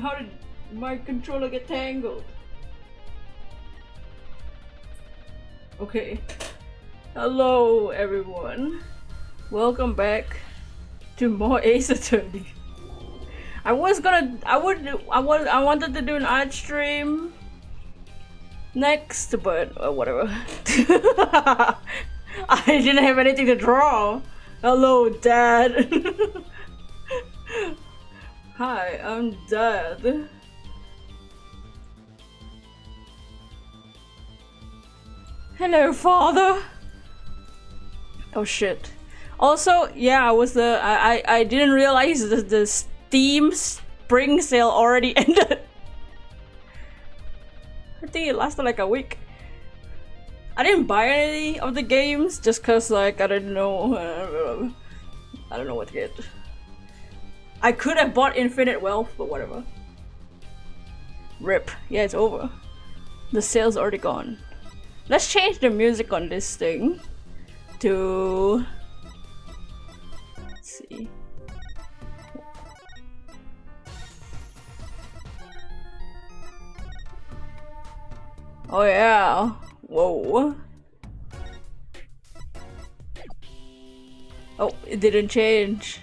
how did my controller get tangled? Okay. Hello everyone. Welcome back to more Ace Attorney. I wanted to do an art stream next, but whatever. I didn't have anything to draw. Hello, Dad. Hi, I'm Dad. Hello, Father. Oh shit. Also, yeah, I didn't realize the Steam Spring Sale already ended. I think it lasted like a week. I didn't buy any of the games just cause like I don't know what to get. I could have bought Infinite Wealth, but whatever. RIP. Yeah, it's over. The sale's already gone. Let's change the music on this thing to... Let's see. Oh yeah. Whoa. Oh, it didn't change.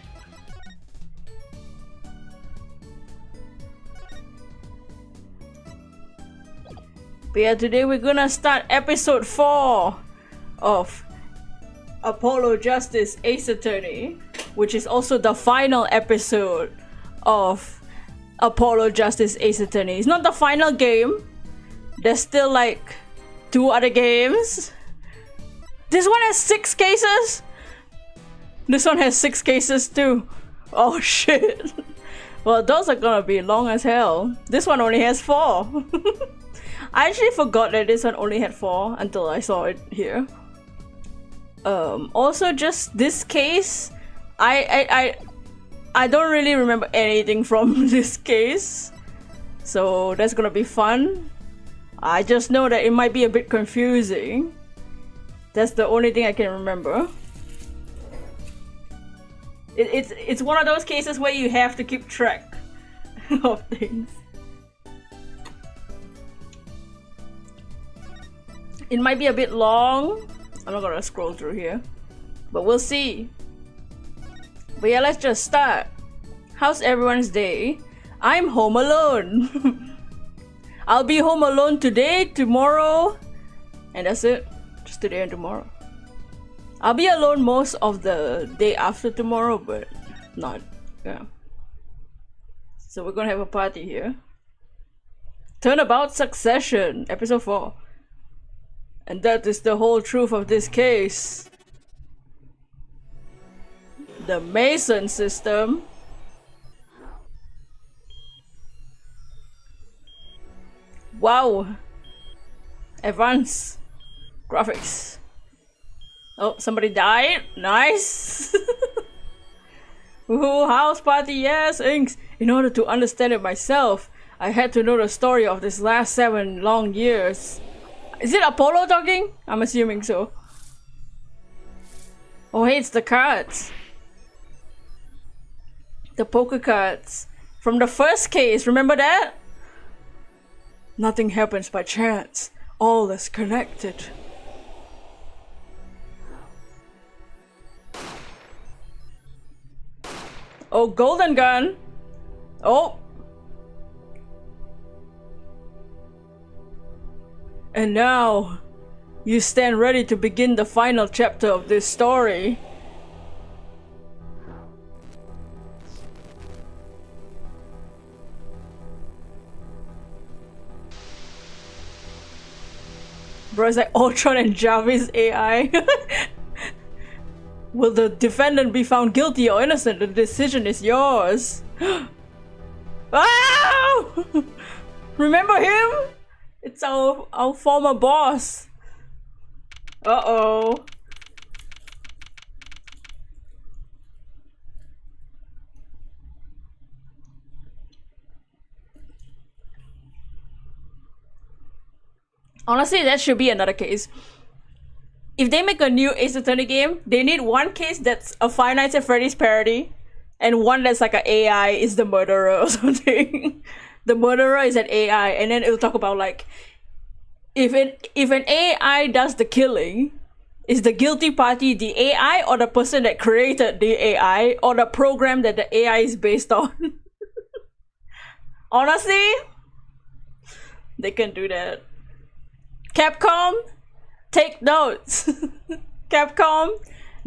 But yeah, today we're gonna start episode 4 of Apollo Justice Ace Attorney, which is also the final episode of Apollo Justice Ace Attorney. It's not the final game. There's still like 2 other games. This one has 6 cases. This one has 6 cases too. Oh shit. Well, those are gonna be long as hell. This one only has 4. I actually forgot that this one only had 4 until I saw it here. Also, just this case, I don't really remember anything from this case, so that's gonna be fun. I just know that it might be a bit confusing. That's the only thing I can remember. It's one of those cases where you have to keep track of things. It might be a bit long. I'm not gonna scroll through here, but we'll see. But yeah, let's just start. How's everyone's day? I'm home alone. I'll be home alone today, tomorrow, and that's it. Just today and tomorrow. I'll be alone most of the day after tomorrow, but not, yeah. So we're gonna have a party here. Turnabout Succession, episode 4. And that is the whole truth of this case. The Mason system. Wow. Advanced graphics. Oh, somebody died. Nice. Ooh, house party, yes, inks. In order to understand it myself, I had to know the story of this last 7 long years. Is it Apollo talking? I'm assuming so. Oh hey, it's the cards. The poker cards. From the first case, remember that? Nothing happens by chance. All is connected. Oh, golden gun. Oh. And now, you stand ready to begin the final chapter of this story. Bro, it's like Ultron and Jarvis AI. Will the defendant be found guilty or innocent? The decision is yours. Ah! Remember him? It's our former boss. Uh-oh. Honestly, that should be another case. If they make a new Ace Attorney game, they need one case that's a Five Nights at Freddy's parody, and one that's like an AI is the murderer or something. The murderer is an AI, and then it'll talk about like if an AI does the killing, is the guilty party the AI or the person that created the AI or the program that the AI is based on? Honestly, they can do that. Capcom, take notes. Capcom,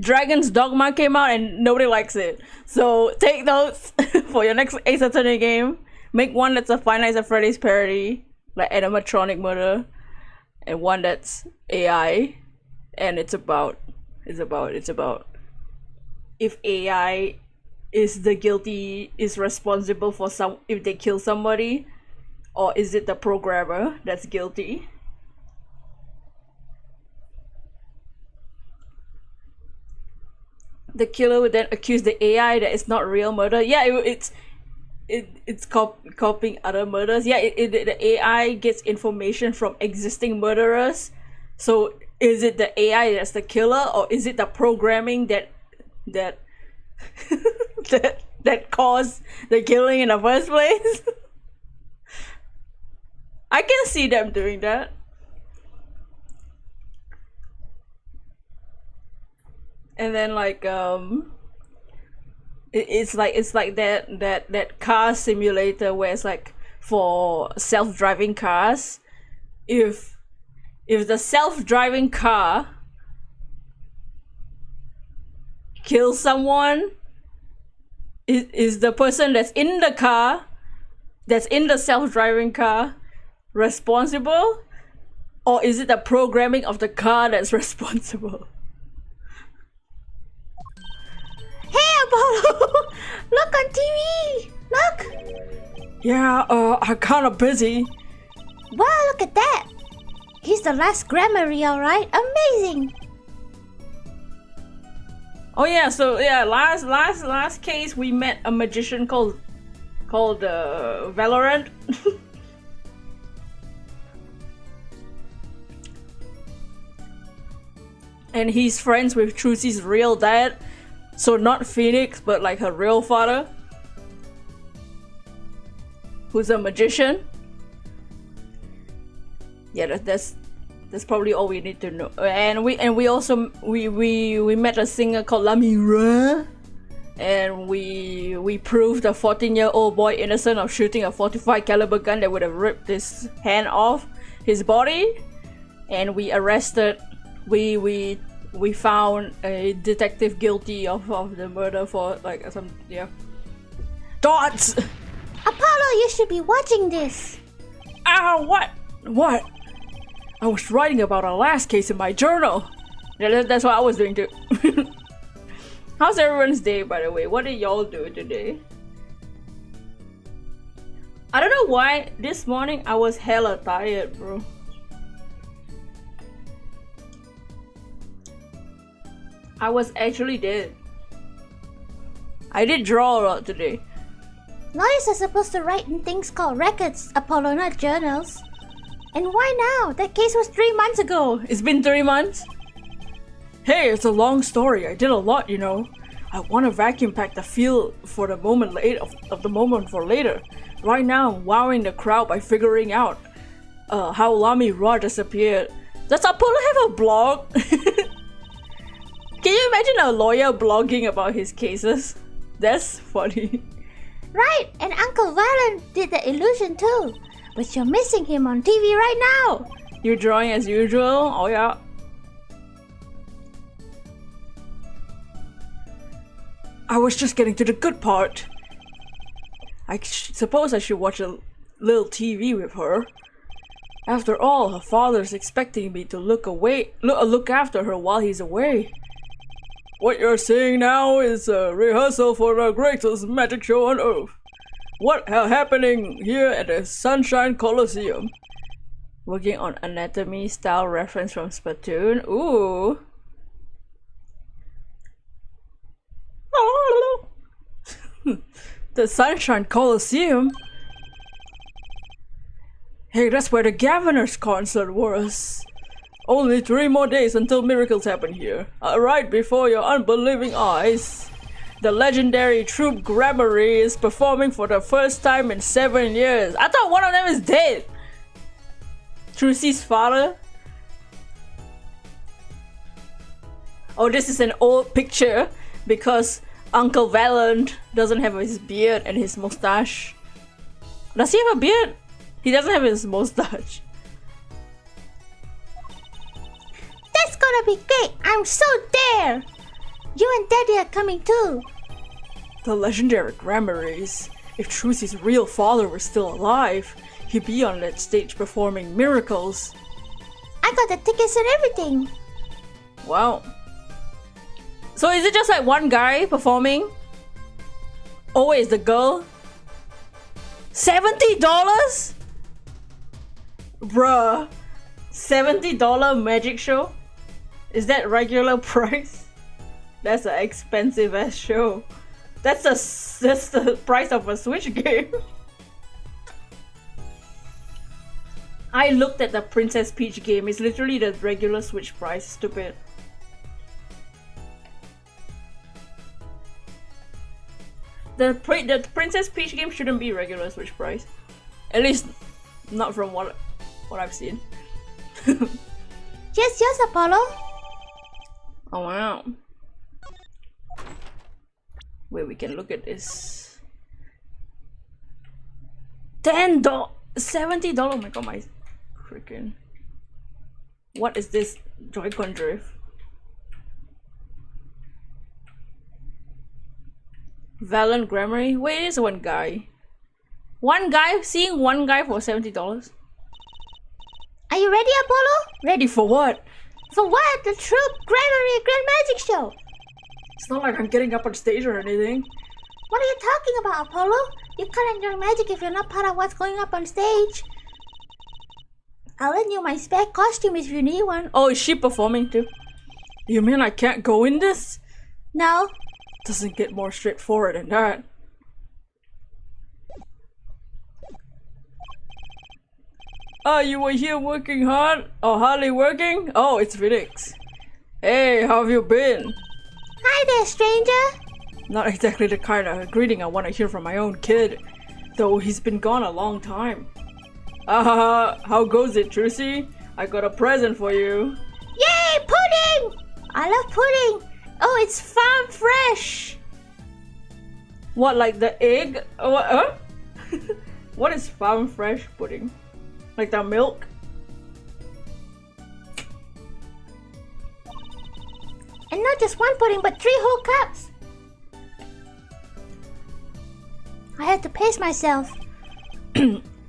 Dragon's Dogma came out and nobody likes it. So take notes for your next Ace Attorney game. Make one that's a Five Nights at Freddy's parody, like animatronic murder, and one that's AI. And it's about if AI is the guilty, is responsible for if they kill somebody, or is it the programmer that's guilty? The killer would then accuse the AI that it's not real murder. Yeah, it's copying other murders. Yeah, the AI gets information from existing murderers. So is it the AI that's the killer, or is it the programming that that caused the killing in the first place? I can see them doing that. And then like it's like that car simulator where it's like for self-driving cars. If the self-driving car kills someone, is the person that's in the car, that's in the self-driving car, responsible, or is it the programming of the car that's responsible? Hey Apollo! Look on TV! Look! Yeah, I'm kinda busy. Wow, look at that! He's the last Grammary, alright? Amazing! Oh yeah, so yeah, last case we met a magician called Valorant. And he's friends with Trucy's real dad. So not Phoenix, but like her real father, who's a magician. Yeah, that's probably all we need to know. And we also met a singer called Lamira, and we proved a 14-year-old boy innocent of shooting a 45 caliber gun that would have ripped his hand off his body. And we arrested we found a detective guilty of the murder for like some dots. Apollo, you should be watching this. What? I was writing about our last case in my journal. Yeah, that's what I was doing too. How's everyone's day, by the way? What did y'all do today? I don't know why this morning I was hella tired, bro. I was actually dead. I did draw a lot today. Lawyers are supposed to write in things called records, Apollo, not journals. And why now? That case was 3 months ago. It's been 3 months? Hey, it's a long story. I did a lot, you know. I want to vacuum pack the feel for the moment of the moment for later. Right now, I'm wowing the crowd by figuring out how Lamy Raw disappeared. Does Apollo have a blog? Can you imagine a lawyer blogging about his cases? That's funny. Right, and Uncle Valen did the illusion too. But you're missing him on TV right now. You're drawing as usual? Oh yeah. I was just getting to the good part. I suppose I should watch a little TV with her. After all, her father's expecting me to look after her while he's away. What you're seeing now is a rehearsal for the greatest magic show on Earth. What happening here at the Sunshine Coliseum? Working on anatomy style reference from Splatoon. Ooh. The Sunshine Coliseum? Hey, that's where the Governor's concert was. Only 3 more days until miracles happen here. Right before your unbelieving eyes. the legendary troupe Grammary is performing for the first time in 7 years. I thought one of them is dead. Trucy's father? Oh, this is an old picture because Uncle Valand doesn't have his beard and his mustache. Does he have a beard? He doesn't have his mustache. That's gonna be great! I'm so there! You and Daddy are coming too! The legendary Grammars. If Trucy's real father was still alive, he'd be on that stage performing miracles. I got the tickets and everything! Wow. So is it just like one guy performing? Oh wait, it's the girl? $70? Bruh. $70 magic show? Is that regular price? That's an expensive ass show. That's the price of a Switch game. I looked at the Princess Peach game. It's literally the regular Switch price. Stupid. The Princess Peach game shouldn't be regular Switch price. At least not from what I've seen. Yes, Apollo. Oh wow. Wait, we can look at this. $10, $70. Oh my god, my freaking. What is this Joy-Con drift? Valen Grammary? Wait, it's one guy. One guy? Seeing one guy for $70? Are you ready, Apollo? Ready for what? For what? The Troupe Grammary Grand Magic Show! It's not like I'm getting up on stage or anything. What are you talking about, Apollo? You can't enjoy magic if you're not part of what's going up on stage. I'll lend you my spare costume if you need one. Oh, is she performing too? You mean I can't go in this? No. Doesn't get more straightforward than that. Oh, you were here working hard? Or hardly working? Oh, it's Felix. Hey, how have you been? Hi there, stranger. Not exactly the kind of greeting I want to hear from my own kid. Though he's been gone a long time. How goes it, Trucy? I got a present for you. Yay, pudding! I love pudding. Oh, it's farm fresh. What, like the egg? What? What is farm fresh pudding? Like the milk? And not just one pudding, but 3 whole cups. I had to pace myself.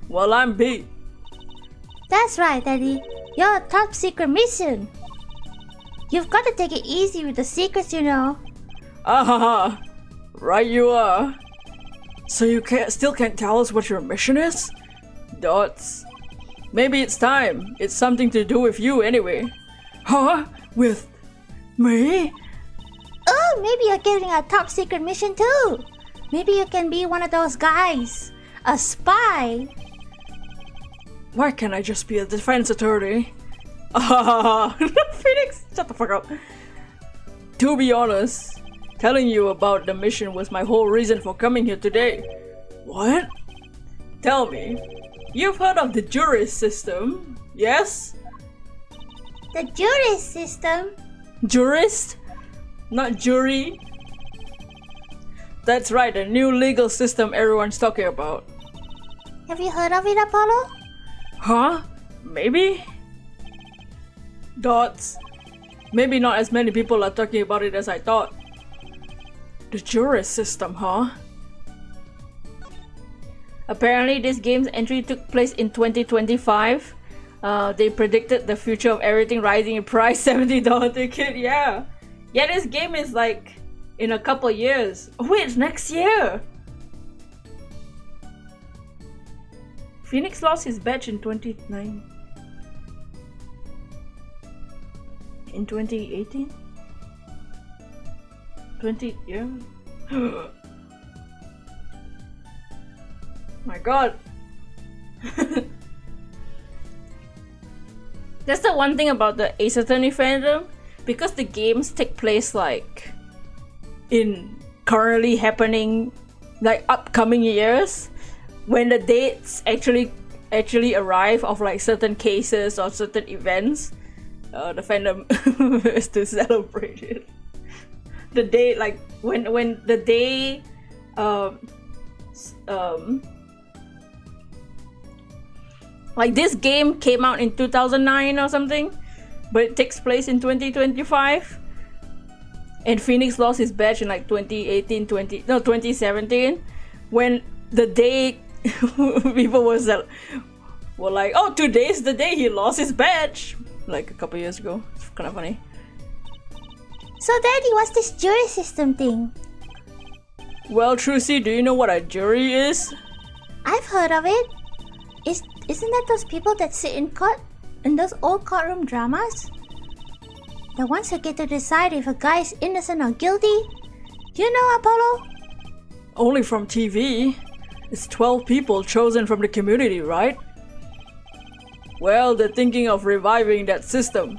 Well, I'm B. That's right, Daddy. You're a top secret mission. You've got to take it easy with the secrets, you know. Right you are. So you still can't tell us what your mission is? Dots. Maybe it's time. It's something to do with you anyway. Huh? With me? Oh, maybe you're getting a top secret mission too. Maybe you can be one of those guys. A spy. Why can't I just be a defense attorney? Phoenix, shut the fuck up. To be honest, telling you about the mission was my whole reason for coming here today. What? Tell me, you've heard of the jurist system, yes? The jurist system? Jurist? Not jury? That's right, a new legal system everyone's talking about. Have you heard of it, Apollo? Huh? Maybe? Dots. Maybe not as many people are talking about it as I thought. The jurist system, huh? Apparently this game's entry took place in 2025. They predicted the future of everything rising in price. $70 ticket, yeah. Yeah, this game is like in a couple years. Oh wait, it's next year! Phoenix lost his badge in 2018? Yeah. My god. That's the one thing about the Ace Attorney fandom. Because the games take place like in currently happening, like upcoming years, when the dates actually arrive of like certain cases or certain events, the fandom is to celebrate it. The day, like when the day like this game came out in 2009 or something, but it takes place in 2025, and Phoenix lost his badge in like 2017, when the day people were like, oh, today's the day he lost his badge, like a couple years ago. It's kind of funny. So Daddy, what's this jury system thing? Well, Trucy, do you know what a jury is? I've heard of it. Isn't that those people that sit in court in those old courtroom dramas? The ones who get to decide if a guy is innocent or guilty? Do you know, Apollo? Only from TV. It's 12 people chosen from the community, right? Well, they're thinking of reviving that system.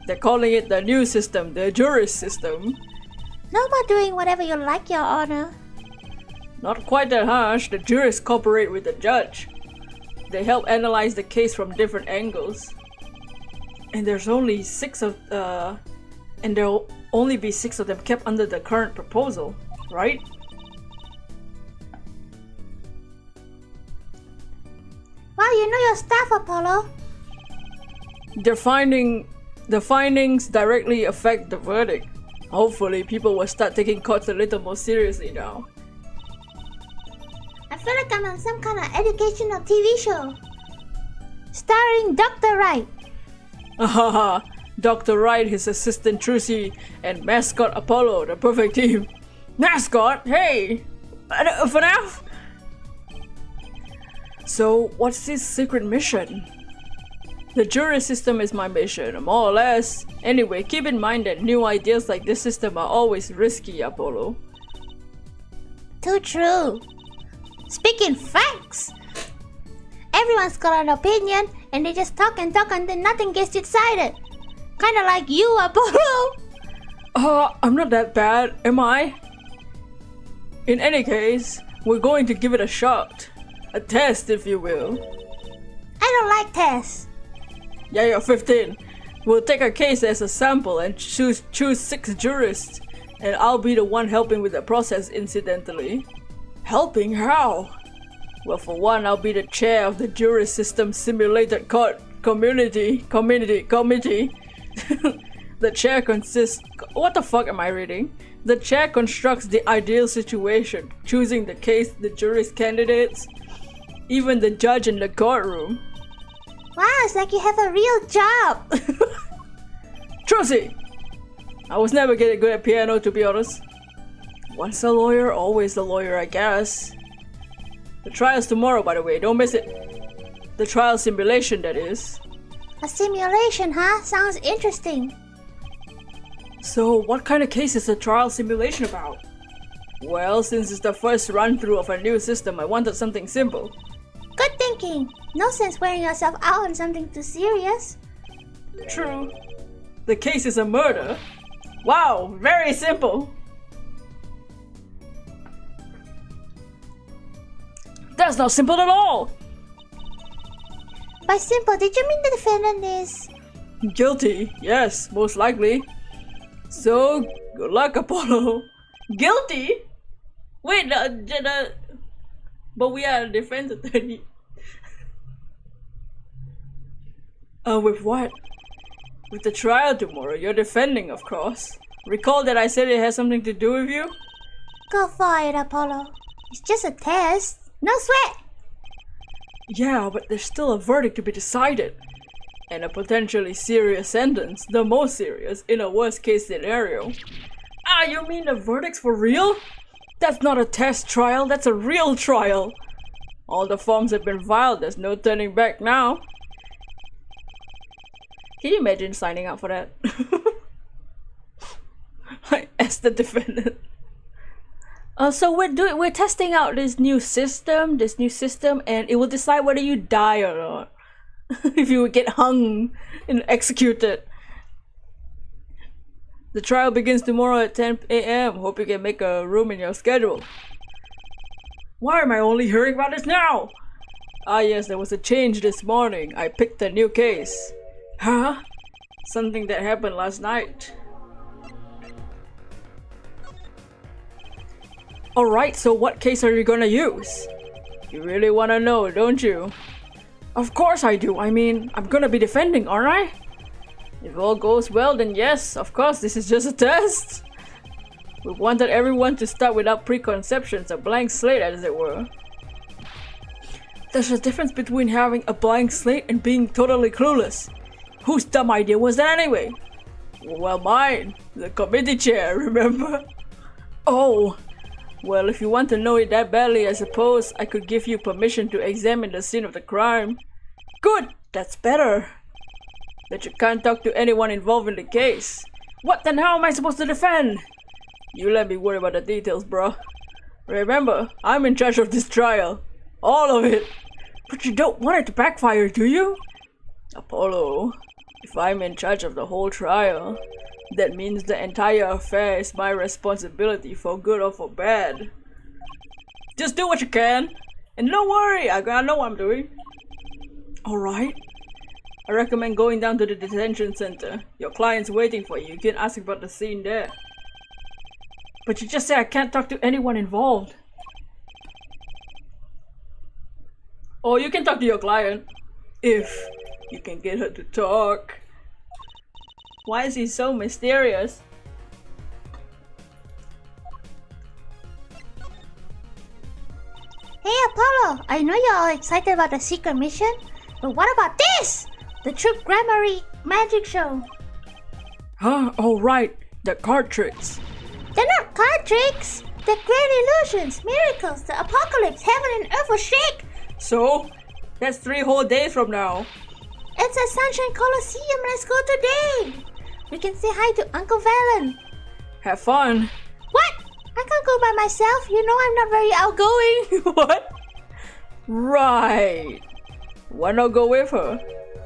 They're calling it the new system, the jury system. No more doing whatever you like, Your Honor. Not quite that harsh. The jurors cooperate with the judge. They help analyze the case from different angles. And there's only and there'll only be 6 of them kept under the current proposal, right? Wow, you know your stuff, Apollo. The findings directly affect the verdict. Hopefully, people will start taking courts a little more seriously now. I feel like I'm on some kind of educational TV show. Starring Dr. Wright. Haha, Dr. Wright, his assistant Trucy, and mascot Apollo, the perfect team. Mascot? Hey! FNAF? So, what's this secret mission? The jury system is my mission, more or less. Anyway, keep in mind that new ideas like this system are always risky, Apollo. Too true. Speaking facts! Everyone's got an opinion and they just talk and then nothing gets decided. Kinda like you, Apollo! I'm not that bad, am I? In any case, we're going to give it a shot. A test, if you will. I don't like tests. Yeah, you're 15. We'll take a case as a sample and choose 6 jurists. And I'll be the one helping with the process incidentally. Helping how? Well, for one, I'll be the chair of the jury system simulated court committee. The chair consists... What the fuck am I reading? The chair constructs the ideal situation, choosing the case, the jury's candidates, even the judge in the courtroom. Wow, it's like you have a real job. Trucy! I was never getting good at piano, to be honest. Once a lawyer, always a lawyer, I guess. The trial's tomorrow, by the way, don't miss it. The trial simulation, that is. A simulation, huh? Sounds interesting. So, what kind of case is the trial simulation about? Well, since it's the first run-through of a new system, I wanted something simple. Good thinking. No sense wearing yourself out on something too serious. True. The case is a murder. Wow, very simple. That's not simple at all. By simple, did you mean the defendant is... Guilty, yes, most likely. So, good luck, Apollo. Guilty? Wait, but we are a defense attorney. With what? With the trial tomorrow, you're defending, of course. Recall that I said it has something to do with you? Go for it, Apollo. It's just a test. No sweat! Yeah, but there's still a verdict to be decided. And a potentially serious sentence, the most serious, in a worst-case scenario. Ah, you mean the verdict's for real? That's not a test trial, that's a real trial. All the forms have been filed, there's no turning back now. Can you imagine signing up for that? Like, as the defendant. So we're testing out this new system, and it will decide whether you die or not. If you would get hung and executed. The trial begins tomorrow at 10 a.m. Hope you can make a room in your schedule. Why am I only hearing about this now? Ah yes, there was a change this morning. I picked a new case. Huh? Something that happened last night. Alright, so what case are you gonna use? You really wanna know, don't you? Of course I do. I mean, I'm gonna be defending, aren't I? If all goes well, then yes, of course, this is just a test. We wanted everyone to start without preconceptions, a blank slate as it were. There's a difference between having a blank slate and being totally clueless. Whose dumb idea was that anyway? Well, mine. The committee chair, remember? Oh. Well, if you want to know it that badly, I suppose I could give you permission to examine the scene of the crime. Good! That's better. But you can't talk to anyone involved in the case. What then? How am I supposed to defend? You let me worry about the details, bro. Remember, I'm in charge of this trial. All of it. But you don't want it to backfire, do you? Apollo, if I'm in charge of the whole trial, that means the entire affair is my responsibility for good or for bad. Just do what you can. And don't worry, I know what I'm doing. Alright. I recommend going down to the detention center. Your client's waiting for you. You can ask about the scene there. But you just said I can't talk to anyone involved. Or you can talk to your client. If you can get her to talk. Why is he so mysterious? Hey Apollo, I know you're all excited about the secret mission, but what about this? The true Grammary magic show. Huh? Oh right, the card tricks. They're not card tricks. They're great illusions, miracles, the apocalypse, heaven and earth will shake. So? That's 3 whole days from now. It's a Sunshine Coliseum. Let's go today. We can say hi to Uncle Valen. Have fun. What? I can't go by myself. You know I'm not very outgoing. What? Right. Why not go with her?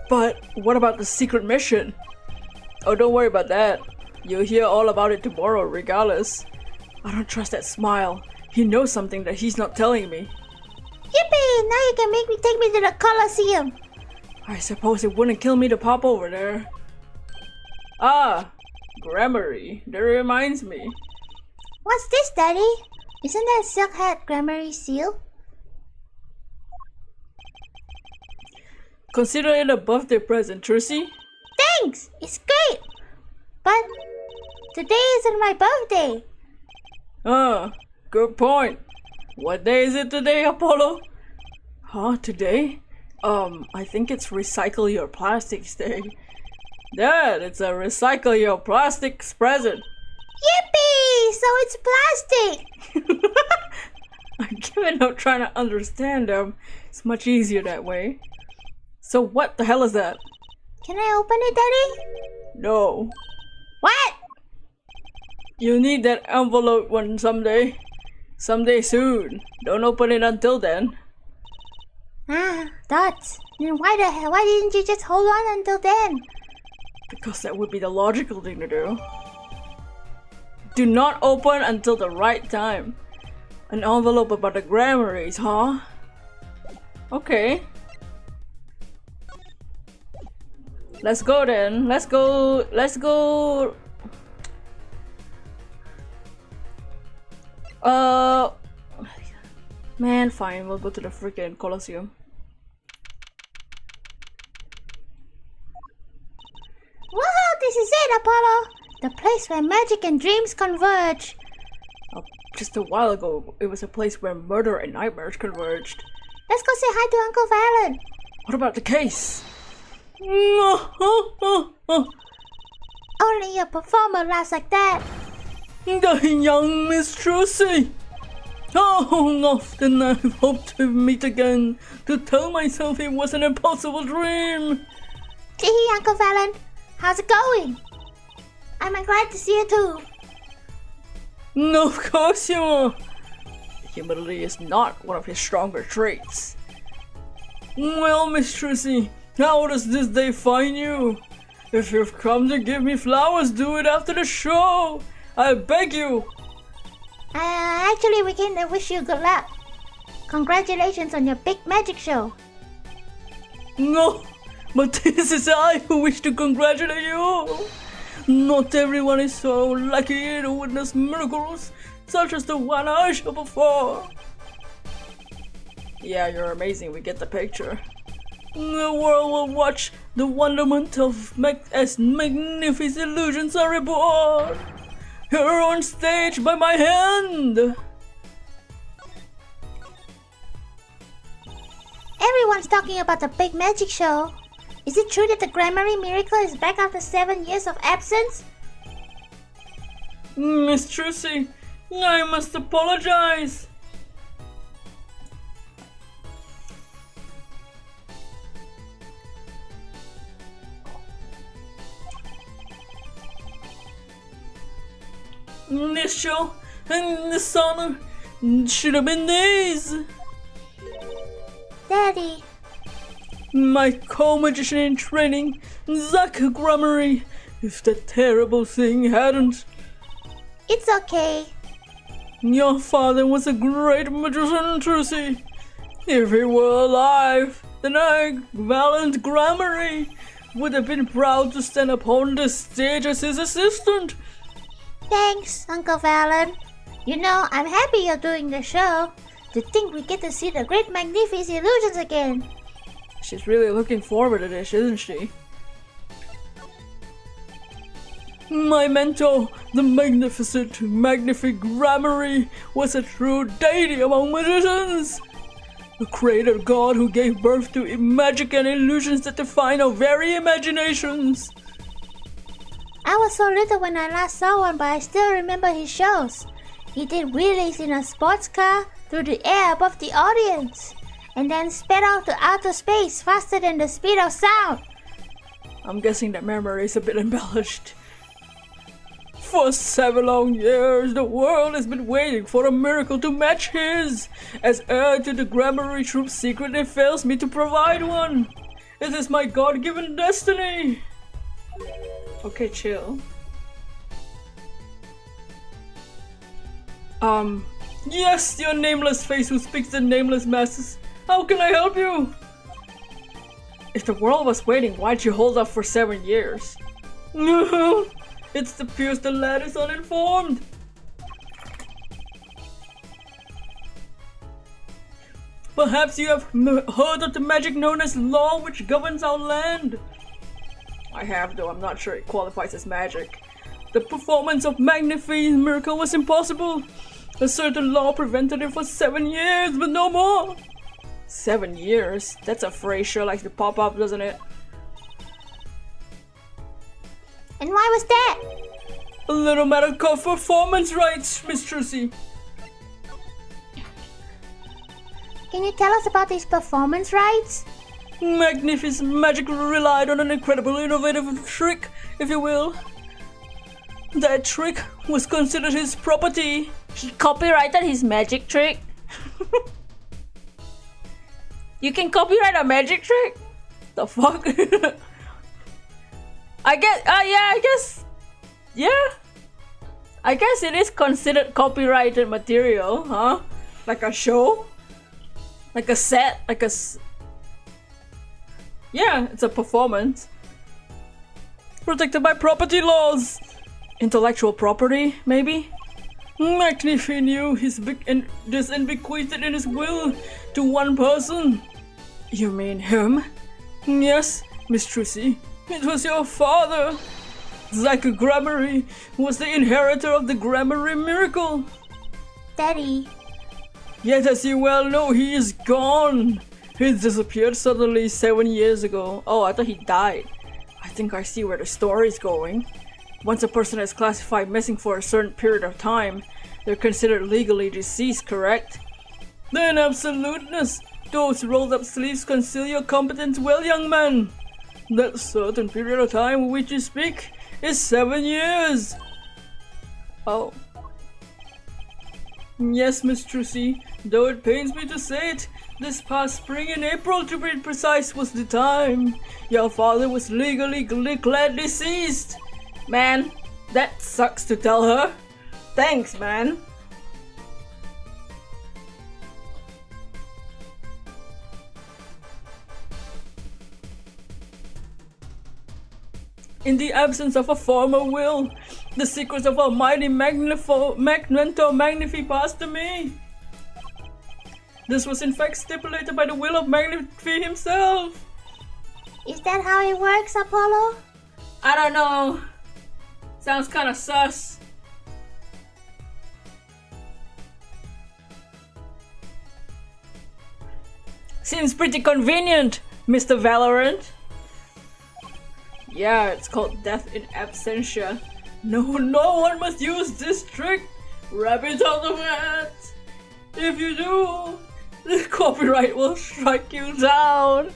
But what about the secret mission? Oh, don't worry about that. You'll hear all about it tomorrow regardless. I don't trust that smile. He knows something that he's not telling me. Yippee! Now you can take me to the Coliseum. I suppose it wouldn't kill me to pop over there. Ah, Grammary. That reminds me. What's this, Daddy? Isn't that a silk hat Grammary seal? Consider it a birthday present, Trucy. Thanks! It's great! But today isn't my birthday. Good point. What day is it today, Apollo? Huh, today? I think it's Recycle Your Plastics Day. Dad, it's a Recycle Your Plastics present. Yippee! So it's plastic! I'm giving up trying to understand them. It's much easier that way. So what the hell is that? Can I open it, Daddy? No. What? You need that envelope one someday. Someday soon. Don't open it until then. Ah, dots. Then why didn't you just hold on until then? Because that would be the logical thing to do. Do not open until the right time. An envelope about the Grammaries, huh? Okay. Let's go then. Let's go. Man, fine. We'll go to the freaking Colosseum. Woohoo! This is it, Apollo! The place where magic and dreams converge. Just a while ago, it was a place where murder and nightmares converged. Let's go say hi to Uncle Valen. What about the case? Only a performer laughs like that. The young Miss Trucy. How often I've hoped to meet again, to tell myself it was an impossible dream. Gee, Uncle Valen, how's it going? I'm glad to see you too. No, of course you are. Humility is not one of his stronger traits. Well, Miss Trucy, how does this day find you? If you've come to give me flowers, do it after the show. I beg you. Actually, we came to wish you good luck. Congratulations on your big magic show. No, but this is I who wish to congratulate you. Not everyone is so lucky to witness miracles such as the one I showed before. Yeah, you're amazing. We get the picture. The world will watch the wonderment of as magnificent illusions are reborn. Here on stage by my hand. Everyone's talking about the big magic show. Is it true that the Grammary Miracle is back after 7 years of absence? Miss Trucy, I must apologize. This show and this honor should have been these. Daddy. My co-magician in training, Zach Grammary, if that terrible thing hadn't. It's okay. Your father was a great magician, Trucy. If he were alive, then I, Valiant Grammary, would have been proud to stand upon the stage as his assistant. Thanks, Uncle Valen. You know, I'm happy you're doing the show. To think we get to see the great magnificent illusions again. She's really looking forward to this, isn't she? My mentor, the magnificent Grammary, was a true deity among magicians. The creator god who gave birth to magic and illusions that define our very imaginations. I was so little when I last saw one, but I still remember his shows. He did wheelies in a sports car through the air above the audience, and then sped out to outer space faster than the speed of sound. I'm guessing that memory is a bit embellished. For 7 long years, the world has been waiting for a miracle to match his. As heir to the Grammary Troop's secret, it fails me to provide one. It is my God-given destiny. Okay, chill. Yes, your nameless face who speaks the nameless masses. How can I help you? If the world was waiting, why'd you hold up for 7 years? It's appears the lad is uninformed. Perhaps you have heard of the magic known as law which governs our land. I have, though I'm not sure it qualifies as magic. The performance of Magnifi's miracle was impossible. A certain law prevented it for 7 years, but no more. 7 years? That's a phrase sure likes to pop up, doesn't it? And why was that? A little matter called performance rights, Miss Trucy. Can you tell us about these performance rights? Magnifi's magic relied on an incredible innovative trick, if you will. That trick was considered his property. He copyrighted his magic trick? You can copyright a magic trick? The fuck? I guess it is considered copyrighted material, huh? Like a show? Like a set? Yeah, it's a performance. Protected by property laws. Intellectual property, maybe? Magnifi knew this and bequeathed it in his will to one person. You mean him? Yes, Miss Trucy. It was your father. Zach Grammary was the inheritor of the Grammary Miracle. Daddy. Yet as you well know, he is gone. He disappeared suddenly 7 years ago. Oh, I thought he died. I think I see where the story is going. Once a person is classified missing for a certain period of time, they're considered legally deceased, correct? Then absoluteness, those rolled up sleeves conceal your competence well, young man. That certain period of time of which you speak is 7 years. Oh. Yes, Miss Trucy, though it pains me to say it, this past spring in April, to be precise, was the time your father was legally declared deceased. Man, that sucks to tell her. Thanks, man. In the absence of a formal will, the secrets of Almighty Magnifico Magnifi passed to me. This was in fact stipulated by the will of Magnifi himself. Is that how it works, Apollo? I don't know. Sounds kinda sus. Seems pretty convenient, Mr. Valorant. Yeah, it's called death in absentia. No one must use this trick. Rabbit out of hat. If you do, the copyright will strike you down.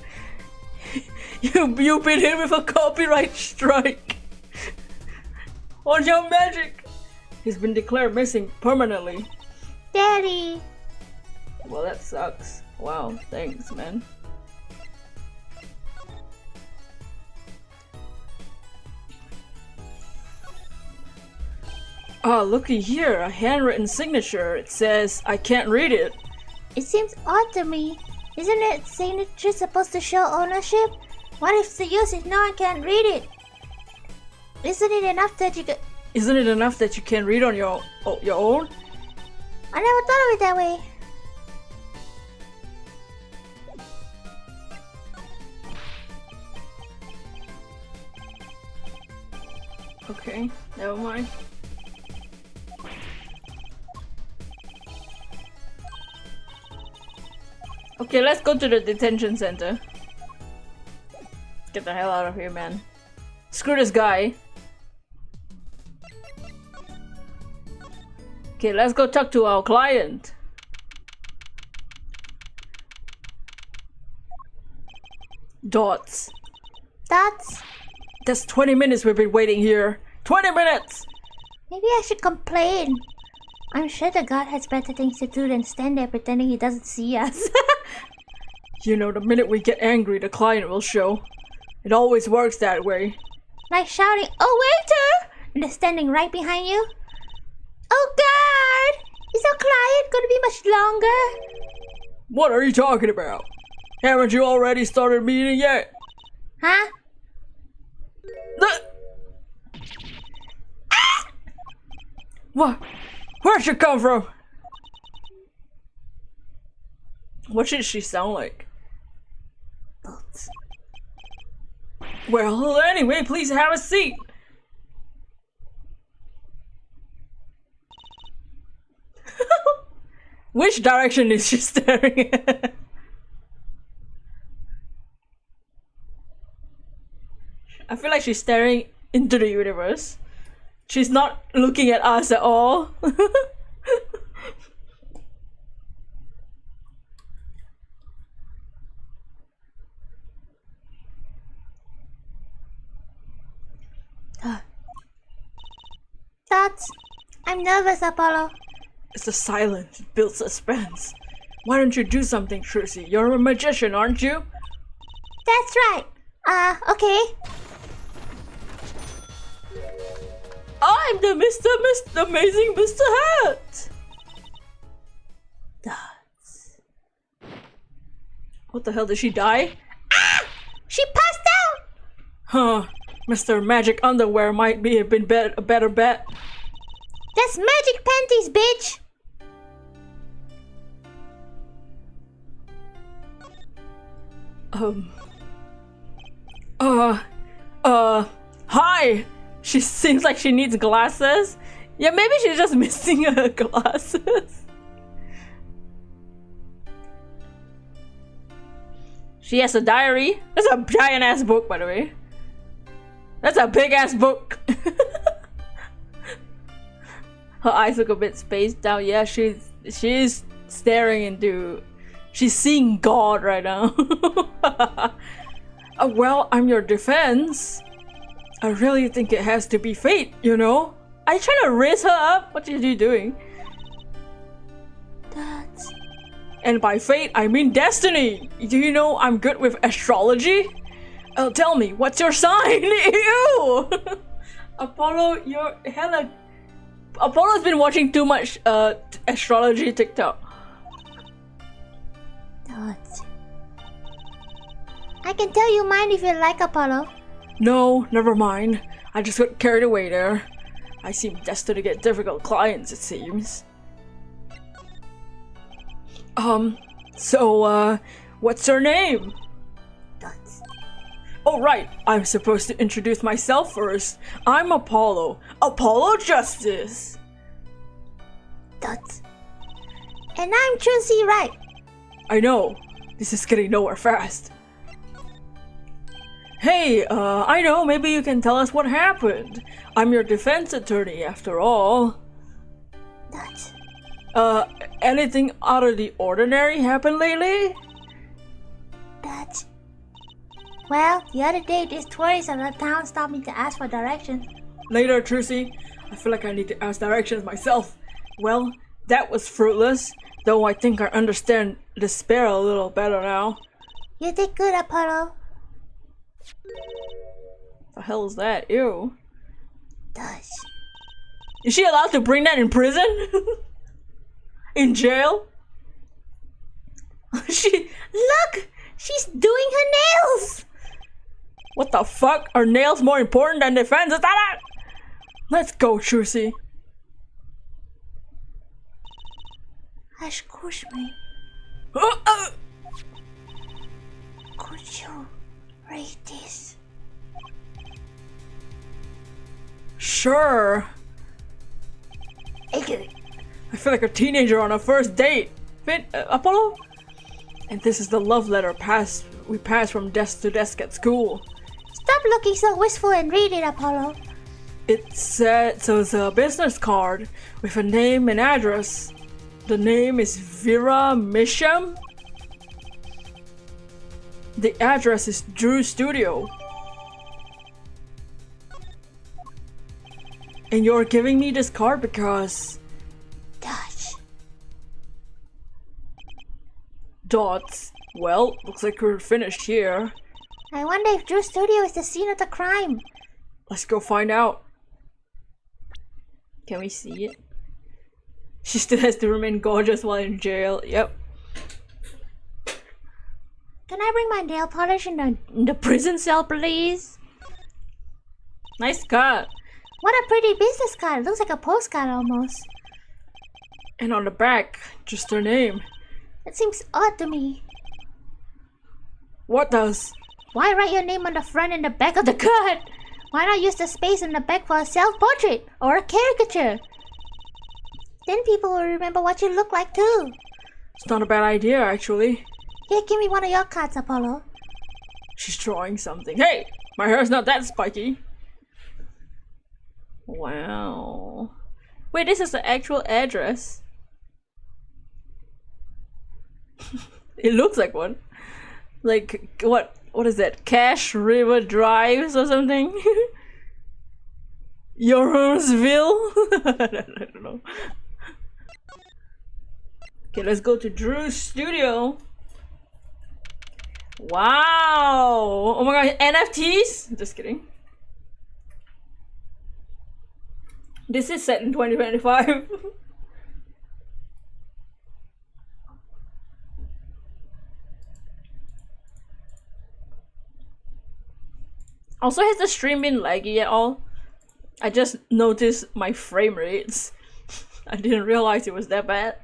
You've been hit with a copyright strike on your magic. He's been declared missing permanently. Daddy! Well, that sucks. Wow, thanks, man. Oh, looky here, a handwritten signature. It says, I can't read it. It seems odd to me. Isn't it signature supposed to show ownership? What if the use if no one can read it? Isn't it enough that you can read on your own? I never thought of it that way. Okay, never mind. Okay, let's go to the detention center. Get the hell out of here, man. Screw this guy. Okay, let's go talk to our client. Dots. Dots? That's 20 minutes we've been waiting here. 20 minutes! Maybe I should complain. I'm sure the god has better things to do than stand there pretending he doesn't see us. You know, the minute we get angry, the client will show. It always works that way. Like shouting, "Oh, waiter!" and they're standing right behind you. Oh god! Is our client gonna be much longer? What are you talking about? Haven't you already started meeting yet? Huh? What? Where'd she come from? What should she sound like? Well, anyway, please have a seat. Which direction is she staring at? I feel like she's staring into the universe. She's not looking at us at all. Thoughts? I'm nervous, Apollo. It's the silence that builds suspense. Why don't you do something, Trucy? You're a magician, aren't you? That's right. Okay. I'm the amazing Mr. Hat! Dots. What the hell, did she die? Ah! She passed out! Huh. Mr. Magic Underwear might be a better bet. That's magic panties, bitch! Hi! She seems like she needs glasses. Yeah, maybe she's just missing her glasses. She has a diary. That's a giant ass book, by the way. That's a big ass book. Her eyes look a bit spaced out. Yeah, she's staring into. She's seeing God right now. Well, I'm your defense. I really think it has to be fate, you know? Are you trying to raise her up? What are you doing? That's... And by fate, I mean destiny! Do you know I'm good with astrology? Tell me, what's your sign? Ew! Apollo, you're hella... Apollo's been watching too much astrology TikTok. That's... I can tell you mine if you like, Apollo. No, never mind. I just got carried away there. I seem destined to get difficult clients, it seems. What's her name? That's... Oh right, I'm supposed to introduce myself first. I'm Apollo. Apollo Justice! That's... And I'm Chunsi, right? I know. This is getting nowhere fast. Hey, I know, maybe you can tell us what happened. I'm your defense attorney, after all. That's... Anything out of the ordinary happened lately? That's... Well, the other day this tourist of the town stopped me to ask for directions. Later, Trucy. I feel like I need to ask directions myself. Well, that was fruitless, though I think I understand despair a little better now. You did good, Apollo. The hell is that? Ew. That's... Is she allowed to bring that in prison? In jail? Look! She's doing her nails! What the fuck? Are nails more important than defense? Is that it? Let's go, Trucy. Excuse me. Could you read this? Sure. Okay. I feel like a teenager on a first date. Apollo? And this is the love letter we pass from desk to desk at school. Stop looking so wistful and read it, Apollo. It's a business card with a name and address. The name is Vera Misham. The address is Drew Studio. And you're giving me this card because... Dutch. Dots. Well, looks like we're finished here. I wonder if Drew Studio is the scene of the crime. Let's go find out. Can we see it? She still has to remain gorgeous while in jail. Yep. Can I bring my nail polish in the prison cell, please? Nice cut. What a pretty business card. It looks like a postcard almost. And on the back, just her name. It seems odd to me. What does? Why write your name on the front and the back of the card? Why not use the space in the back for a self-portrait or a caricature? Then people will remember what you look like too. It's not a bad idea, actually. Here, give me one of your cards, Apollo. She's drawing something. Hey! My hair's not that spiky. Wow. Wait, this is the actual address. It looks like one. Like, what is that? Cache River Drives or something? Yorsville? I don't know. Okay, let's go to Drew's studio. Wow! Oh my god, NFTs? Just kidding. This is set in 2025. Also, has the stream been laggy at all? I just noticed my frame rates. I didn't realize it was that bad.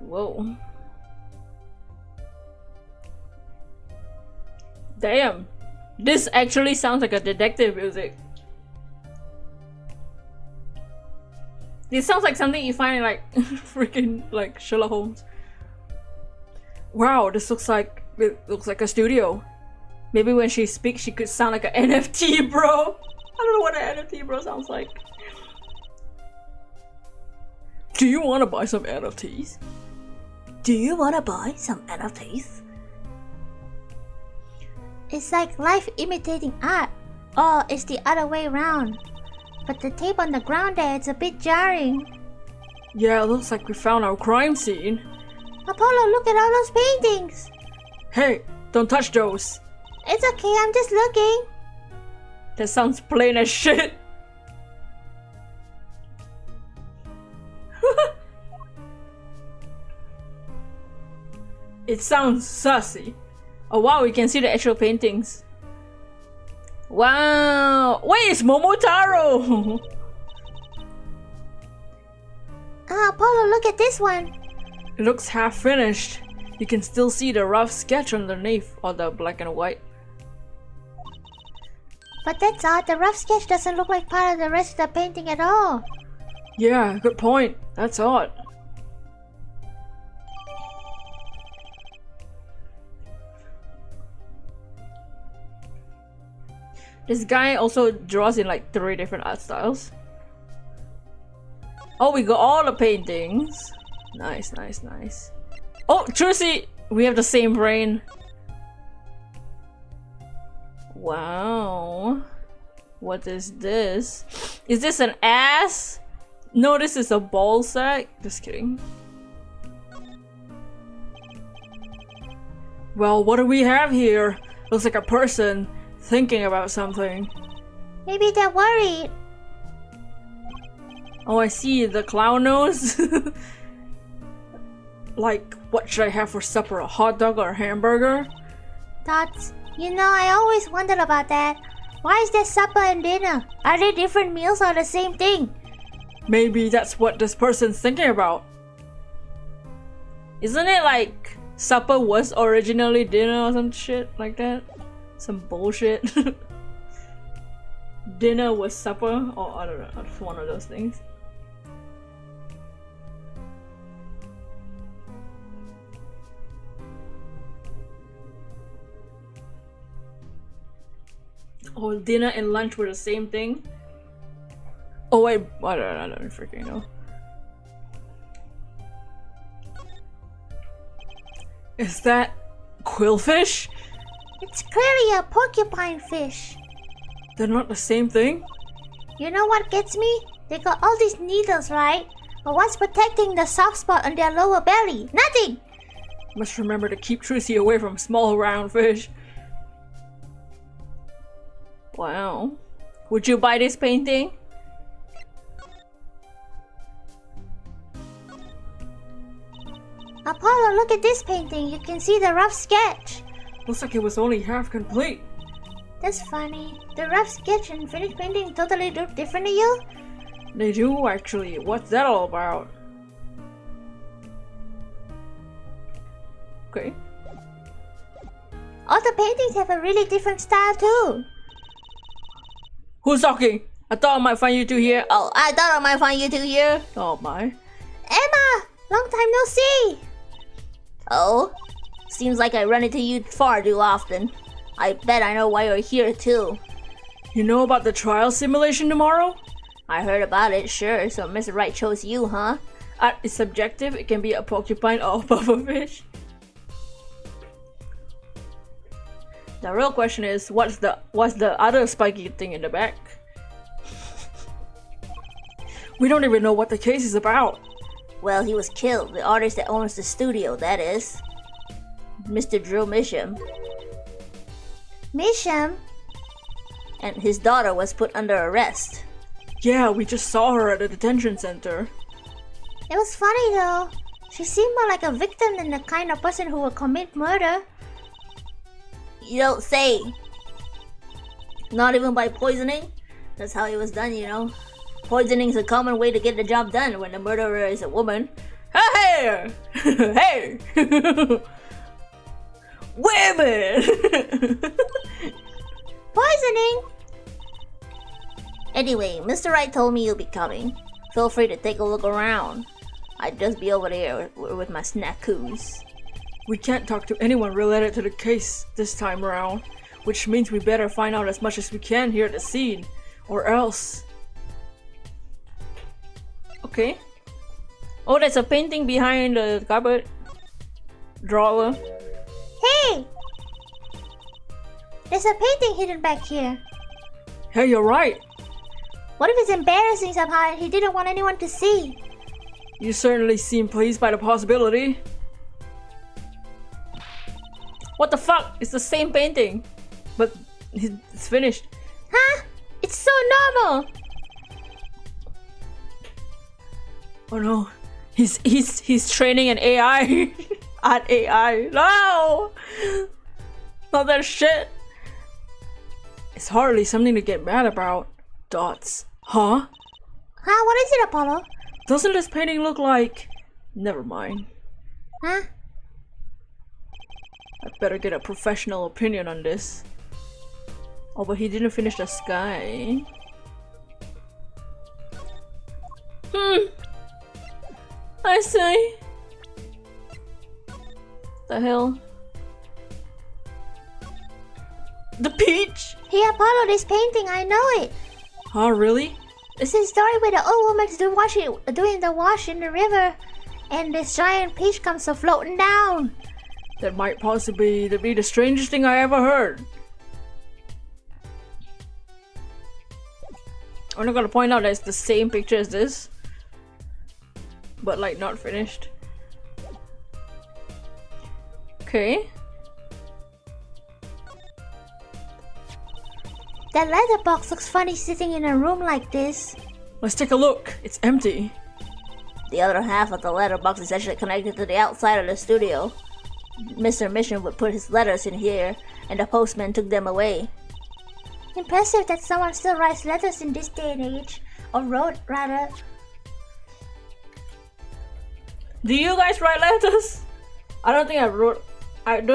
Whoa. Damn. This actually sounds like a detective music. This sounds like something you find in like freaking like Sherlock Holmes. Wow, this looks like a studio. Maybe when she speaks she could sound like an NFT bro. I don't know what an NFT bro sounds like. Do you want to buy some NFTs? Do you want to buy some NFTs? It's like life imitating art. Oh, it's the other way around. But the tape on the ground there, it's a bit jarring. Yeah, it looks like we found our crime scene. Apollo, look at all those paintings. Hey, don't touch those. It's okay, I'm just looking. That sounds plain as shit. It sounds sussy. Oh wow, we can see the actual paintings. Wow! Wait, it's Momotaro! Apollo, look at this one. It looks half finished. You can still see the rough sketch underneath, or the black and white. But that's odd, the rough sketch doesn't look like part of the rest of the painting at all. Yeah, good point. That's odd. This guy also draws in like 3 different art styles. Oh, we got all the paintings. Nice, nice, nice. Oh, Trucy! We have the same brain. Wow. What is this? Is this an ass? No, this is a ball sack. Just kidding. Well, what do we have here? Looks like a person thinking about something. Maybe they're worried. Oh, I see the clown nose. Like, what should I have for supper? A hot dog or a hamburger? Thoughts? You know, I always wondered about that. Why is there supper and dinner? Are they different meals or the same thing? Maybe that's what this person's thinking about. Isn't it like supper was originally dinner or some shit like that? Some bullshit. Dinner was supper, or I don't know, it's one of those things. Oh, dinner and lunch were the same thing? Oh wait, I don't freaking know. Is that quillfish? It's clearly a porcupine fish. They're not the same thing? You know what gets me? They got all these needles, right? But what's protecting the soft spot on their lower belly? Nothing! Must remember to keep Trucy away from small round fish. Wow. Would you buy this painting? Apollo, look at this painting. You can see the rough sketch. Looks like it was only half complete. That's funny. The rough sketch and finished painting totally look different to you? They do actually. What's that all about? Okay. All the paintings have a really different style too. Who's talking? I thought I might find you two here. Oh, I thought I might find you two here. Oh my. Emma! Long time no see! Oh? Seems like I run into you far too often. I bet I know why you're here too. You know about the trial simulation tomorrow? I heard about it, sure, so Mr. Wright chose you, huh? Art is subjective. It can be a porcupine or a pufferfish. The real question is, what's the other spiky thing in the back? We don't even know what the case is about. Well, he was killed. The artist that owns the studio, that is. Mr. Drew Misham. Misham? And his daughter was put under arrest. Yeah, we just saw her at the detention center. It was funny though. She seemed more like a victim than the kind of person who would commit murder. You don't say. Not even by poisoning? That's how it was done, you know. Poisoning is a common way to get the job done when the murderer is a woman. Hey! Hey! Women! Poisoning? Anyway, Mr. Wright told me you'll be coming. Feel free to take a look around. I'd just be over there with my snackoos. We can't talk to anyone related to the case this time around, which means we better find out as much as we can here at the scene, or else. Okay. Oh, there's a painting behind the cupboard drawer. Hey! There's a painting hidden back here. Hey, you're right. What if it's embarrassing somehow and he didn't want anyone to see? You certainly seem pleased by the possibility. What the fuck? It's the same painting, but it's finished. Huh? It's so normal. Oh no, he's training an AI. Art AI. No, not that shit. It's hardly something to get mad about. Dots. Huh? Huh? What is it, Apollo? Doesn't this painting look like... Never mind. Huh? I better get a professional opinion on this. Oh, but he didn't finish the sky. I see. The hell? The peach? Hey, Apollo, this painting, I know it. Huh, really? It's a story where the old woman's doing the wash in the river, and this giant peach comes floating down. That might possibly be the strangest thing I ever heard. I'm not gonna point out that it's the same picture as this, but like not finished. Okay. That letterbox looks funny sitting in a room like this. Let's take a look. It's empty. The other half of the letterbox is actually connected to the outside of the studio. Mr. Mission would put his letters in here, and the postman took them away. Impressive that someone still writes letters in this day and age. Or wrote, rather. Do you guys write letters? I don't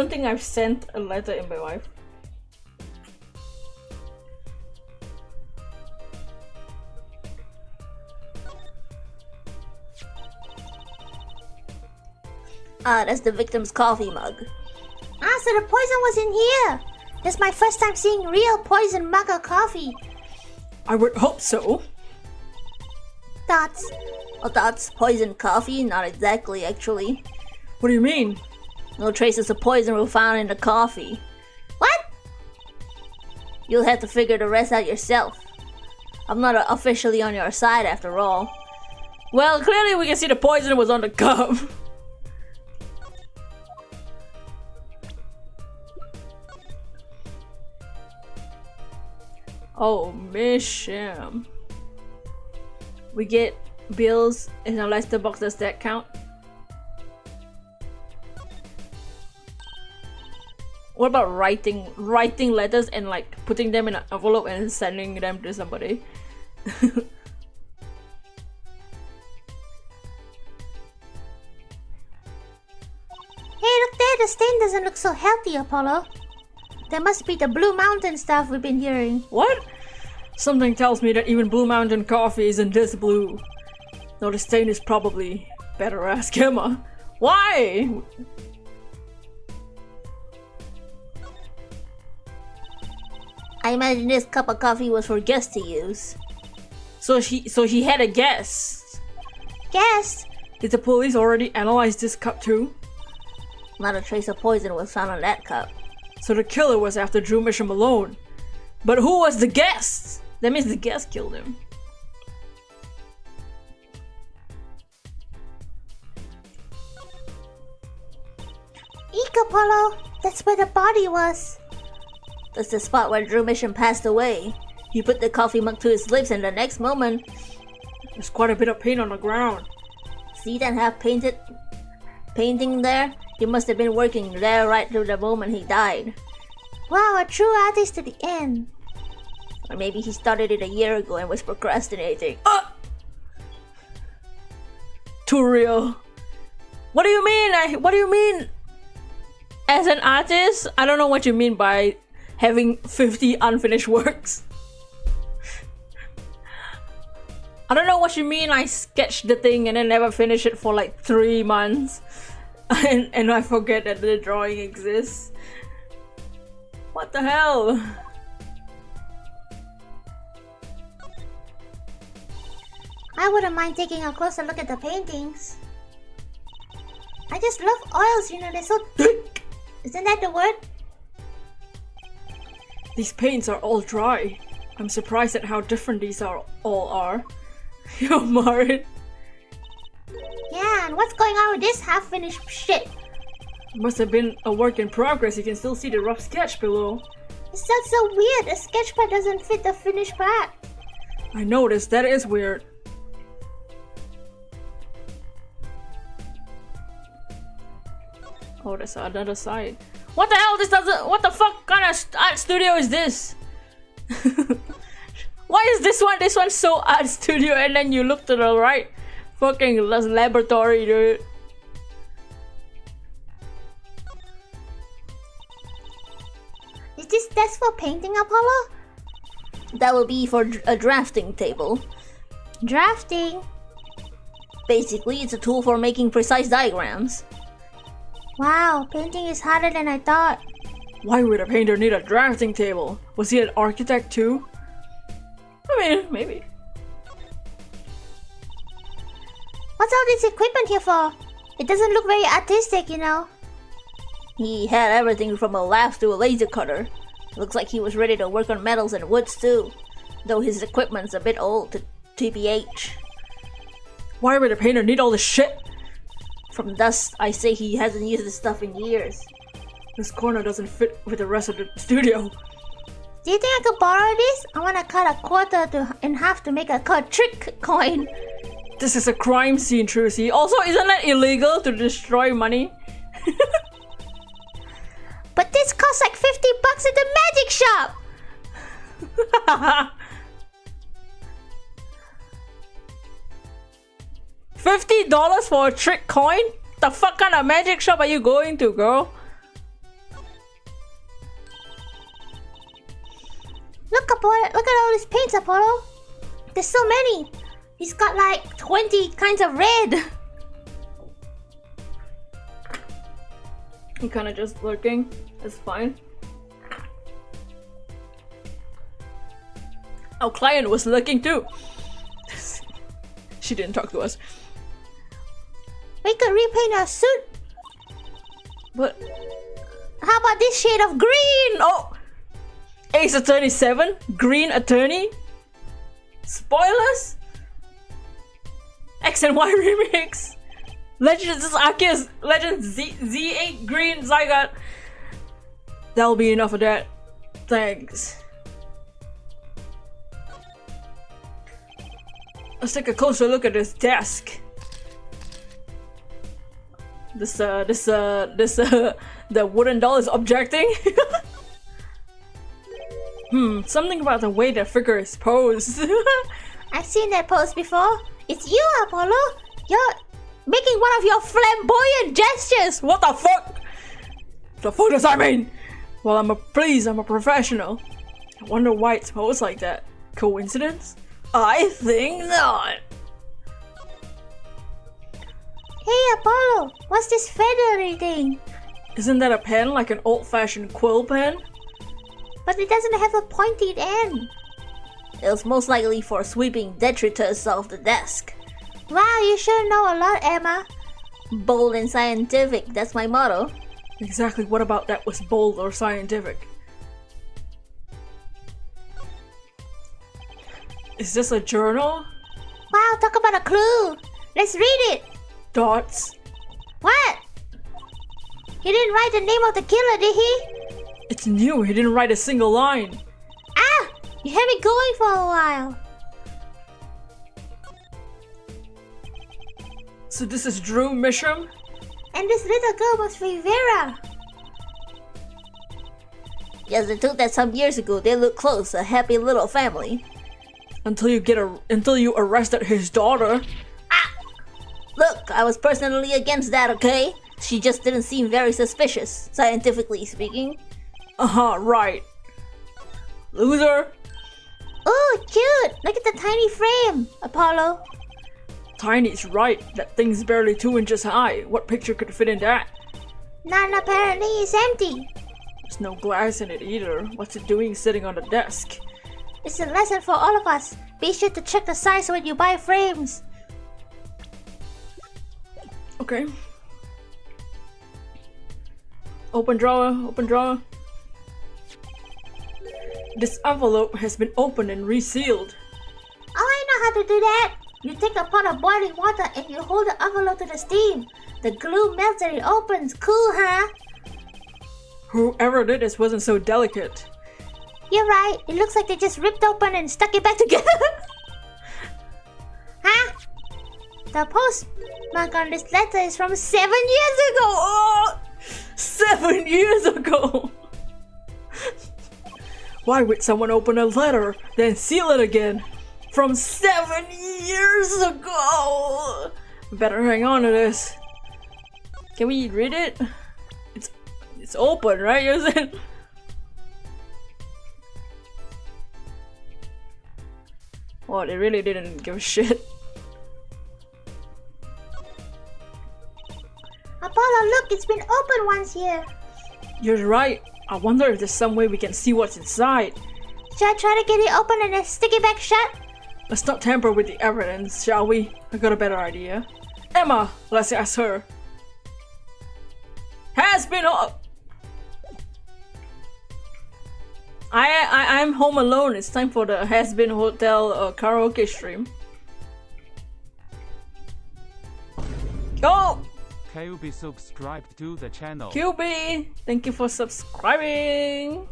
think I've sent a letter in my life. Ah, that's the victim's coffee mug. Ah, so the poison was in here! That's my first time seeing real poison mug of coffee. I would hope so. Dots. Oh, Dots, poison coffee? Not exactly, actually. What do you mean? No traces of poison were found in the coffee. What? You'll have to figure the rest out yourself. I'm not officially on your side after all. Well, clearly we can see the poison was on the cup. Oh, mission. We get bills in a letterbox. Does that count? What about writing letters and like putting them in an envelope and sending them to somebody? Hey, look there, the stain doesn't look so healthy, Apollo. That must be the Blue Mountain stuff we've been hearing. What? Something tells me that even Blue Mountain coffee isn't this blue. No, the stain is probably... Better ask Emma. Why? I imagine this cup of coffee was for guests to use. So he had a guess. Guess? Did the police already analyze this cup too? Not a trace of poison was found on that cup. So the killer was after Drew Mission Malone. But who was the guest? That means the guest killed him. Eek, Apollo! That's where the body was. That's the spot where Drew Mission passed away. He put the coffee mug to his lips and the next moment... There's quite a bit of paint on the ground. See that half-painted painting there? He must have been working there right through the moment he died. Wow, a true artist to the end. Or maybe he started it a year ago and was procrastinating. Too real. What do you mean? What do you mean? As an artist, I don't know what you mean by having 50 unfinished works. I don't know what you mean. I sketched the thing and then never finished it for like 3 months. And I forget that the drawing exists. What the hell? I wouldn't mind taking a closer look at the paintings. I just love oils, you know, they're so thick. Isn't that the word? These paints are all dry. I'm surprised at how different these all are. Yo, Marin. Yeah, and what's going on with this half-finished shit? Must have been a work in progress. You can still see the rough sketch below. It's not so weird. A sketch pad doesn't fit the finished part. I noticed. That is weird. Oh, there's another side. What the hell? What the fuck kind of art studio is this? Why is this one so art studio and then you look to the right? Fucking laboratory, dude. Is this desk for painting, Apollo? That will be for a drafting table. Drafting? Basically, it's a tool for making precise diagrams. Wow, painting is harder than I thought. Why would a painter need a drafting table? Was he an architect too? I mean, maybe. What's all this equipment here for? It doesn't look very artistic, you know. He had everything from a lathe to a laser cutter. Looks like he was ready to work on metals and woods too. Though his equipment's a bit old to TBH. Why would a painter need all this shit? From dust, I say he hasn't used this stuff in years. This corner doesn't fit with the rest of the studio. Do you think I could borrow this? I want to cut a quarter in half to make a trick coin. This is a crime scene, Trucy. Also, isn't that illegal to destroy money? But this costs like $50 at the magic shop! $50 for a trick coin? The fuck kind of magic shop are you going to, girl? Look at all these paints, Apollo. There's so many. He's got like 20 kinds of red. I'm kind of just lurking. It's fine. Our client was lurking too. She didn't talk to us. We could repaint our suit. But how about this shade of green? oh, Ace Attorney 7, Green Attorney. Spoilers. X and Y remix. Legends, this is Akia's Legends Z8 Green Zygot. That'll be enough of that. Thanks. Let's take a closer look at this desk. The wooden doll is objecting. Something about the way the figure is posed. I've seen that pose before. It's you, Apollo. You're making one of your flamboyant gestures. What the fuck? The fuck does that mean? Well, I'm a professional. I wonder why it's posed like that. Coincidence? I think not. Hey, Apollo. What's this feathery thing? Isn't that a pen, like an old-fashioned quill pen? But it doesn't have a pointed end. It was most likely for sweeping detritus off the desk. Wow, you sure know a lot, Emma. Bold and scientific, that's my motto. Exactly what about that was bold or scientific? Is this a journal? Wow, talk about a clue. Let's read it. Dots. What? He didn't write the name of the killer, did he? It's new, he didn't write a single line. Ah! You had me going for a while. So this is Drew Mishram? And this little girl was Rivera. Yes, they took that some years ago. They look close, a happy little family. Until you arrested his daughter. Ah! Look, I was personally against that, okay? She just didn't seem very suspicious, scientifically speaking. Right. Loser. Oh, cute! Look at the tiny frame, Apollo. Tiny's right. That thing's barely 2 inches high. What picture could fit in that? None apparently is empty. There's no glass in it either. What's it doing sitting on the desk? It's a lesson for all of us. Be sure to check the size when you buy frames. Okay. Open drawer, open drawer. This envelope has been opened and resealed. Oh, I know how to do that. You take a pot of boiling water and you hold the envelope to the steam. The glue melts and it opens. Cool, huh? Whoever did this wasn't so delicate. You're right. It looks like they just ripped open and stuck it back together. Huh? The postmark on this letter is from 7 years ago. Oh, 7 years ago. Why would someone open a letter, then seal it again? From 7 years ago! Better hang on to this. Can we read it? It's open, right? Is it? Well, they really didn't give a shit. Apollo, look, it's been open once here. You're right. I wonder if there's some way we can see what's inside. Should I try to get it open and then stick it back shut? Let's not tamper with the evidence, shall we? I got a better idea. Emma, let's ask her. Has been up. I'm home alone. It's time for the Has Been Hotel karaoke stream. Oh! QB subscribed to the channel. QB, thank you for subscribing.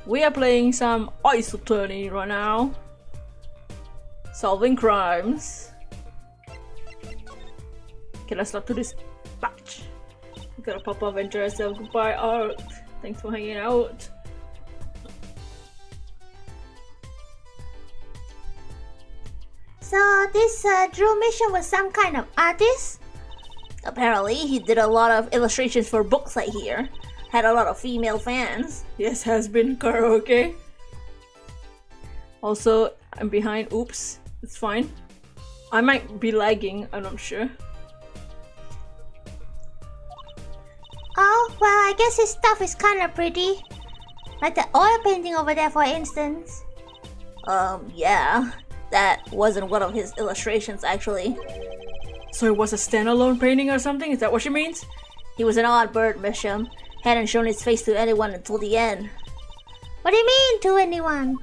We are playing some Ace Attorney right now. Solving crimes. Okay, let's not do this batch. We gotta pop up and dress up. Goodbye, Art. Thanks for hanging out. So this Drew mission was some kind of artist? Apparently, he did a lot of illustrations for books I hear. Had a lot of female fans. Yes, has been karaoke. Also, I'm behind. Oops, it's fine. I might be lagging, I'm not sure. Oh, well, I guess his stuff is kind of pretty. Like the oil painting over there, for instance. Yeah. That wasn't one of his illustrations, actually. So it was a standalone painting or something? Is that what she means? He was an odd bird, Misham. Hadn't shown his face to anyone until the end. What do you mean, to anyone?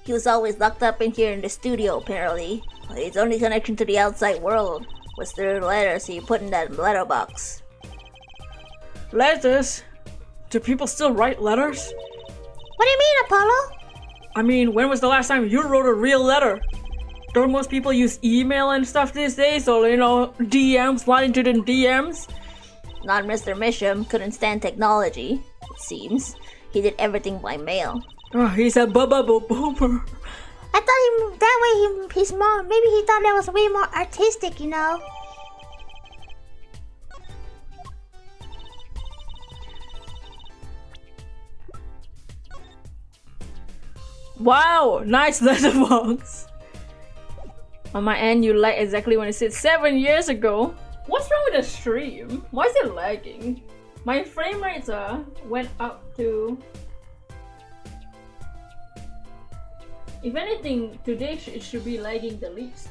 He was always locked up in here in the studio, apparently. His only connection to the outside world was through the letters he put in that letterbox. Letters? Do people still write letters? What do you mean, Apollo? I mean, when was the last time you wrote a real letter? Don't most people use email and stuff these days? Or, you know, DMs, slide into the DMs? Not Mr. Misham couldn't stand technology, it seems. He did everything by mail. Oh, he's a boomer. I thought he's more, maybe he thought that was way more artistic, you know? Wow, nice letterbox. On my end, you lag exactly when it said 7 years ago. What's wrong with the stream? Why is it lagging? My frame rates went up to... If anything, today it should be lagging the least.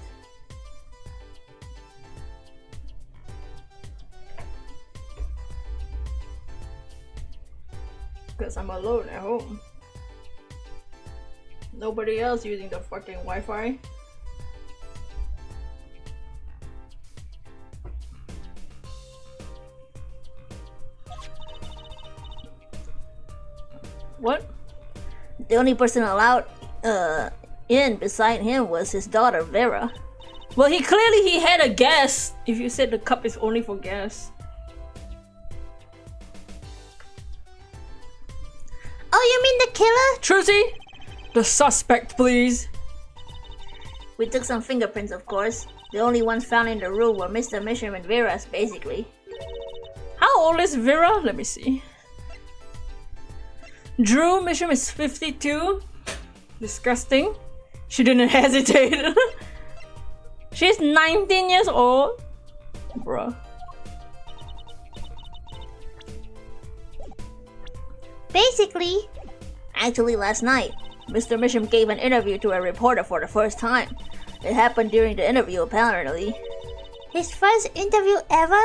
Because I'm alone at home. Nobody else using the fucking Wi-Fi. What? The only person allowed in beside him was his daughter Vera. Well, he clearly had a guess. If you said the cup is only for guests. Oh, you mean the killer? Trucy, the suspect, please. We took some fingerprints, of course. The only ones found in the room were Mr. Misham and Vera's, basically. How old is Vera? Let me see. Drew Misham is 52. Disgusting. She didn't hesitate. She's 19 years old. Bruh. Basically, Actually, last night, Mr. Misham gave an interview to a reporter for the first time. It happened during the interview, apparently. his first interview ever?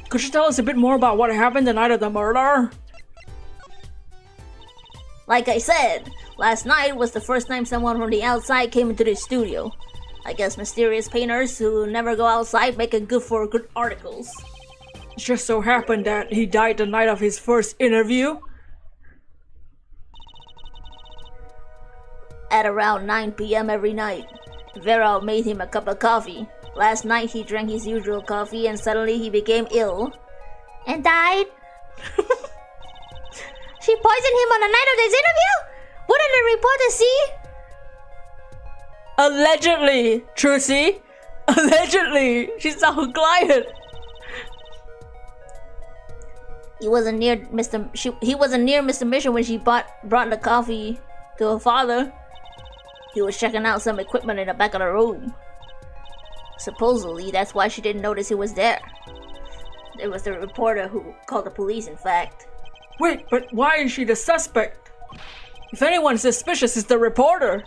Could you tell us a bit more about what happened the night of the murder? Like I said, last night was the first time someone from the outside came into the studio. I guess mysterious painters who never go outside make it good for good articles. It just so happened that he died the night of his first interview. At around 9 p.m. every night, Vera made him a cup of coffee. Last night he drank his usual coffee and suddenly he became ill. And died? She poisoned him on the night of this interview? Wouldn't the reporter see? Allegedly, Trucy. Allegedly, she's our client. He wasn't near Mr. Mission when she brought the coffee to her father. He was checking out some equipment in the back of the room. Supposedly, that's why she didn't notice he was there. It was the reporter who called the police, in fact. Wait, but why is she the suspect? If anyone's suspicious, it's the reporter.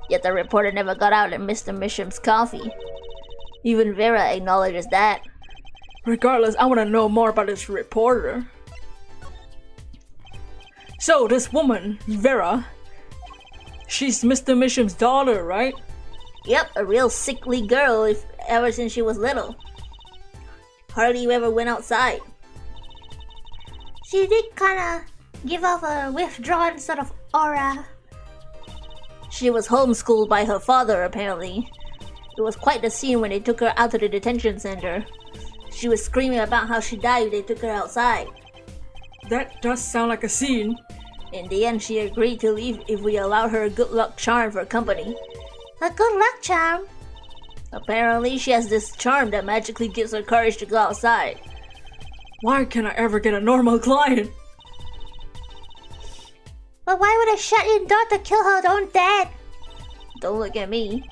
Yet the reporter never got out in Mr. Misham's coffee. Even Vera acknowledges that. Regardless, I want to know more about this reporter. So, this woman, Vera, she's Mr. Misham's daughter, right? Yep, a real sickly girl ever since she was little. Hardly ever went outside. She did kinda give off a withdrawn sort of aura. She was homeschooled by her father, apparently. It was quite the scene when they took her out to the detention center. She was screaming about how she died if they took her outside. That does sound like a scene. In the end, she agreed to leave if we allowed her a good luck charm for company. A good luck charm? Apparently, she has this charm that magically gives her courage to go outside. Why can't I ever get a normal client? But why would a shut-in daughter kill her own dad? Don't look at me.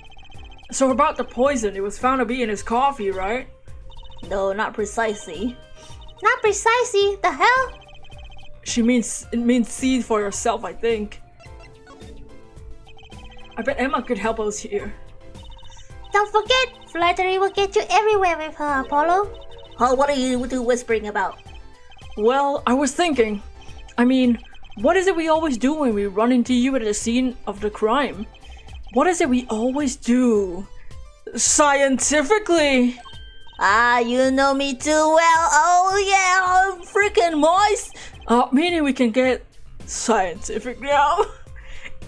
So about the poison, it was found to be in his coffee, right? No, not precisely. Not precisely, the hell? It means see for yourself, I think. I bet Emma could help us here. Don't forget, flattery will get you everywhere with her, Apollo. Oh, what are you two whispering about? Well, I was thinking. What is it we always do when we run into you at the scene of the crime? What is it we always do? Scientifically! Ah, you know me too well. Oh yeah, I'm freaking moist. Meaning we can get scientific now.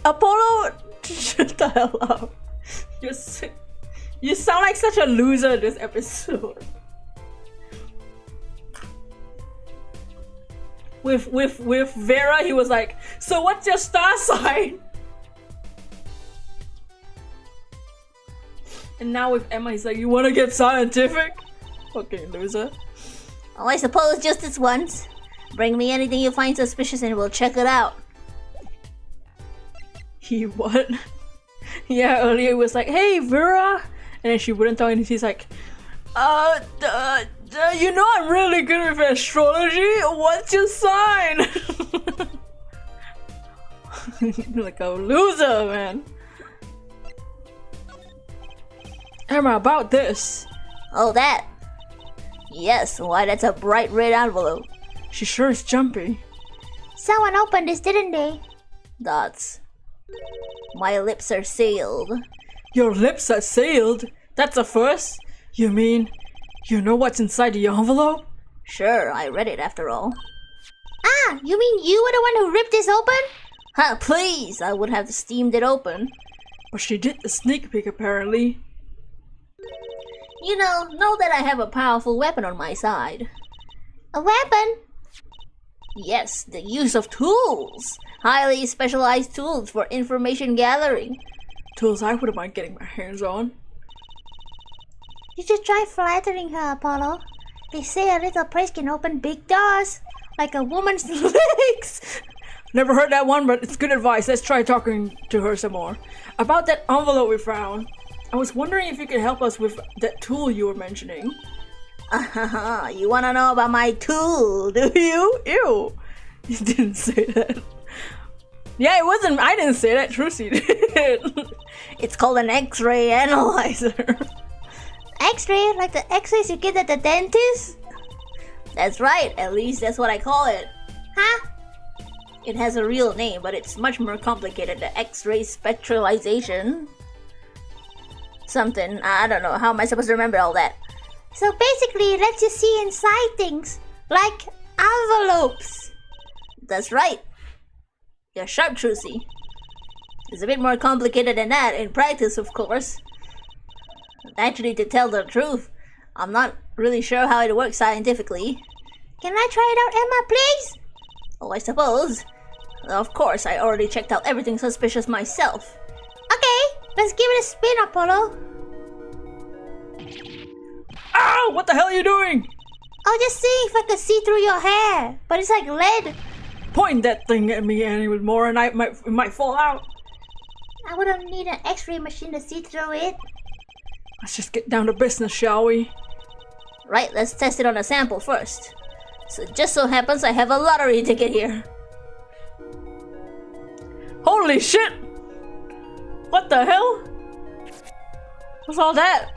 Apollo, shut the hell up. You sound like such a loser in this episode. With Vera, he was like, so what's your star sign? And now with Emma, he's like, you wanna get scientific? Fucking loser. Oh, I suppose just this once. Bring me anything you find suspicious and we'll check it out. He what? Yeah, earlier he was like, hey Vera! And then she wouldn't tell anything. He's like, you know I'm really good with astrology. What's your sign? Like a loser, man. Emma, about this. Oh, that? Yes, why that's a bright red envelope. She sure is jumpy. Someone opened this, didn't they? Dots. My lips are sealed. Your lips are sealed? That's a first? You mean, you know what's inside the envelope? Sure, I read it after all. Ah, you mean you were the one who ripped this open? Ha, please! I would have steamed it open. But she did the sneak peek apparently. You know that I have a powerful weapon on my side. A weapon? Yes, the use of tools. Highly specialized tools for information gathering. Tools I wouldn't mind getting my hands on. You should try flattering her, Apollo. They say a little praise can open big doors, like a woman's legs. Never heard that one, but it's good advice. Let's try talking to her some more. About that envelope we found, I was wondering if you could help us with that tool you were mentioning. You wanna know about my tool, do you? Ew. You didn't say that. Yeah, it wasn't. I didn't say that. Trucy did. It's called an X-ray analyzer. X-ray? Like the X-rays you get at the dentist? That's right, at least that's what I call it. Huh? It has a real name, but it's much more complicated. The X-ray spectralization. Something. I don't know. How am I supposed to remember all that? So basically it lets you see inside things. Like envelopes. That's right. You're sharp, Trucy. It's a bit more complicated than that in practice, of course. Actually, to tell the truth, I'm not really sure how it works scientifically. Can I try it out, Emma, please? Oh, I suppose. Of course, I already checked out everything suspicious myself. Okay, let's give it a spin, Apollo. Ow! What the hell are you doing? I'll just see if I can see through your hair. But it's like lead. Point that thing at me any more and it might fall out. I wouldn't need an X-ray machine to see through it. Let's just get down to business, shall we? Right, let's test it on a sample first. So just so happens I have a lottery ticket here. Holy shit! What the hell? What's all that?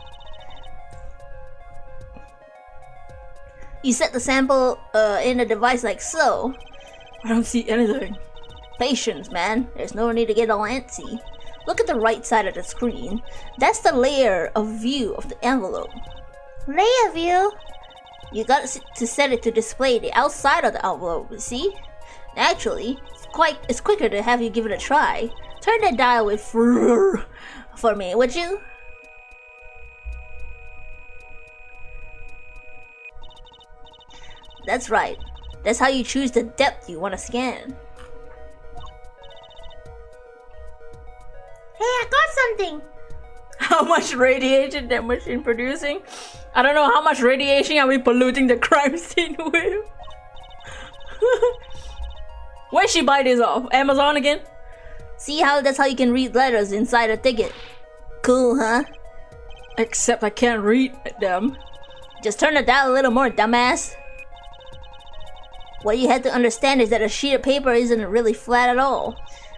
You set the sample in a device like so. I don't see anything. Patience, man. There's no need to get all antsy. Look at the right side of the screen. That's the layer of view of the envelope. Layer view? You got to set it to display the outside of the envelope, see? Actually, it's quicker to have you give it a try. Turn that dial with for me, would you? That's right. That's how you choose the depth you want to scan. Hey, I got something. How much radiation that machine producing? I don't know how much radiation are we polluting the crime scene with. Where'd she buy this off? Amazon again? See how that's how you can read letters inside a ticket. Cool, huh? Except I can't read them. Just turn the dial a little more, dumbass. What you have to understand is that a sheet of paper isn't really flat at all.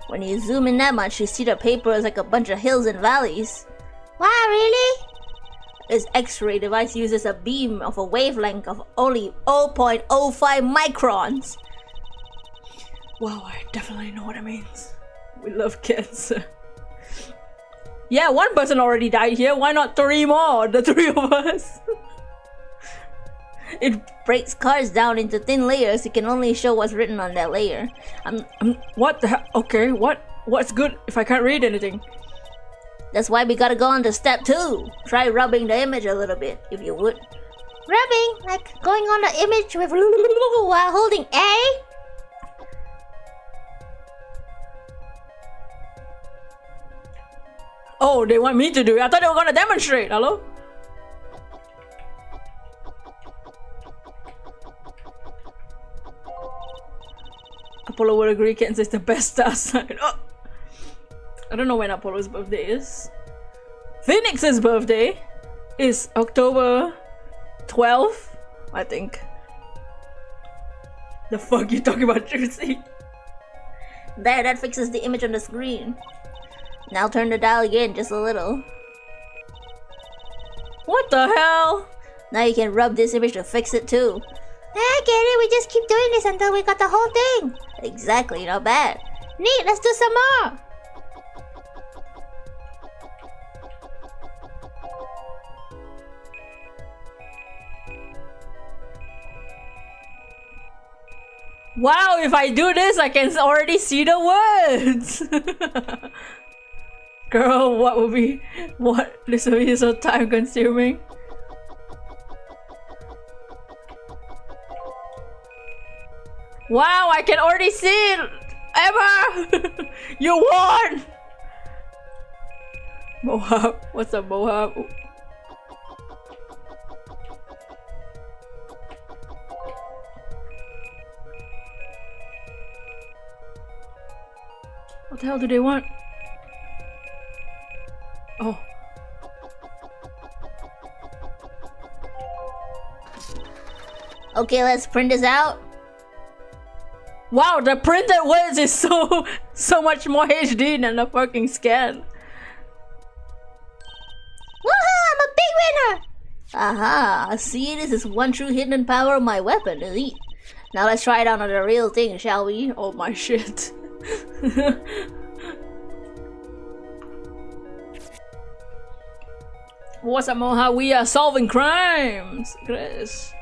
When you zoom in that much, you see the paper is like a bunch of hills and valleys. Wow, really? This X-ray device uses a beam of a wavelength of only 0.05 microns. Wow, I definitely know what it means. We love cancer. Yeah, one person already died here. Why not 3 more? The 3 of us. It breaks cards down into thin layers. You can only show what's written on that layer. What the hell? Okay, what's good if I can't read anything? That's why we gotta go on to step 2. Try rubbing the image a little bit, if you would. Rubbing? Like going on the image with while holding A? Oh, they want me to do it. I thought they were gonna demonstrate. Hello? Apollo would agree Cancer is the best star sign. Oh. I don't know when Apollo's birthday is. Phoenix's birthday is October 12th, I think. The fuck you talking about, Juicy? There, that fixes the image on the screen. Now turn the dial again, just a little. What the hell? Now you can rub this image to fix it too. I get it, we just keep doing this until we got the whole thing. Exactly, not bad. Neat, let's do some more. Wow, if I do this, I can already see the words. Girl, this will be so time consuming. Wow, I can already see it! Emma! You won! Mohab, what's up, Mohab? What the hell do they want? Oh. Okay, let's print this out. Wow, the printed words is so much more HD than the fucking scan. Woohoo! I'm a big winner! Aha! See, this is one true hidden power of my weapon, Elite. Now let's try it out on the real thing, shall we? Oh my shit. What's up, Moha? We are solving crimes, Chris.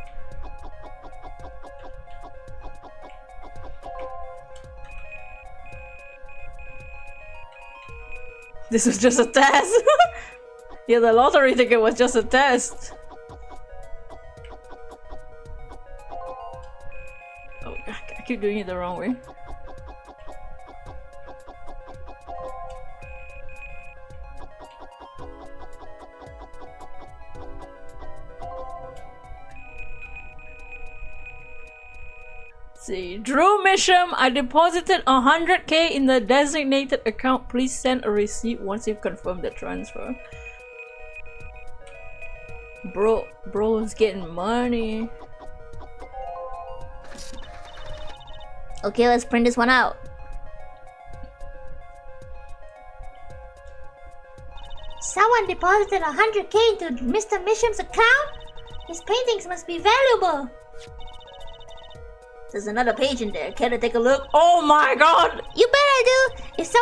This was just a test. Yeah, the lottery ticket was just a test. Oh, I keep doing it the wrong way. See, Drew Misham, I deposited 100k in the designated account. Please send a receipt once you've confirmed the transfer. Bro's getting money. Okay, let's print this one out. Someone deposited 100k into Mr. Misham's account? His paintings must be valuable. There's another page in there. Care to take a look? Oh my god! You better do. If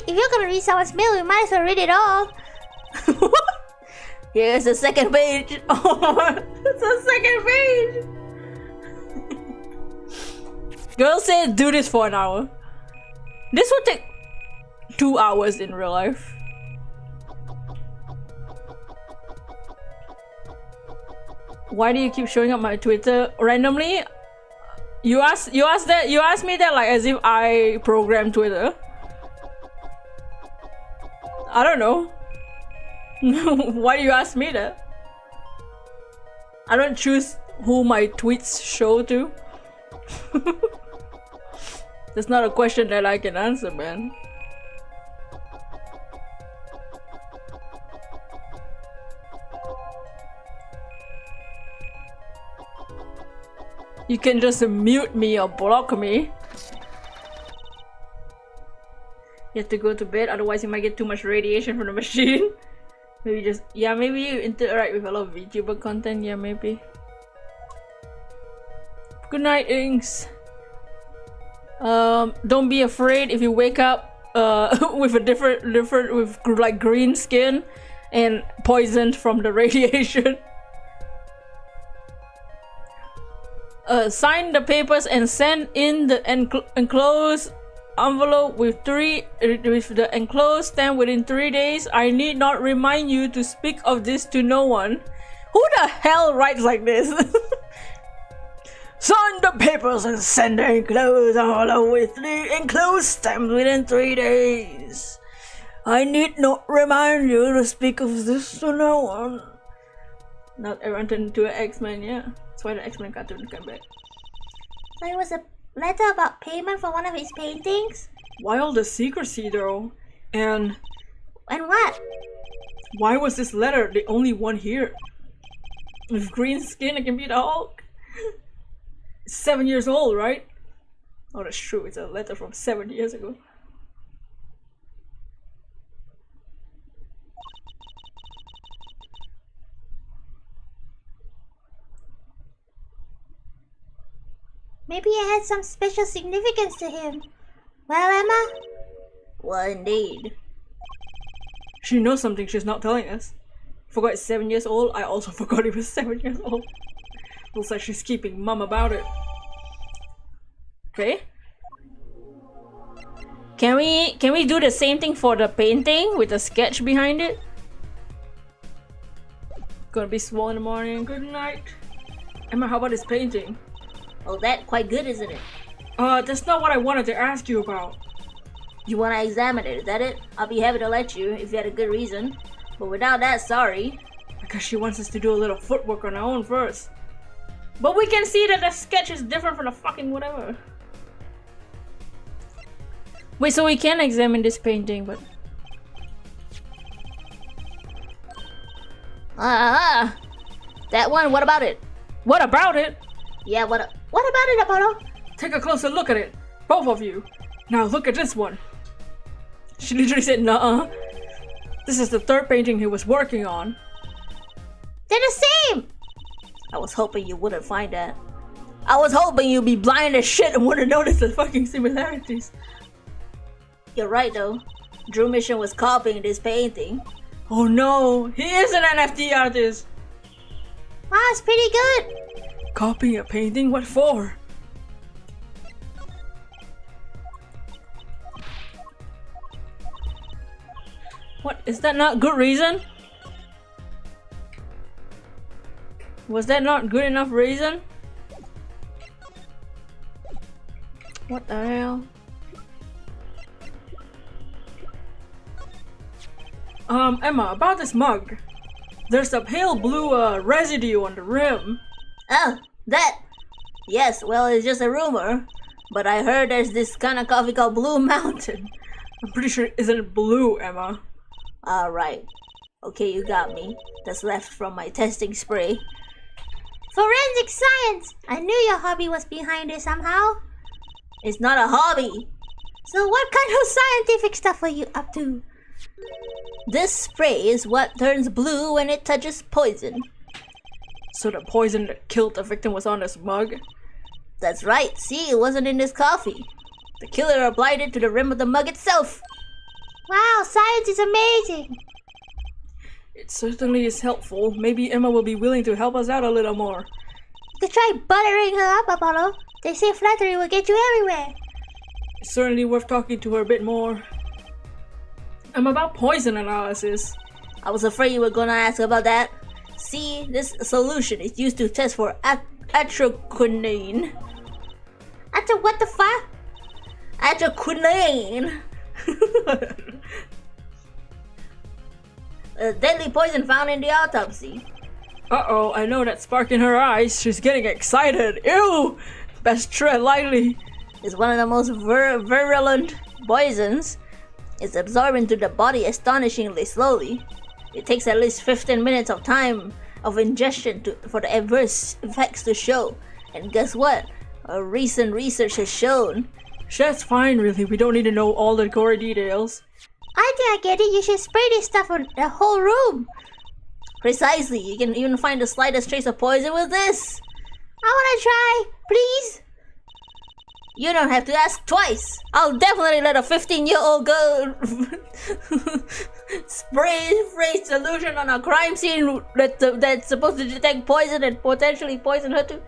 you're gonna read someone's mail, you might as well read it all. Here's the second page. Oh, it's the second page. Girl said do this for an hour. This would take 2 hours in real life. Why do you keep showing up my Twitter randomly? You asked me that like as if I programmed Twitter. I don't know. Why do you ask me that? I don't choose who my tweets show to. That's not a question that I can answer, man. You can just mute me or block me. You have to go to bed, otherwise you might get too much radiation from the machine. Maybe maybe you interact with a lot of VTuber content, yeah, maybe. Good night, Inks. Don't be afraid if you wake up with a with like green skin and poisoned from the radiation. Sign the papers and send in the enclosed envelope with the enclosed stamp within 3 days. I need not remind you to speak of this to no one. Who the hell writes like this? Sign the papers and send the enclosed envelope with the enclosed stamp within 3 days. I need not remind you to speak of this to no one. Not everyone turned into an X-Men, yeah. That's why the X-Men cartoon came back. So it was a letter about payment for one of his paintings? Why all the secrecy though? And what? Why was this letter the only one here? With green skin, it can be the Hulk. 7 years old, right? Oh, that's true. It's a letter from 7 years ago. Maybe it had some special significance to him. Well, Emma? Well, indeed. She knows something she's not telling us. Forgot it's 7 years old. I also forgot it was 7 years old. Looks like she's keeping mum about it. Okay. Can we do the same thing for the painting with a sketch behind it? Gonna be small in the morning. Good night. Emma, how about this painting? Oh, that's quite good, isn't it? That's not what I wanted to ask you about. You want to examine it, is that it? I'll be happy to let you, if you had a good reason. But without that, sorry. Because she wants us to do a little footwork on our own first. But we can see that the sketch is different from the fucking whatever. Wait, so we can examine this painting, but... That one, what about it? What about it? Yeah, what What about it, Apollo? take a closer look at it. Both of you. Now look at this one. She literally said, nuh-uh. This is the third painting he was working on. They're the same! I was hoping you wouldn't find that. I was hoping you'd be blind as shit and wouldn't notice the fucking similarities. You're right though. Drew Mission was copying this painting. Oh no, he is an NFT artist. Wow, it's pretty good. Copying a painting? What for? What, is that not good reason? Was that not good enough reason? What the hell? Emma, about this mug. There's a pale blue residue on the rim. Oh, that! Yes, well, it's just a rumor. But I heard there's this kind of coffee called Blue Mountain. I'm pretty sure it isn't blue, Emma. Alright. Okay, you got me. That's left from my testing spray. Forensic science! I knew your hobby was behind it somehow. It's not a hobby. So what kind of scientific stuff are you up to? This spray is what turns blue when it touches poison. So the poison that killed the victim was on this mug? That's right. See, it wasn't in this coffee. The killer applied it to the rim of the mug itself. Wow, science is amazing. It certainly is helpful. Maybe Emma will be willing to help us out a little more. You could try buttering her up, Apollo. They say flattery will get you everywhere. It's certainly worth talking to her a bit more. I'm about poison analysis. I was afraid you were gonna ask about that. See, this solution is used to test for atroquinine. What the fuck? Atroquinine! A deadly poison found in the autopsy. Uh-oh, I know that spark in her eyes. She's getting excited. Ew! Best tread lightly. It's one of the most virulent poisons. It's absorbed into the body astonishingly slowly. It takes at least 15 minutes of time of ingestion for the adverse effects to show. And guess what? A recent research has shown. That's fine, really. We don't need to know all the gory details. I think I get it. You should spray this stuff on the whole room. Precisely. You can even find the slightest trace of poison with this. I wanna try. Please? You don't have to ask twice. I'll definitely let a 15-year-old girl spray solution on a crime scene that's supposed to detect poison and potentially poison her too.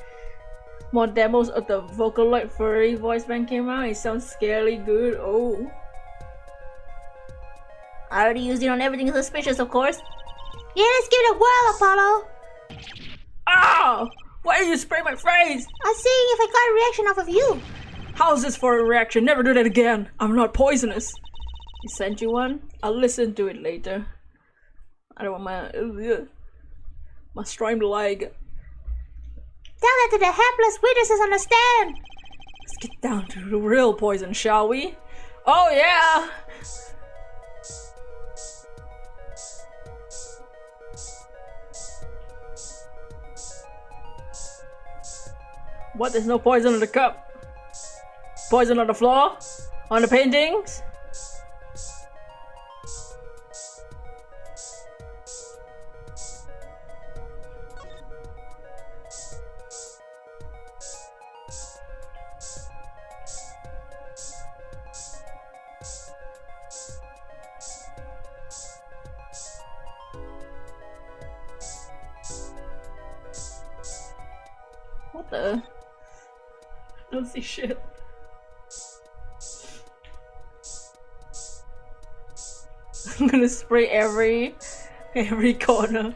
More demos of the Vocaloid furry voice band came out. It sounds scarily good. Oh. I already used it on everything suspicious, of course. Yeah, let's give it a whirl, Apollo. Ah! Why did you spray my face? I'm seeing if I got a reaction off of you. How's this for a reaction? Never do that again. I'm not poisonous. He sent you one? I'll listen to it later. I don't want my streamed leg. Tell that to the helpless witnesses on the stand. Let's get down to the real poison, shall we? Oh yeah! What? There's no poison in the cup? Poison on the floor? On the paintings? What the? I don't see shit. I'm gonna spray every corner.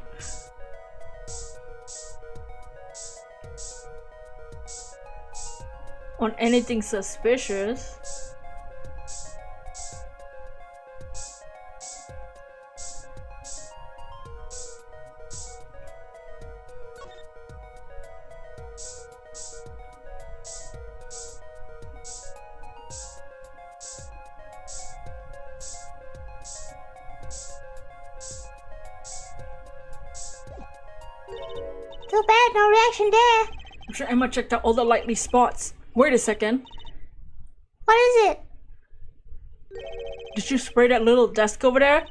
On anything suspicious. Too bad, no reaction there. I'm sure Emma checked out all the likely spots. Wait a second. What is it? Did you spray that little desk over there?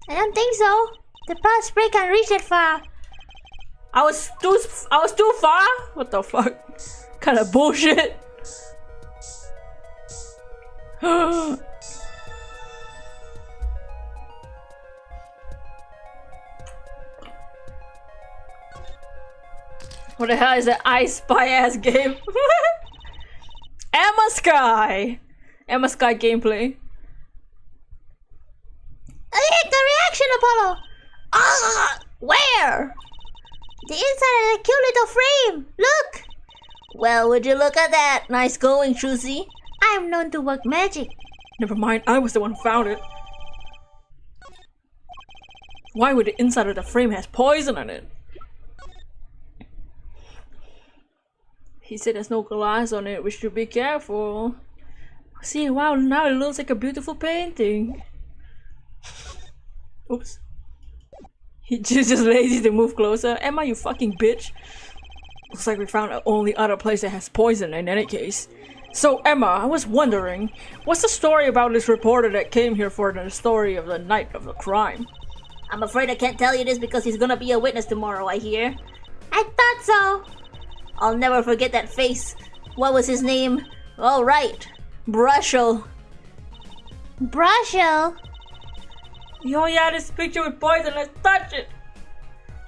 I don't think so. The power spray can't reach that far. I was too far? What the fuck? Kind of bullshit. What the hell is that I Spy ass game? Emma Sky gameplay. I hate the reaction, Apollo! Where? The inside of the cute little frame! Look! Well, would you look at that? Nice going, Trucy. I am known to work magic. Never mind, I was the one who found it. Why would the inside of the frame has poison in it? He said there's no glass on it, we should be careful. See, wow, now it looks like a beautiful painting. Oops. He's just lazy to move closer. Emma, you fucking bitch. Looks like we found the only other place that has poison in any case. So, Emma, I was wondering, what's the story about this reporter that came here for the story of the night of the crime? I'm afraid I can't tell you this because he's gonna be a witness tomorrow, I hear. I thought so. I'll never forget that face. What was his name? All right, Brushel. Brushel? Yo, yeah, this picture with poison, let's touch it!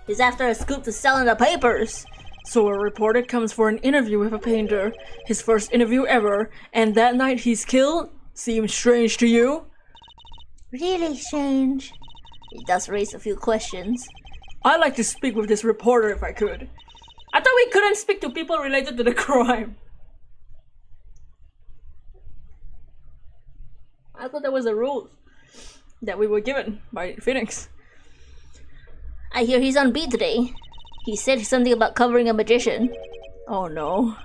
He's after a scoop to sell in the papers. So a reporter comes for an interview with a painter, his first interview ever, and that night he's killed? Seems strange to you? Really strange. It does raise a few questions. I'd like to speak with this reporter if I could. I thought we couldn't speak to people related to the crime. I thought that was a rule that we were given by Phoenix. I hear he's on beat today. He said something about covering a magician. Oh no.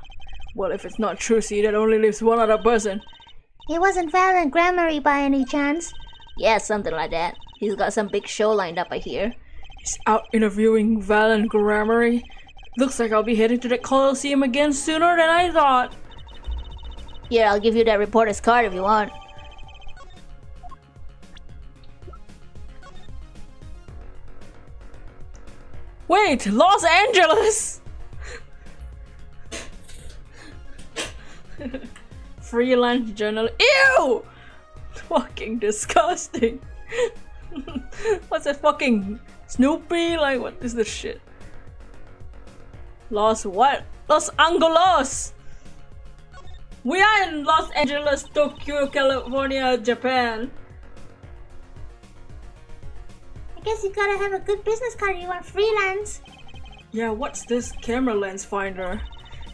Well, if it's not true, see, that only leaves one other person. It wasn't Valent Grammary by any chance. Yeah, something like that. He's got some big show lined up, I hear. He's out interviewing Valent Grammary. Looks like I'll be heading to the Coliseum again sooner than I thought. Here, I'll give you that reporter's card if you want. Wait, Los Angeles! Freelance journal. Ew! Fucking disgusting. What's that fucking Snoopy? Like, what is this shit? Los what? Los Angeles! We are in Los Angeles, Tokyo, California, Japan. I guess you gotta have a good business card if you want freelance. Yeah, what's this camera lens finder?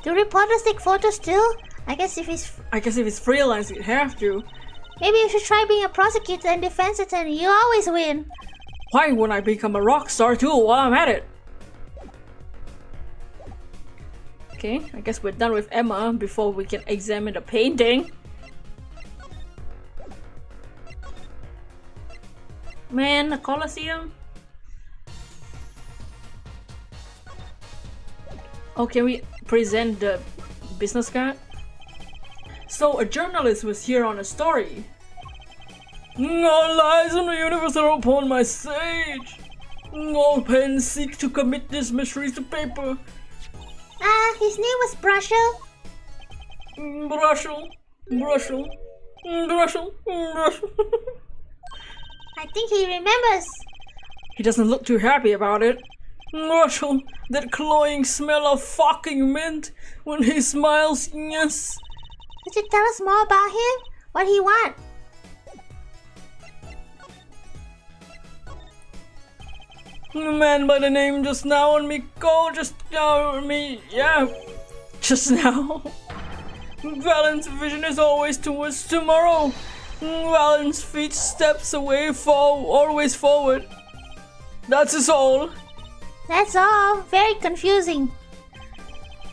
Do reporters take photos too? I guess if it's freelance, you'd have to. Maybe you should try being a prosecutor and defense attorney. You always win. Why wouldn't I become a rock star too while I'm at it? Okay, I guess we're done with Emma before we can examine the painting. Man, the Coliseum? Oh, can we present the business card? So, a journalist was here on a story. All lies in the universe are upon my stage. All pens seek to commit this mystery to paper. His name was Brushel. Brushel. I think he remembers. He doesn't look too happy about it. Brushel, that cloying smell of fucking mint when he smiles, yes. Could you tell us more about him? What he want? A man by the name just now on me go, just now on me, yeah, just now. Valent's vision is always towards tomorrow. Valent's feet steps away, always forward. That's his all. That's all. Very confusing.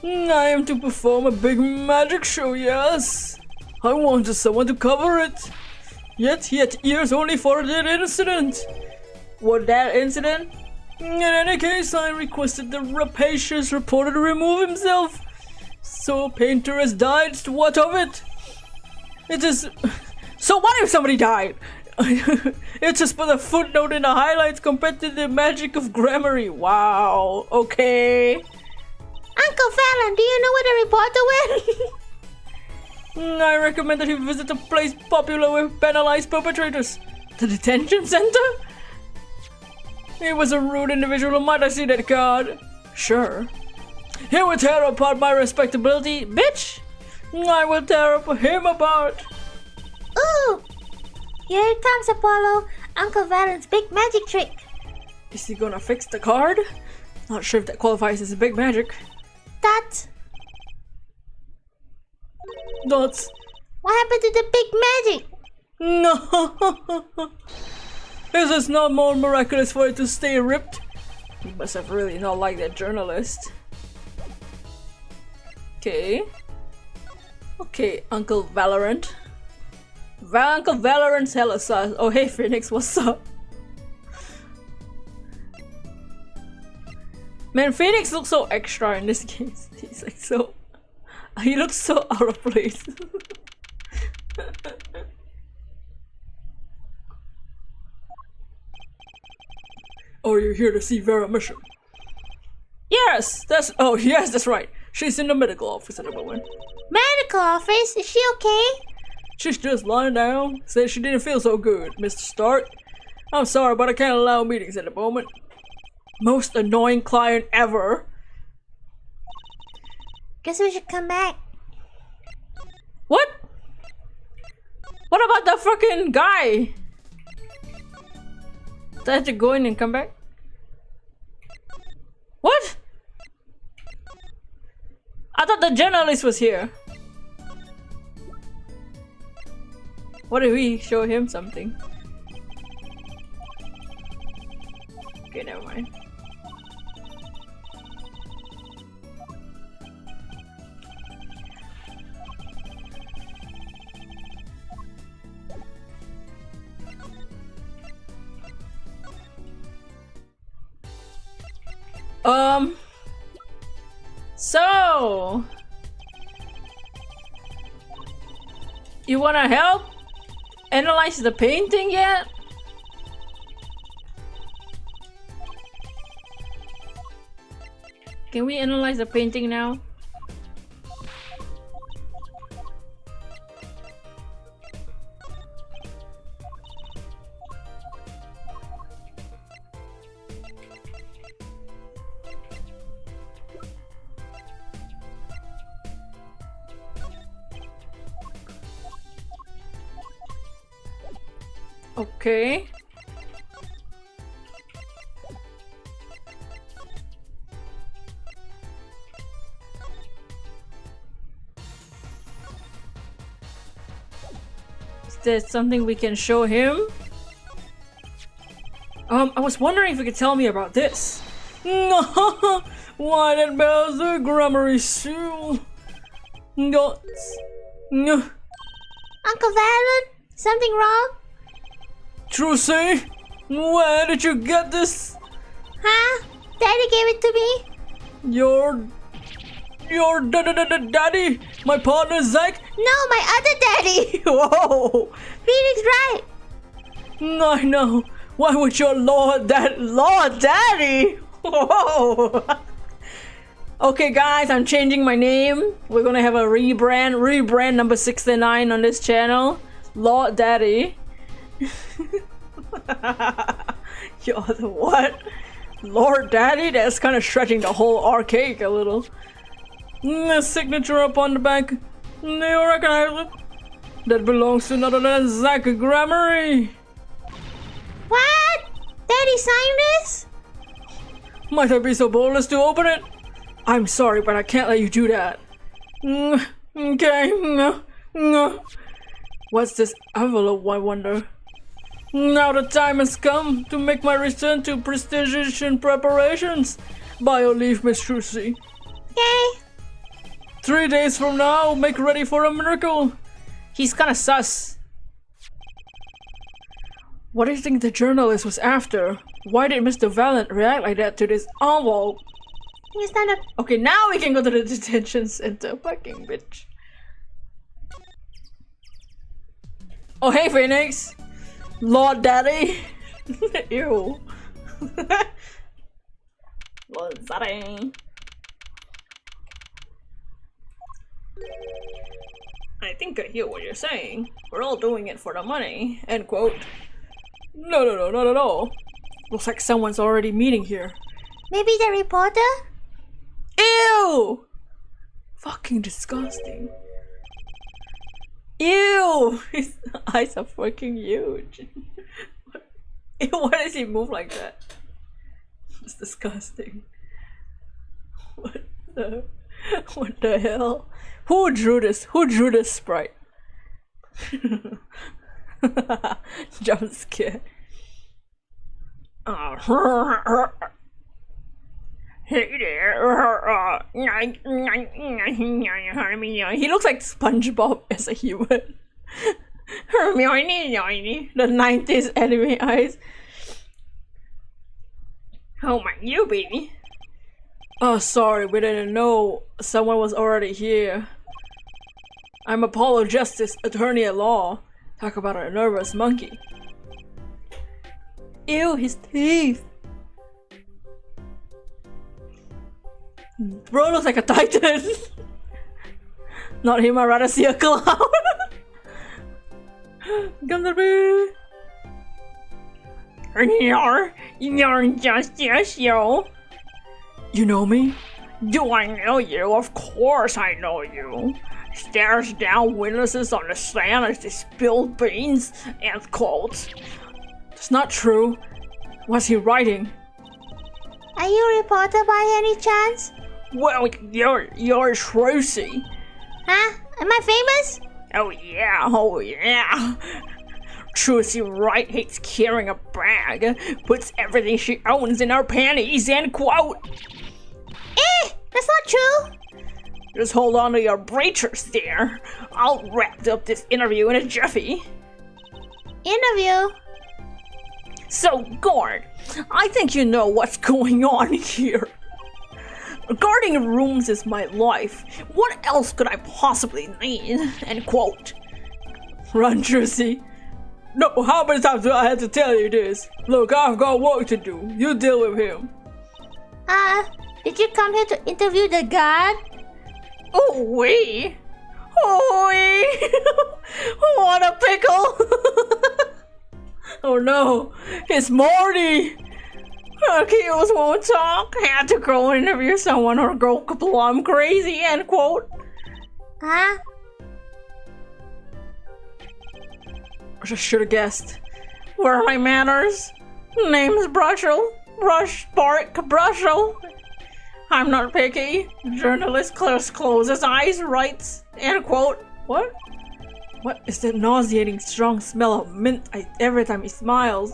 I am to perform a big magic show, yes. I wanted someone to cover it. Yet he had ears only for that incident. What that incident? In any case, I requested the rapacious reporter to remove himself. So painter has died, what of it? It is... So what if somebody died? It's just but a footnote in the highlights compared to the magic of grammary. Wow, okay. Uncle Fallon, do you know where the reporter went? I recommend that he visit a place popular with penalized perpetrators. The detention center? He was a rude individual. Might I see that card? Sure. He will tear apart my respectability. Bitch! I will tear him apart. Ooh! Here it comes, Apollo. Uncle Fallon's big magic trick. Is he gonna fix the card? Not sure if that qualifies as a big magic. That's... That's... What happened to the big magic? No! Is this not more miraculous for it to stay ripped? You must have really not liked that journalist. Okay. Okay, Uncle Valorant. Uncle Valorant's hella sus. Oh hey Phoenix, what's up? Man, Phoenix looks so extra in this game. He's like so... He looks so out of place. Oh, you're here to see Vera Mission? Yes, that's... Oh, yes, that's right. She's in the medical office at the moment. Medical office? Is she okay? She's just lying down. Said she didn't feel so good, Mr. Stark. I'm sorry, but I can't allow meetings at the moment. Most annoying client ever. Guess we should come back. What? What about the fucking guy? Do I have to go in and come back? What? I thought the journalist was here. What if we show him something? Okay, never mind. So you wanna help analyze the painting yet? Can we analyze the painting now? Okay. Is there something we can show him? I was wondering if you could tell me about this. Why that bears the grammar seal? Guts. Uncle Valen? Something wrong? Trucy, where did you get this? Huh? Daddy gave it to me? Your daddy? My partner Zach? No, my other daddy! Whoa! Phoenix right! I know. Why would your Lord Daddy? Whoa! Okay guys, I'm changing my name. We're gonna have a rebrand number 69 on this channel. Lord Daddy. You're the what? Lord Daddy? That's kind of stretching the whole archaic a little. The signature up on the back. Do you recognize it? That belongs to none other than Zach Grammary. What? Daddy signed this? Might I be so bold as to open it? I'm sorry, but I can't let you do that. Okay, no. What's this envelope, I wonder? Now the time has come to make my return to prestigious preparations. By your leave, Miss Trucy. Okay. 3 days from now, make ready for a miracle. He's kinda sus. What do you think the journalist was after? Why did Mr. Valiant react like that to this envelope? He's not a... Okay, now we can go to the detention center. Fucking bitch. Oh, hey, Phoenix. Lord Daddy. Ew. Lord Daddy. I think I hear what you're saying. We're all doing it for the money. End quote. No, not at all. Looks like someone's already meeting here. Maybe the reporter? Ew! Fucking disgusting. Ew! His eyes are fucking huge. Why does he move like that? It's disgusting. What the hell? Who drew this? Who drew this sprite? Jump scare. Hey there. He looks like SpongeBob as a human. The 90s anime eyes. How might you be? Oh, sorry, we didn't know someone was already here. I'm Apollo Justice, attorney at law. Talk about a nervous monkey. Ew, his teeth. Bro looks like a titan. Not him, I'd rather see a clown. Come to me. You're Justice, yo. You know me? Do I know you? Of course I know you. Stares down witnesses on the stand as they spill beans and quotes. That's not true. What's he writing? Are you a reporter by any chance? Well, you're Trucy. Huh? Am I famous? Oh yeah. Trucy Wright hates carrying a bag. Puts everything she owns in her panties, end quote. That's not true. Just hold on to your breechers there. I'll wrap up this interview in a jiffy. Interview? So, guard, I think you know what's going on here. Guarding rooms is my life. What else could I possibly need? End quote. Run, Trucy. No, how many times do I have to tell you this? Look, I've got work to do. You deal with him. Did you come here to interview the guard? Oh, we? What a pickle! Oh no, it's Morty! Accused won't talk. Had to go interview someone or go plumb crazy, end quote. Huh? I just should have guessed. Where are my manners? Name's Brushel. Brushel. I'm not picky. Journalist closes eyes, writes, end quote. What? What is that nauseating strong smell of mint every time he smiles?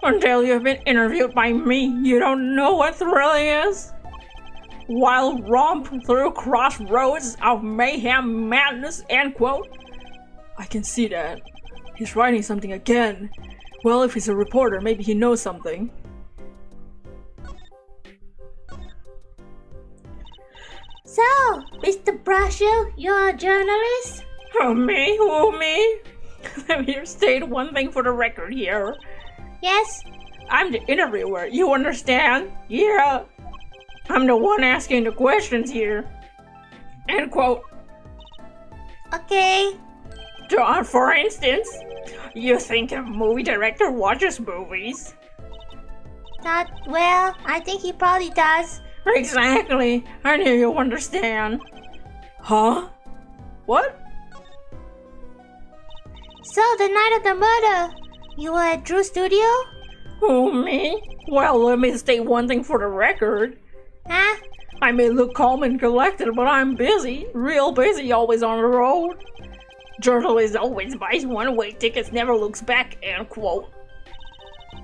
Until you've been interviewed by me, you don't know what thrilling is. Wild romp through crossroads of mayhem madness, end quote. I can see that. He's writing something again. Well, if he's a reporter, maybe he knows something. So, Mr. Brasho, you're a journalist? Oh, me? Who, me? Let me state one thing for the record here. Yes? I'm the interviewer, you understand? Yeah. I'm the one asking the questions here. End quote. Okay. John, for instance, you think a movie director watches movies? Well, I think he probably does. Exactly. I knew you understand. Huh? What? So, the night of the murder, you were at Drew's studio? Who, me? Well, let me state one thing for the record. Huh? I may look calm and collected, but I'm busy. Real busy, always on the road. Journalist always buys one-way tickets, never looks back, end quote.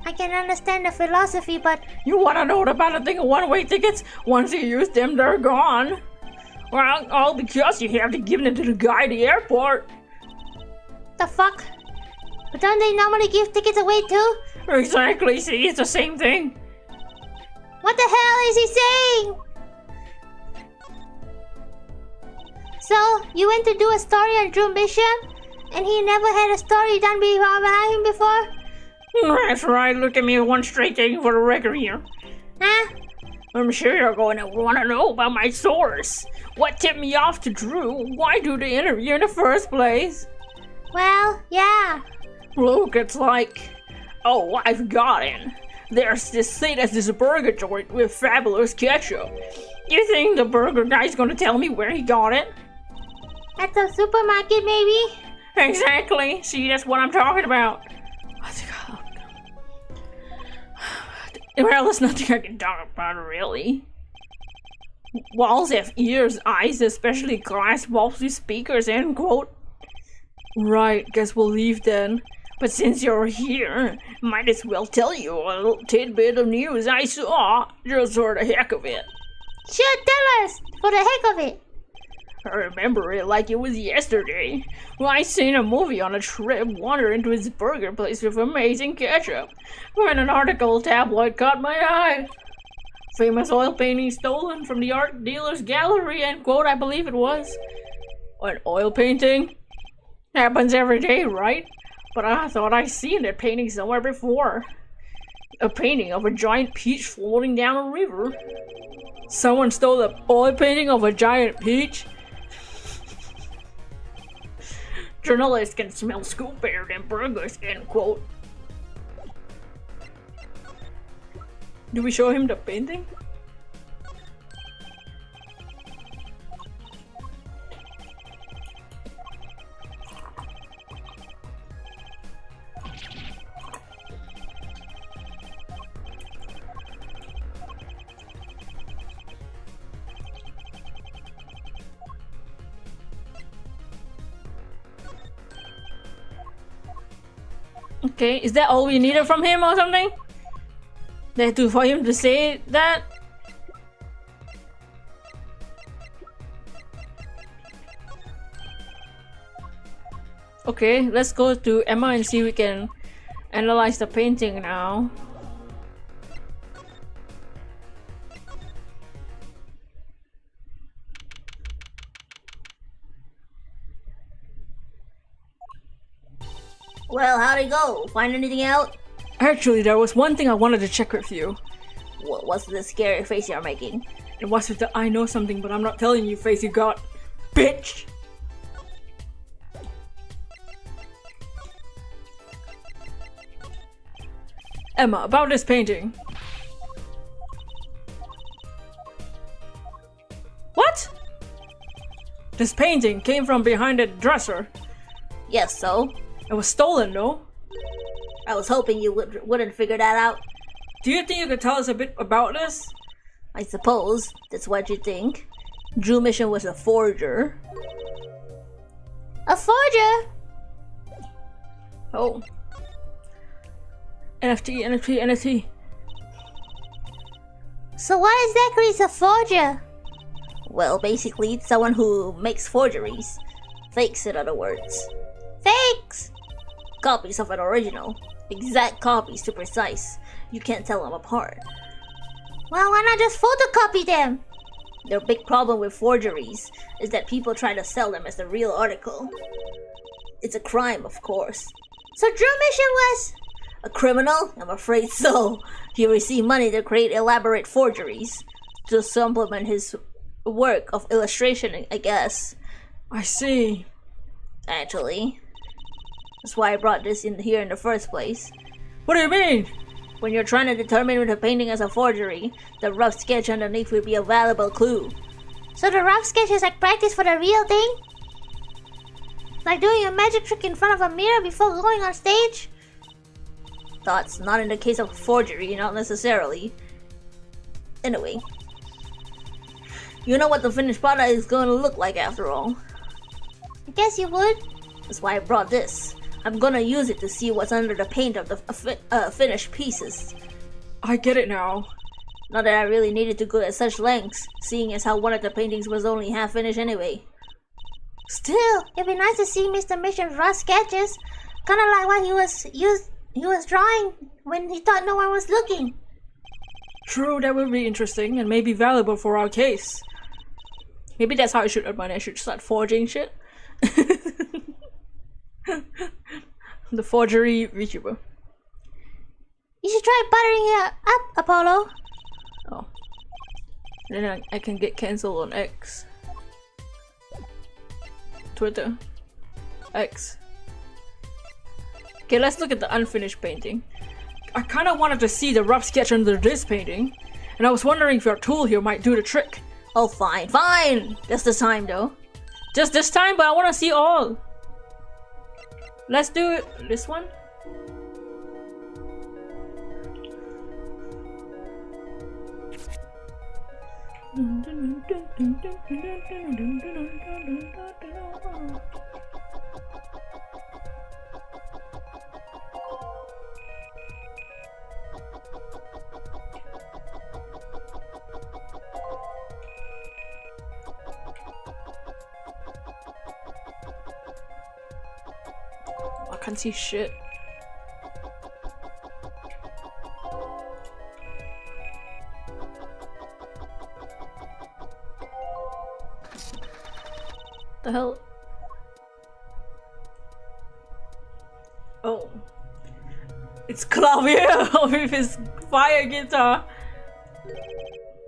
I can understand the philosophy, but... You wanna know about a thing of one-way tickets? Once you use them, they're gone. Well, all because you have to give them to the guy at the airport. The fuck? But don't they normally give tickets away too? Exactly, see, it's the same thing. What the hell is he saying? So, you went to do a story on Drew Mission? And he never had a story done behind him before? That's right, look at me one straight thing for the record here. Huh? I'm sure you're going to want to know about my source. What tipped me off to Drew? Why do the interview in the first place? Well, yeah. Look, it's like... Oh, I've got it. There's this burger joint with fabulous ketchup. You think the burger guy's gonna tell me where he got it? At the supermarket, maybe? Exactly. See, that's what I'm talking about. Well, there's nothing I can talk about, really. Walls have ears, eyes, especially glass walls with speakers, end quote. Right, guess we'll leave then. But since you're here, might as well tell you a little tidbit of news I saw, just for the heck of it. Sure, tell us, for the heck of it. I remember it like it was yesterday. When I seen a movie on a trip wander into his burger place with amazing ketchup. When an article tabloid caught my eye. Famous oil painting stolen from the art dealer's gallery, end quote, I believe it was. An oil painting? Happens every day, right? But I thought I'd seen that painting somewhere before. A painting of a giant peach floating down a river. Someone stole the oil painting of a giant peach? Journalists can smell scoop better than burgers, end quote. Do we show him the painting? Okay, is that all we needed from him or something? For him to say that? Okay, let's go to Emma and see if we can analyze the painting now. Well, how'd it go? Find anything out? Actually, there was one thing I wanted to check with you. What's the scary face you're making? It was with the I know something but I'm not telling you face you got. Bitch! Emma, about this painting. What? This painting came from behind the dresser. Yes, so? It was stolen, no? I was hoping you wouldn't figure that out. Do you think you could tell us a bit about this? I suppose that's what you think. Drew Mission was a forger. A forger? Oh. NFT. So what exactly is a forger? Well, basically, it's someone who makes forgeries. Fakes, in other words. Fakes? Copies of an original. Exact copies to precise. You can't tell them apart. Well, why not just photocopy them? Their big problem with forgeries is that people try to sell them as the real article. It's a crime, of course. So Drew Mission was... A criminal? I'm afraid so. He received money to create elaborate forgeries. To supplement his work of illustration, I guess. I see. Actually. That's why I brought this in here in the first place. What do you mean? When you're trying to determine if a painting is a forgery, the rough sketch underneath will be a valuable clue. So the rough sketch is like practice for the real thing? Like doing a magic trick in front of a mirror before going on stage? Thoughts, not in the case of forgery, not necessarily. Anyway. You know what the finished product is going to look like after all. I guess you would. That's why I brought this. I'm gonna use it to see what's under the paint of the finished pieces. I get it now. Not that I really needed to go at such lengths, seeing as how one of the paintings was only half finished anyway. Still, it'd be nice to see Mr. Mission's rough sketches. Kinda like what he was drawing when he thought no one was looking. True, that would be interesting and maybe valuable for our case. Maybe that's how I should earn money. I should start forging shit. The forgery VTuber. You should try buttering it up, Apollo. Oh. Then I can get cancelled on X. Twitter. X. Okay, let's look at the unfinished painting. I kinda wanted to see the rough sketch under this painting, and I was wondering if your tool here might do the trick. Oh, fine, fine! Just this time, though. Just this time, but I wanna see all. Let's do it. This one? I can't see shit. The hell? Oh. It's Clavier with his fire guitar.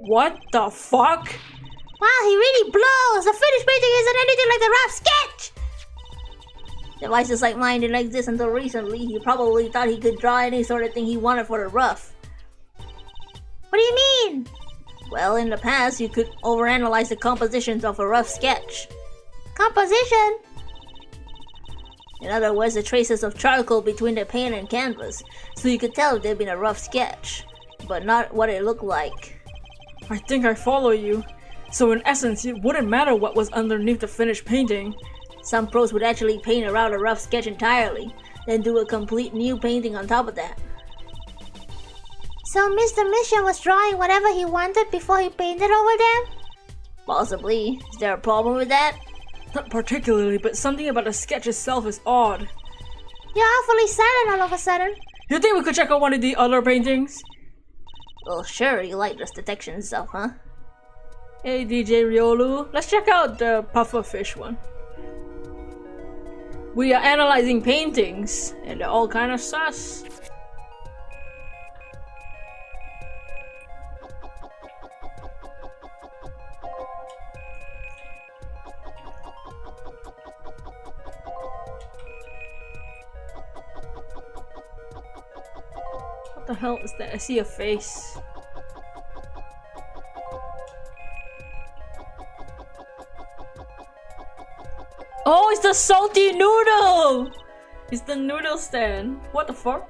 What the fuck? Wow, he really blows! The finished painting isn't anything like the rough sketch! Devices like mine didn't exist until recently. He probably thought he could draw any sort of thing he wanted for the rough. What do you mean? Well, in the past, you could overanalyze the compositions of a rough sketch. Composition? In other words, the traces of charcoal between the paint and canvas, so you could tell if there'd been a rough sketch, but not what it looked like. I think I follow you. So in essence, it wouldn't matter what was underneath the finished painting. Some pros would actually paint around a rough sketch entirely, then do a complete new painting on top of that. So Mr. Mission was drawing whatever he wanted before he painted over them? Possibly. Is there a problem with that? Not particularly, but something about the sketch itself is odd. You're awfully silent all of a sudden. You think we could check out one of the other paintings? Well, sure, you like this detection and stuff, huh? Hey DJ Riolu, let's check out the pufferfish one. We are analyzing paintings, and they're all kind of sus. What the hell is that? I see a face. Oh, it's the salty noodle! It's the noodle stand. What the fuck?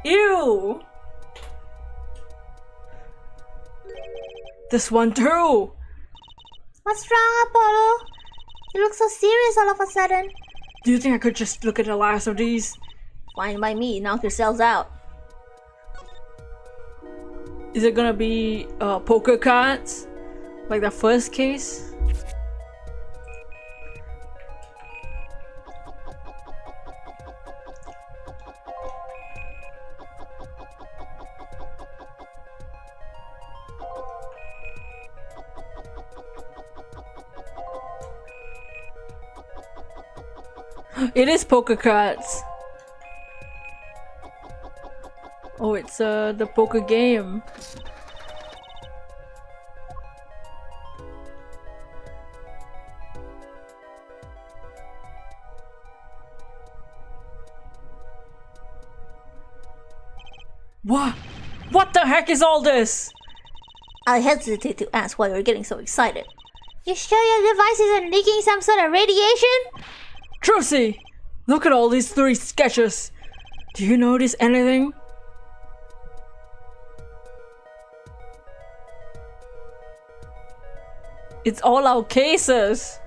Ew! This one too! What's wrong, Apollo? You look so serious all of a sudden. Do you think I could just look at the last of these? Fine by me, knock yourselves out. Is it gonna be poker cards? Like the first case? It is poker cards. Oh, it's the poker game. What? What the heck is all this? I hesitate to ask why you're getting so excited. You sure your device isn't leaking some sort of radiation? Trucy! Look at all these 3 sketches. Do you notice anything? It's all our cases.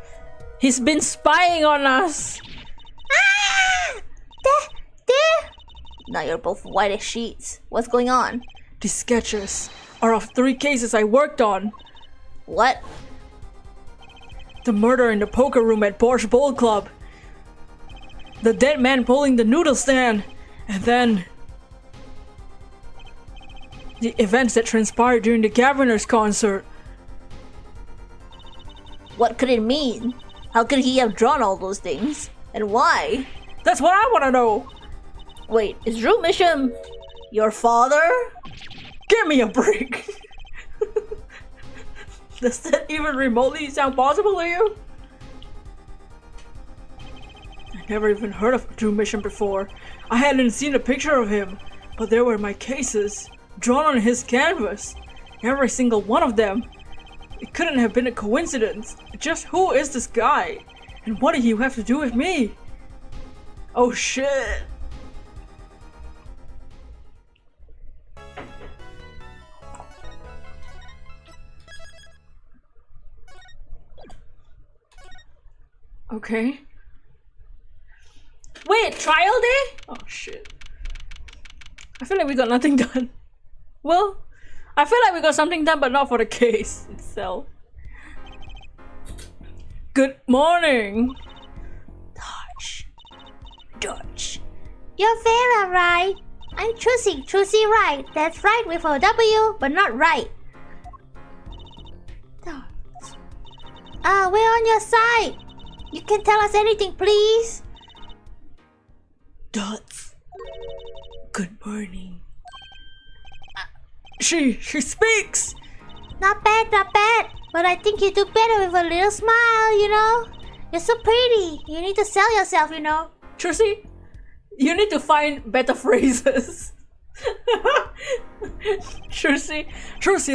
He's been spying on us. Ah! There! Now you're both white as sheets. What's going on? These sketches are of 3 cases I worked on. What? The murder in the poker room at Borscht Bowl Club. The dead man pulling the noodle stand. And then the events that transpired during the Governors concert. What could it mean? How could he have drawn all those things? And why? That's what I want to know. Wait, is Drew Misham your father? Give me a break. Does that even remotely sound possible to you? I never even heard of Drew Misham before. I hadn't seen a picture of him, but there were my cases, drawn on his canvas. Every single one of them. It couldn't have been a coincidence. Just who is this guy? And what do you have to do with me? Oh shit. Okay. Wait, trial day? Oh shit. I feel like we got nothing done. Well, I feel like we got something done, but not for the case itself. Good morning. Dodge. You're very right. I'm Utsukushii right. That's right with a W, but not right. We're on your side. You can tell us anything, please. Dots. Good morning. She speaks. Not bad, not bad. But I think you do better with a little smile, you know? You're so pretty. You need to sell yourself, you know? Trusy, you need to find better phrases. Trusy,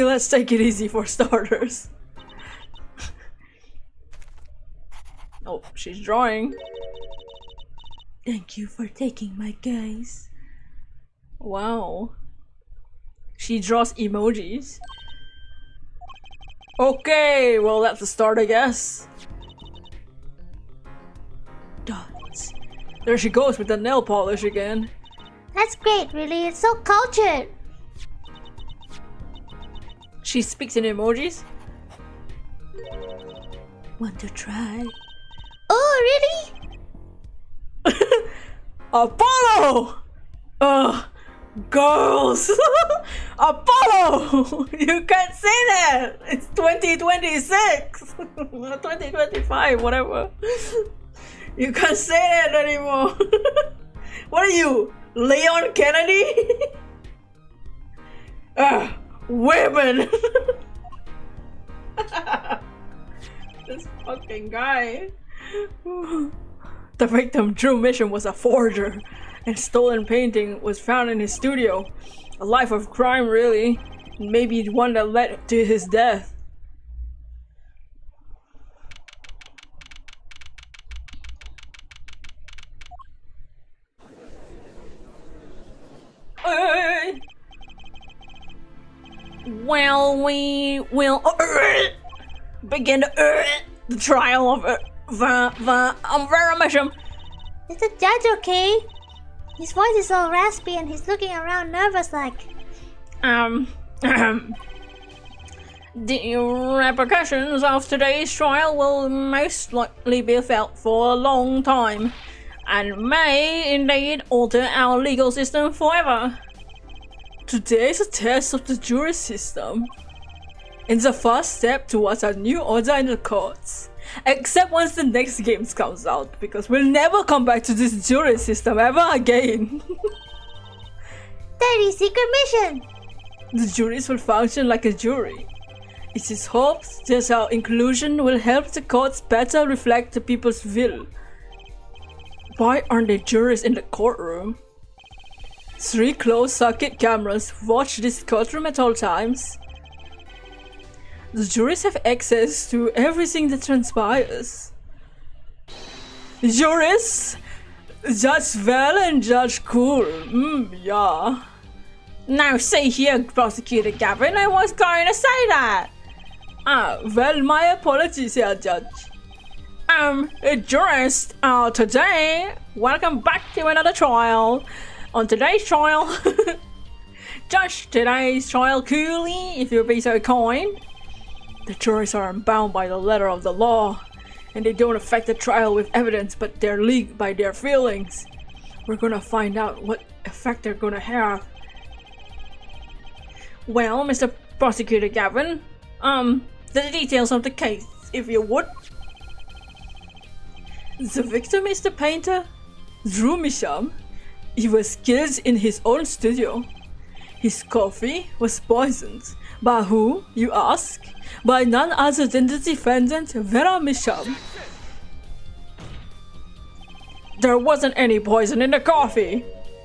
let's take it easy for starters. Oh, she's drawing. Thank you for taking my gaze. Wow. She draws emojis. Okay, well that's a start, I guess. Dots. There she goes with the nail polish again. That's great, really. It's so cultured. She speaks in emojis. Want to try? Oh, really? Apollo! Girls! Apollo! You can't say that! It's 2026! 2025, whatever. You can't say that anymore. What are you? Leon Kennedy? Women! This fucking guy. The victim, Drew Misham, was a forger, and stolen painting was found in his studio. A life of crime, really. Maybe one that led to his death. Well, we will begin the trial of Vera Misham. Is the judge okay? His voice is all raspy and he's looking around nervous like. The repercussions of today's trial will most likely be felt for a long time, and may indeed alter our legal system forever. Today is a test of the jury system. It's the first step towards a new order in the courts. Except once the next game comes out, because we'll never come back to this jury system ever again. 30 secret mission! The juries will function like a jury. It is hoped that our inclusion will help the courts better reflect the people's will. Why aren't there juries in the courtroom? 3 closed-circuit cameras watch this courtroom at all times. The juries have access to everything that transpires. Juries? Judge Val and Judge Cool. Yeah. Now see here, Prosecutor Gavin, I was going to say that. Well, my apologies here, Judge. Jurist, today, welcome back to another trial. On today's trial, Judge, today's trial coolly, if you'll be so kind. The juries are bound by the letter of the law, and they don't affect the trial with evidence, but they're leagued by their feelings. We're gonna find out what effect they're gonna have. Well, Mr. Prosecutor Gavin, the details of the case. if you would. The victim is the painter, Drew Misham. He was killed in his own studio. His coffee was poisoned. By who, you ask? By none other than the defendant, Vera Misham. There wasn't any poison in the coffee.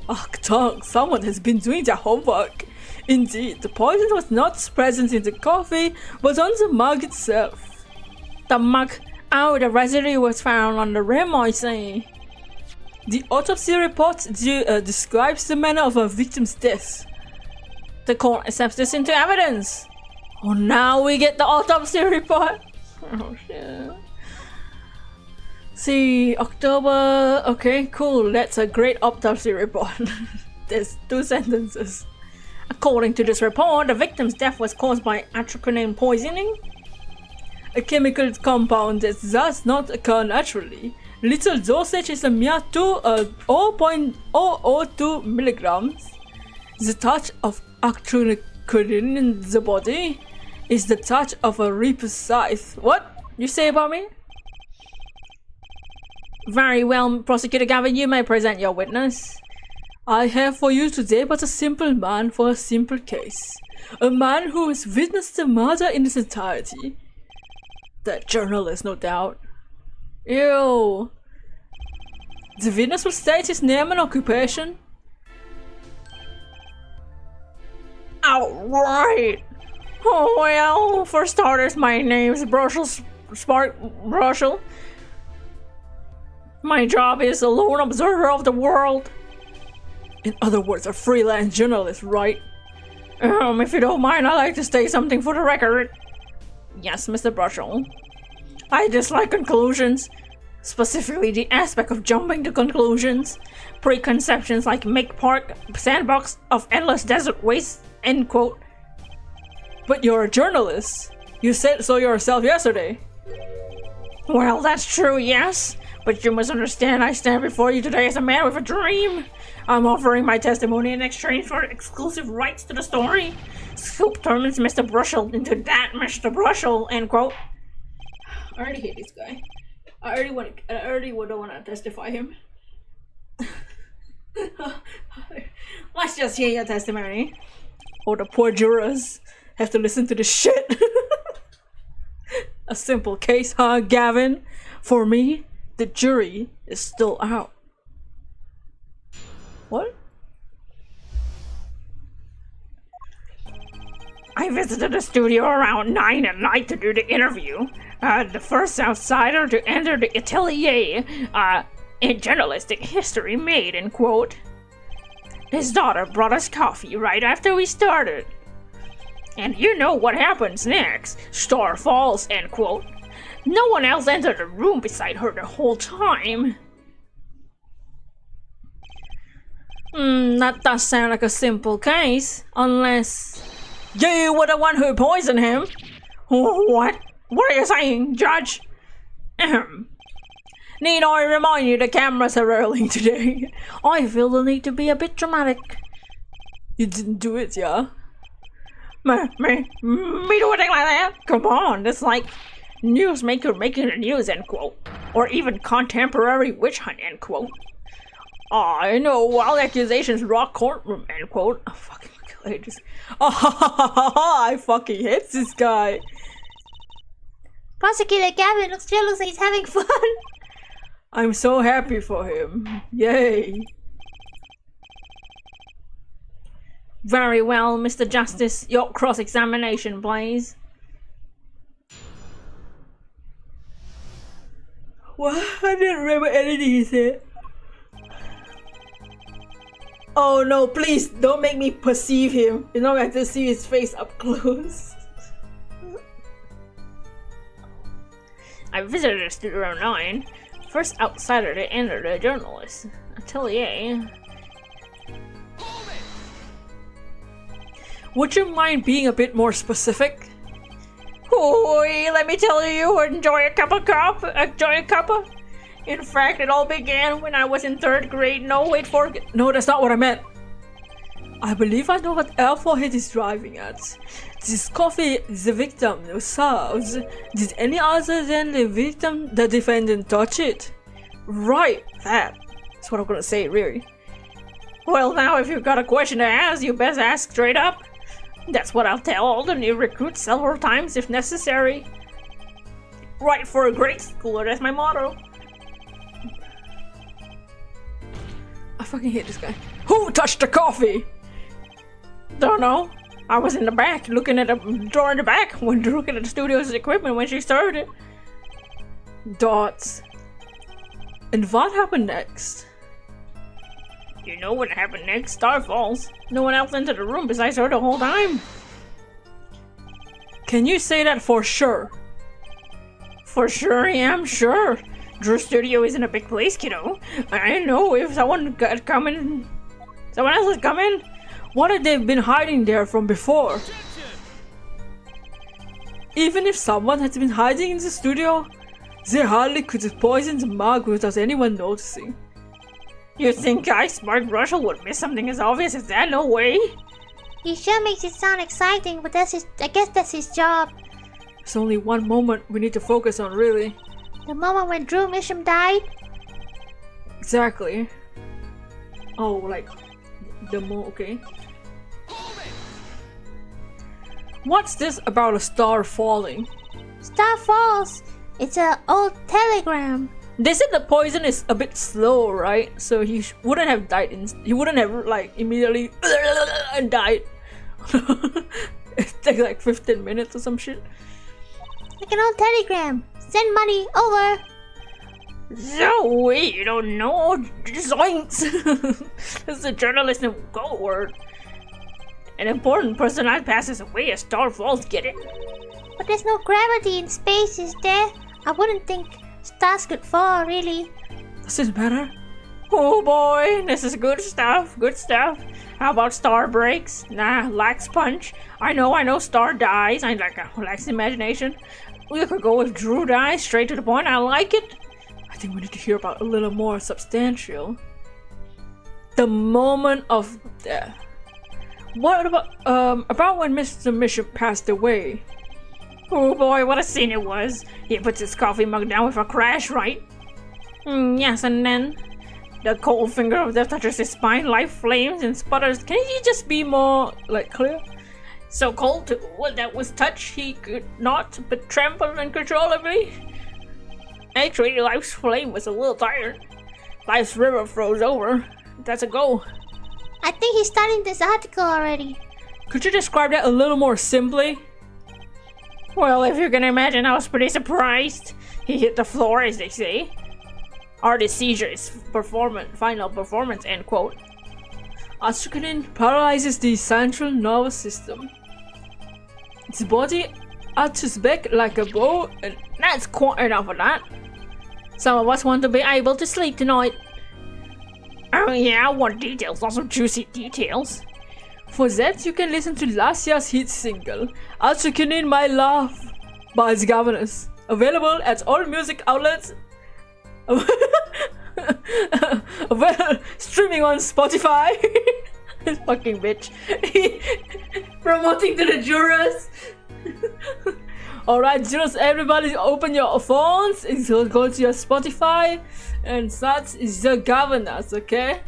Ach, Tong, someone has been doing their homework. Indeed, the poison was not present in the coffee, but on the mug itself. The mug? Oh, the residue was found on the rim, I see. The autopsy report describes the manner of a victim's death. The court accepts this into evidence. Oh, now we get the autopsy report. Oh, shit. See, October. Okay, cool. That's a great autopsy report. There's 2 sentences. According to this report, the victim's death was caused by atropine poisoning, a chemical compound that does not occur naturally. Little dosage is a mere 0.002 milligrams. The touch of atropine in the body is the touch of a reaper's scythe. What? You say about me? Very well, Prosecutor Gavin, you may present your witness. I have for you today but a simple man for a simple case. A man who has witnessed the murder in its entirety. That journalist, no doubt. Ew. The witness will state his name and occupation. Outright! Oh well, for starters, my name's Brussels Spark Brussel. My job is a lone observer of the world. In other words, a freelance journalist, right? If you don't mind, I'd like to state something for the record. Yes, Mr. Brussel. I dislike conclusions, specifically the aspect of jumping to conclusions. Preconceptions like make park sandbox of endless desert waste, end quote. But you're a journalist. You said so yourself yesterday. Well, that's true, yes. But you must understand I stand before you today as a man with a dream. I'm offering my testimony in exchange for exclusive rights to the story. Scoop turns Mr. Brussel into that Mr. Brussel, end quote. I already hate this guy. I already would want to testify him. Let's just hear your testimony. Or the poor jurors have to listen to this shit. A simple case, huh, Gavin? For me, the jury is still out. What? I visited the studio around 9 at night to do the interview. The first outsider to enter the atelier in journalistic history made, end quote. His daughter brought us coffee right after we started. And you know what happens next. Star falls, end quote. No one else entered the room beside her the whole time. That does sound like a simple case. Unless you were the one who poisoned him. What? What are you saying, Judge? Need I remind you the cameras are rolling today? I feel the need to be a bit dramatic. You didn't do it, yeah? Me do a thing like that? Come on, that's like newsmaker making the news, end quote. Or even contemporary witch hunt, end quote. I know wild accusations rock courtroom, end quote. Oh, fucking ladies. I fucking hate this guy. Prosecutor Gavin looks like he's having fun. I'm so happy for him. Yay. Very well, Mr. Justice. Your cross-examination, please. What? I didn't remember anything he said. Oh no, please don't make me perceive him. You know, I have to see his face up close. I visited the studio 9. First outsider to enter the journalist atelier. Would you mind being a bit more specific? Ooh, let me tell you, enjoy a cup of coffee. Enjoy a cuppa. In fact, it all began when I was in 3rd grade. No, wait for it. No, that's not what I meant. I believe I know what L4 is driving at. This coffee the victim serves. Did any other than the victim, the defendant, touch it? Right, that's what I'm gonna say, really. Well, now if you've got a question to ask, you best ask straight up. That's what I'll tell all the new recruits several times if necessary. Right for a grade schooler, that's my motto. I fucking hate this guy. Who touched the coffee? Don't know. I was in the back looking at the door in the back when looking at the studio's equipment when she served it. Dots. And what happened next? You know what happened next? Star falls. No one else entered the room besides her the whole time. Can you say that for sure? For sure, yeah, I'm sure. Drew Studio isn't a big place, kiddo. I know if someone else is coming. What if they've been hiding there from before? Even if someone had been hiding in the studio, they hardly could have poisoned the mug without anyone noticing. You think Guy Smart Russell would miss something as obvious as that? No way. He sure makes it sound exciting, but I guess that's his job. There's only one moment we need to focus on, really. The moment when Drew Misham died? Exactly. Oh, like okay. What's this about a star falling? Star falls. It's an old telegram. They said the poison is a bit slow, right? So he wouldn't have died. He wouldn't have like immediately and died. It takes like 15 minutes or some shit. Like an old telegram. Send money over. No way, you don't know. Zoinks. This is a journalism code word. An important person passes away as star falls, get it? But there's no gravity in space, is there? I wouldn't think stars could fall, really. Does it matter? Oh boy, this is good stuff, good stuff. How about star breaks? Nah, lax punch. I know, star dies. I like a relaxed imagination. We could go with Drew dies, straight to the point. I like it. I think we need to hear about a little more substantial. The moment of death. What about when Mr. Misham passed away? Oh boy, what a scene it was. He puts his coffee mug down with a crash, right? Yes, and then the cold finger of death touches his spine, life flames and sputters. Can he just be more, like, clear? So cold too, that was touch he could not but tremble uncontrollably. Actually, life's flame was a little tired. Life's river froze over. That's a go. I think he's starting this article already. Could you describe that a little more simply? Well, if you can imagine, I was pretty surprised. He hit the floor, as they say. Artist seizure is final performance, end quote. Utsukushii paralyzes the central nervous system. Its body arches back like a bow, and that's quite enough of that. Some of us want to be able to sleep tonight. Oh yeah, I want details, not some juicy details. For that, you can listen to last year's hit single, Utsukushii My Love, by its governors. Available at all music outlets. Streaming on Spotify. This fucking bitch. Promoting to the jurors. Alright, jurors, everybody open your phones. Go to your Spotify. And that is the governors, okay?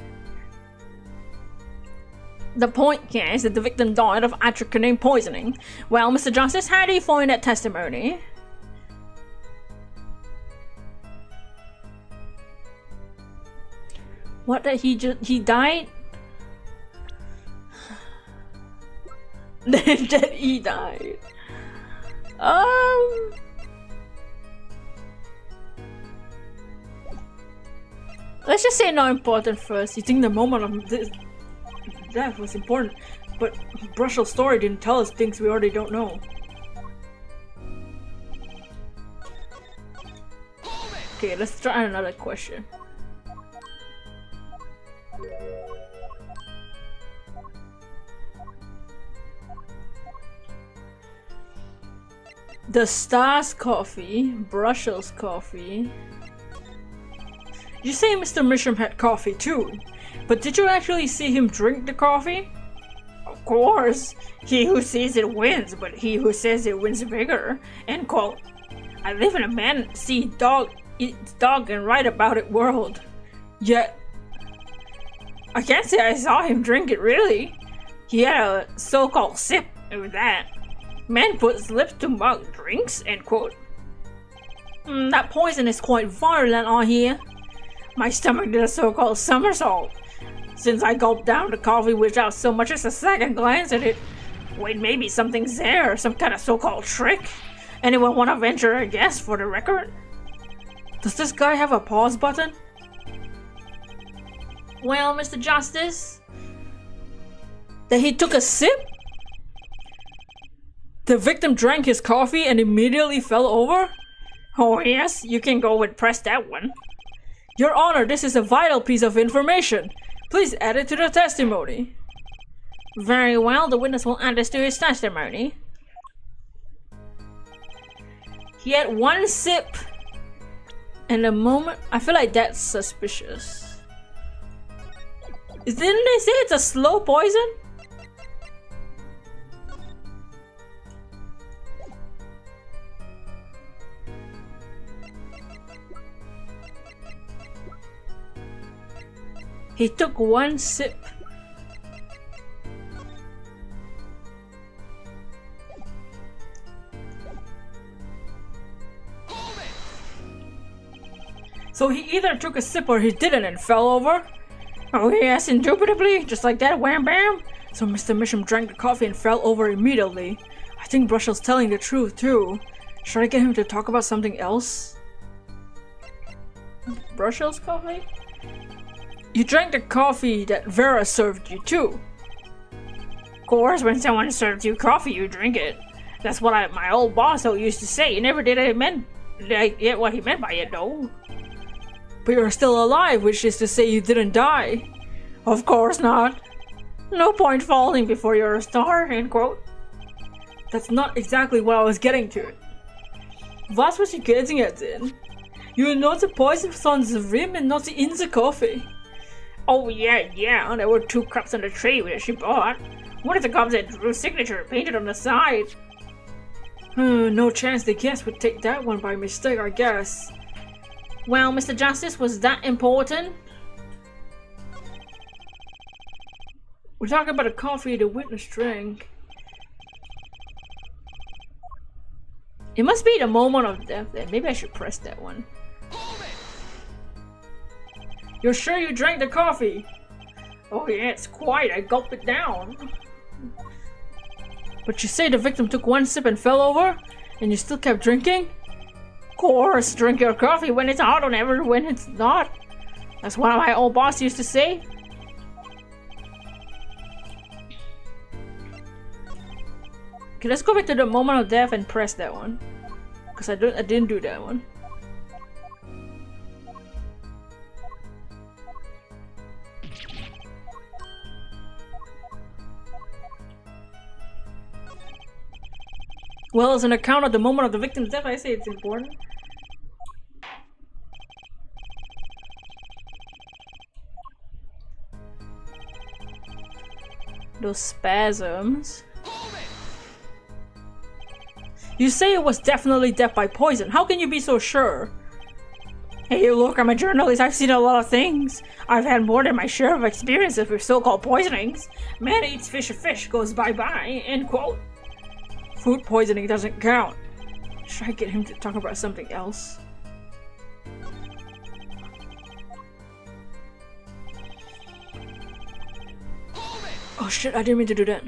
The point here is that the victim died of atropine poisoning. Well, Mr. Justice, how do you find that testimony? What, that he died? That he died. Let's just say not important first. You think the moment of this death was important, but Brussels' story didn't tell us things we already don't know. Okay, let's try another question. The Stars coffee, Brussels coffee. You say Mr. Misham had coffee too, but did you actually see him drink the coffee? course, he who sees it wins, but he who says it wins bigger. End quote. I live in a man see dog eats dog and write about it world. Yet, I can't say I saw him drink it really. He had a so-called sip with that. Man puts lips to mug drinks, end quote. That poison is quite violent on here. My stomach did a so-called somersault since I gulped down the coffee without so much as a second glance at it. Wait, maybe something's there, some kind of so-called trick. Anyone want to venture a guess for the record? Does this guy have a pause button? Well, Mr. Justice, that he took a sip? The victim drank his coffee and immediately fell over? Oh yes, you can go and press that one. Your Honor, this is a vital piece of information. Please add it to the testimony. Very well, the witness will add this to his testimony. He had one sip. And the moment, I feel like that's suspicious. Didn't they say it's a slow poison? He took one sip. So he either took a sip or he didn't and fell over? Oh yes, indubitably, just like that, wham bam! So Mr. Misham drank the coffee and fell over immediately. I think Brushell's telling the truth too. Should I get him to talk about something else? Brushell's coffee? You drank the coffee that Vera served you too. Of course, when someone serves you coffee, you drink it. That's what my old boss used to say. He never did get what he meant by it though. But you're still alive, which is to say you didn't die. Of course not. No point falling before you're a star, end quote. That's not exactly what I was getting to. Was was you getting at then? You not the poison on the rim and not in the coffee. Oh yeah, there were 2 cups on the tray that she bought. One of the cups had Drew's signature painted on the side. No chance the guest would take that one by mistake, I guess. Well, Mr. Justice, was that important? We're talking about a coffee the witness drank. It must be the moment of death then. Maybe I should press that one. You're sure you drank the coffee? Oh yeah, it's quite. I gulped it down. But you say the victim took one sip and fell over? And you still kept drinking? Of course, drink your coffee when it's hot or never when it's not. That's what my old boss used to say. Okay, let's go back to the moment of death and press that one. Because I didn't do that one. Well, as an account of the moment of the victim's death, I say it's important. Those spasms. You say it was definitely death by poison. How can you be so sure? Hey, look, I'm a journalist. I've seen a lot of things. I've had more than my share of experiences with so-called poisonings. Man eats fish, a fish goes bye-bye, end quote. Food poisoning doesn't count. Should I get him to talk about something else? Oh shit, I didn't mean to do that.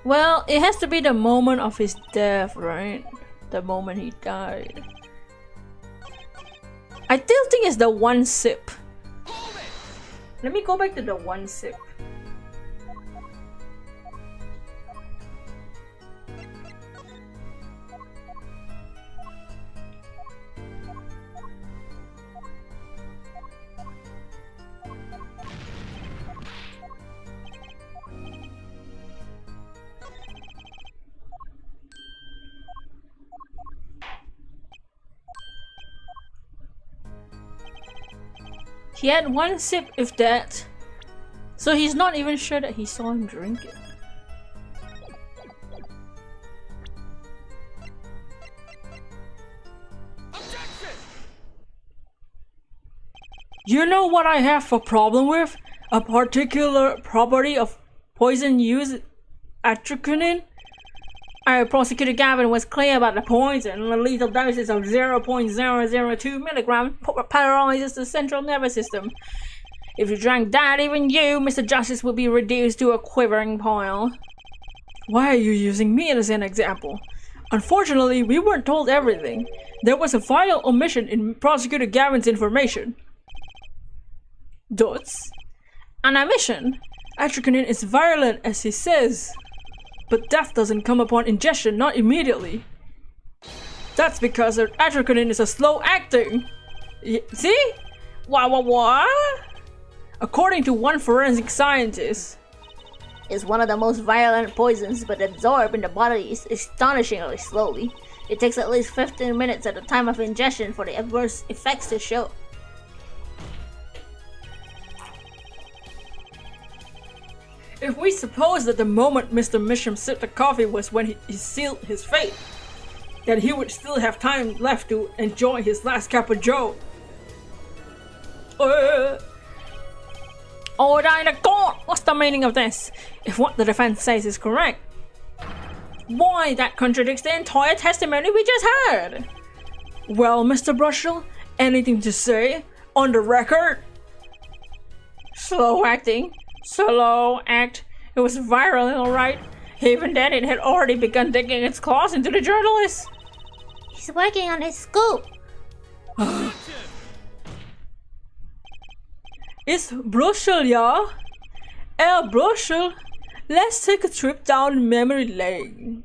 Well, it has to be the moment of his death, right? The moment he died. I still think it's the one sip. Let me go back to the one sip. He had one sip, if that. So he's not even sure that he saw him drink it. You know what I have a problem with? A particular property of poison use atropine? Prosecutor Gavin was clear about the poison. A lethal doses of 0.002 milligram paralyzes the central nervous system. If you drank that, even you, Mr. Justice, will be reduced to a quivering pile. Why are you using me as an example? Unfortunately, we weren't told everything. There was a final omission in Prosecutor Gavin's information. Dots? An omission? Atropine is virulent, as he says. But death doesn't come upon ingestion, not immediately. That's because atropine is a slow acting. See? What? According to one forensic scientist, It's one of the most violent poisons, but absorbed in the body is astonishingly slowly. It takes at least 15 minutes at the time of ingestion for the adverse effects to show. if we suppose that the moment Mr. Misham sipped the coffee was when he sealed his fate, that he would still have time left to enjoy his last cup of joe. Order in the court! What's the meaning of this? If what the defense says is correct, why, that contradicts the entire testimony we just heard. Well, Mr. Brushell, anything to say? On the record? Slow acting. Slow act. It was viral, alright. Even then, it had already begun digging its claws into the journalist. He's working on his scoop. It's Brushell, yeah? Brushell, let's take a trip down memory lane.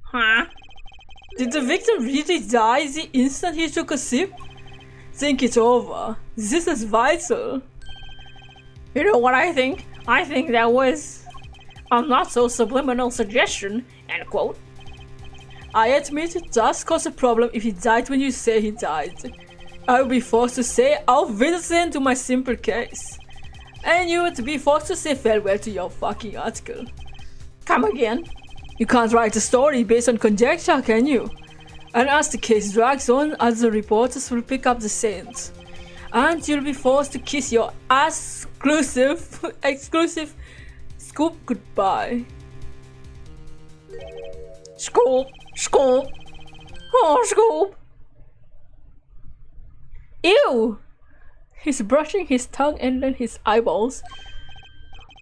Huh? Did the victim really die the instant he took a sip? Think it over. This is vital. You know what I think? I think that was a not so subliminal suggestion, end quote. I admit it does cause a problem if he died when you say he died. I would be forced to say I'll visit to my simple case. And you would be forced to say farewell to your fucking article. Come again? You can't write a story based on conjecture, can you? And as the case drags on, other reporters will pick up the scent. And you'll be forced to kiss your exclusive scoop goodbye. Scoop, scoop, oh scoop. Ew! He's brushing his tongue and then his eyeballs.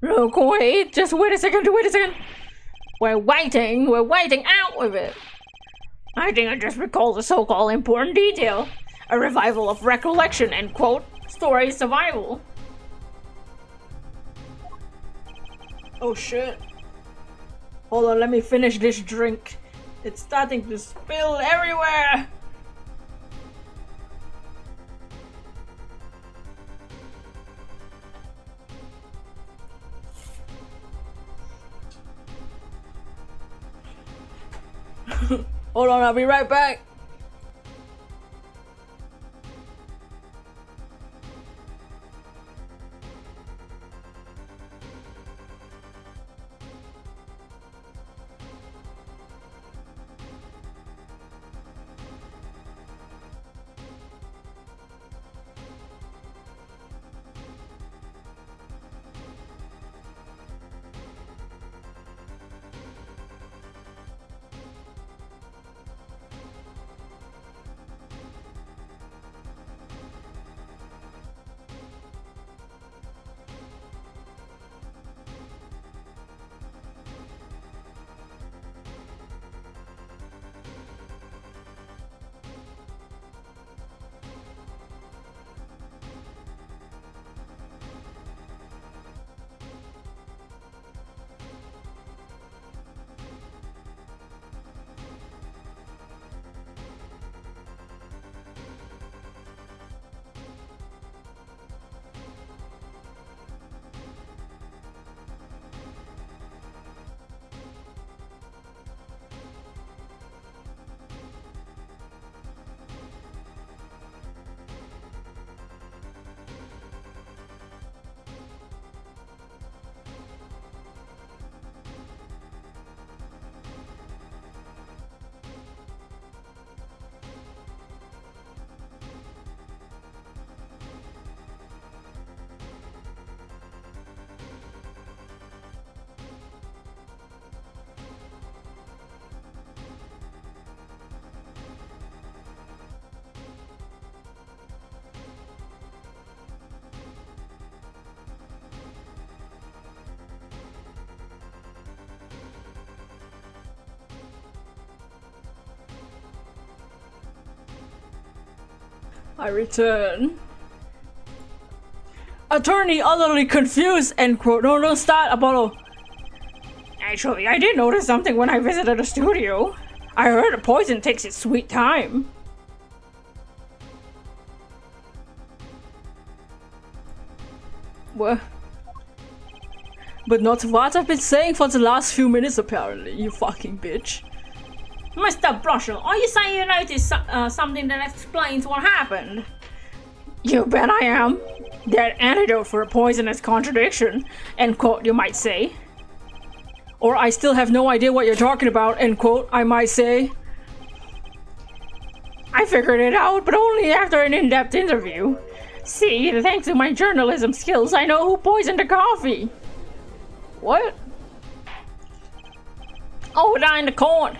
Look, wait, just wait a second. We're waiting out with it. I think I just recalled a so-called important detail. A revival of recollection, end quote. Story survival. Oh shit. Hold on, let me finish this drink. It's starting to spill everywhere. Hold on, I'll be right back. I return. Attorney utterly confused, end quote. No, don't start, Apollo. Actually, I did notice something when I visited the studio. I heard the poison takes its sweet time. What? But not what I've been saying for the last few minutes, apparently, you fucking bitch. Mr. Brushel, are you saying you noticed something that explains what happened? You bet I am. That antidote for a poisonous contradiction, end quote, you might say. Or I still have no idea what you're talking about, end quote, I might say. I figured it out, but only after an in-depth interview. See, thanks to my journalism skills, I know who poisoned the coffee. What? Oh, down in the court.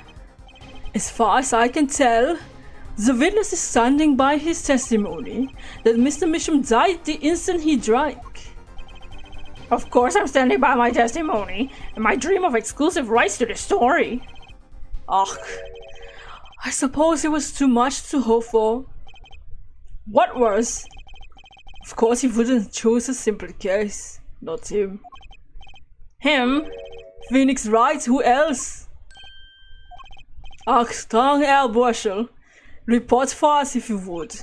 As far as I can tell, the witness is standing by his testimony that Mr. Misham died the instant he drank. Of course I'm standing by my testimony and my dream of exclusive rights to the story. Ugh. I suppose it was too much to hope for. What was? Of course he wouldn't choose a simple case. Not him. Him? Phoenix Wright, who else? Ach, strong Herr Burschel. Report for us if you would.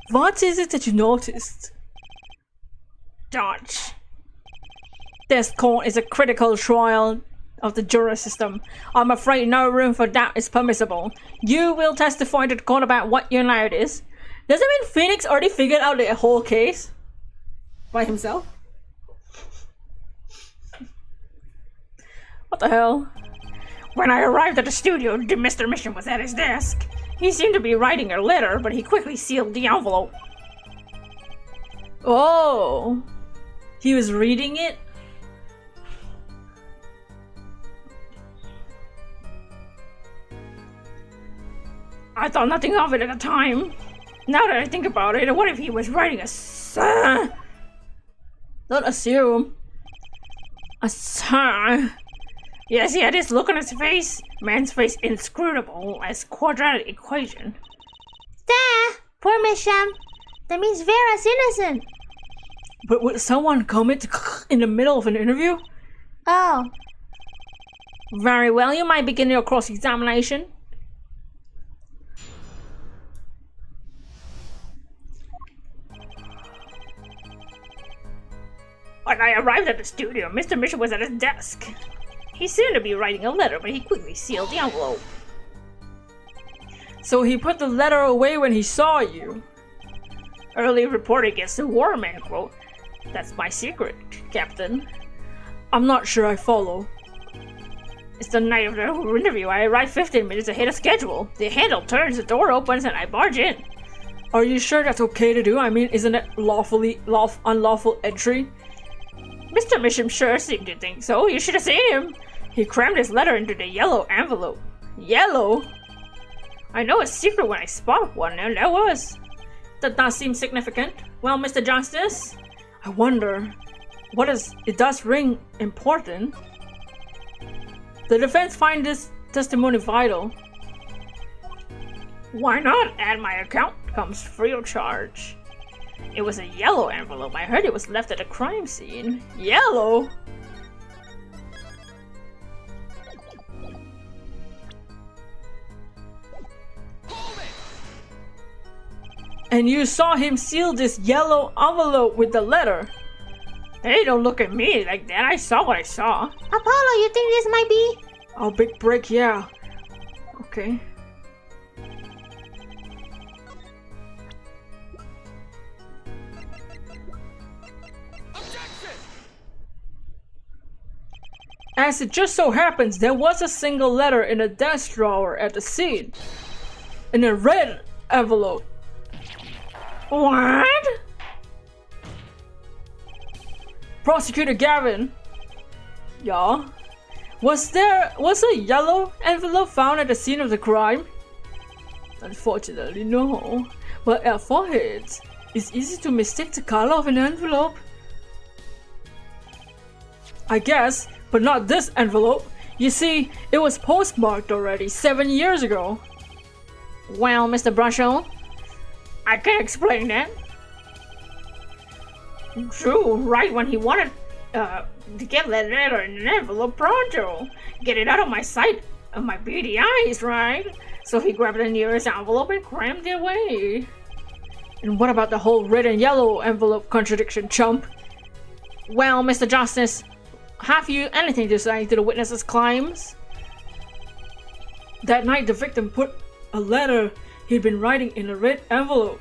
What is it that you noticed? Dodge. This court is a critical trial of the jury system. I'm afraid no room for doubt is permissible. You will testify to the court about what you noticed. Does it mean Phoenix already figured out the whole case? By himself? What the hell? When I arrived at the studio, Mr. Mission was at his desk. He seemed to be writing a letter, but he quickly sealed the envelope. Oh! He was reading it? I thought nothing of it at the time. Now that I think about it, what if he was writing a Don't assume. A song. Yes, he had this look on his face. Man's face inscrutable as quadratic equation. There! Poor Misham. That means Vera's innocent. But would someone comment in the middle of an interview? Oh. Very well, you might begin your cross-examination. When I arrived at the studio, Mr. Mission was at his desk. He seemed to be writing a letter, but he quickly sealed the envelope. So he put the letter away when he saw you. Early report against the war, man, quote. That's my secret, Captain. I'm not sure I follow. It's the night of the interview. I arrived 15 minutes ahead of schedule. The handle turns, the door opens, and I barge in. Are you sure that's okay to do? I mean, isn't it unlawful entry? Mr. Misham sure seemed to think so. You should have seen him. He crammed his letter into the yellow envelope. Yellow? I know a secret when I spot one, and there was. That does seem significant. Well, Mr. Justice, I wonder, it does ring important. The defense find this testimony vital. Why not? Add my account. Comes free of charge. It was a yellow envelope. I heard it was left at a crime scene. Yellow? And you saw him seal this yellow envelope with the letter. Hey, don't look at me like that. I saw what I saw. Apollo, you think this might be? Oh, big break, yeah. Okay. As it just so happens, there was a single letter in a desk drawer at the scene. In a red envelope. What? Prosecutor Gavin. Yeah? Was a yellow envelope found at the scene of the crime? Unfortunately, no. But at foreheads, it's easy to mistake the color of an envelope. I guess, but not this envelope. You see, it was postmarked already 7 years ago. Well, Mr. Brushel, I can't explain that. Drew, right when he wanted to get that letter in an envelope pronto. Get it out of my sight of my beady eyes, right? So he grabbed the nearest envelope and crammed it away. And what about the whole red and yellow envelope contradiction, chump? Well, Mr. Justice, have you anything to say to the witness's claims? That night, the victim put a letter he'd been writing in a red envelope.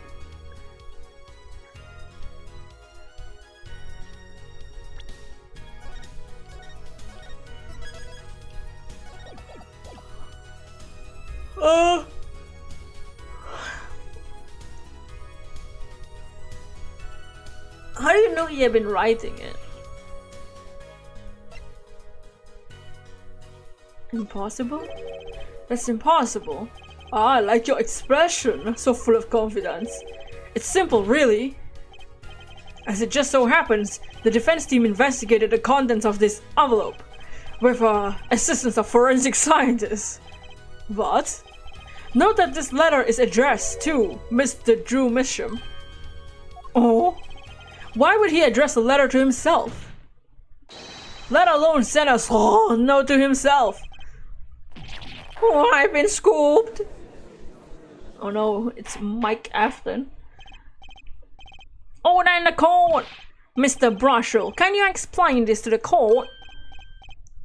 How do you know he had been writing it? Impossible? That's impossible. Ah, I like your expression, so full of confidence. It's simple, really. As it just so happens, the defense team investigated the contents of this envelope with assistance of forensic scientists. What? Note that this letter is addressed to Mr. Drew Misham. Oh? Why would he address a letter to himself? Let alone send a note to himself. Oh, I've been scooped. Oh no, it's Mike Afton. Order in the court! Mr. Brushel, can you explain this to the court?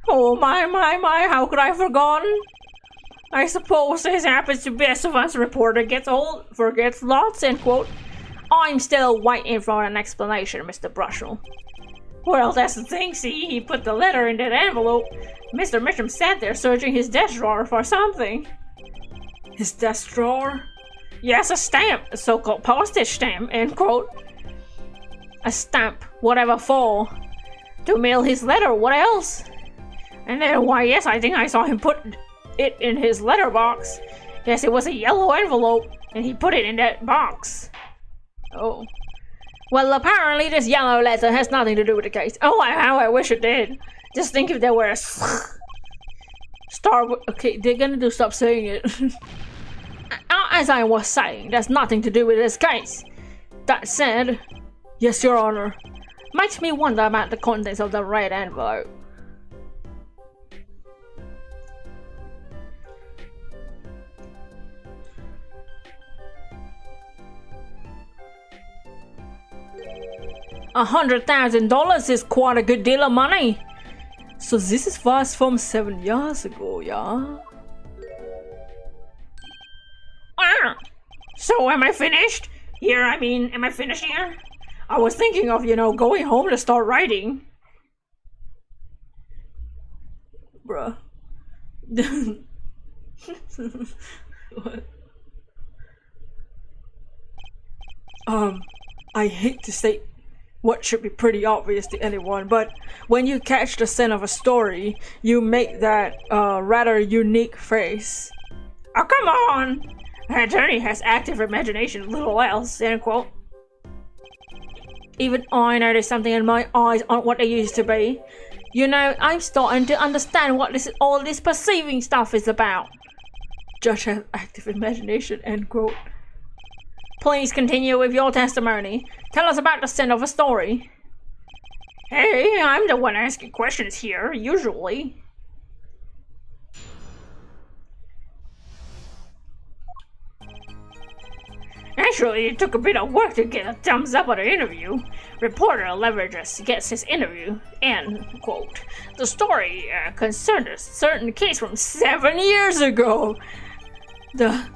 Oh my, how could I have forgotten? I suppose this happens to best of us. Reporter gets old, forgets lots, end quote. I'm still waiting for an explanation, Mr. Brushel. Well, that's the thing, see? He put the letter in that envelope. Mr. Mitchum sat there searching his desk drawer for something. His desk drawer? Yes, a stamp, a so-called postage stamp, end quote. A stamp, whatever for? To mail his letter, what else? And then, why, yes, I think I saw him put it in his letterbox. Yes, it was a yellow envelope, and he put it in that box. Oh. Well, apparently this yellow letter has nothing to do with the case. Oh, how I wish it did. Just think if there were a star. Okay, they're gonna do stop saying it. As I was saying, there's nothing to do with this case. That said, yes, Your Honor. Makes me wonder about the contents of the red envelope. $100,000 is quite a good deal of money. So this is fast from 7 years ago, yeah? Ah! So am I finished? Here, I mean, am I finished here? I was thinking of, going home to start writing. Bruh. What? I hate to say what should be pretty obvious to anyone, but when you catch the scent of a story, you make that rather unique face. Oh, come on! An attorney has active imagination, little else, end quote. Even I notice something in my eyes aren't what they used to be. I'm starting to understand what all this perceiving stuff is about. Judge has active imagination, end quote. Please continue with your testimony. Tell us about the scent of a story. Hey, I'm the one asking questions here, usually. Actually, it took a bit of work to get a thumbs up on the interview. Reporter leverages gets his interview, end quote. The story concerned a certain case from 7 years ago. The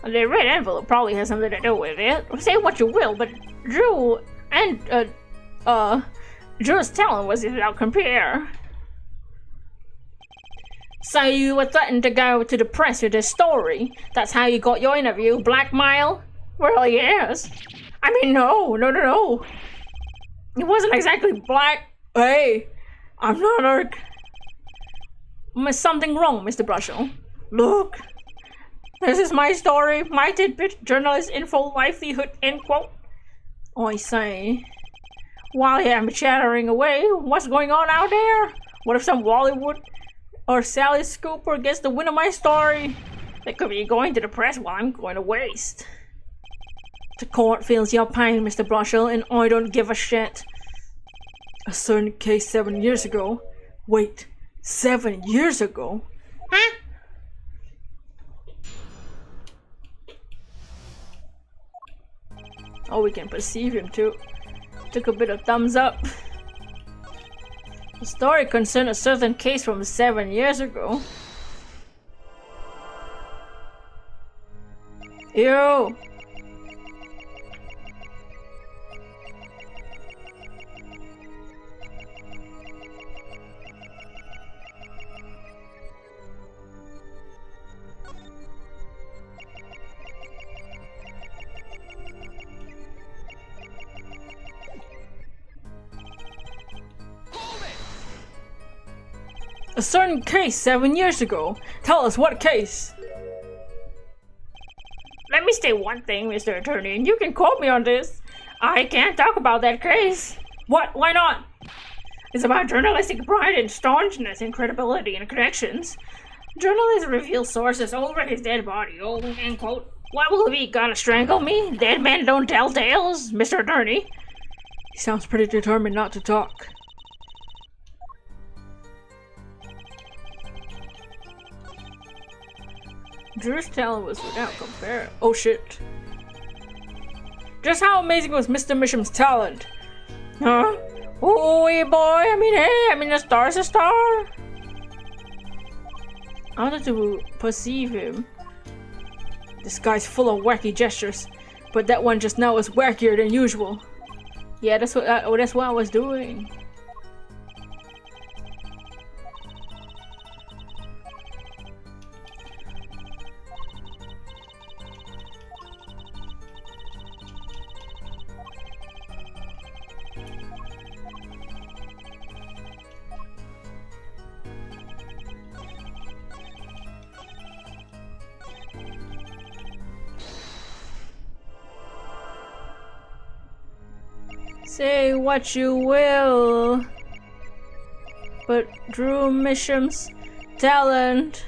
red envelope probably has something to do with it. Say what you will, but Drew and Drew's talent was without compare. So you were threatened to go to the press with this story. That's how you got your interview. Blackmail? Well, yes. I mean, no. It wasn't exactly black. Hey, I'm not There's something wrong, Mr. Brushel. Look. This is my story, my tidbit, journalist info, livelihood, end quote. I say. While I'm chattering away, what's going on out there? What if some Bollywood or Sally Scooper gets the wind of my story? They could be going to the press while I'm going to waste. The court feels your pain, Mr. Brushel, and I don't give a shit. A certain case 7 years ago. Wait, 7 years ago? Huh? Oh, we can perceive him too. Took a bit of thumbs up. The story concerned a certain case from 7 years ago. Ew! A certain case 7 years ago. Tell us what case. Let me say one thing, Mr. Attorney, and you can quote me on this. I can't talk about that case. What? Why not? It's about journalistic pride and staunchness and credibility and connections. Journalists reveal sources over his dead body. Oh, end quote. What will he be? Gonna strangle me? Dead men don't tell tales, Mr. Attorney. He sounds pretty determined not to talk. Drew's talent was without compare. Oh shit. Just how amazing was Mr. Misham's talent? Huh? Oh, hey boy, a star's a star. I wanted to perceive him. This guy's full of wacky gestures, but that one just now was wackier than usual. Yeah, that's what I was doing. Say what you will, but Drew Misham's talent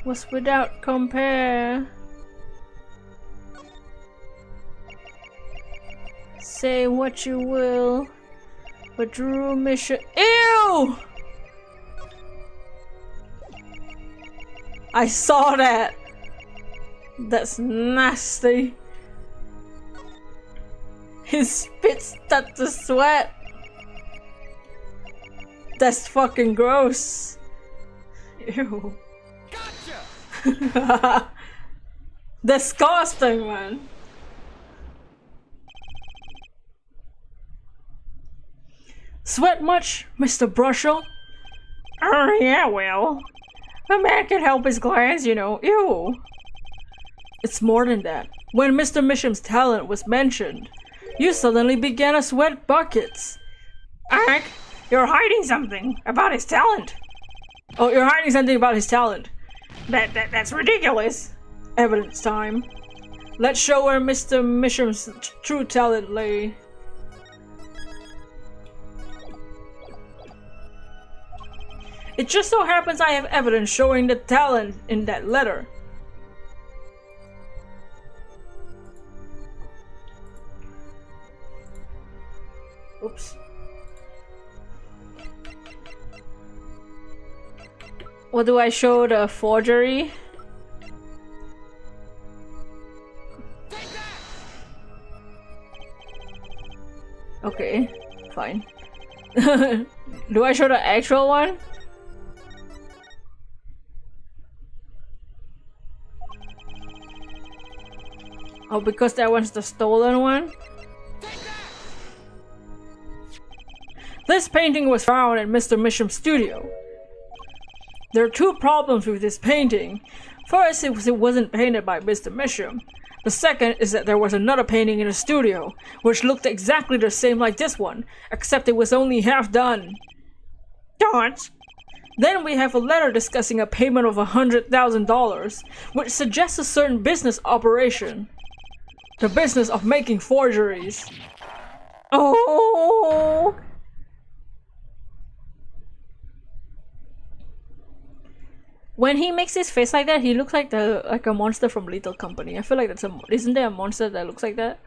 was without compare. Say what you will, but Drew Misham— Ew! I saw that! That's nasty. His spit started to sweat. That's fucking gross. Ew. Gotcha! Disgusting, man. Sweat much, Mr. Brushel? Oh, yeah, well. A man can help his glands, you know. Ew. It's more than that. When Mr. Misham's talent was mentioned, you suddenly began to sweat buckets. Hank, you're hiding something about his talent. Oh, you're hiding something about his talent. That's ridiculous. Evidence time. Let's show where Mr. Misham's true talent lay. It just so happens I have evidence showing the talent in that letter. Oops. What do I show? The forgery? Okay, fine. Do I show the actual one? Oh, because that one's the stolen one? This painting was found in Mr. Misham's studio. There are two problems with this painting. First, it wasn't painted by Mr. Misham. The second is that there was another painting in the studio, which looked exactly the same like this one, except it was only half done. Don't. Then we have a letter discussing a payment of $100,000, which suggests a certain business operation. The business of making forgeries. Oh! When he makes his face like that, he looks like a monster from Little Company. I feel like isn't there a monster that looks like that?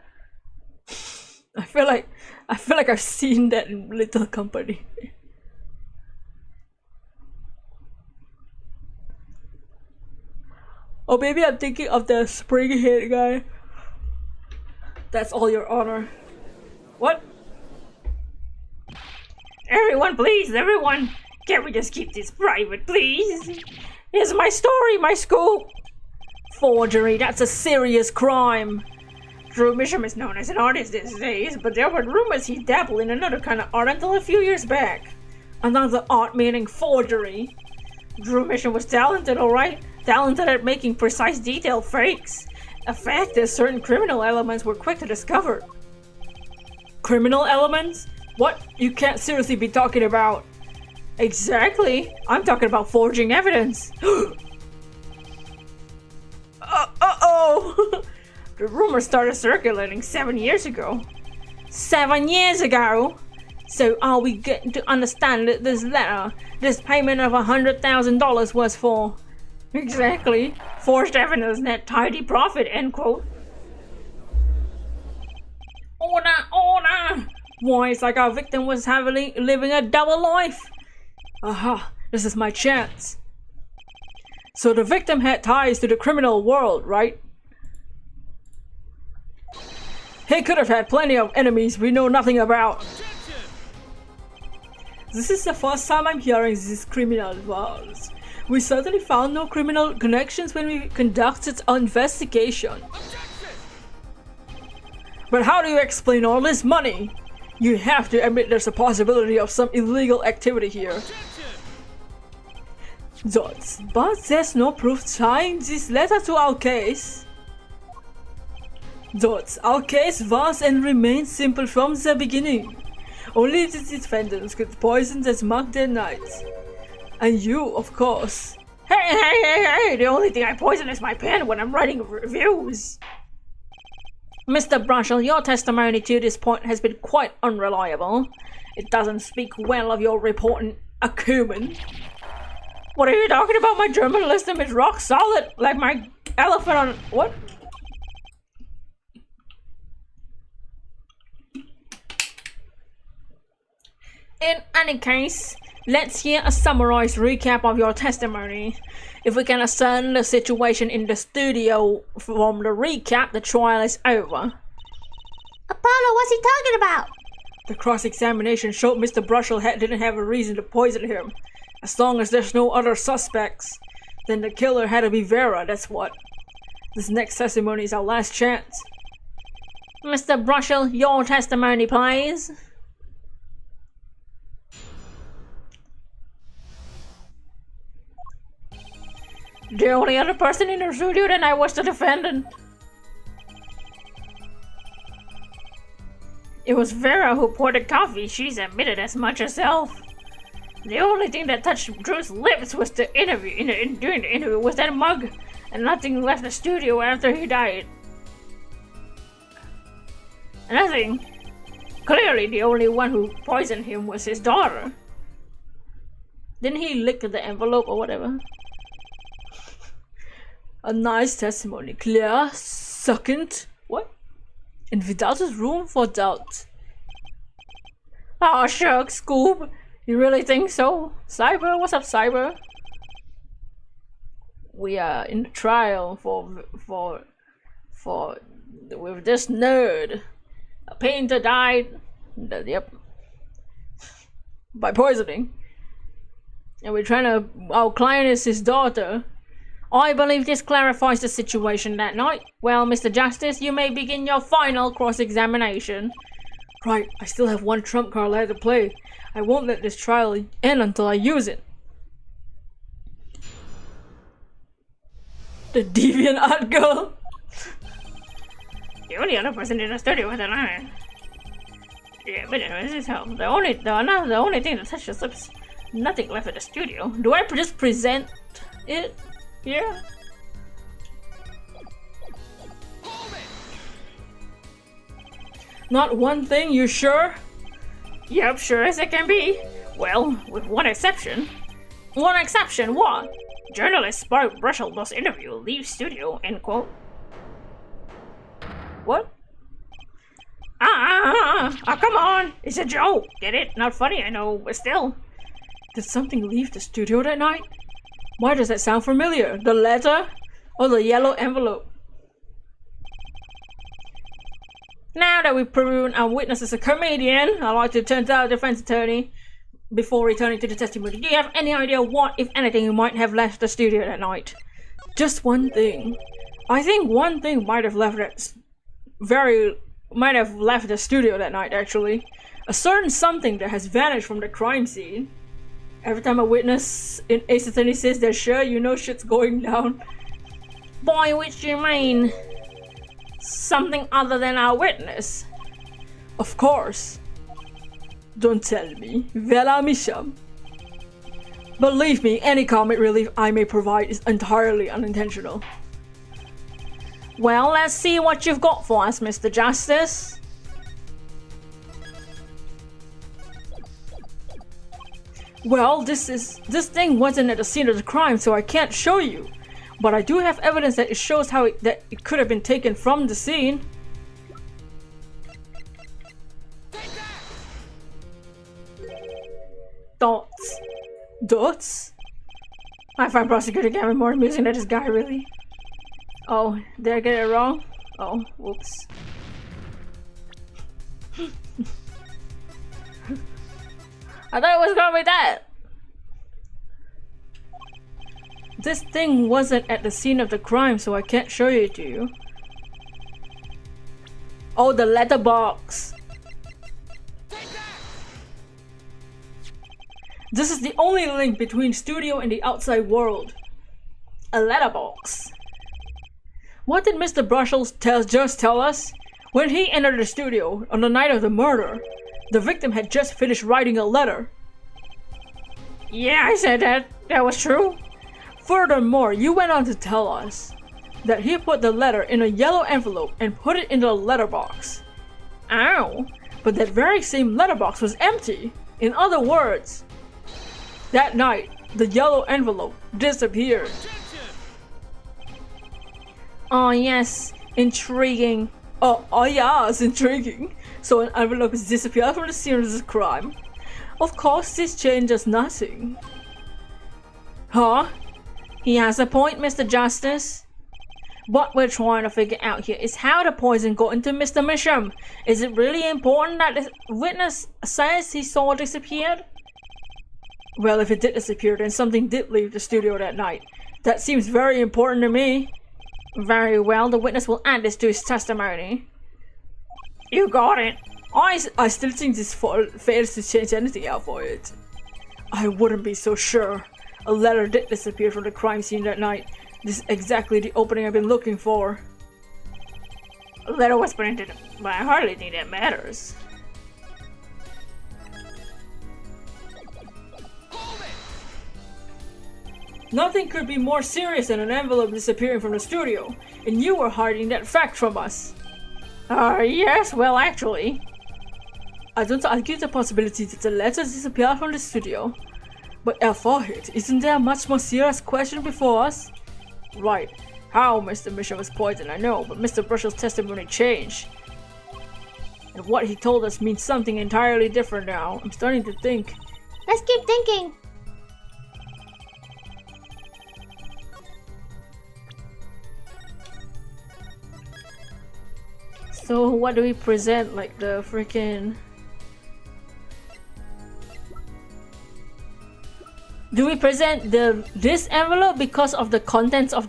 I feel like I've seen that in Little Company. Or maybe I'm thinking of the spring head guy. That's all, Your Honor. What? Everyone, please, everyone! Can we just keep this private, please? Here's my story, my scoop! Forgery, that's a serious crime. Drew Misham is known as an artist these days, but there were rumors he dabbled in another kind of art until a few years back. Another art meaning forgery. Drew Misham was talented, alright? Talented at making precise detail fakes. A fact that certain criminal elements were quick to discover. Criminal elements? What? You can't seriously be talking about... Exactly. I'm talking about forging evidence. Uh-oh! The rumor started circulating 7 years ago. 7 years ago? So are we getting to understand that this letter, this payment of $100,000 was for... Exactly. Forged evidence net tidy profit, end quote. Order! Why, it's like our victim was living a double life. Aha, this is my chance. So the victim had ties to the criminal world, right? He could have had plenty of enemies we know nothing about. This is the first time I'm hearing these criminal words. We certainly found no criminal connections when we conducted our investigation. But how do you explain all this money? You have to admit there's a possibility of some illegal activity here. But there's no proof tying this letter to our case. Our case was and remains simple from the beginning. Only the defendants could poison and mark their nights. And you, of course. Hey! The only thing I poison is my pen when I'm writing reviews. Mr. Brushel, your testimony to this point has been quite unreliable. It doesn't speak well of your reporting acumen. What are you talking about? My journalism is rock solid, like my elephant on... What? In any case, let's hear a summarized recap of your testimony. If we can ascertain the situation in the studio from the recap, the trial is over. Apollo, what's he talking about? The cross-examination showed Mr. Brushel didn't have a reason to poison him. As long as there's no other suspects, then the killer had to be Vera, that's what. This next testimony is our last chance. Mr. Brushel, your testimony, please. The only other person in the studio than I was the defendant. It was Vera who poured the coffee. She's admitted as much herself. The only thing that touched Drew's lips was the interview. During the interview was that mug, and nothing left the studio after he died. Nothing. Clearly, the only one who poisoned him was his daughter. Didn't he lick the envelope or whatever? A nice testimony, clear, succinct. What? And without room for doubt. Oh shucks, Scoop. You really think so? Cyber, what's up, Cyber? We are in the trial with this nerd. A painter died. Yep. By poisoning. And we're trying to. Our client is his daughter. I believe this clarifies the situation that night. Well, Mr. Justice, you may begin your final cross-examination. Right, I still have one trump card left to play. I won't let this trial end until I use it. The deviant art girl. The only other person in the studio with an iron. Yeah, but this is how the only thing that touched his lips. Nothing left at the studio. Do I just present it? Yeah. Not one thing, you sure? Yep, sure as it can be. Well, with one exception. One exception, what? Journalist Spark Brushel does interview, leave studio, end quote. What? Come on! It's a joke! Get it? Not funny, I know, but still. Did something leave the studio that night? Why does that sound familiar? The letter? Or the yellow envelope? Now that we've proven our witness is a comedian, I'd like to turn to our defense attorney before returning to the testimony. Do you have any idea what, if anything, might have left the studio that night? Just one thing. I think one thing might have left the studio that night, actually. A certain something that has vanished from the crime scene. Every time a witness in Ace Attorney says they're sure, you know shit's going down. By which you mean something other than our witness? Of course. Don't tell me. Vela Misham. Believe me, any comic relief I may provide is entirely unintentional. Well, let's see what you've got for us, Mr. Justice. Well, this thing wasn't at the scene of the crime, so I can't show you. But I do have evidence that it shows that it could have been taken from the scene. Dots? I find Prosecutor Gavin more amusing than this guy, really. Oh, did I get it wrong? Oh, whoops. I thought it was gonna be that. This thing wasn't at the scene of the crime, so I can't show it to you. Oh, the letterbox. This is the only link between studio and the outside world. A letterbox. What did Mr. Brushels just tell us? When he entered the studio on the night of the murder, the victim had just finished writing a letter. Yeah, I said that. That was true. Furthermore, you went on to tell us that he put the letter in a yellow envelope and put it in the letterbox. Ow! But that very same letterbox was empty. In other words, that night, the yellow envelope disappeared. Oh yes, intriguing. Oh yeah, it's intriguing. So an envelope has disappeared from the scene of the crime. Of course, this changes nothing. Huh? He has a point, Mr. Justice. What we're trying to figure out here is how the poison got into Mr. Misham. Is it really important that the witness says he saw it disappeared? Well, if it did disappear, then something did leave the studio that night. That seems very important to me. Very well, the witness will add this to his testimony. You got it. I still think this fails to change anything out for it. I wouldn't be so sure. A letter did disappear from the crime scene that night. This is exactly the opening I've been looking for. A letter was printed, but I hardly think that matters. Nothing could be more serious than an envelope disappearing from the studio, and you were hiding that fact from us. Yes, well actually. I don't argue the possibility that the letter disappeared from the studio. But Alfahid, isn't there a much more serious question before us? Right, how Mr. Mitchell was poisoned I know, but Mr. Brushell's testimony changed. And what he told us means something entirely different now. I'm starting to think. Let's keep thinking. So what do we present, like the freaking... Do we present this envelope because of the contents of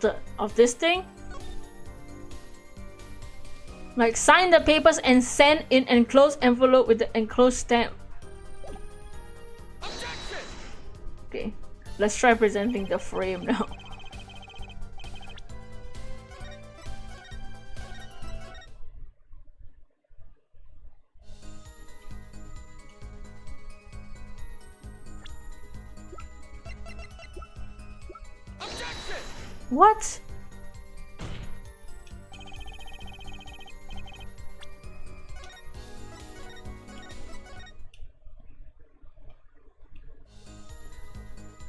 this thing? Like sign the papers and send in enclosed envelope with the enclosed stamp. Okay, let's try presenting the frame now. What?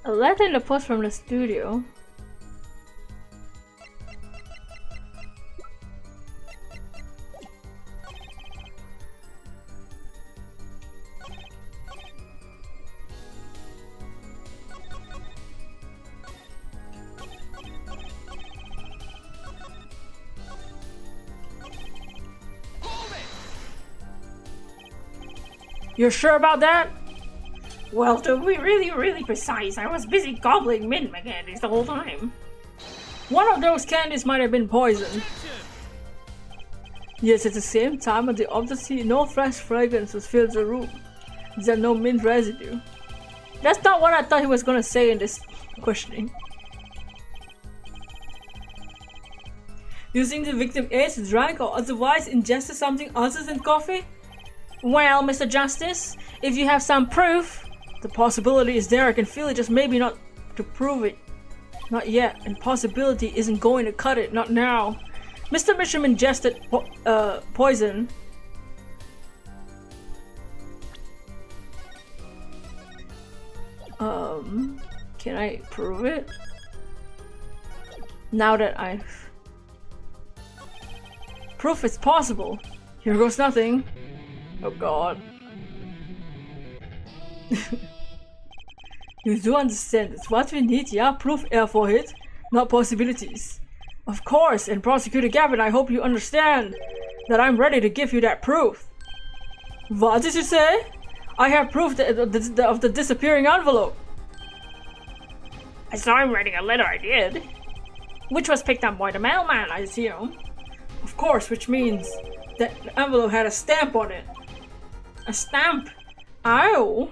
A letter in the post from the studio. You're sure about that? Well, to be really precise, I was busy gobbling mint candies the whole time. One of those candies might have been poisoned. Yes, at the same time, at the autopsy, no fresh fragrances filled the room. There's no mint residue. That's not what I thought he was gonna say in this questioning. You think the victim ate, drank, or otherwise ingested something other than coffee? Well, Mr. Justice, if you have some proof, the possibility is there. I can feel it, just maybe not to prove it. Not yet, and possibility isn't going to cut it, not now. Mr. Misham ingested poison. Can I prove it? Now that I've... Proof is possible. Here goes nothing. Oh god. You do understand it's what we need, yeah? Proof for it, not possibilities. Of course, and Prosecutor Gavin, I hope you understand that I'm ready to give you that proof. What did you say? I have proof of the disappearing envelope. I saw him writing a letter, I did. Which was picked up by the mailman, I assume. Of course, which means that the envelope had a stamp on it. A stamp? Ow!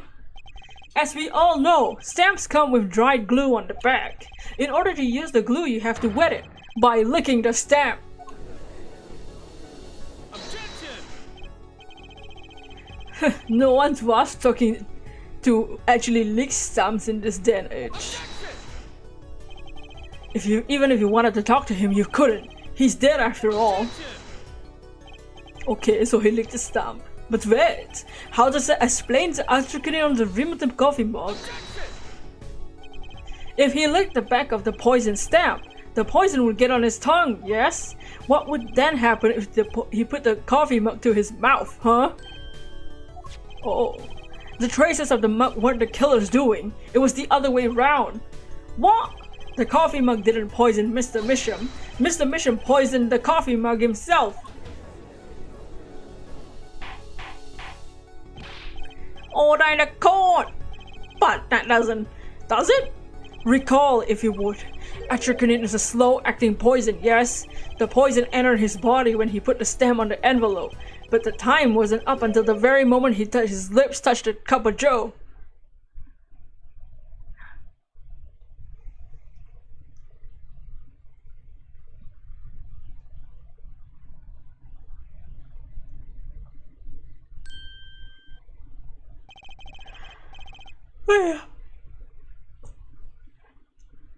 As we all know, stamps come with dried glue on the back. In order to use the glue, you have to wet it by licking the stamp. No one's was talking to actually lick stamps in this day and age. Even if you wanted to talk to him, you couldn't. He's dead after all. Okay, so he licked the stamp. But wait, how does that explain the atropine on the rim of the coffee mug? If he licked the back of the poison stamp, the poison would get on his tongue, yes? What would then happen if he put the coffee mug to his mouth, huh? Oh, the traces of the mug weren't the killer's doing. It was the other way round. What? The coffee mug didn't poison Mr. Misham. Mr. Misham poisoned the coffee mug himself. Order in the court! But that doesn't... Does it? Recall, if you would. Atropine is a slow-acting poison, yes? The poison entered his body when he put the stamp on the envelope. But the time wasn't up until the very moment his lips touched the cup of joe.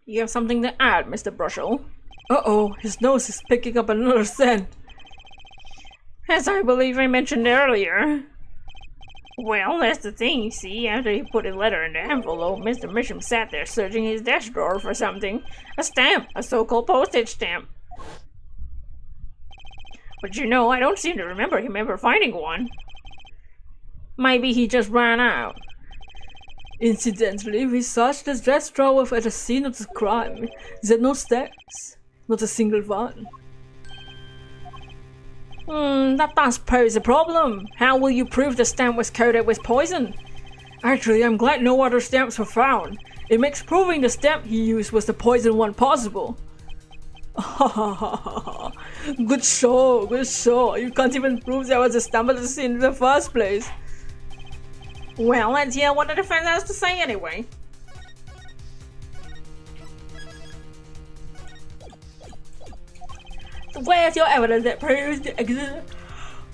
You have something to add, Mr. Brushel? Uh-oh, his nose is picking up another scent. As I believe I mentioned earlier. Well, that's the thing, you see. After he put his letter in the envelope, Mr. Misham sat there searching his desk drawer for something. A stamp, a so-called postage stamp. But you know, I don't seem to remember him ever finding one. Maybe he just ran out. Incidentally, we searched the desk drawer at the scene of the crime. There are no stamps. Not a single one. That does pose a problem. How will you prove the stamp was coated with poison? Actually, I'm glad no other stamps were found. It makes proving the stamp he used was the poison one possible. Good show, good show. You can't even prove there was a stamp at the scene in the first place. Well, let's hear what the defense has to say anyway. Where's your evidence that proves the existence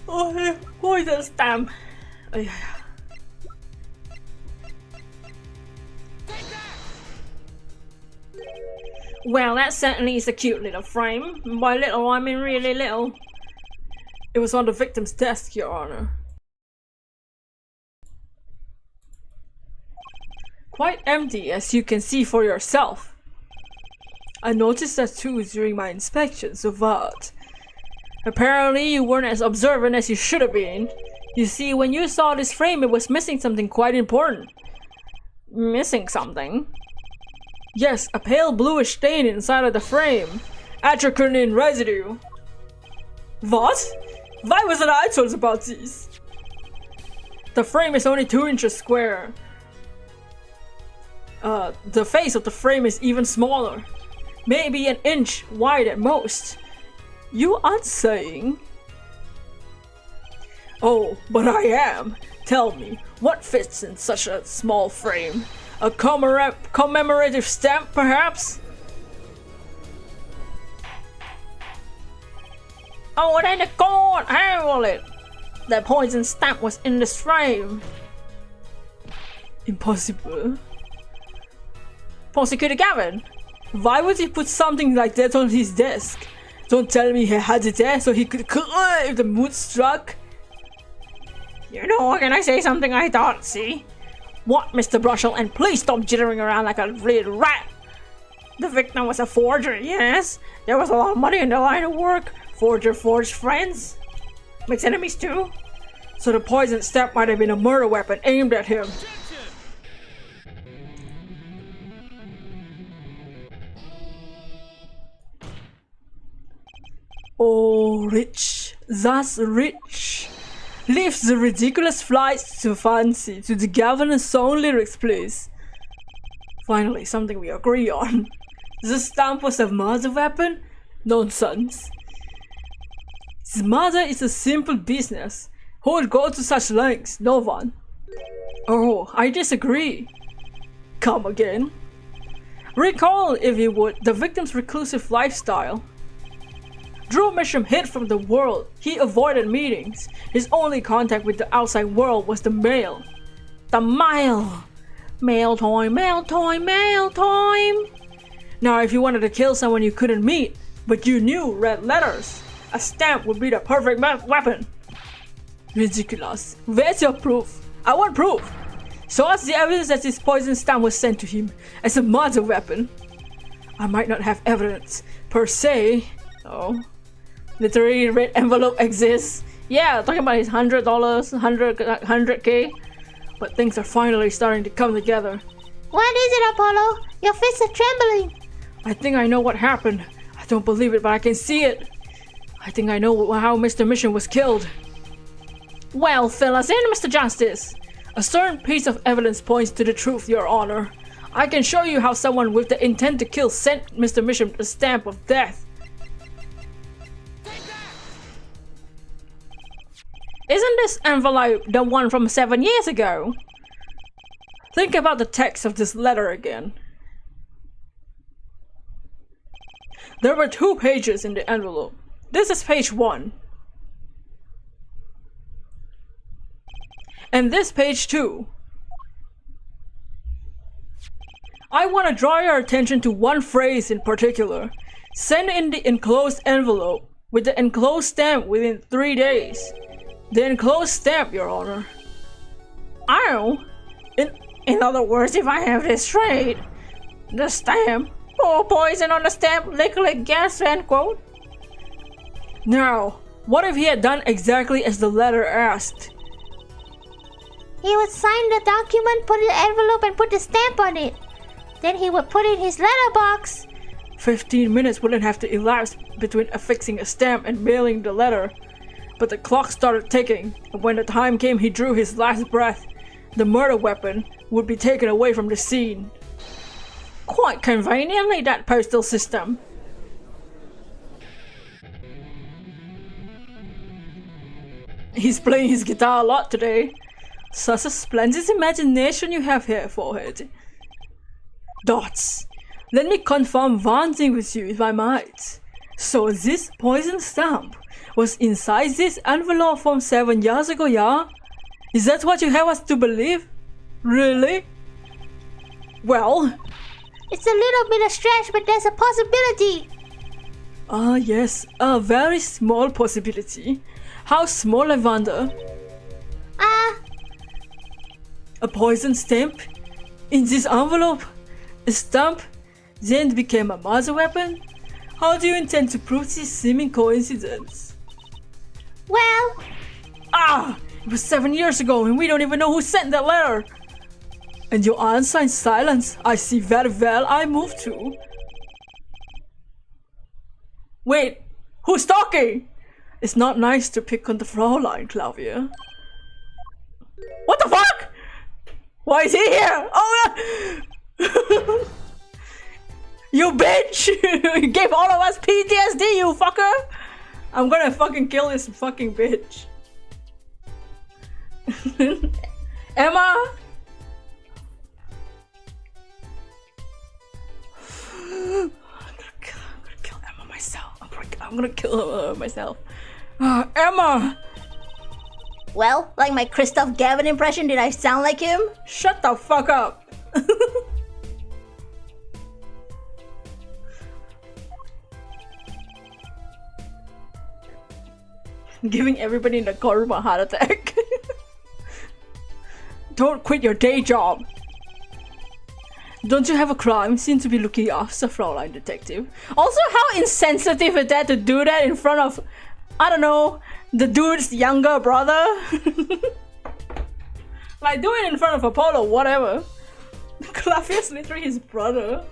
of the poison stamp? Well, that certainly is a cute little frame. By little, I mean really little. It was on the victim's desk, Your Honor. Quite empty, as you can see for yourself. I noticed that too during my inspection, so what? Apparently you weren't as observant as you should have been. You see, when you saw this frame, it was missing something quite important. Missing something? Yes, a pale bluish stain inside of the frame. Atropine residue. What? Why wasn't I told about this? The frame is only 2 inches square. The face of the frame is even smaller. Maybe an inch wide at most. You aren't saying? Oh, but I am. Tell me, what fits in such a small frame? A commemorative stamp, perhaps? Oh, then the god handle it! The poison stamp was in this frame. Impossible. Prosecutor Gavin, why would he put something like that on his desk? Don't tell me he had it there so he could if the mood struck. You know, can I say something I thought, see? What, Mr. Brushel? And please stop jittering around like a real rat. The victim was a forger, yes. There was a lot of money in the line of work. Forger forged friends. Makes enemies too. So the poison stamp might have been a murder weapon aimed at him. Oh, rich. That's rich. Leaves the ridiculous flights to fancy to the governor's song lyrics, please. Finally, something we agree on. The stamp was a murder weapon? Nonsense. His murder is a simple business. Who would go to such lengths? No one. Oh, I disagree. Come again. Recall, if you would, the victim's reclusive lifestyle. Drew Misham hid from the world. He avoided meetings. His only contact with the outside world was the mail. The mail! Mail time, mail time, mail time! Now if you wanted to kill someone you couldn't meet, but you knew red letters, a stamp would be the perfect weapon. Ridiculous. Where's your proof? I want proof! Show us the evidence that this poison stamp was sent to him as a murder weapon. I might not have evidence, per se. Oh. Literally red envelope exists. Yeah, talking about his $100, 100K. But things are finally starting to come together. What is it, Apollo? Your fists are trembling. I think I know what happened. I don't believe it, but I can see it. I think I know how Mr. Mission was killed. Well, fill us in, Mr. Justice. A certain piece of evidence points to the truth, Your Honor. I can show you how someone with the intent to kill sent Mr. Mission a stamp of death. Isn't this envelope the one from 7 years ago? Think about the text of this letter again. There were 2 pages in the envelope. This is page 1. And this page 2. I want to draw your attention to one phrase in particular. Send in the enclosed envelope with the enclosed stamp within 3 days. The enclosed stamp, Your Honor. Oh! In other words, if I have this straight, the stamp, pour poison on the stamp, liquid gas, end quote. Now, what if he had done exactly as the letter asked? He would sign the document, put the envelope, and put the stamp on it. Then he would put it in his letterbox. 15 minutes wouldn't have to elapse between affixing a stamp and mailing the letter. But the clock started ticking, and when the time came he drew his last breath, the murder weapon would be taken away from the scene. Quite conveniently, that postal system. He's playing his guitar a lot today. Such a splendid imagination you have here, Forehead. Dots. Let me confirm one thing with you, if I might. So this poison stamp was inside this envelope from 7 years ago, yeah? Is that what you have us to believe? Really? Well... It's a little bit of stretch, but there's a possibility. Ah, yes, a very small possibility. How small, I wonder? A poison stamp? In this envelope? A stamp then became a murder weapon? How do you intend to prove this seeming coincidence? Well... It was 7 years ago and we don't even know who sent that letter! And your answer in silence, I see very well I move to. Wait, who's talking? It's not nice to pick on the Fraulein, Claudia. What Why is he here? Oh no! You bitch! You gave all of us PTSD, you fucker! I'm gonna fucking kill this fucking bitch. Emma! I'm gonna kill Emma myself. I'm gonna kill her myself. Emma! Well, like my Christoph Gavin impression, did I sound like him? Shut the fuck up! Giving everybody in the courtroom a heart attack. Don't quit your day job. Don't you have a crime scene to be looking after, Fraulein Detective? Also, how insensitive is that to do that in front of, I don't know, the dude's younger brother? Like, do it in front of Apollo, whatever. Clavia's literally his brother.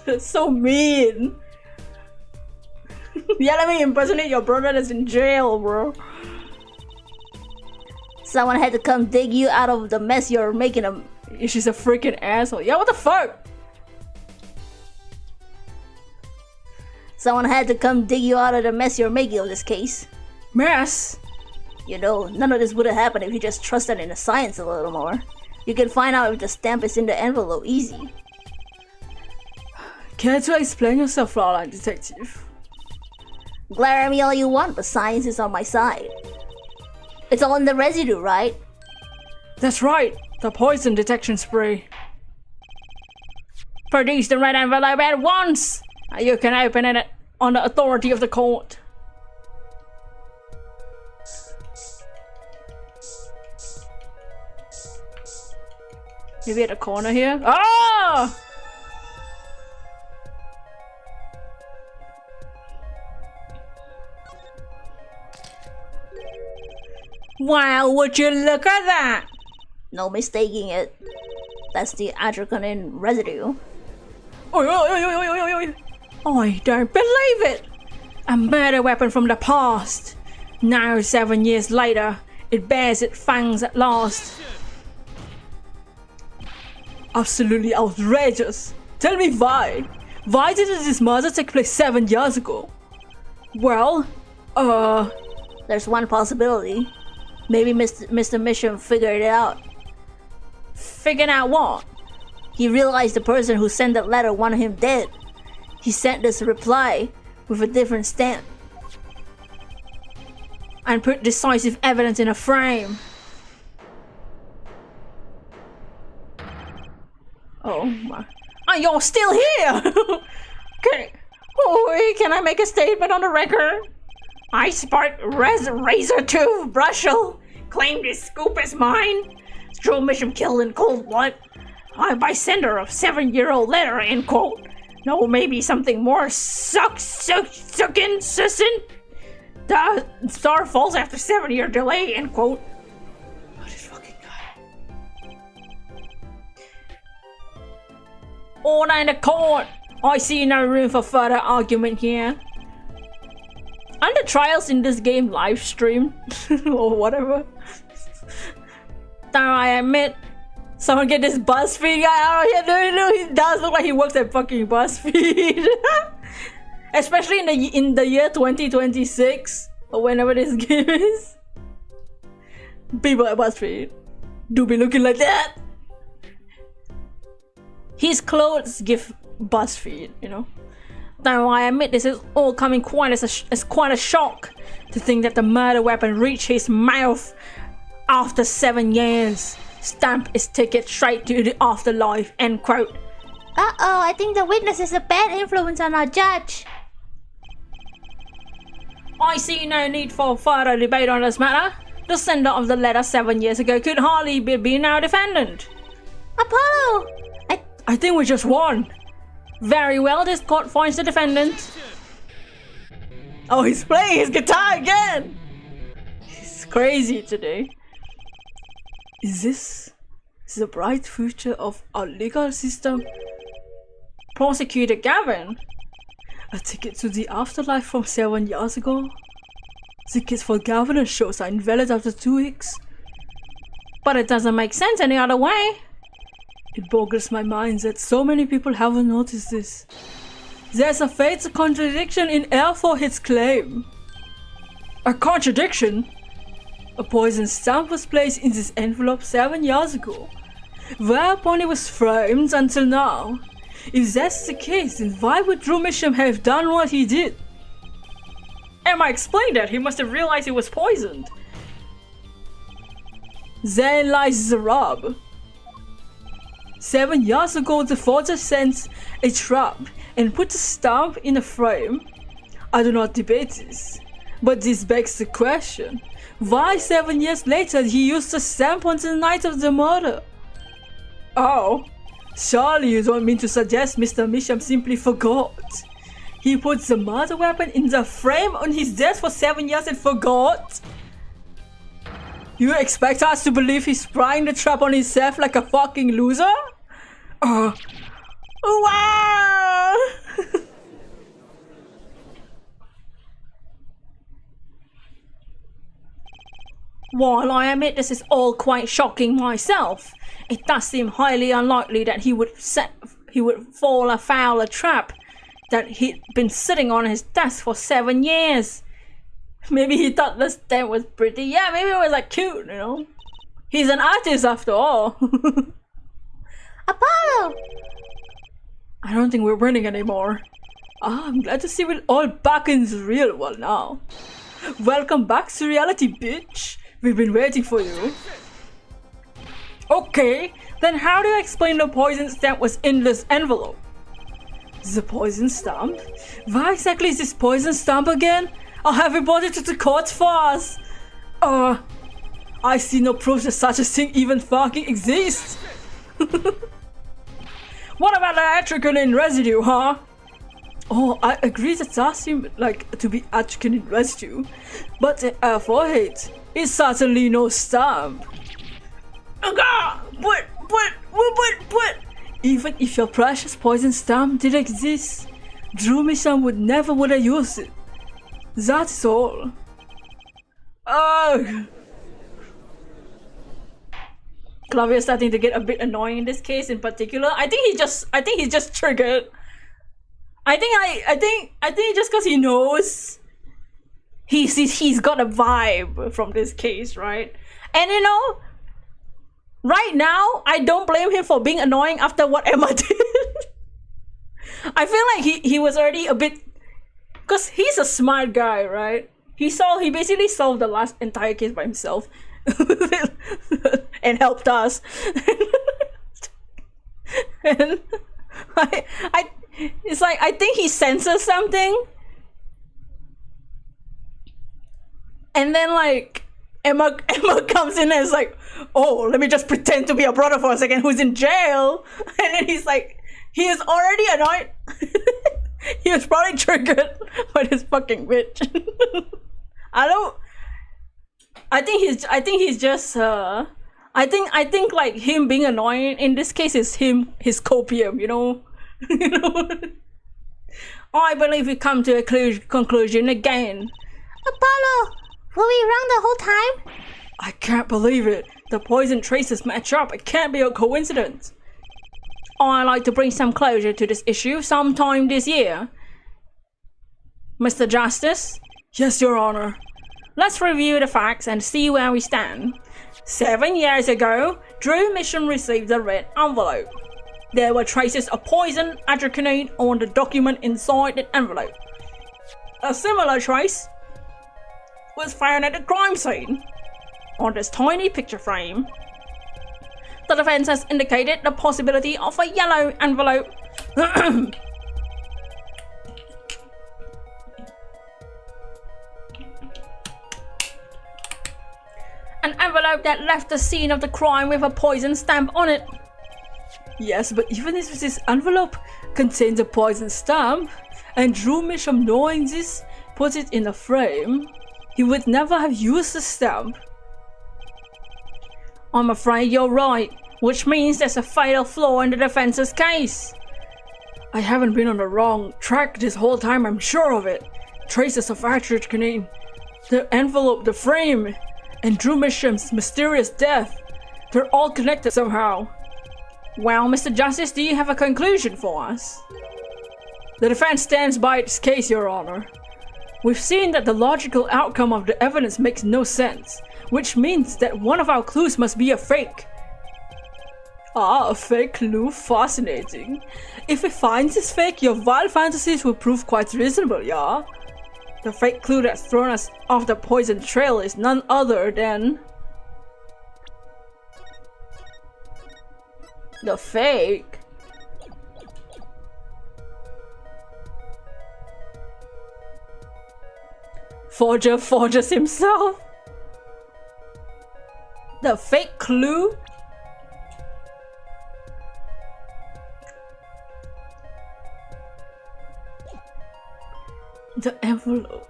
That's so mean. Yeah, let me impersonate your brother that's in jail, bro. Someone had to come dig you out of the mess you're making him. She's a freaking asshole. Yeah, what the fuck? Someone had to come dig you out of the mess you're making of this case. Mess? You know, none of this would have happened if you just trusted in the science a little more. You can find out if the stamp is in the envelope easy. Care to explain yourself, Fraulein Detective? Glare at me all you want, but science is on my side. It's all in the residue, right? That's right, the poison detection spray. Produce the red envelope at once! You can open it on the authority of the court. Maybe at the corner here? Ah! Wow, would you look at that? No mistaking it. That's the adrenaline residue. Oi, oi, oi, oi, oi, oi, oi. I don't believe it! A murder weapon from the past. Now, 7 years later, it bears its fangs at last. Absolutely outrageous. Tell me why. Why did this murder take place 7 years ago? Well, There's one possibility. Maybe Mr. Mission figured it out. figuring out what? He realized the person who sent that letter wanted him dead. He sent this reply with a different stamp. And put decisive evidence in a frame. Oh my. Oh, you're still here! Can I make a statement on the record? I sparked razor tooth brushel. Claimed this scoop is mine. Drove mission killed in cold blood. I'm by sender of 7-year-old letter, end quote. No, maybe something more sucking, sucking. The star falls after 7-year delay, end quote. Oh, this fucking guy. Order in the court. I see no room for further argument here. Aren't the trials in this game live streamed? Or whatever. Though I admit, someone get this BuzzFeed guy out of here. No, he does look like he works at fucking BuzzFeed. Especially in the year 2026 or whenever this game is. People at BuzzFeed do be looking like that. His clothes give BuzzFeed, you know. Though I admit this is all coming quite as quite a shock to think that the murder weapon reached his mouth after 7 years. Stamp his ticket straight to the afterlife, end quote. Uh-oh, I think the witness is a bad influence on our judge. I see no need for further debate on this matter. The sender of the letter 7 years ago could hardly be now defendant. Apollo! I think we just won. Very well, this court finds the defendant. Oh, he's playing his guitar again! He's crazy today. Is this the bright future of our legal system? Prosecutor Gavin? A ticket to the afterlife from 7 years ago? Tickets for Gavin shows are invalid after 2 weeks? But it doesn't make sense any other way. It boggles my mind that so many people haven't noticed this. There's a fatal contradiction in air for his claim. A contradiction? A poison stamp was placed in this envelope 7 years ago, whereupon it was framed until now. If that's the case, then why would Drew Misham have done what he did? Emma explained that he must have realized it was poisoned. Then lies the rub. 7 years ago, the forger sent a trap and put the stamp in a frame. I do not debate this, but this begs the question. Why 7 years later he used the stamp on the night of the murder? Oh, surely you don't mean to suggest Mr. Misham simply forgot. He put the murder weapon in the frame on his desk for 7 years and forgot? You expect us to believe he's spraying the trap on himself like a fucking loser? Wow! While I admit this is all quite shocking myself, it does seem highly unlikely that he would fall afoul a trap that he'd been sitting on his desk for 7 years. Maybe he thought the stamp was pretty. Yeah, maybe it was like cute, you know. He's an artist after all. Apollo! I don't think we're winning anymore. I'm glad to see we're all back in the real world now. Welcome back to reality, bitch. We've been waiting for you. Okay, then how do you explain the poison stamp was in this envelope? The poison stamp? Why exactly is this poison stamp again? I'll have it brought it to the court for us. I see no proof that such a thing even fucking exists. What about the atropine residue, huh? Oh, I agree that does seem like to be atropine residue, but the forehead is certainly no stamp. But, even if your precious poison stamp did exist, Drew Misham would never have used it. That's all. Ugh. Clavia's starting to get a bit annoying in this case in particular. I think he's just triggered. I think just because he knows he's got a vibe from this case, right? And you know, right now I don't blame him for being annoying after what Emma did. I feel like he was already a bit, because he's a smart guy, right? He basically solved the last entire case by himself. And helped us. And it's like I think he senses something, and then like Emma comes in and is like, oh, let me just pretend to be a brother for a second who's in jail. And then he's like, he is already annoyed. He was probably triggered by this fucking bitch. I think like him being annoying in this case is his copium, you know. You know. I believe we come to a conclusion again. Apollo! Were we wrong the whole time? I can't believe it. The poison traces match up. It can't be a coincidence. I'd like to bring some closure to this issue sometime this year. Mr. Justice? Yes, Your Honor. Let's review the facts and see where we stand. 7 years ago, Drew Misham received a red envelope. There were traces of poison atropine on the document inside the envelope. A similar trace was found at the crime scene on this tiny picture frame. The defense has indicated the possibility of a yellow envelope. An envelope that left the scene of the crime with a poison stamp on it. Yes, but even if this envelope contains a poison stamp, and Drew Misham, knowing this, put it in a frame, he would never have used the stamp. I'm afraid you're right, which means there's a fatal flaw in the defense's case. I haven't been on the wrong track this whole time, I'm sure of it. Traces of atropine, the envelope, the frame, and Drew Misham's mysterious death. They're all connected somehow. Well, Mr. Justice, do you have a conclusion for us? The defense stands by its case, Your Honor. We've seen that the logical outcome of the evidence makes no sense, which means that one of our clues must be a fake. Ah, a fake clue? Fascinating. If it finds it's fake, your wild fantasies will prove quite reasonable, yeah? The fake clue that's thrown us off the poison trail is none other than... the fake? Forger forges himself? The fake clue? The envelope.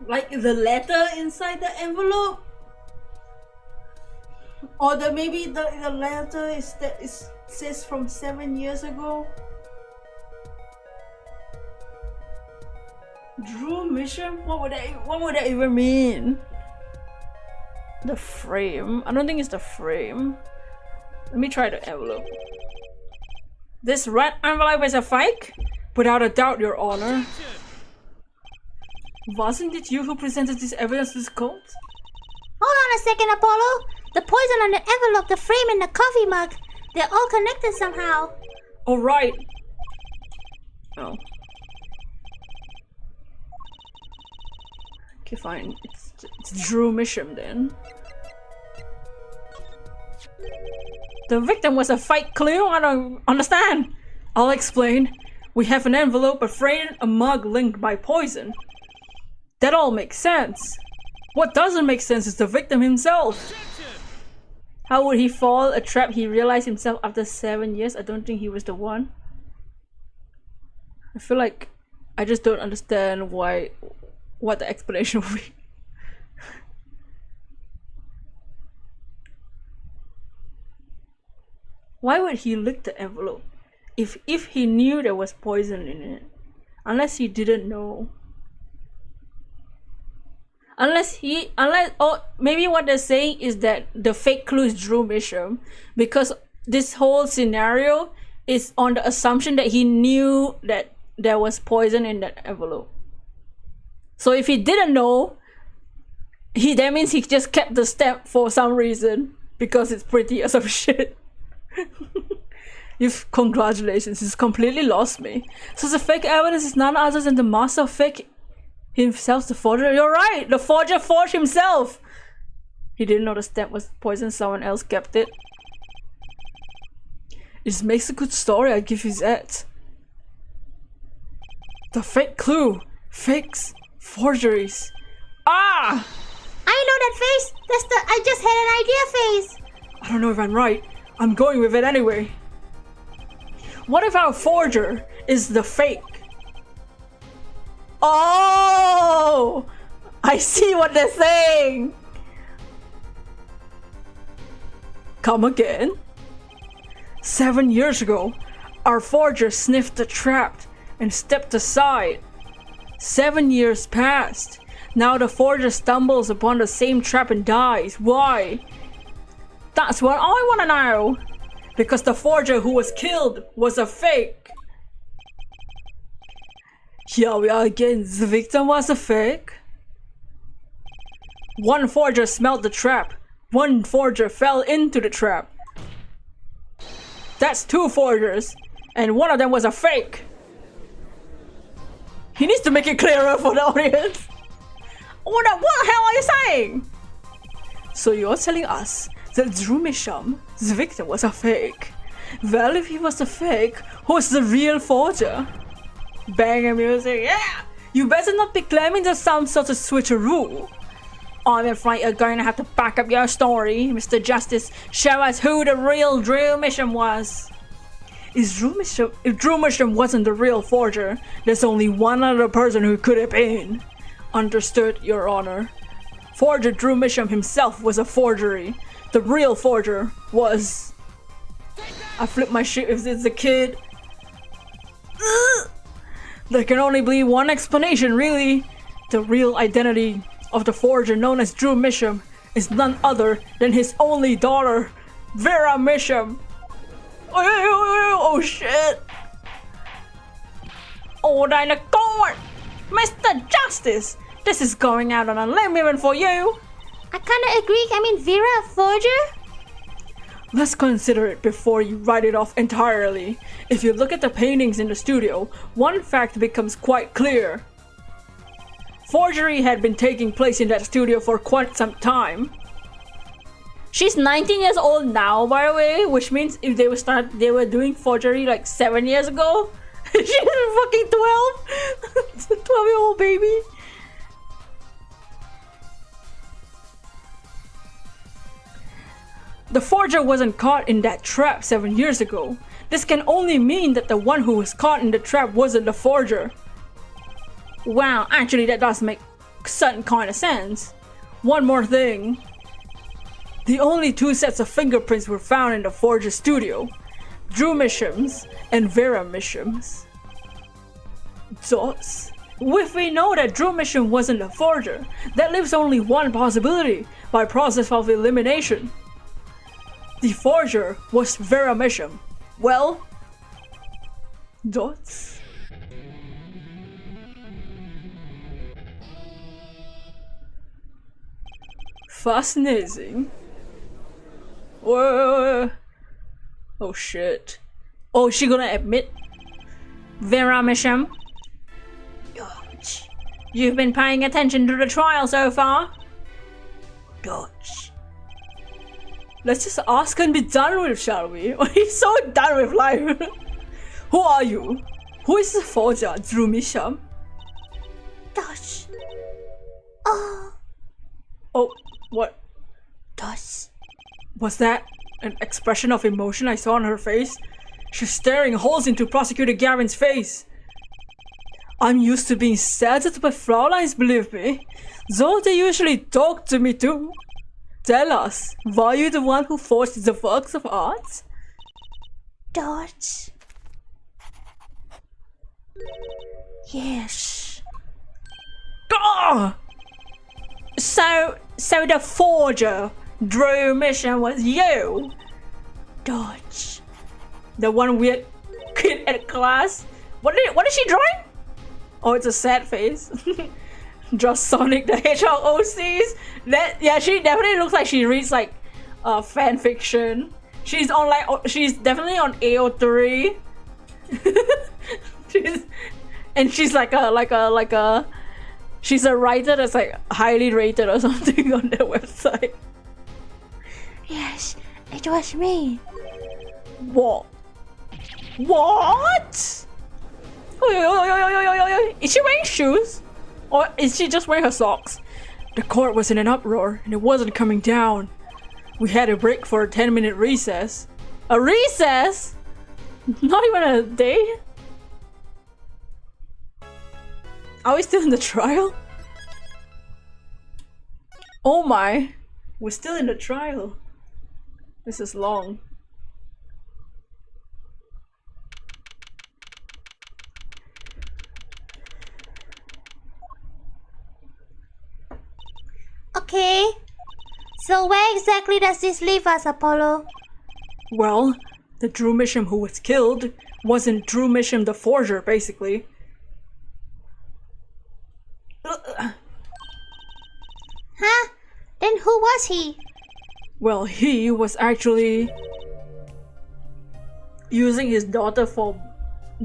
Like the letter inside the envelope? Or maybe the letter is says from 7 years ago? Drew mission? What would that even mean? The frame? I don't think it's the frame. Let me try the envelope. This red envelope is a fake? Without a doubt, Your Honor. Wasn't it you who presented this evidence to the court? Hold on a second, Apollo. The poison on the envelope, the frame, and the coffee mug. They're all connected somehow. Oh, right. Oh. Okay, fine. It's Drew Misham then. The victim was a fake clue? I don't understand. I'll explain. We have an envelope, a frame, a mug linked by poison. That all makes sense. What doesn't make sense is the victim himself. How would he fall a trap he realized himself after 7 years? I don't think he was the one. I feel like I just don't understand what the explanation would be. Why would he lick the envelope if he knew there was poison in it? Unless he didn't know. Or maybe what they're saying is that the fake clue is Drew Misham, because this whole scenario is on the assumption that he knew that there was poison in that envelope. So if he didn't know, that means he just kept the stamp for some reason, because it's pretty or some shit. Congratulations, he's completely lost me. So the fake evidence is none other than the master of fake himself, the forger. You're right, the forger forged himself. He didn't know the stamp was poison, someone else kept it. It makes a good story, I give you that. The fake clue, fakes, forgeries. Ah! I know that face. That's the I just had an idea face. I don't know if I'm right. I'm going with it anyway. What if our forger is the fake? Oh! I see what they're saying! Come again? 7 years ago, our forger sniffed the trap and stepped aside. 7 years passed. Now the forger stumbles upon the same trap and dies. Why? That's what I want to know. Because the forger who was killed was a fake. Here we are again. The victim was a fake. One forger smelled the trap. One forger fell into the trap. That's 2 forgers. And one of them was a fake. He needs to make it clearer for the audience. What the hell are you saying? So you're telling us that Drew Misham, the victim, was a fake? Well, if he was a fake, who's the real forger? Banger music, yeah! You better not be claiming there's some sort of switcheroo. I'm afraid you're going to have to back up your story, Mr. Justice. Show us who the real Drew Misham was. If Drew Misham wasn't the real forger, there's only one other person who could have been. Understood, Your Honor. Forger Drew Misham himself was a forgery. The real forger was... I flip my shit if it's a kid. Ugh! There can only be one explanation, really. The real identity of the forger known as Drew Misham is none other than his only daughter, Vera Misham. Oh shit! Order in the court! Mr. Justice! This is going out on a limb even for you! I kinda agree. I mean, Vera a forger? Let's consider it before you write it off entirely. If you look at the paintings in the studio, one fact becomes quite clear. Forgery had been taking place in that studio for quite some time. She's 19 years old now, by the way, which means if they were doing forgery like 7 years ago, she's fucking 12. It's a 12-year-old baby. The forger wasn't caught in that trap 7 years ago. This can only mean that the one who was caught in the trap wasn't the forger. Wow, actually that does make some kind of sense. One more thing. The only two sets of fingerprints were found in the forger's studio. Drew Misham's and Vera Misham's. Thus, if we know that Drew Misham wasn't the forger, that leaves only one possibility by process of elimination. The forger was Vera Misham. Well, dots. Fascinating. Whoa. Oh shit. Oh, is she gonna admit? Vera Misham? Dodge. You've been paying attention to the trial so far? Dodge. Let's just ask and be done with, shall we? He's so done with life. Who are you? Who is the forger, Drew Misham? Dodge. Oh. Oh, what? Dodge. Was that an expression of emotion I saw on her face? She's staring holes into Prosecutor Gavin's face. I'm used to being saddened by Frauleins, believe me. Though they usually talk to me too. Tell us, were you the one who forged the works of art? Dodge. Yes. Ah! So the forger, Drew Misham, was you? Dodge. The one weird kid at class? What is she drawing? Oh, it's a sad face. Just Sonic the Hedgehog OCs. She definitely looks like she reads like fan fiction. She's definitely on AO3. she's she's a writer that's like highly rated or something on their website. Yes, it was me. What? What? Is she wearing shoes? Or is she just wearing her socks? The court was in an uproar and it wasn't coming down. We had a break for a 10-minute recess. A recess? Not even a day? Are we still in the trial? Oh my, we're still in the trial. This is long. Okay. So where exactly does this leave us, Apollo? Well, the Drew Misham who was killed wasn't Drew Misham the forger, basically. Huh? Then who was he? Well, he was actually using his daughter for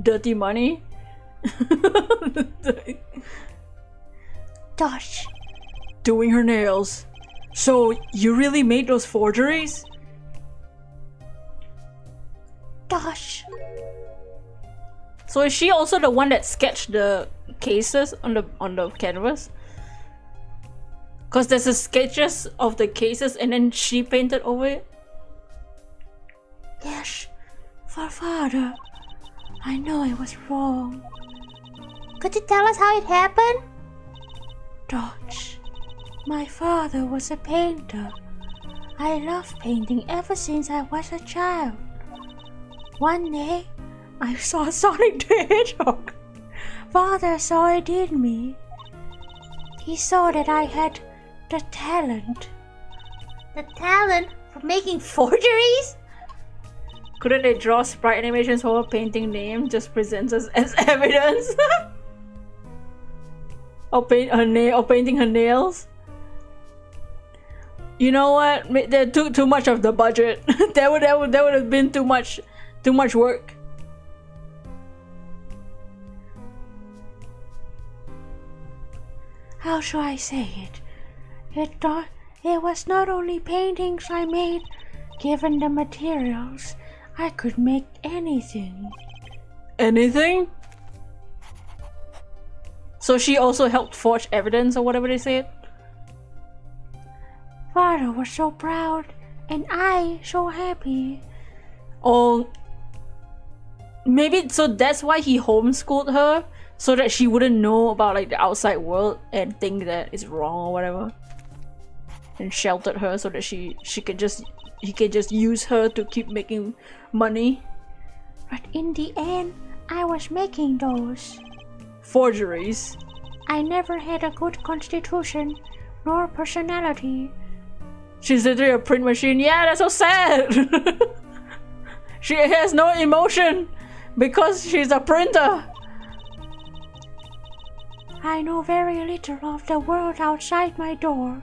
dirty money. Dodge. Doing her nails. So, you really made those forgeries? Dodge. So is she also the one that sketched the cases on the canvas? Cause there's the sketches of the cases and then she painted over it? Yes, father. I know I was wrong. Could you tell us how it happened? Dodge. My father was a painter. I loved painting ever since I was a child. One day, I saw Sonic the Hedgehog. Father saw it in me. He saw that I had the talent. The talent for making forgeries? Couldn't they draw sprite animations for a painting name? Just presents us as evidence. or painting her nails. You know what? They took too much of the budget. that would have been too much work. How shall I say it? It was not only paintings I made. Given the materials, I could make anything. Anything? So she also helped forge evidence or whatever they said? Father was so proud, and I so happy. Oh, maybe so that's why he homeschooled her, so that she wouldn't know about like the outside world and think that it's wrong or whatever, and sheltered her so that he could just use her to keep making money. But in the end, I was making those Forgeries. I never had a good constitution nor personality. She's literally a print machine. Yeah, that's so sad. She has no emotion because she's a printer. I know very little of the world outside my door.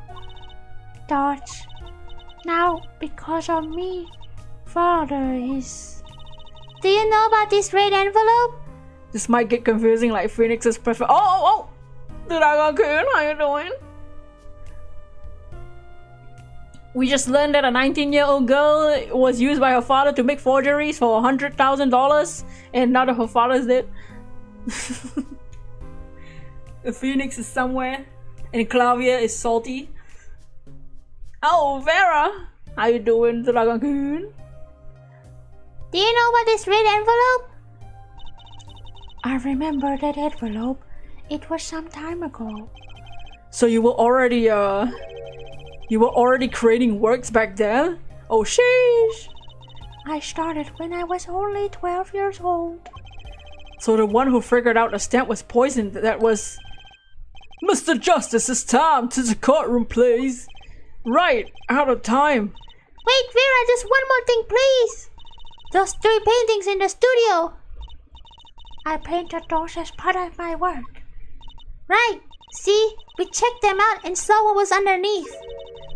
Dodge. Now, because of me, Father is... Do you know about this red envelope? This might get confusing like Phoenix's prefer- Oh! Dragon-kun, how you doing? We just learned that a 19-year-old girl was used by her father to make forgeries for $100,000, and now that her father's dead. The Phoenix is somewhere, and Clavia is salty. Oh, Vera! How you doing, Dragon-kun? Do you know about this red envelope? I remember that envelope. It was some time ago. So you were already creating works back then? Oh sheesh! I started when I was only 12 years old. So the one who figured out the stamp was poisoned, that was... Mr. Justice, it's time to the courtroom, please. Right, out of time. Wait, Vera, just one more thing, please. Those 3 paintings in the studio. I painted those as part of my work. Right. See, we checked them out and saw what was underneath.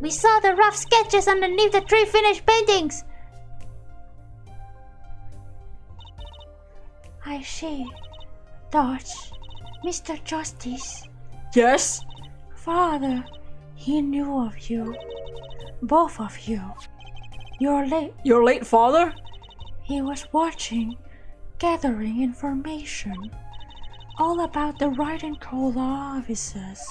We saw the rough sketches underneath the 3 finished paintings. I see. Dodge. Mr. Justice. Yes? Father, he knew of you. Both of you. Your late father? He was watching, gathering information. All about the right and co law officers.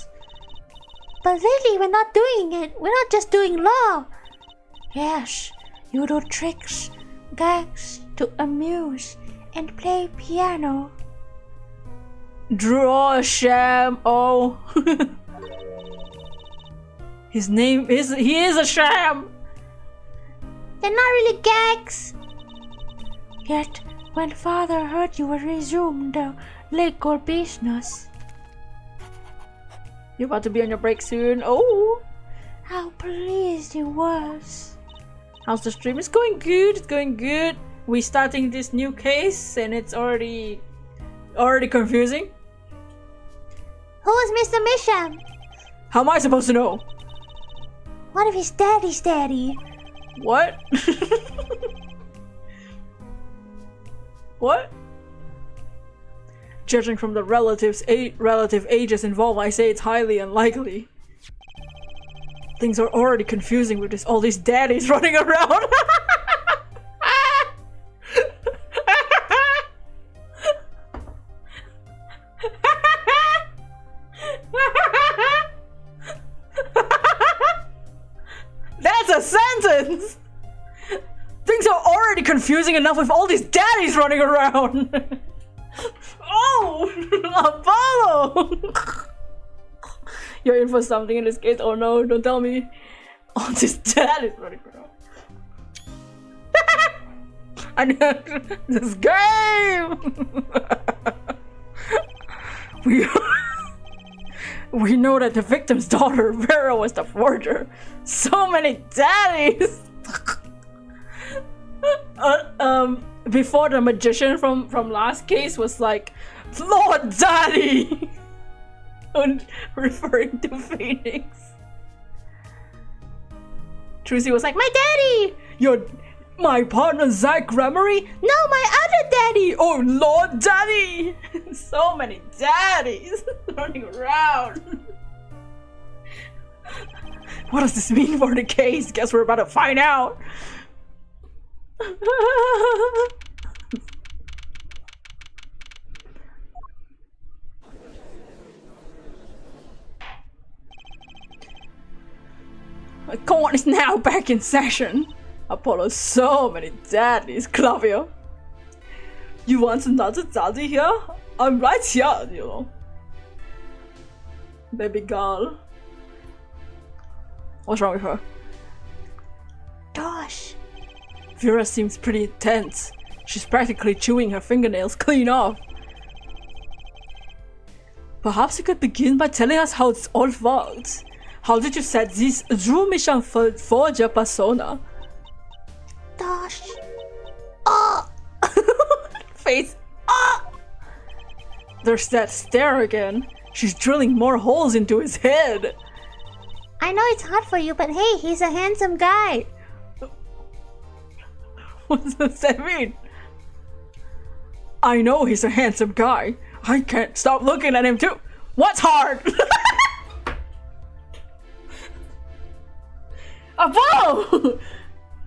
But lately we're not doing it. We're not just doing law. Yes, you do tricks, gags to amuse, and play piano. Draw a sham. Oh. His name is... He is a sham! They're not really gags. Yet, when Father heard you would resume the legal business. You're about to be on your break soon. Oh! How pleased he was. How's the stream? It's going good. It's going good. We're starting this new case and it's already confusing. Who is Mr. Misham? How am I supposed to know? What if his daddy's daddy? What? What? Judging from the relative ages involved, I say it's highly unlikely. Things are already confusing with all these daddies running around. That's a sentence! Things are already confusing enough with all these daddies running around. Oh! Apollo! You're in for something in this case. Oh no, don't tell me. Oh, this dad is running around. I know this game. We know that the victim's daughter Vera was the forger. So many daddies. Before the magician from last case was like, Lord Daddy, and referring to Phoenix. Trucy was like, my daddy. My partner Zach Gramery? No, my other daddy! Oh, Lord Daddy! So many daddies running around. What does this mean for the case? Guess we're about to find out. The court is now back in session. Apollo, so many daddies, Clavio. You want another daddy here? I'm right here, you know. Baby girl. What's wrong with her? Gosh. Vera seems pretty tense. She's practically chewing her fingernails clean off. Perhaps you could begin by telling us how it's all worked. How did you set this Drew Mission Forger persona? Gosh. Ah! Face. Ah! There's that stare again. She's drilling more holes into his head. I know it's hard for you, but hey, he's a handsome guy. What does that mean? I know he's a handsome guy. I can't stop looking at him too. What's hard? Apollo!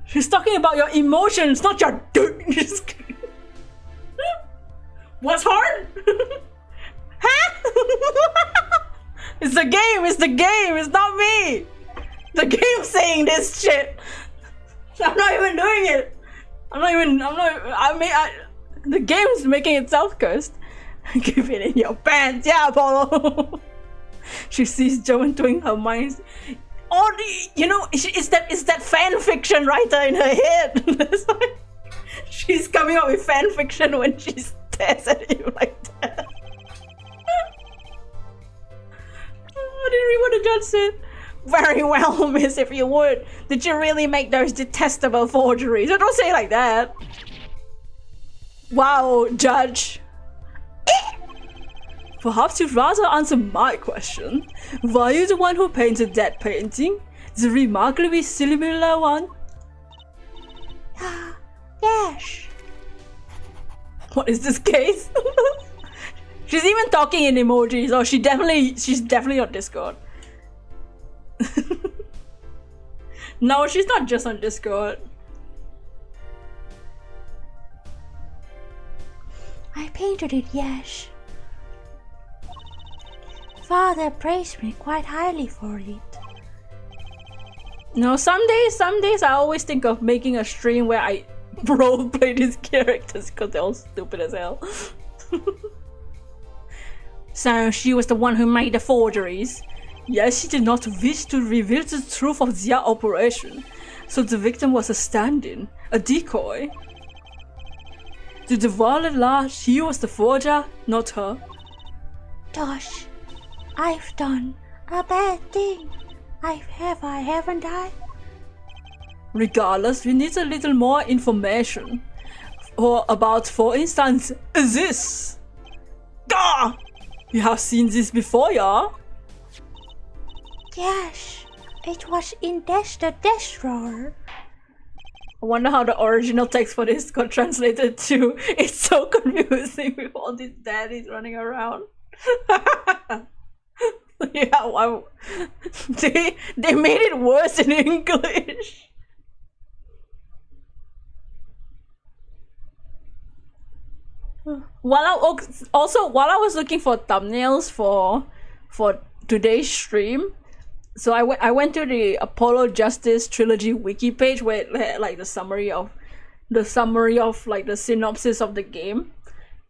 She's talking about your emotions, not your dirt. What's hard? Huh? It's the game, it's not me. The game's saying this shit. I'm not even doing it. The game's making itself cursed. Keep it in your pants, yeah, Apollo. She sees Joan doing her mind. Or, you know, it's that fan fiction writer in her head. That's why she's coming up with fan fiction when she stares at you like that. I didn't read what the judge said. Very well, miss, if you would. Did you really make those detestable forgeries? Don't say it like that. Wow, judge. Perhaps you'd rather answer my question. Were you the one who painted that painting? The remarkably similar one? Yes. What is this case? She's even talking in emojis. Oh, she's definitely on Discord. No, she's not just on Discord. I painted it, yes. Father praised me quite highly for it. No, some days I always think of making a stream where I roleplay these characters because they're all stupid as hell. So she was the one who made the forgeries. Yes, she did not wish to reveal the truth of their operation, so the victim was a stand-in, a decoy. To the world at large, he was the forger, not her. Gosh, I've done a bad thing. Haven't I? Regardless, we need a little more information. For instance, this. Gah! You have seen this before, yeah? Yes, it was in the desk drawer. I wonder how the original text for this got translated to. It's so confusing with all these daddies running around. Yeah, wow. They made it worse in English. While I was looking for thumbnails for today's stream, so I went to the Apollo Justice Trilogy wiki page where it had like the summary of like the synopsis of the game,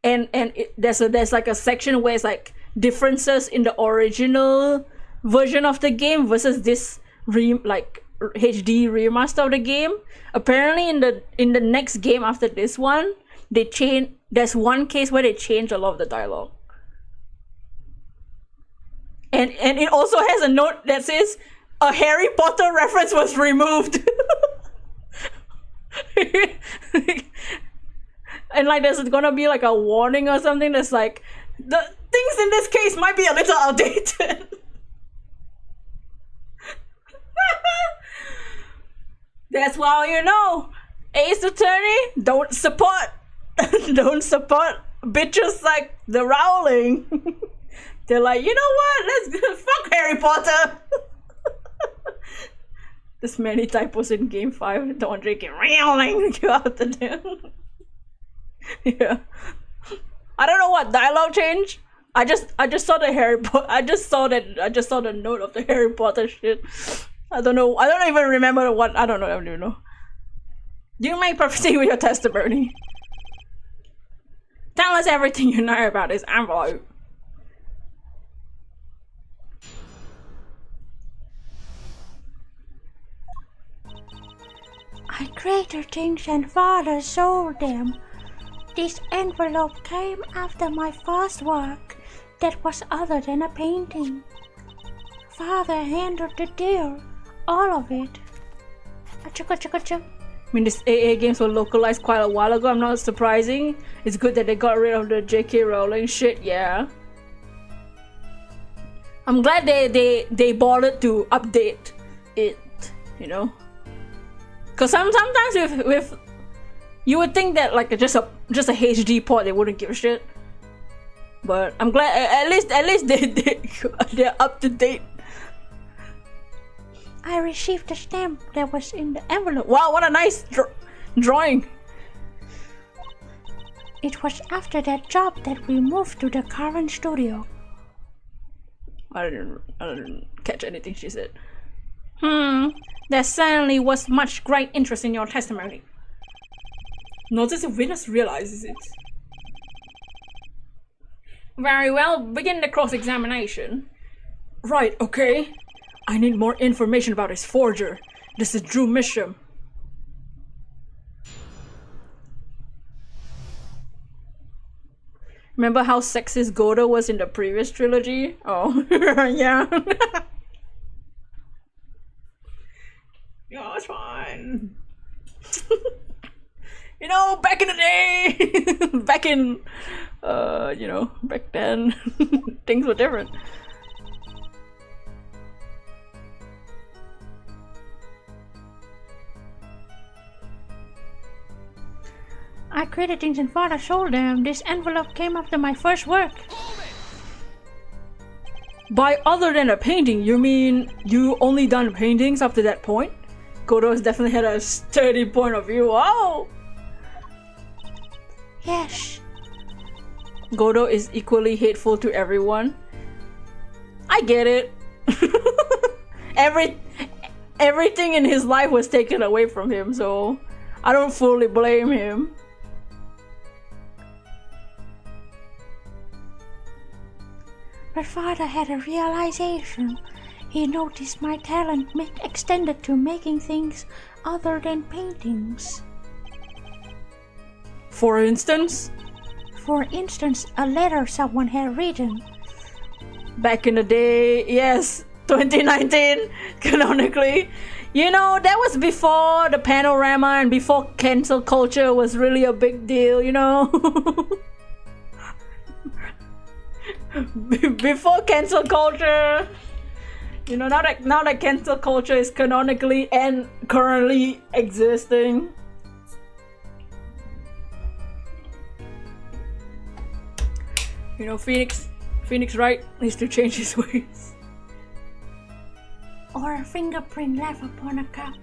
and there's like a section where it's like differences in the original version of the game versus this HD remaster of the game. Apparently in the next game after this one, there's one case where they change a lot of the dialogue. And it also has a note that says a Harry Potter reference was removed. And like there's gonna be like a warning or something that's like the things in this case might be a little outdated. That's why, you know, Ace Attorney don't support bitches like the Rowling. They're like, you know what? Let's fuck Harry Potter. There's many typos in Game 5. Don't drink it. Rowling. Go after them. Yeah. I don't know what dialogue change. I just saw the I just saw the note of the Harry Potter shit. I don't know. I don't even remember what. I don't even know. Do you mind proceeding with your testimony? Tell us everything you know about this envelope. I created things and Father sold them. This envelope came after my first work that was other than a painting. Father handled the deal, all of it. I mean, these AA games were localized quite a while ago. I'm not surprising. It's good that they got rid of the J.K. Rowling shit, yeah. I'm glad they bothered to update it, you know. Cause sometimes with you would think that like just a HD port they wouldn't give a shit. But I'm glad at least they're up to date. I received the stamp that was in the envelope. Wow, what a nice drawing. It was after that job that we moved to the current studio. I didn't catch anything she said. There certainly was much great interest in your testimony. Notice if witness realizes it. Very well, begin the cross-examination. Right, okay. I need more information about his forger. This is Drew Misham. Remember how sexist Godo was in the previous trilogy? Oh, yeah. Yeah, it's fine. You know, back in the day, back then, things were different. I created things and Father sold them. This envelope came after my first work. By other than a painting, you mean you only done paintings up to that point? Godo has definitely had a sturdy point of view. Wow! Yes. Godo is equally hateful to everyone. I get it. Everything in his life was taken away from him, so I don't fully blame him. But Father had a realization. He noticed my talent extended to making things other than paintings. For instance? For instance, a letter someone had written. Back in the day, yes, 2019, canonically. You know, that was before the panorama and before cancel culture was really a big deal, you know? Before cancel culture, you know, now that cancel culture is canonically and currently existing. You know, Phoenix Wright needs to change his ways. Or a fingerprint left upon a cup.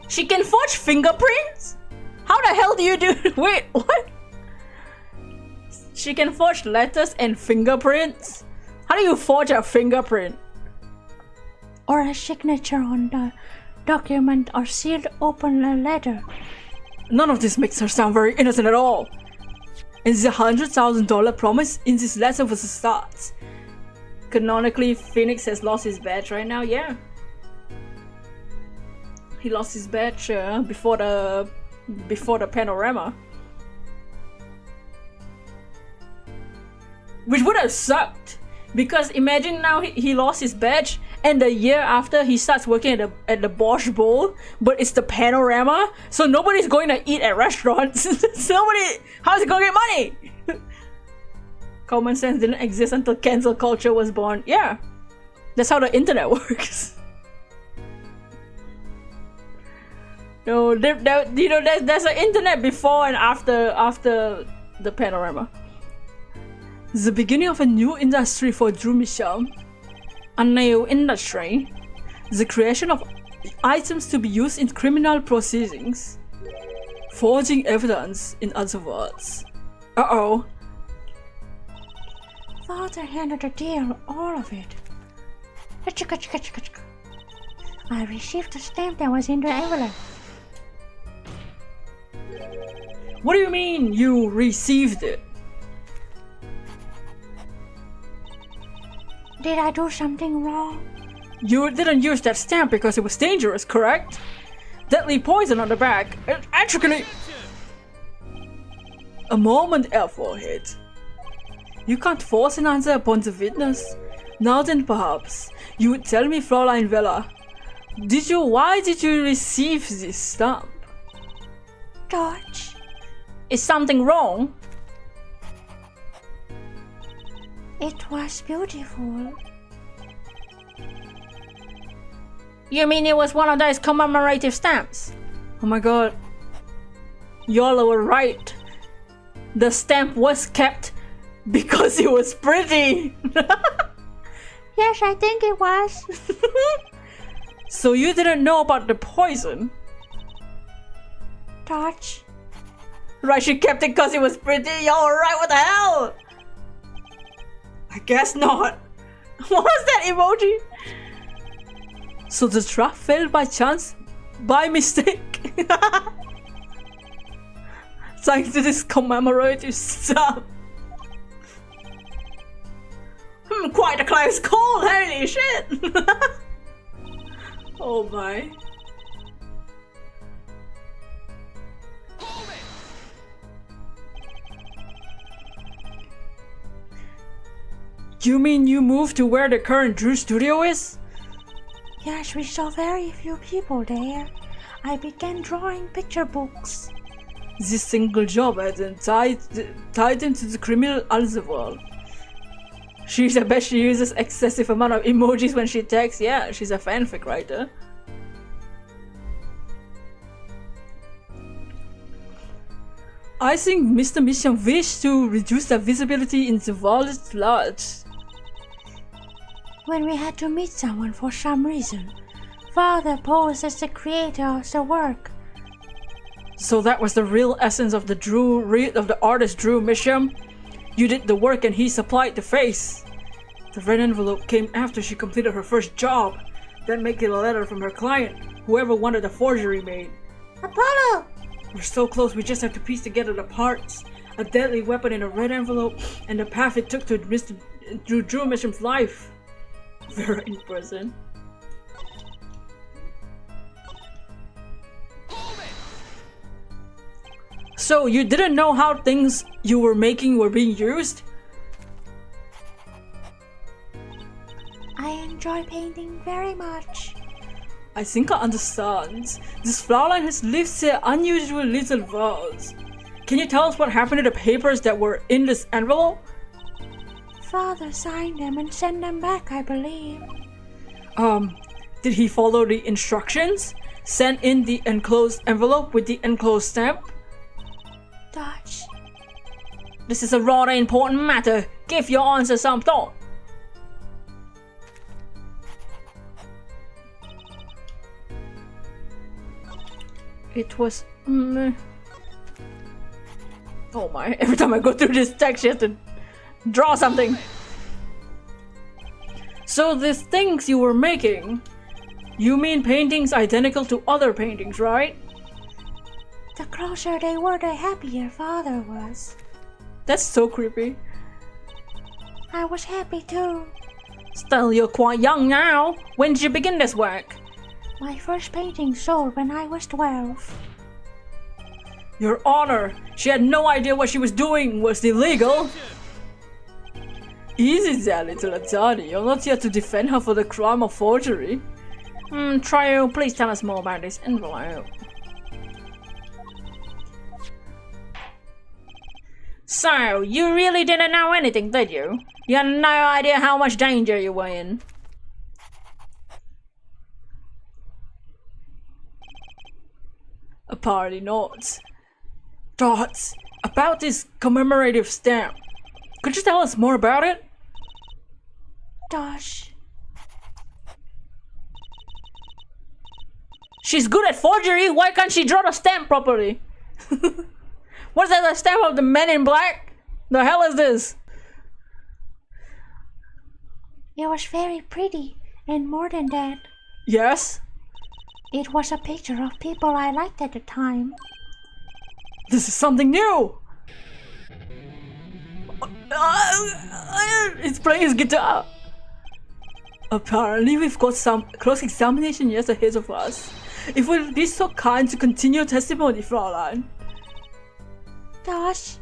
She can forge fingerprints? How the hell do you do? Wait, what? She can forge letters and fingerprints? How do you forge a fingerprint? Or a signature on the document or sealed open a letter. None of this makes her sound very innocent at all. And the $100,000 promise in this letter was a start. canonically Phoenix has lost his badge right now. Yeah, he lost his badge before the panorama, which would have sucked, because imagine now he lost his badge, and the year after he starts working at the Bosch Bowl, but it's the panorama, so nobody's going to eat at restaurants. How's he gonna get money? Common sense didn't exist until cancel culture was born. Yeah, that's how the internet works. No, there's an internet before and after the panorama. The beginning of a new industry for Drew Michel. A new industry. The creation of items to be used in criminal proceedings. Forging evidence, in other words. Uh-oh. Father handed the deal, all of it. I received the stamp that was in the envelope. What do you mean you received it? Did I do something wrong? You didn't use that stamp because it was dangerous, correct? Deadly poison on the back. Actually, a moment, Forehead. You can't force an answer upon the witness. Now then, perhaps you would tell me, Fräulein Vella. Why did you receive this stamp? Dodge. Is something wrong? It was beautiful. You mean it was one of those commemorative stamps? Oh my god. Y'all were right. The stamp was kept because it was pretty. Yes, I think it was. So you didn't know about the poison? Dodge. Right, she kept it because it was pretty. Y'all were right, what the hell? I guess not. What was that emoji? So the trap fell by chance? By mistake? Thanks to this commemorative stuff. Quite a close call, holy shit! Oh my. You mean you moved to where the current Drew studio is? Yes, we saw very few people there. I began drawing picture books. This single job has been tied into the criminal underworld. I bet she uses excessive amount of emojis when she texts. Yeah, she's a fanfic writer. I think Mr. Mission wished to reduce the visibility in the world at large. When we had to meet someone for some reason, Father posed as the creator of the work. So that was the real essence of the artist Drew Mission. You did the work and he supplied the face. The red envelope came after she completed her first job, then making a letter from her client, whoever wanted the forgery made. Apollo! We're so close, we just have to piece together the parts. A deadly weapon in a red envelope, and the path it took to Drew Mission's life. Very impressive. So you didn't know how things you were making were being used? I enjoy painting very much. I think I understand. This Fräulein has lived here unusual little worlds. Can you tell us what happened to the papers that were in this envelope? Father signed them and sent them back, I believe. Did he follow the instructions? Send in the enclosed envelope with the enclosed stamp? Dodge. This is a rather important matter. Give your answer some thought. It was... Oh my, every time I go through this text, you have to draw something. So these things you were making, you mean paintings identical to other paintings, right? The closer they were, the happier Father was. That's so creepy. I was happy too. Still, you're quite young now. When did you begin this work? My first painting sold when I was 12. Your Honor, she had no idea what she was doing was illegal. Easy there, little Atani. You're not here to defend her for the crime of forgery. Trio, please tell us more about this envelope. So, you really didn't know anything, did you? You had no idea how much danger you were in. Apparently not. Dots, about this commemorative stamp. Could you tell us more about it? Dosh. She's good at forgery, why can't she draw the stamp properly? What's that, the stamp of the Men in Black? The hell is this? It was very pretty, and more than that, Yes? it was a picture of people I liked at the time. This is something new! It's playing his guitar! Apparently we've got some close examination yet ahead of us. If you'll be so kind to continue your testimony, Fraulein. Dosh.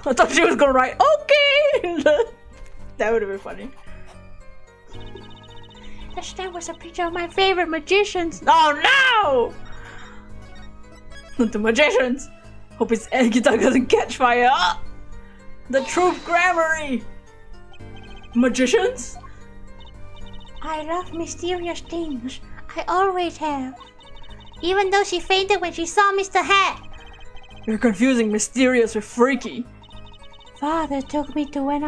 I thought she was gonna write, okay! That would have been funny. The stamp was a picture of my favorite magicians. Oh no! Not the magicians! Hope his air guitar doesn't catch fire! The Troop Grammary! Magicians? I love mysterious things. I always have. Even though she fainted when she saw Mr. Hat. You're confusing mysterious with freaky. Father took me to when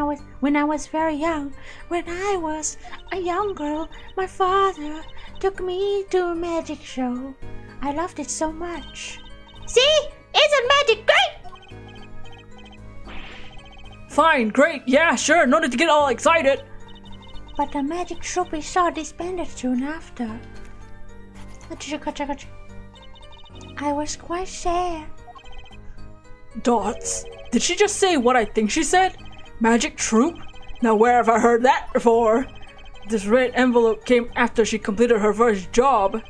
I was very young. When I was a young girl, my father took me to a magic show. I loved it so much. See? Isn't magic great? Fine, great, yeah, sure, no need to get all excited. But the magic troupe we saw disbanded soon after. I was quite sad. Dots, did she just say what I think she said? Magic troop? Now where have I heard that before? This red envelope came after she completed her first job.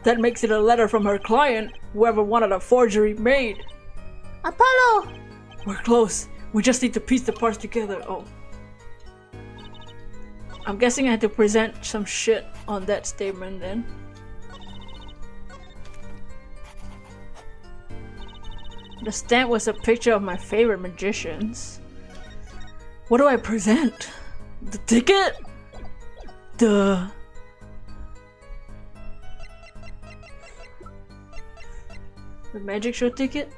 That makes it a letter from her client, whoever wanted a forgery made. Apollo! We're close. We just need to piece the parts together. Oh. I'm guessing I had to present some shit on that statement then. The stamp was a picture of my favorite magicians. What do I present? The ticket? The magic show ticket?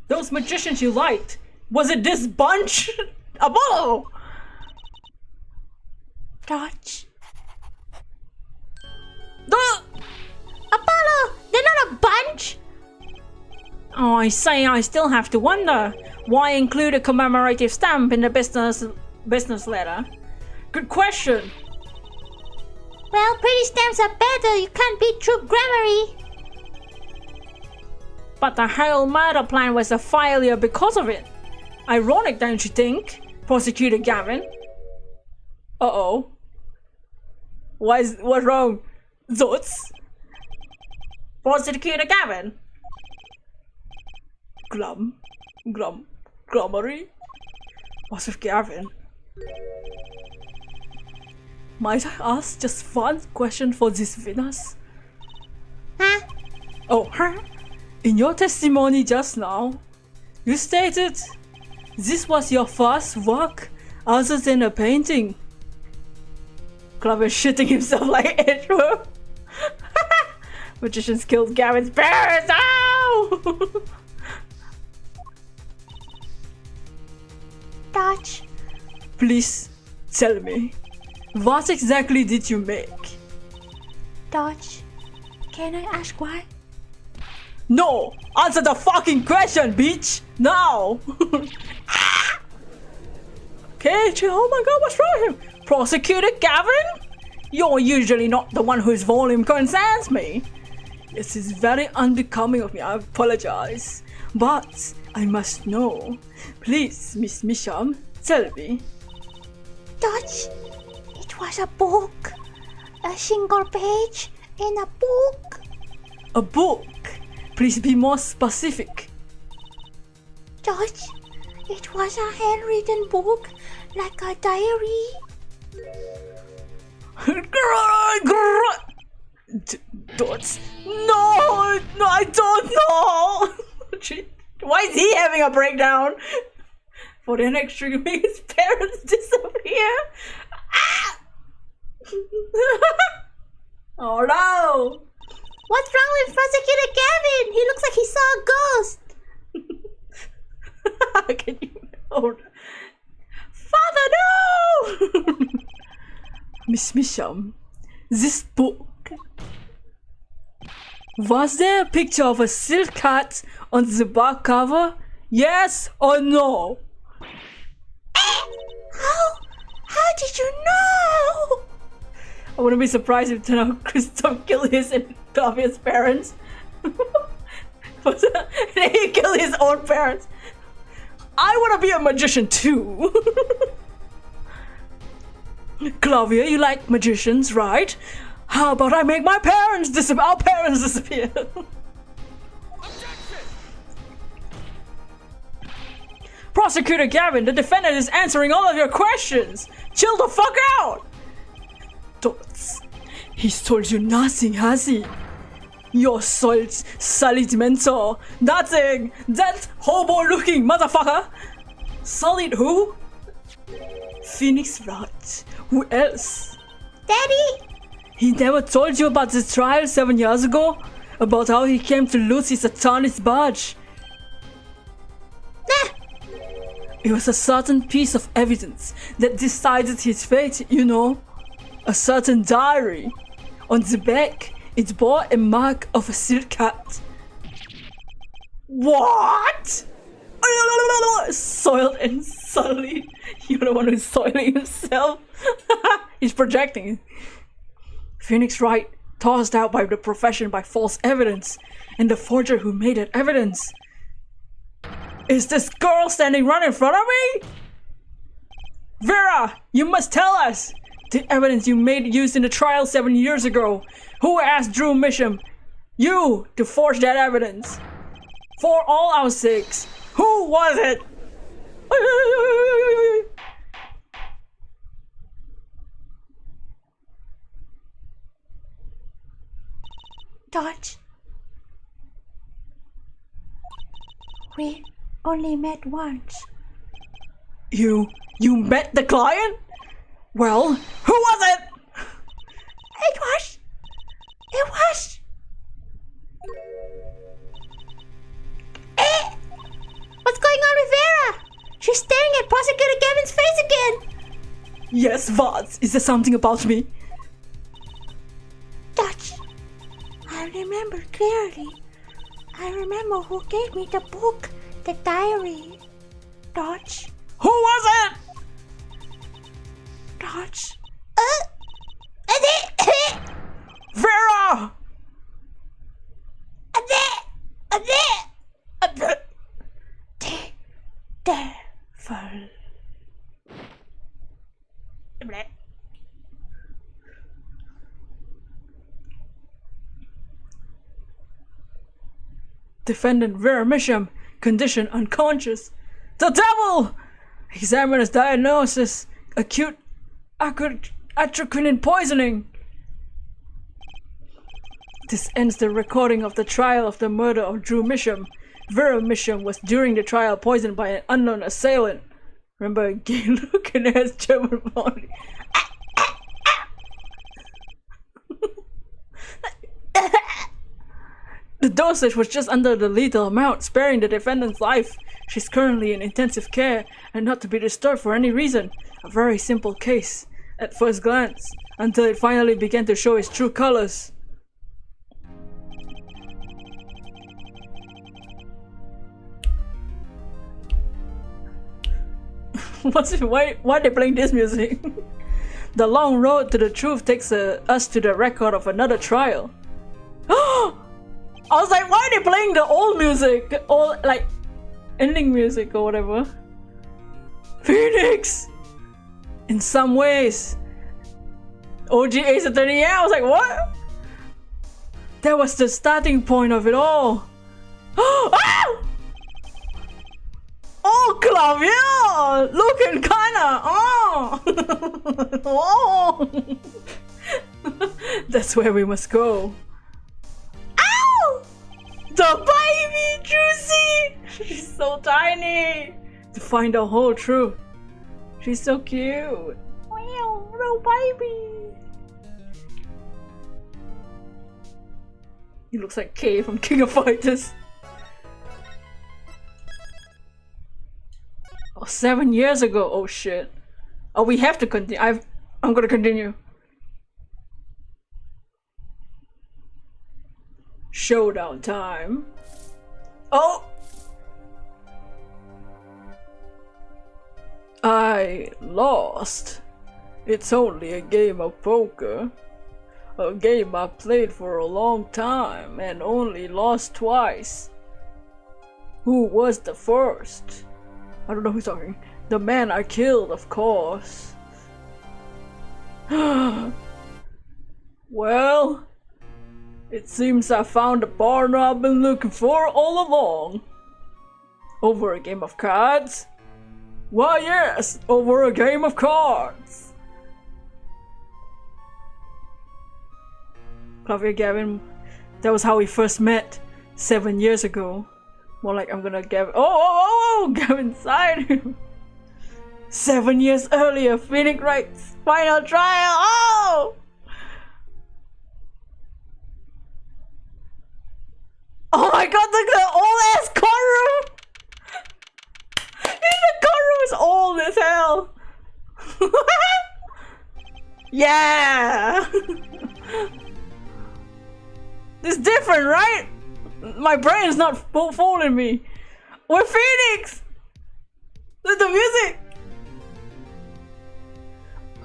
Those magicians you liked, was it this bunch? Apollo! Dodge. Apollo, they're not a bunch. Oh, I say, I still have to wonder. Why include a commemorative stamp in the business letter? Good question. Well, pretty stamps are better. You can't beat Troop Grammary. But the whole murder plan was a failure because of it. Ironic, don't you think? Prosecutor Gavin. Uh-oh. What's wrong? Zots? Prosecutor Gavin? Grammary? What's with Gavin? Might I ask just one question for this witness? Huh? Oh, huh? In your testimony just now, you stated this was your first work other than a painting. Club is shitting himself like Edgeworth. Magicians killed Gavin's parents. Ow! Dodge. Please tell me, what exactly did you make? Dodge. Can I ask why? No! Answer the fucking question, bitch! Now! Okay, chill. Oh my god, what's wrong with him? Prosecutor Gavin? You're usually not the one whose volume concerns me. This is very unbecoming of me, I apologize. But I must know. Please, Miss Misham, tell me. Dutch, it was a book. A single page in a book. A book. Please be more specific. Dutch, it was a handwritten book, like a diary. Dots. No, I don't know. Why is he having a breakdown? For the next trigger, make his parents disappear. Ah! Oh no! What's wrong with Prosecutor Gavin? He looks like he saw a ghost. Can you? Oh, Father, no! Miss Misham, this book. Was there a picture of a silk cat on the back cover? Yes or no? How did you know? I wouldn't be surprised if Christoph killed his and Clavia's parents. He killed his own parents. I want to be a magician too. Clavia, you like magicians, right? How about I make our parents disappear? Prosecutor Gavin, the defendant is answering all of your questions. Chill the fuck out. Dots. He's told you nothing, has he? Your solid mentor. Nothing. That hobo-looking motherfucker. Solid who? Phoenix Wright. Who else? Daddy? He never told you about the trial 7 years ago? About how he came to lose his attorney's badge? Nah. It was a certain piece of evidence that decided his fate, you know. A certain diary. On the back, it bore a mark of a silk cat. What? Soiled and sullied. You're the one who's soiling himself. He's projecting. Phoenix Wright, tossed out by the profession by false evidence, and the forger who made that evidence. Is this girl standing right in front of me? Vera, you must tell us! The evidence you made used in the trial 7 years ago. Who asked Drew Misham? You to forge that evidence. For all our sakes, who was it? Dodge. We only met once. You met the client? Well, who was it? It was. What's going on with Vera? She's staring at Prosecutor Gavin's face again. Yes, Vaz. Is there something about me? Dutch. I remember clearly. I remember who gave me the book, the diary. Dutch. Who was it? Dutch. Vera! Devil. Defendant Vera Misham, condition unconscious. The devil! Examiner's diagnosis, acute atropine poisoning. This ends the recording of the trial of the murder of Drew Misham. Vera Misham was during the trial poisoned by an unknown assailant. Remember a gay looking ass German body. The dosage was just under the lethal amount, sparing the defendant's life. She's currently in intensive care and not to be disturbed for any reason. A very simple case, at first glance, until it finally began to show its true colors. Why are they playing this music? The long road to the truth takes us to the record of another trial. I was like, why are they playing the old music? Old, like, ending music or whatever. Phoenix! In some ways. OG Ace Attorney, yeah, I was like, what? That was the starting point of it all. Ah! Oh, Clavier! Looking kinda, oh! That's where we must go. Ow! The baby Juicy! She's so tiny! To find the whole truth. She's so cute. Wow, little baby. He looks like K from King of Fighters. Oh, 7 years ago. Oh shit. Oh, we have to continue. I'm gonna continue. Showdown time. Oh! I lost. It's only a game of poker. A game I played for a long time and only lost twice. Who was the first? I don't know who's talking. The man I killed, of course. Well, it seems I found the partner I've been looking for all along. Over a game of cards? Why yes, over a game of cards. Clavier Gavin, that was how we first met 7 years ago. More like I'm gonna Gavin. Oh, Gavin inside him. 7 years earlier, Phoenix Wright's final trial. Oh! Oh my god, look at the old ass courtroom! The courtroom is old as hell! Yeah! It's different, right? My brain is not fooling me. We're Phoenix! With the music!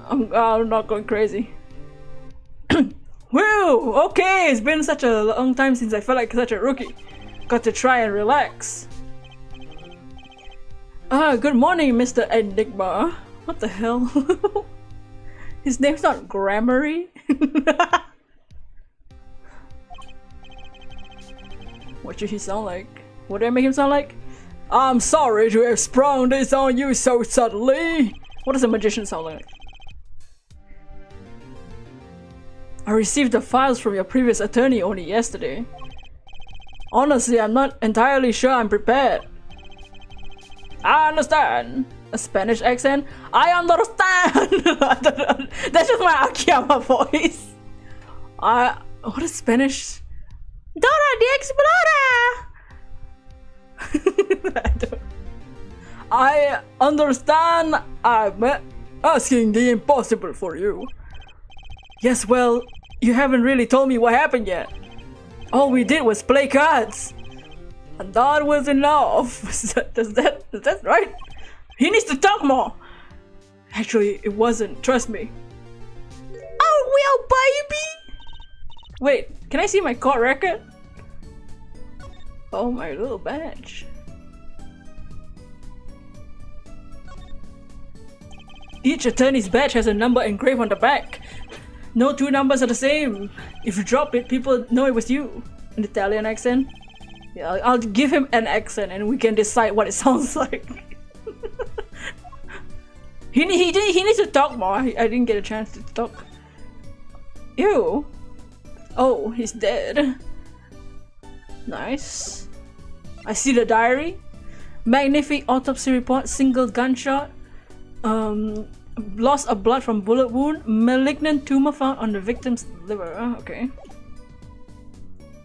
I'm not going crazy. Woo! Okay, it's been such a long time since I felt like such a rookie. Got to try and relax. Good morning, Mr. Enigma. What the hell? His name's not Grammary? What should he sound like? What did I make him sound like? I'm sorry to have sprung this on you so suddenly. What does a magician sound like? I received the files from your previous attorney only yesterday. Honestly, I'm not entirely sure I'm prepared. I understand. A Spanish accent? I understand! That's just my Akiyama voice. What is Spanish? Dora the Explorer! I understand. I'm asking the impossible for you. Yes, well, you haven't really told me what happened yet. All we did was play cards. And that was enough. Is that right? He needs to talk more. Actually, it wasn't. Trust me. Oh, well, baby. Wait, can I see my court record? Oh, my little badge. Each attorney's badge has a number engraved on the back. No two numbers are the same. If you drop it, people know it was you. An Italian accent? Yeah, I'll give him an accent and we can decide what it sounds like. He needs to talk more. I didn't get a chance to talk. Ew. Oh, he's dead. Nice. I see the diary. Magnific autopsy report, single gunshot. Loss of blood from bullet wound. Malignant tumor found on the victim's liver. Okay.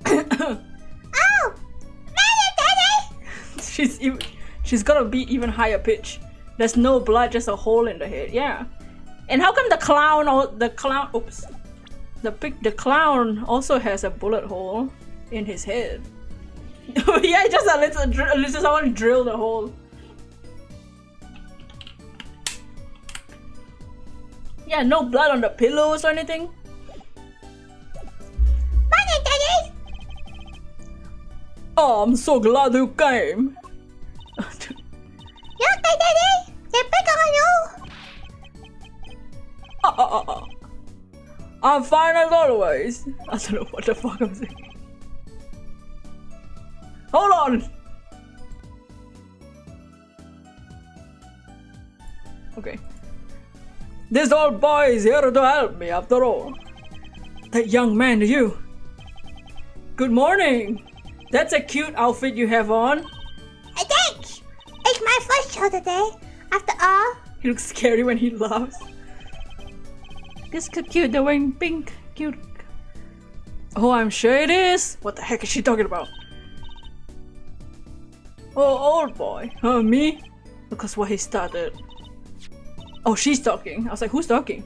Oh! She's gotta be even higher pitch. There's no blood, just a hole in the head. Yeah. And how come the clown oops. The clown also has a bullet hole in his head. Yeah, just a little someone drilled a hole. Yeah, no blood on the pillows or anything. Oh, I'm so glad you came. I'm fine as always. I don't know what the fuck I'm saying. Hold on! Okay. This old boy is here to help me after all. That young man to you. Good morning! That's a cute outfit you have on. Thanks! It's my first show today. After all, He looks scary when he laughs. This cute, they're wearing pink. Cute. Oh, I'm sure it is. What the heck is she talking about? Oh, old boy. Me? Because what he started. Oh, she's talking. I was like, who's talking?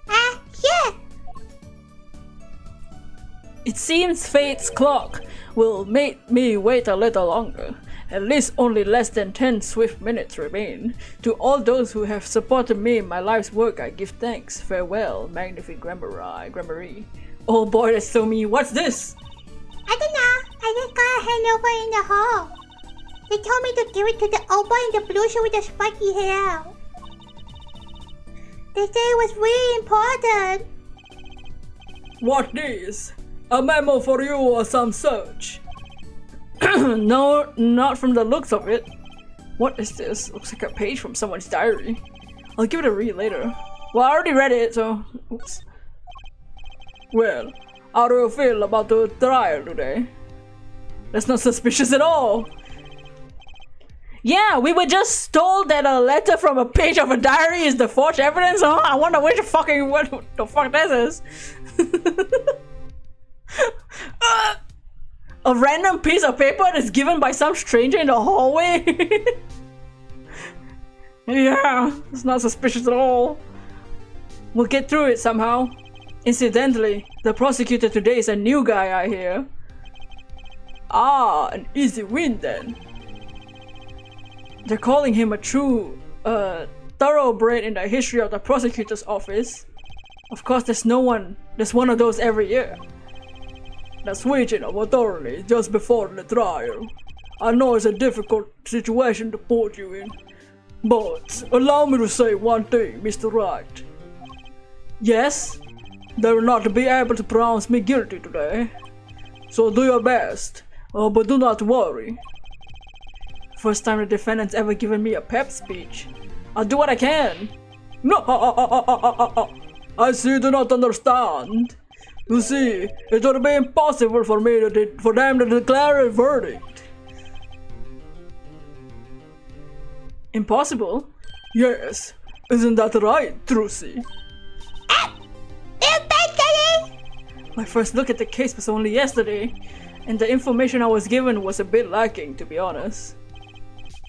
yeah. It seems fate's clock will make me wait a little longer. At least only less than 10 swift minutes remain. To all those who have supported me in my life's work, I give thanks. Farewell, magnificent Grammary. Oh boy, that's so mean. What's this? I don't know. I just got a handover in the hall. They told me to give it to the old boy in the blue shirt with the spiky hair. They say it was really important. What is? A memo for you or some such? No, not from the looks of it. What is this? Looks like a page from someone's diary. I'll give it a read later. Well, I already read it, so... Oops. Well, how do you feel about the trial today? That's not suspicious at all. Yeah, we were just told that a letter from a page of a diary is the forged evidence, huh? I wonder what the fuck this is. A random piece of paper that's given by some stranger in the hallway? Yeah, it's not suspicious at all. We'll get through it somehow. Incidentally, the prosecutor today is a new guy, I hear. Ah, an easy win then. They're calling him a true, thoroughbred in the history of the prosecutor's office. Of course, there's one of those every year. The switching of authority just before the trial. I know it's a difficult situation to put you in, but allow me to say one thing, Mr. Wright. Yes, they will not be able to pronounce me guilty today, so do your best, but do not worry. First time the defendant's ever given me a pep speech. I'll do what I can. No, I see you do not understand. You see, it would be impossible for them to declare a verdict. Impossible? Yes. Isn't that right, Trucy? My first look at the case was only yesterday, and the information I was given was a bit lacking, to be honest.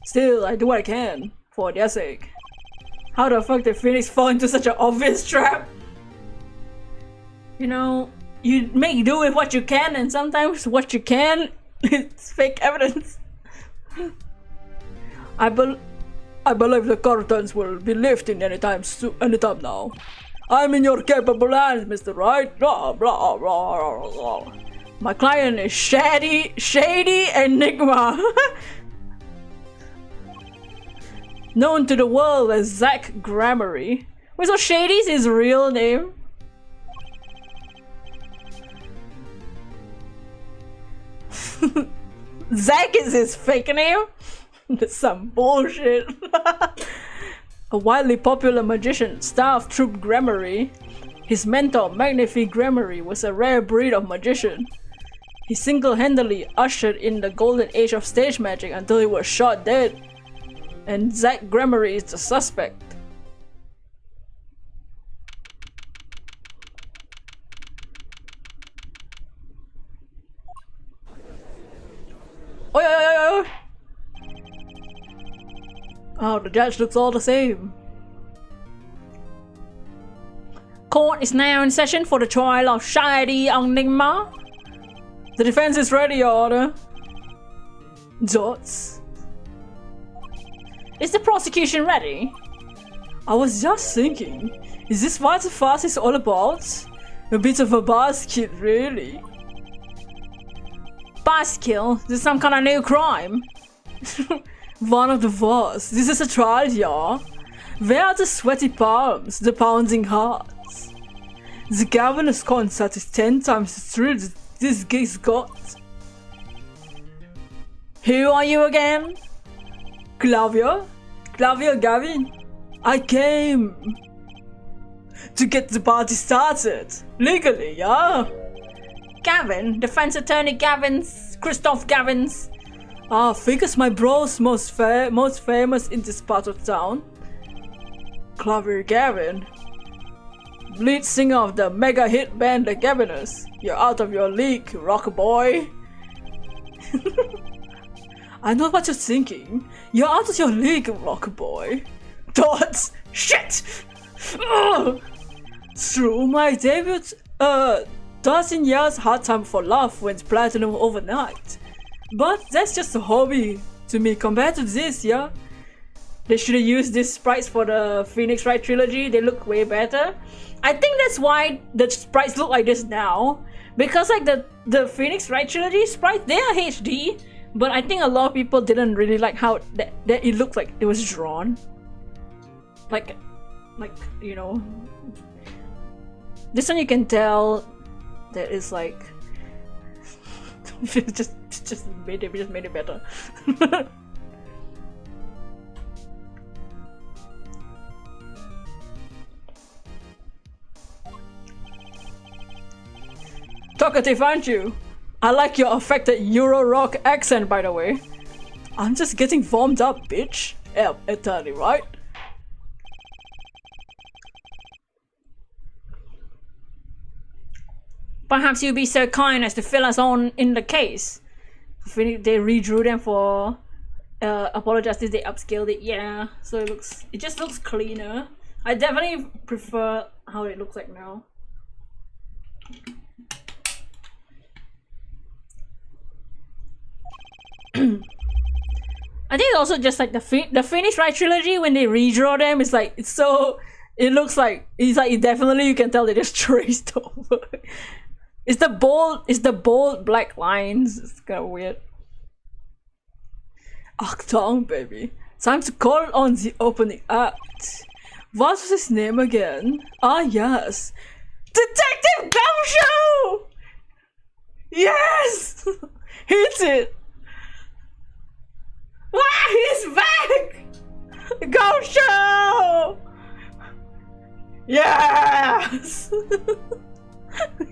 Still, I do what I can, for their sake. How the fuck did Phoenix fall into such an obvious trap? You know, you make do with what you can, and sometimes what you can is fake evidence. I believe the curtains will be lifting anytime now. I'm in your capable hands, Mr. Wright. Blah, blah, blah, blah, blah. My client is Shady Enigma. Known to the world as Zach Grammary. Wait, so Shady's his real name? Zach is his fake name? That's some bullshit. A widely popular magician, star of Troupe Grammary. His mentor, Magnifique Grammary, was a rare breed of magician. He single-handedly ushered in the golden age of stage magic until he was shot dead. And Zach Grammary is the suspect. Oi, oi, oi, oi. Oh, the judge looks all the same. Court is now in session for the trial of Shady Enigma. The defense is ready, Your Honor. Jots. Is the prosecution ready? I was just thinking, is this what the fuss is all about? A bit of a buzzkill, really. Buzzkill? This is some kind of new crime? One of the worst. This is a trial, yeah? Where are the sweaty palms, the pounding hearts? The governor's concert is 10 times the thrill this gig's got. Who are you again? Clavia? Clavia Gavin? I came to get the party started. Legally, yeah? Gavin, defense attorney Christoph Gavins. Figures my bro's most famous in this part of town. Clavia Gavin. Lead singer of the mega hit band The Gaviners. You're out of your league, rock boy. I know what you're thinking. You're out of your league, rock boy. Thoughts? Shit! Ugh. Through my debut, 13 years hard time for love went platinum overnight. But that's just a hobby to me compared to this, yeah? They should have used these sprites for the Phoenix Wright trilogy. They look way better. I think that's why the sprites look like this now. Because like the Phoenix Wright trilogy sprites, they are HD. But I think a lot of people didn't really like how that it looked like it was drawn. Like, you know. This one you can tell that it's like just made it better. Talkative, aren't you? I like your affected Euro rock accent, by the way. I'm just getting warmed up, bitch. Eternally, right? Perhaps you'd be so kind as to fill us on in the case. They redrew them for Apollo Justice. They upscaled it, yeah. So it just looks cleaner. I definitely prefer how it looks like now. I think it's also just like the Phoenix Wright trilogy, when they redraw them, it's like it looks like definitely you can tell they just traced over. It's the bold black lines. It's kind of weird. Octong, baby. Time to call on the opening act. What was his name again? Ah, yes. Detective Gumshoe! Yes! Hit it! Wow, he's back! Gumshoe! Yes!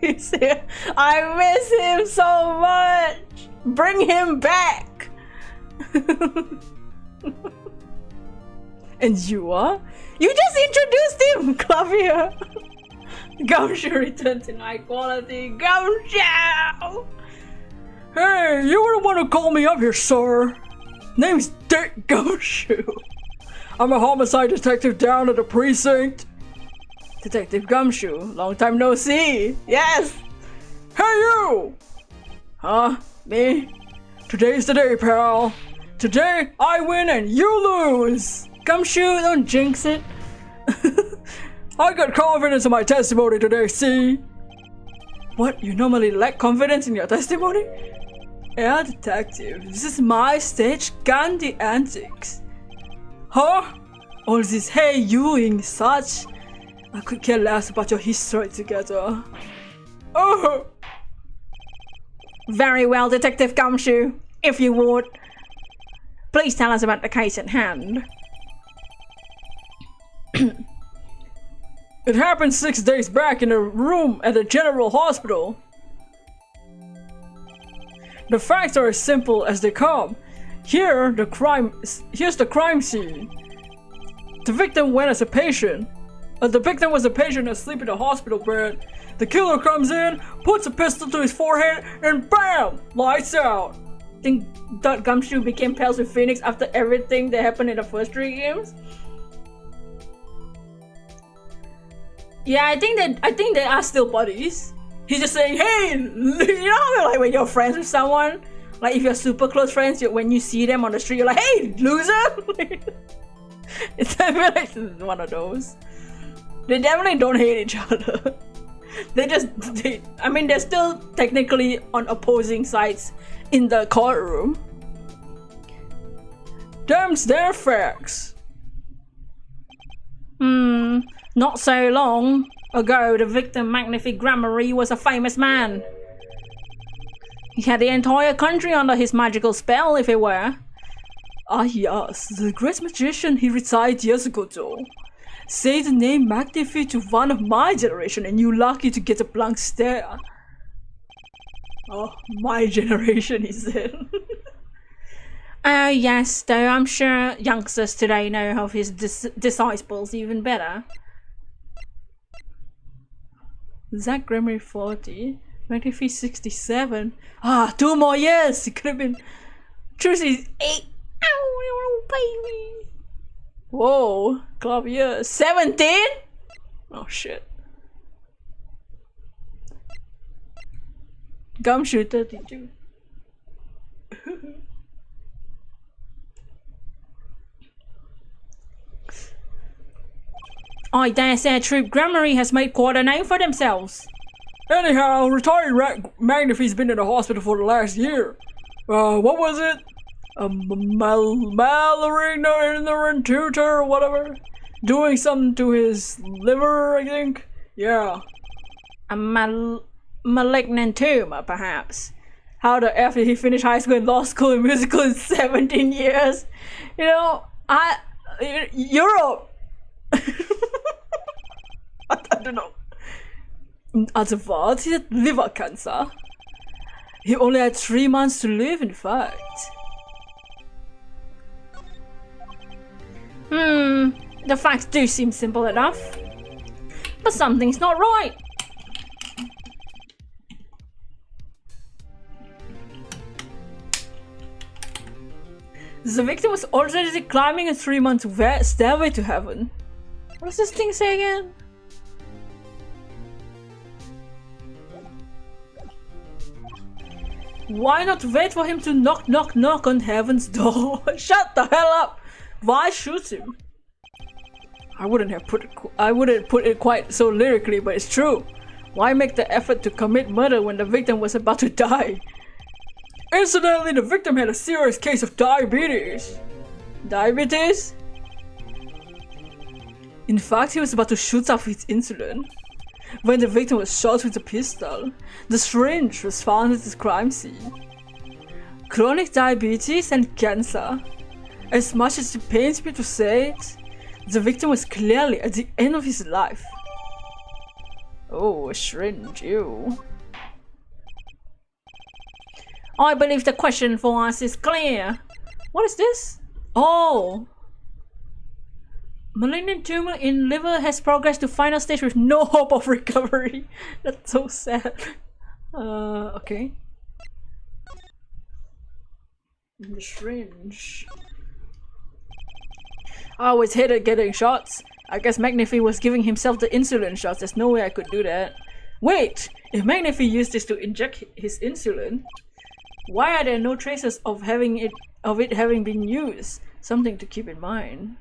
He's here. I miss him so much! Bring him back! And you are? You just introduced him, Clavia! Gumshoe returned in high quality. Gumshoe! Hey, you wouldn't want to call me up here, sir. Name's Dick Gumshoe. I'm a homicide detective down at the precinct. Detective Gumshoe, long time no see. Yes! Hey you! Huh? Me? Today's the day, pal. Today, I win and you lose. Gumshoe, don't jinx it. I got confidence in my testimony today, see? What? You normally lack confidence in your testimony? Yeah, detective. This is my stage, Gandhi antics. Huh? All this hey youing such? I could care less about your history together. Oh! Very well, Detective Gumshoe. If you would, please tell us about the case at hand. It happened 6 days back in a room at the General Hospital. The facts are as simple as they come. Here's the crime scene. The victim went as a patient. The victim was a patient asleep in a hospital bed. The killer comes in, puts a pistol to his forehead, and BAM! Lights out. Think that Gumshoe became pals with Phoenix after everything that happened in the first 3 games? Yeah, I think they are still buddies. He's just saying, hey, you know, like when you're friends with someone, like if you're super close friends, when you see them on the street, you're like, hey, loser! It's definitely like one of those. They definitely don't hate each other. I mean, they're still technically on opposing sides in the courtroom. Them's their facts. Not so long. ago, the victim, Magnifique Grammary, was a famous man. He had the entire country under his magical spell, if it were. Ah yes, the great magician he retired years ago though. Say the name Magnifique to one of my generation and you're lucky to get a blank stare. Oh, my generation, he said. Oh yes, though I'm sure youngsters today know of his disciples even better. Zach Gremory 40, Magnifique 67. Ah, 2 more years! It could have been... Trucy's 8. Ow, baby! Whoa, club years. 17? Oh shit. Gumshoe 32. I dare say Troop Grammary has made quite a name for themselves. Anyhow, retired Magnifique's been in the hospital for the last year. What was it? A malarian tutor or whatever? Doing something to his liver, I think? Yeah. A malignant tumor, perhaps. How the F did he finish high school and law school and musical in 17 years? You know, Europe! I don't know. As a what? He had liver cancer. He only had 3 months to live, in fact. The facts do seem simple enough. But something's not right. The victim was already climbing a 3-month stairway to heaven. What does this thing say again? Why not wait for him to knock on heaven's door? Shut the hell up! Why shoot him? I wouldn't put it quite so lyrically, but it's true. Why make the effort to commit murder when the victim was about to die? Incidentally, the victim had a serious case of diabetes. Diabetes? In fact, he was about to shoot off his insulin when the victim was shot with a pistol. The syringe was found at the crime scene. Chronic diabetes and cancer. As much as it pains me to say it, the victim was clearly at the end of his life. Oh, a syringe, ew. I believe the question for us is clear. What is this? Oh. Malignant tumor in liver has progressed to final stage with no hope of recovery. That's so sad. Okay. The syringe. I always hated getting shots. I guess Magnifique was giving himself the insulin shots. There's no way I could do that. Wait! If Magnifique used this to inject his insulin, why are there no traces of it having been used? Something to keep in mind.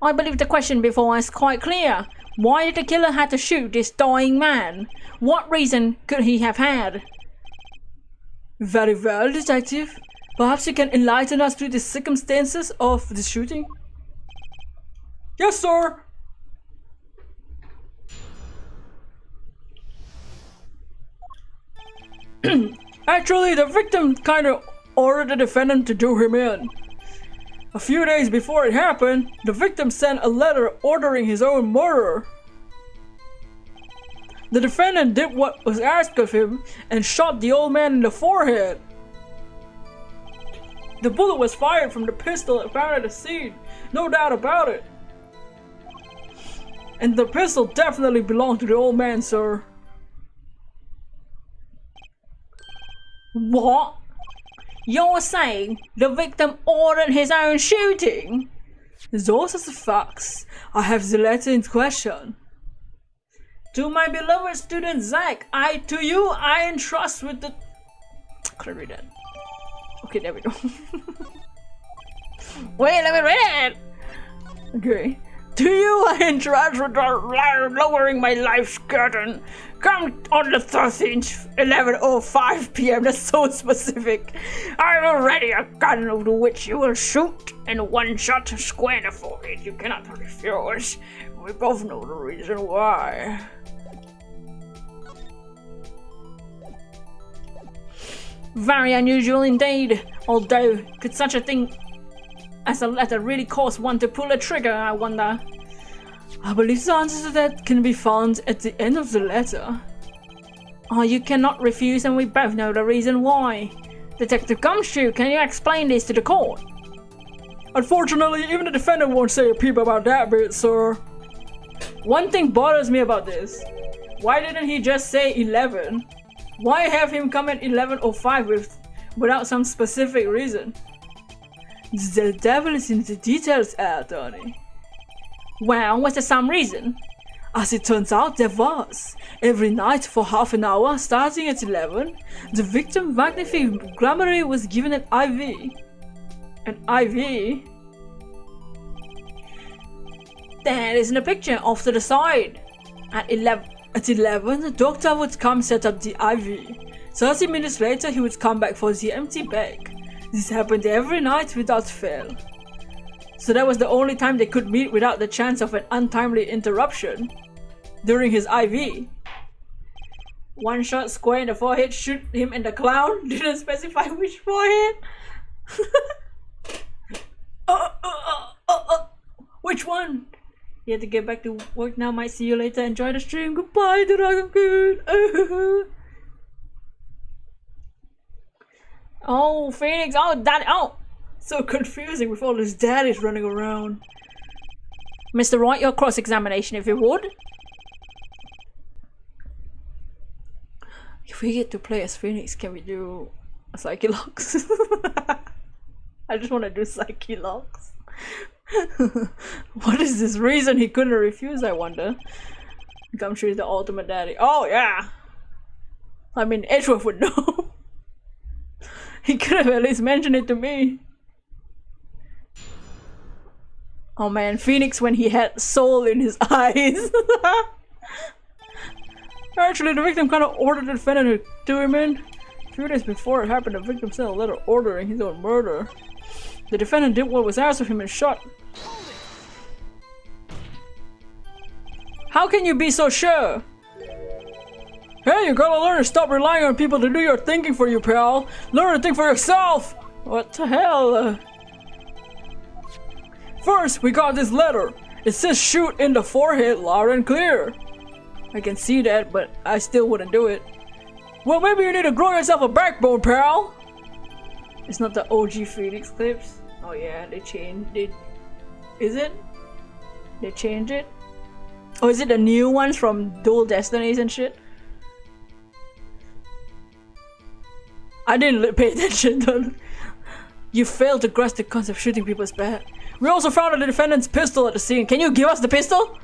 I believe the question before us is quite clear. Why did the killer have to shoot this dying man? What reason could he have had? Very well, detective. Perhaps you can enlighten us to the circumstances of the shooting? Yes, sir! Actually, the victim kinda ordered the defendant to do him in. A few days before it happened, the victim sent a letter ordering his own murder. The defendant did what was asked of him and shot the old man in the forehead. The bullet was fired from the pistol found at the scene, no doubt about it. And the pistol definitely belonged to the old man, sir. What? You're saying the victim ordered his own shooting? Those are the facts. I have the letter in question. To my beloved student Zach, to you I entrust with the... Could I read that? Okay, there we go. Wait, let me read it! Okay. To you I entrust with lowering my life's curtain Come on the 13th, 11:05 p.m. That's so specific. I have already a gun of which you will shoot in one shot square in the forehead. You cannot refuse. We both know the reason why. Very unusual indeed. Although, could such a thing as a letter really cause one to pull a trigger, I wonder? I believe the answer to that can be found at the end of the letter. Oh, you cannot refuse, and we both know the reason why. Detective Gumshoe, can you explain this to the court? Unfortunately, even the defendant won't say a peep about that bit, sir. One thing bothers me about this. Why didn't he just say 11? Why have him come at 11:05 without some specific reason? The devil is in the details, Tony. Well, was there some reason? As it turns out, there was. Every night for half an hour, starting at 11, the victim Magnificamore was given an IV. An IV? That is in a picture off to the side. At 11, the doctor would come set up the IV. 30 minutes later, he would come back for the empty bag. This happened every night without fail. So that was the only time they could meet without the chance of an untimely interruption. During his IV. One shot square in the forehead, shoot him and the clown. Didn't specify which forehead. Which one? You have to get back to work now. Might see you later. Enjoy the stream. Goodbye, Dragon Kid. Oh, Phoenix. Oh, Daddy. Oh, so confusing with all his daddies running around. Mr. Wright, your cross-examination, if you would. If we get to play as Phoenix, can we do a Psyche Locks? I just want to do Psyche Locks. What is this reason he couldn't refuse, I wonder? Gumshoe is the ultimate daddy. Oh, yeah! I mean, Edgeworth would know. He could have at least mentioned it to me. Oh man, Phoenix when he had soul in his eyes. Actually, the victim kind of ordered the defendant to do him in. A few days before it happened, the victim sent a letter ordering his own murder. The defendant did what was asked of him and shot. How can you be so sure? Hey, you gotta learn to stop relying on people to do your thinking for you, pal. Learn to think for yourself! What the hell? First, we got this letter. It says shoot in the forehead loud and clear. I can see that, but I still wouldn't do it. Well, maybe you need to grow yourself a backbone, pal! It's not the OG Phoenix clips. Oh yeah, they changed it. Is it? They changed it? Or is it the new ones from Dual Destinies and shit? I didn't pay attention though. You failed to grasp the concept of shooting people is bad. We also found the defendant's pistol at the scene. Can you give us the pistol?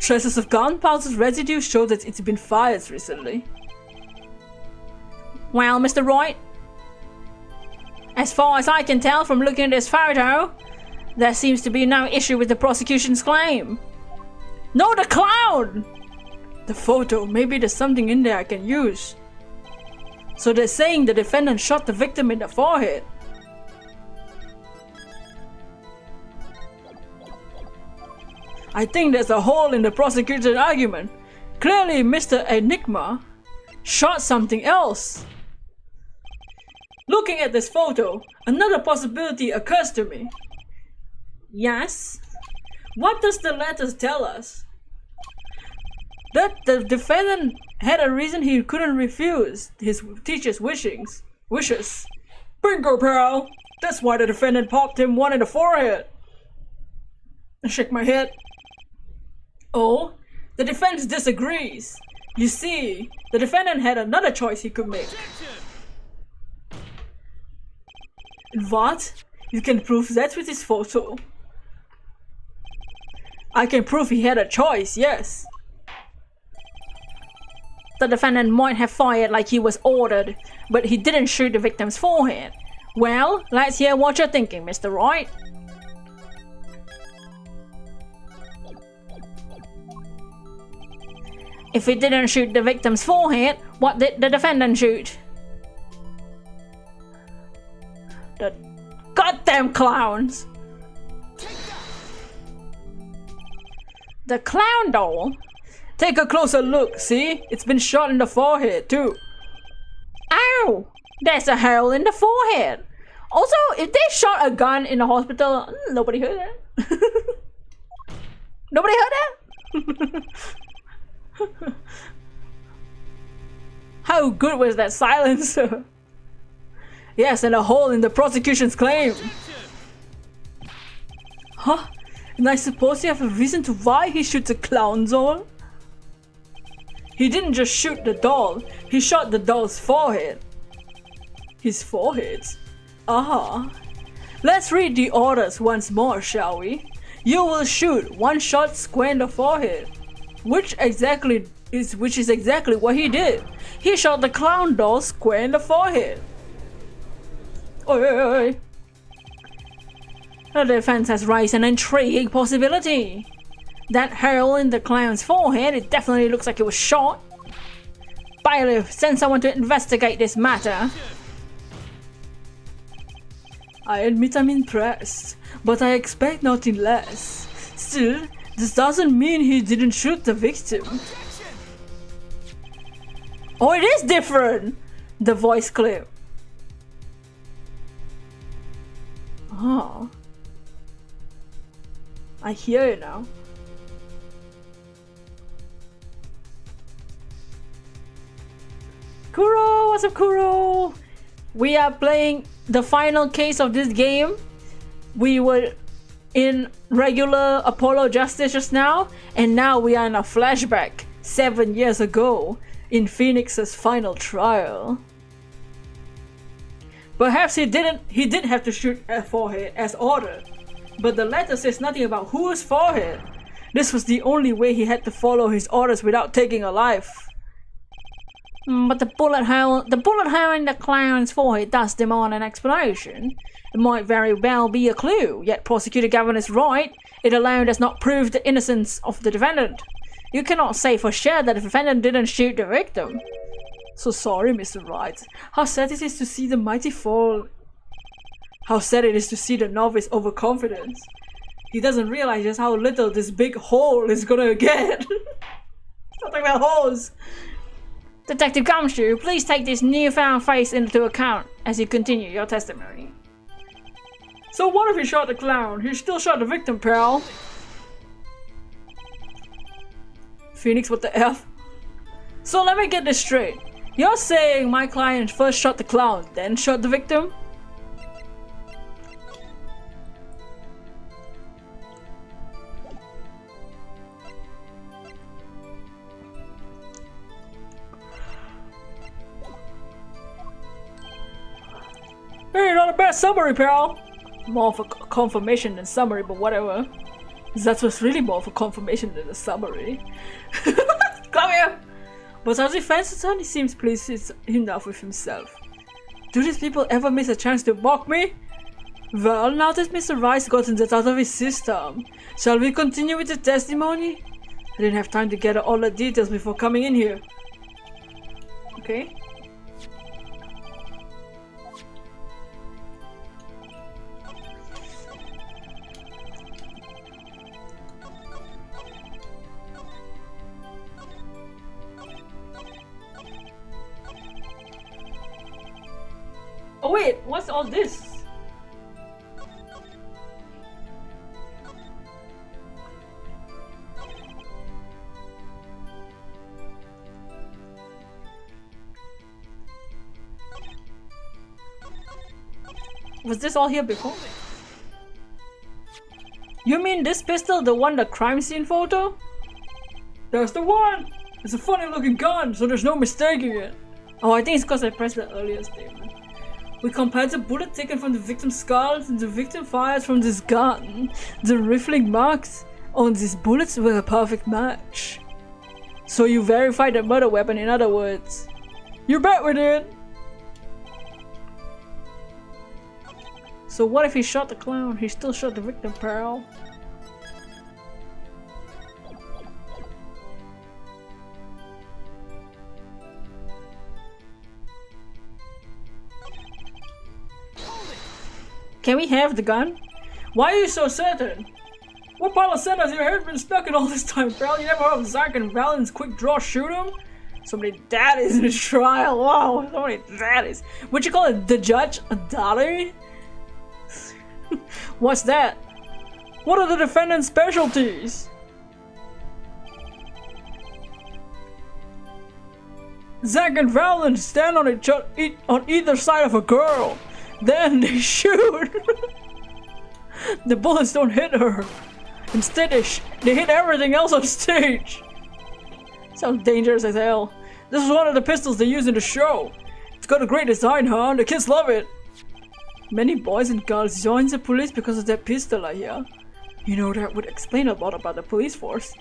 Traces of gunpowder's residue show that it's been fired recently. Well, Mr. Wright, as far as I can tell from looking at this photo, there seems to be no issue with the prosecution's claim. No, the clown! The photo, maybe there's something in there I can use. So they're saying the defendant shot the victim in the forehead. I think there's a hole in the prosecutor's argument. Clearly, Mr. Enigma shot something else. Looking at this photo, another possibility occurs to me. Yes? What does the letters tell us? That the defendant had a reason he couldn't refuse his teacher's wishes. Bingo, pal! That's why the defendant popped him one in the forehead. I shake my head. Oh, the defense disagrees. You see, the defendant had another choice he could make. What? You can prove that with this photo. I can prove he had a choice, yes. The defendant might have fired like he was ordered, but he didn't shoot the victim's forehead. Well, let's hear what you're thinking, Mr. Wright. If he didn't shoot the victim's forehead, what did the defendant shoot? The goddamn clowns! The clown doll? Take a closer look, see? It's been shot in the forehead too. Ow! There's a hole in the forehead. Also, if they shot a gun in the hospital, nobody heard that. Nobody heard that? How good was that silencer? Yes, and a hole in the prosecution's claim. Huh? And I suppose you have a reason to why he shoots a clown doll? He didn't just shoot the doll, he shot the doll's forehead. His forehead? Ah. Let's read the orders once more, shall we? You will shoot one shot square in the forehead. Which is exactly what he did. He shot the clown doll square in the forehead. Oi, oi, oi. The defense has raised an intriguing possibility. That hole in the clown's forehead, it definitely looks like it was shot. Bailiff, send someone to investigate this matter. I admit I'm impressed, but I expect nothing less. Still, this doesn't mean he didn't shoot the victim. Oh, it is different! The voice clip. Oh. I hear it now. Kuro! What's up, Kuro? We are playing the final case of this game. We were in regular Apollo Justice just now, and now we are in a flashback 7 years ago in Phoenix's final trial. Perhaps he did have to shoot a forehead as ordered, but the letter says nothing about whose forehead. This was the only way he had to follow his orders without taking a life. But the bullet hole in the clown's forehead does demand an explanation. It might very well be a clue, yet Prosecutor Gavin is right. It alone does not prove the innocence of the defendant. You cannot say for sure that the defendant didn't shoot the victim. So sorry, Mr. Wright. How sad it is to see the mighty fall. How sad it is to see the novice overconfidence. He doesn't realize just how little this big hole is gonna get. Talking about holes. Detective Gumshoe, please take this newfound face into account as you continue your testimony. So what if he shot the clown? He still shot the victim, pal. Phoenix, what the F? So let me get this straight. You're saying my client first shot the clown, then shot the victim? Hey, not a bad summary, pal! More of a confirmation than summary, but whatever. That was really more of a confirmation than a summary. Come here! But our defense attorney seems pleased enough with himself. Do these people ever miss a chance to mock me? Well, now that Mr. Rice gotten that out of his system, shall we continue with the testimony? I didn't have time to gather all the details before coming in here. Okay. Oh wait, what's all this? Was this all here before? You mean this pistol, the one, the crime scene photo? That's the one! It's a funny looking gun, so there's no mistaking it. Oh, I think it's because I pressed the earlier statement. We compared the bullet taken from the victim's skull and the victim fired from this gun. The rifling marks on these bullets were a perfect match. So you verified the murder weapon, in other words. You bet we did! So what if he shot the clown? He still shot the victim, pal. Can we have the gun? Why are you so certain? What part of Santa has your head been stuck in all this time, pal? You never heard of Zack and Valen's quick draw shoot 'em? So many daddies in a trial. Wow, so many daddies. What you call it? The judge? A daddy? What's that? What are the defendant's specialties? Zack and Valen stand on either side of a girl. Then they shoot. The bullets don't hit her. Instead, they hit everything else on stage. Sounds dangerous as hell. This is one of the pistols they use in the show. It's got a great design, huh? The kids love it. Many boys and girls join the police because of that pistol, I hear. You know, that would explain a lot about the police force.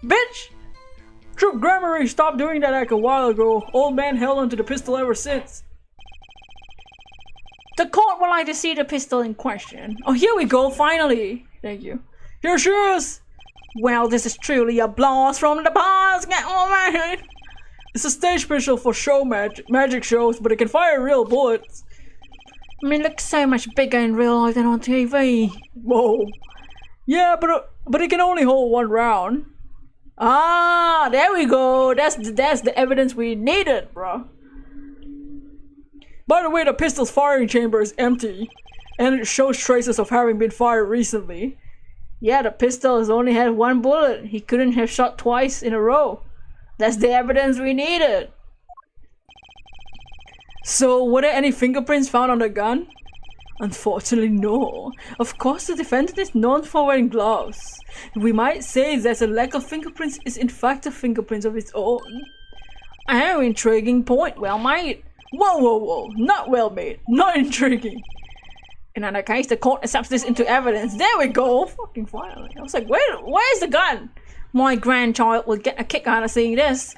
Bitch! Troop Grammary stopped doing that like a while ago. Old man held onto the pistol ever since. The court would like to see the pistol in question. Oh, here we go, finally. Thank you. Here she is. Well, this is truly a blast from the past. Get over it. It's a stage pistol for show magic shows, but it can fire real bullets. I mean, it looks so much bigger in real life than on TV. Whoa. Yeah, but it can only hold one round. Ah, there we go. That's the evidence we needed, bro. By the way, the pistol's firing chamber is empty, and it shows traces of having been fired recently. Yeah, the pistol has only had one bullet. He couldn't have shot twice in a row. That's the evidence we needed. So, were there any fingerprints found on the gun? Unfortunately, no. Of course, the defendant is known for wearing gloves. We might say that a lack of fingerprints is in fact a fingerprint of its own. An intriguing point, well made. Whoa, whoa, whoa. Not well made. Not intriguing. In any case, the court accepts this into evidence. There we go. Fucking finally. I was like, where's the gun? My grandchild will get a kick out of seeing this.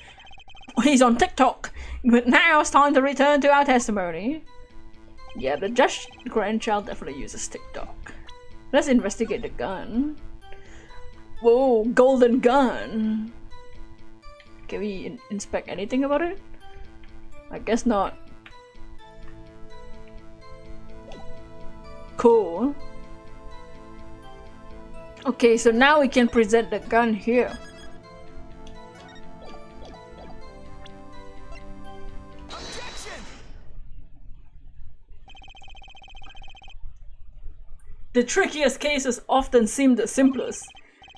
He's on TikTok. But now it's time to return to our testimony. Yeah, the judge's grandchild definitely uses TikTok. Let's investigate the gun. Whoa, golden gun. Can we inspect anything about it? I guess not. Cool. Okay, so now we can present the gun here. The trickiest cases often seem the simplest.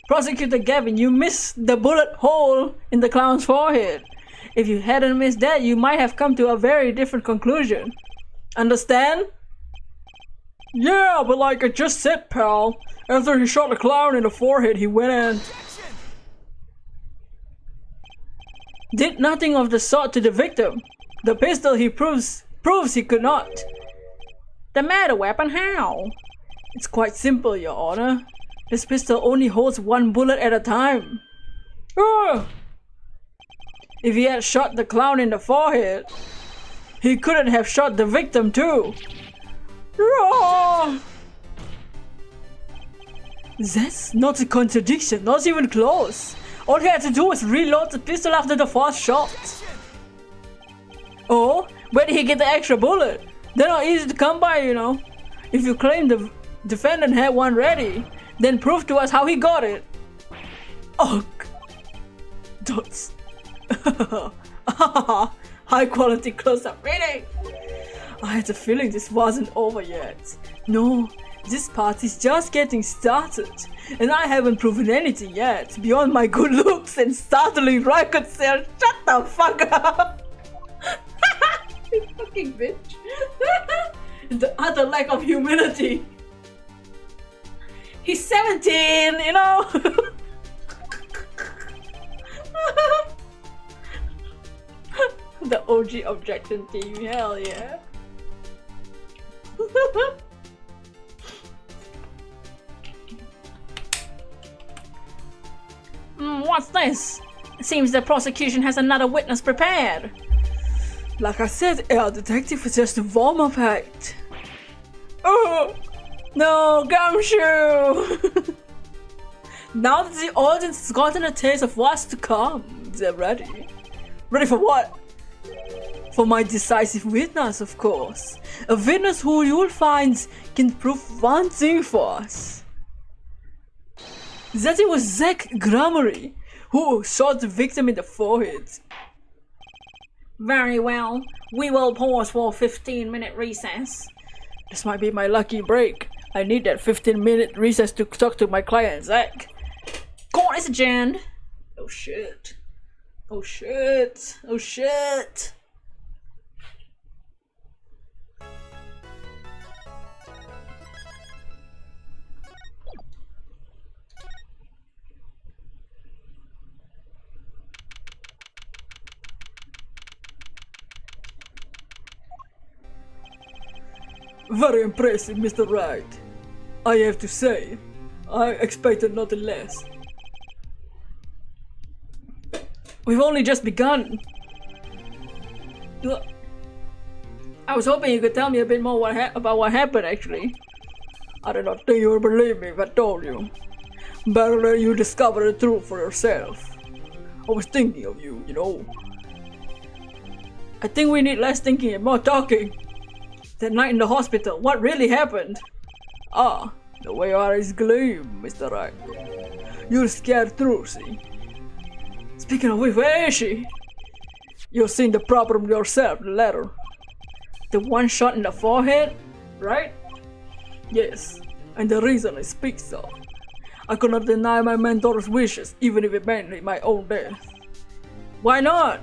Prosecutor Gavin, you missed the bullet hole in the clown's forehead. If you hadn't missed that, you might have come to a very different conclusion. Understand? Yeah, but like I just said, pal, after he shot the clown in the forehead, he went and did nothing of the sort to the victim. The pistol he proves he could not. The matter weapon, how? It's quite simple, Your Honor. This pistol only holds one bullet at a time. If he had shot the clown in the forehead, he couldn't have shot the victim too. That's not a contradiction, not even close. All he had to do was reload the pistol after the first shot. Oh, where did he get the extra bullet? They're not easy to come by, you know. If you claim the defendant had one ready, then prove to us how he got it. Oh, dots. High quality close-up reading. I had a feeling this wasn't over yet. No, this party's just getting started, and I haven't proven anything yet beyond my good looks and startling record sales. Shut the fuck up! You fucking bitch. The utter lack of humility. He's 17, you know? The OG objection team, hell yeah. What's this? It seems the prosecution has another witness prepared. Like I said, our detective was just a warm-up act. Oh! No, Gumshoe! Now that the audience has gotten a taste of what's to come, they're ready. Ready for what? For my decisive witness, of course. A witness who you'll find can prove one thing for us. That it was Zach Gramery who shot the victim in the forehead. Very well. We will pause for a 15-minute recess. This might be my lucky break. I need that 15-minute recess to talk to my client, Zach. Court is adjourned. Oh shit. Oh shit. Oh shit. Very impressive, Mr. Wright. I have to say, I expected nothing less. We've only just begun. I was hoping you could tell me a bit more about what happened, actually. I did not think you would believe me if I told you. Better let you discover the truth for yourself. I was thinking of you, you know. I think we need less thinking and more talking. That night in the hospital, what really happened? Ah, the way your eyes gleam, Mr. Wright. You're scared through, see? Speaking of which, where is she? You've seen the problem yourself, the letter. The one shot in the forehead, right? Yes, and the reason I speak so. I could not deny my mentor's wishes, even if it meant my own death. Why not?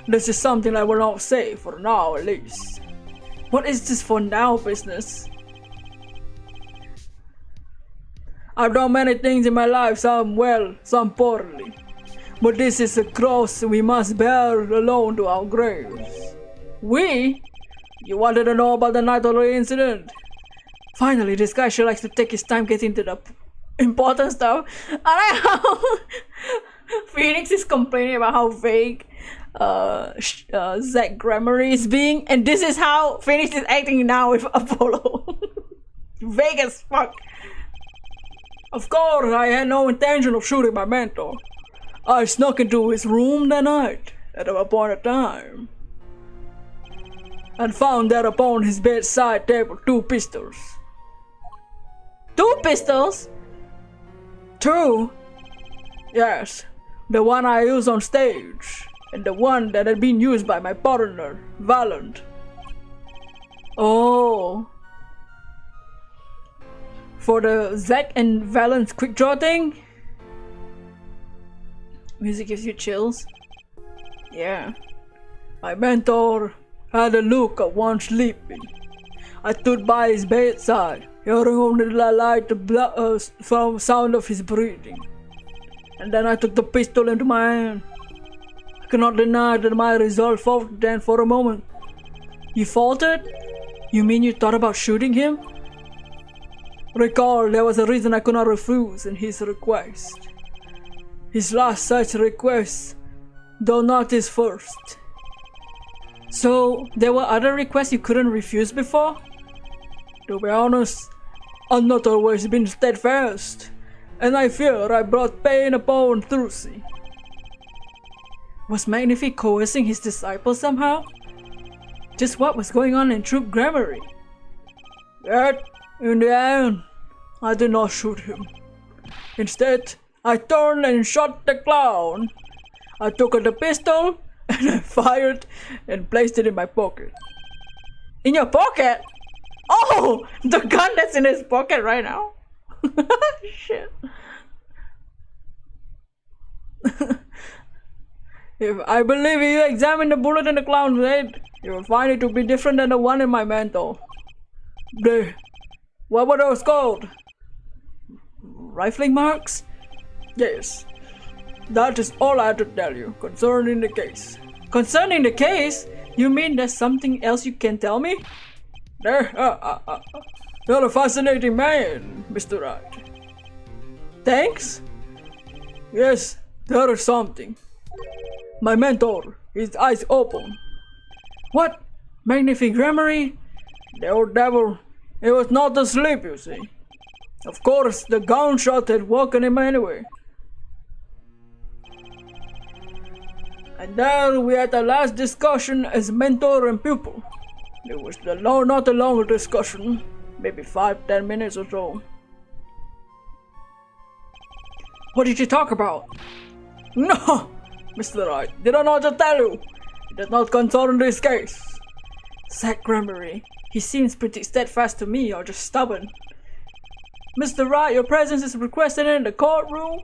This is something I will not say, for now at least. What is this for now business? I've done many things in my life, some well, some poorly. But this is a cross we must bear alone to our graves. We? You wanted to know about the night of the incident? Finally, this guy sure likes to take his time getting to the important stuff. I like how Phoenix is complaining about how vague Zach Gramery is being, and this is how Phoenix is acting now with Apollo. Vague as fuck. Of course, I had no intention of shooting my mentor. I snuck into his room that night, at a appointed time, and found there upon his bedside table 2 pistols. 2 pistols? 2? Yes, the one I used on stage, and the one that had been used by my partner, Valent. Oh. For the Zach and Valent's quick draw thing? Music gives you chills? Yeah. My mentor had a look of one sleeping. I stood by his bedside, hearing only the light sound of his breathing. And then I took the pistol into my hand. I cannot deny that my resolve faltered then for a moment. You faltered? You mean you thought about shooting him? Recall, there was a reason I could not refuse in his request. His last such request, though not his first. So, there were other requests you couldn't refuse before? To be honest, I've not always been steadfast, and I fear I brought pain upon Trucy. Was Magnifique coercing his disciples somehow? Just what was going on in Troop Gramery? Yet, in the end, I did not shoot him. Instead, I turned and shot the clown. I took the pistol and I fired and placed it in my pocket. In your pocket? Oh, the gun that's in his pocket right now. Shit. If I believe you examine the bullet in the clown's head, you will find it to be different than the one in my mentor. What were those called? Rifling marks? Yes. That is all I have to tell you concerning the case. Concerning the case? You mean there's something else you can tell me? You're a fascinating man, Mr. Wright. Thanks? Yes, there is something. My mentor, his eyes open. What? Magnifique Gramery? The old devil. He was not asleep, you see. Of course, the gunshot had woken him anyway. And then we had the last discussion as mentor and pupil. It was not a long discussion, maybe 5-10 minutes or so. What did you talk about? No, Mr. Wright, did I not just tell you? It does not concern this case. Zach Gramery, he seems pretty steadfast to me, or just stubborn. Mr. Wright, your presence is requested in the courtroom.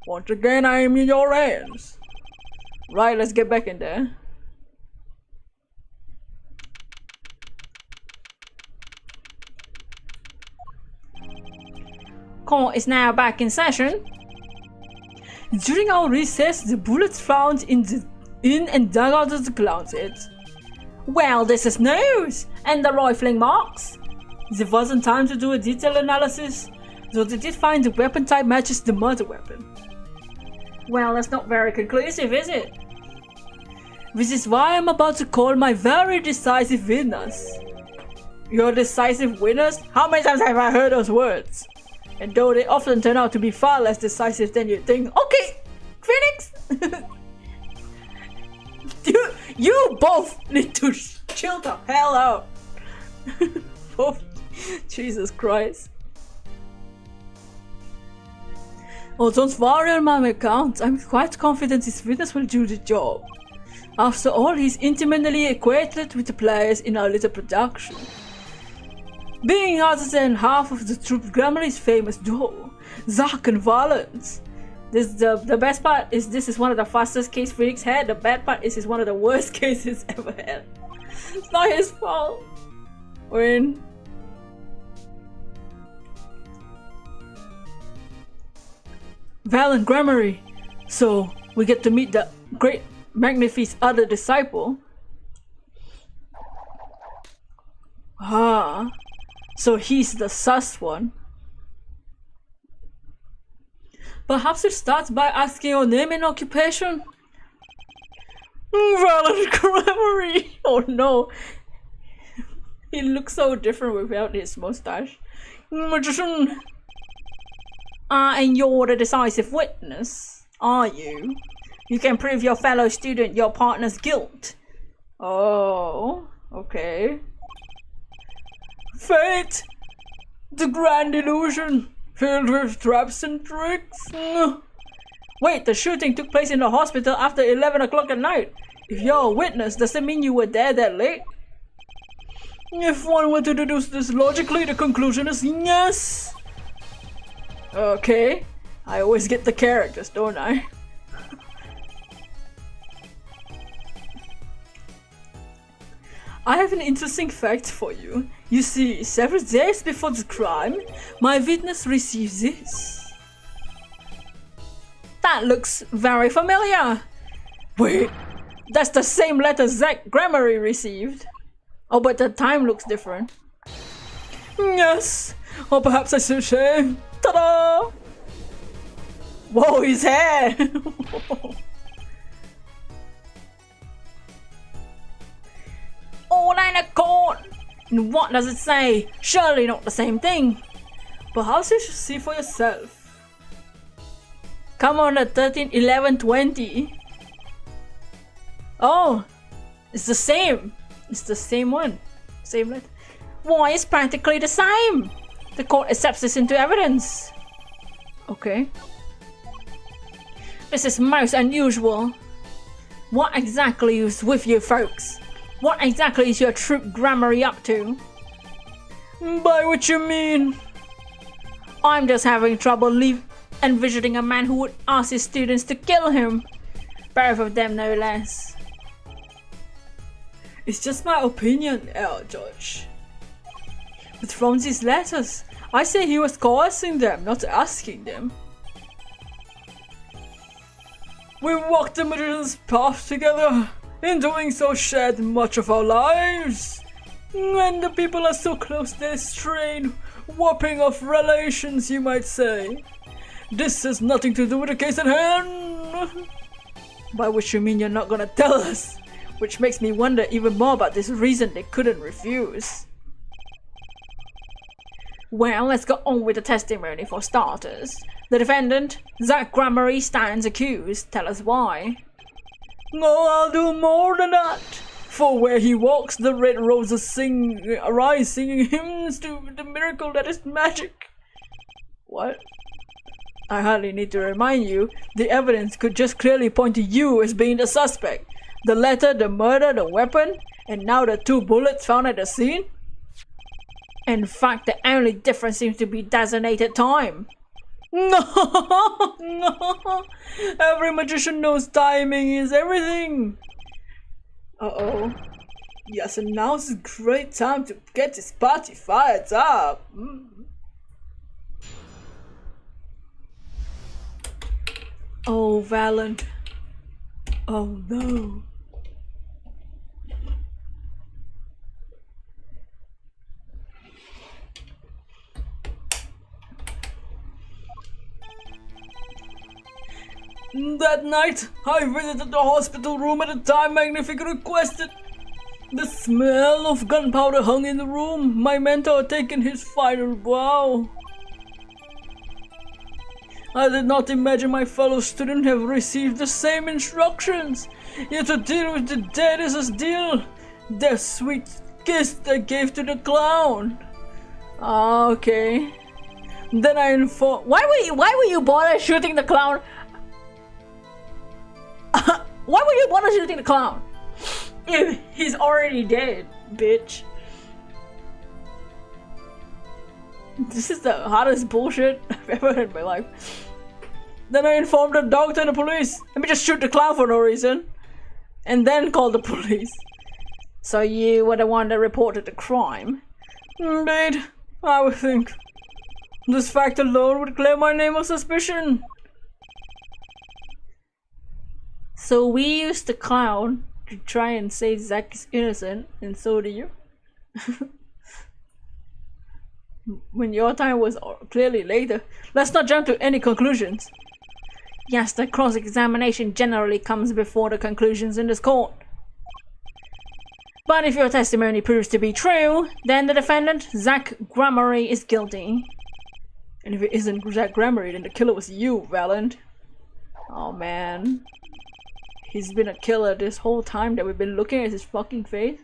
Once again, I am in your hands. Right, let's get back in there. Court is now back in session. During our recess, the bullets found in and dug out of the closet. Well, this is news! And the rifling marks? There wasn't time to do a detailed analysis, though they did find the weapon type matches the murder weapon. Well, that's not very conclusive, is it? This is why I'm about to call my very decisive winners. Your decisive winners? How many times have I heard those words? And though they often turn out to be far less decisive than you think. Okay, Phoenix! you both need to chill the hell out. Both. Jesus Christ. Oh, don't worry on my account. I'm quite confident this witness will do the job. After all, he's intimately acquainted with the players in our little production. Being other than half of the troop Gramery's famous duo, Zach and Valence. The best part is this is one of the fastest cases Phoenix had. The bad part is it's one of the worst cases ever had. It's not his fault. When Val and Gramery. So we get to meet the great Magnifice's other disciple. Ah, so he's the sus one. Perhaps it starts by asking your name and occupation. Val and Gramery. Oh no. He looks so different without his mustache. Magician. And you're the decisive witness, are you? You can prove your fellow student your partner's guilt. Oh, okay. Fate! The grand illusion, filled with traps and tricks. Wait, the shooting took place in the hospital after 11 o'clock at night. If you're a witness, does that mean you were there that late? If one were to deduce this logically, the conclusion is yes. Okay, I always get the characters, don't I? I have an interesting fact for you. You see, several days before the crime, my witness received this. That looks very familiar. Wait, that's the same letter Zach Gramery received. Oh, but the time looks different. Yes, or perhaps I should say, ta-da! Whoa, his hair! All in a court! And what does it say? Surely not the same thing. Perhaps you should see for yourself. Come on at 13, 11, 20. Oh, it's the same. It's the same one. Same letter. Why, it's practically the same. The court accepts this into evidence. Okay. This is most unusual. What exactly is with you folks? What exactly is your troop Gramery up to? By what you mean? I'm just having trouble envisioning a man who would ask his students to kill him. Both of them, no less. It's just my opinion, Judge. But from these letters, I say he was coercing them, not asking them. We walked the magician's path together. In doing so, shared much of our lives. And the people are so close they're strained, warping of relations, you might say. This has nothing to do with the case at hand. By which you mean you're not gonna tell us? Which makes me wonder even more about this reason they couldn't refuse. Well, let's go on with the testimony for starters. The defendant, Zach Gramery, stands accused. Tell us why. No, I'll do more than that. For where he walks, the red roses arise, singing hymns to the miracle that is magic. What? I hardly need to remind you, the evidence could just clearly point to you as being the suspect. The letter, the murder, the weapon, and now the 2 bullets found at the scene? In fact, the only difference seems to be designated time. No, no. Every magician knows timing is everything. Uh-oh. Yes, and now's a great time to get this party fired up. Oh, Valent. Oh, no. That night, I visited the hospital room at a time Magnific requested. The smell of gunpowder hung in the room, my mentor taking his final bow. I did not imagine my fellow student have received the same instructions. Yet to deal with the dead is a deal. The sweet kiss I gave to the clown. Okay. Then I informed. Why were you bother shooting the clown? Why would you bother shooting the clown? If he's already dead, bitch. This is the hardest bullshit I've ever heard in my life. Then I informed the doctor and the police. Let me just shoot the clown for no reason. And then call the police. So you were the one that reported the crime? Indeed, I would think. This fact alone would clear my name of suspicion. So we used the clown to try and say Zack is innocent, and so do you? When your time was clearly later. Let's not jump to any conclusions. Yes, the cross-examination generally comes before the conclusions in this court. But if your testimony proves to be true, then the defendant, Zack Gramarye, is guilty. And if it isn't Zack Gramarye, then the killer was you, Valent. Oh man. He's been a killer this whole time that we've been looking at his fucking face.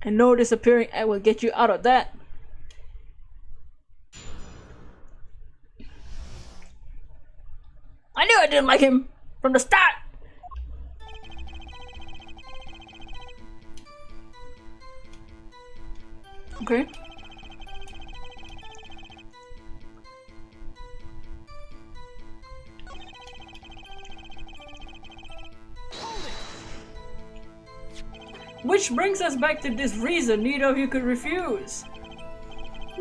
And no disappearing act will get you out of that. I knew I didn't like him from the start. Okay. Which brings us back to this reason neither of you could refuse.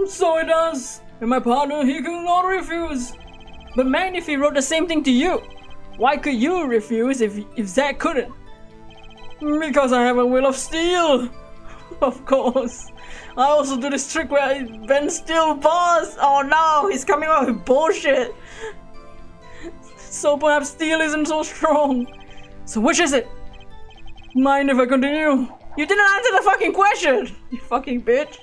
So it does. And my partner, he could not refuse. But man, if he wrote the same thing to you, why could you refuse if Zack couldn't? Because I have a will of steel. Of course. I also do this trick where I bend steel bars. Oh no, he's coming up with bullshit. So perhaps steel isn't so strong. So which is it? Mind if I continue? You didn't answer the fucking question, you fucking bitch.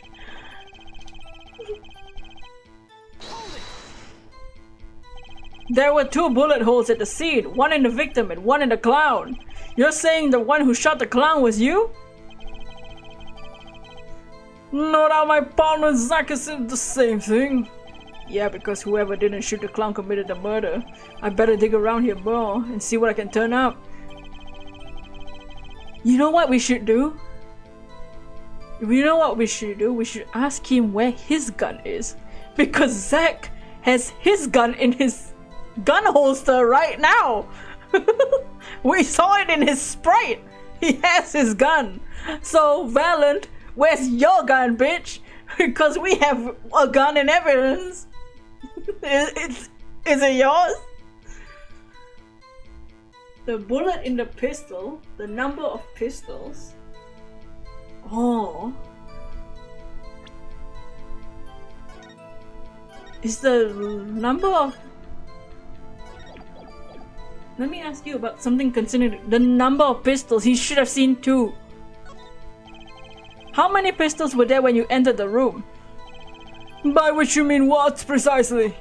There were 2 bullet holes at the scene, one in the victim and one in the clown. You're saying the one who shot the clown was you? No doubt my partner Zack said the same thing. Yeah, because whoever didn't shoot the clown committed the murder. I better dig around here more and see what I can turn up. You know what we should do? You know what we should do? We should ask him where his gun is. Because Zack has his gun in his gun holster right now. We saw it in his sprite. He has his gun. So Valent, where's your gun, bitch? Because we have a gun in evidence. Is it yours? The bullet in the pistol, the number of pistols. Oh. Is the number of... Let me ask you about something concerning the number of pistols. He should have seen 2. How many pistols were there when you entered the room? By which you mean what precisely?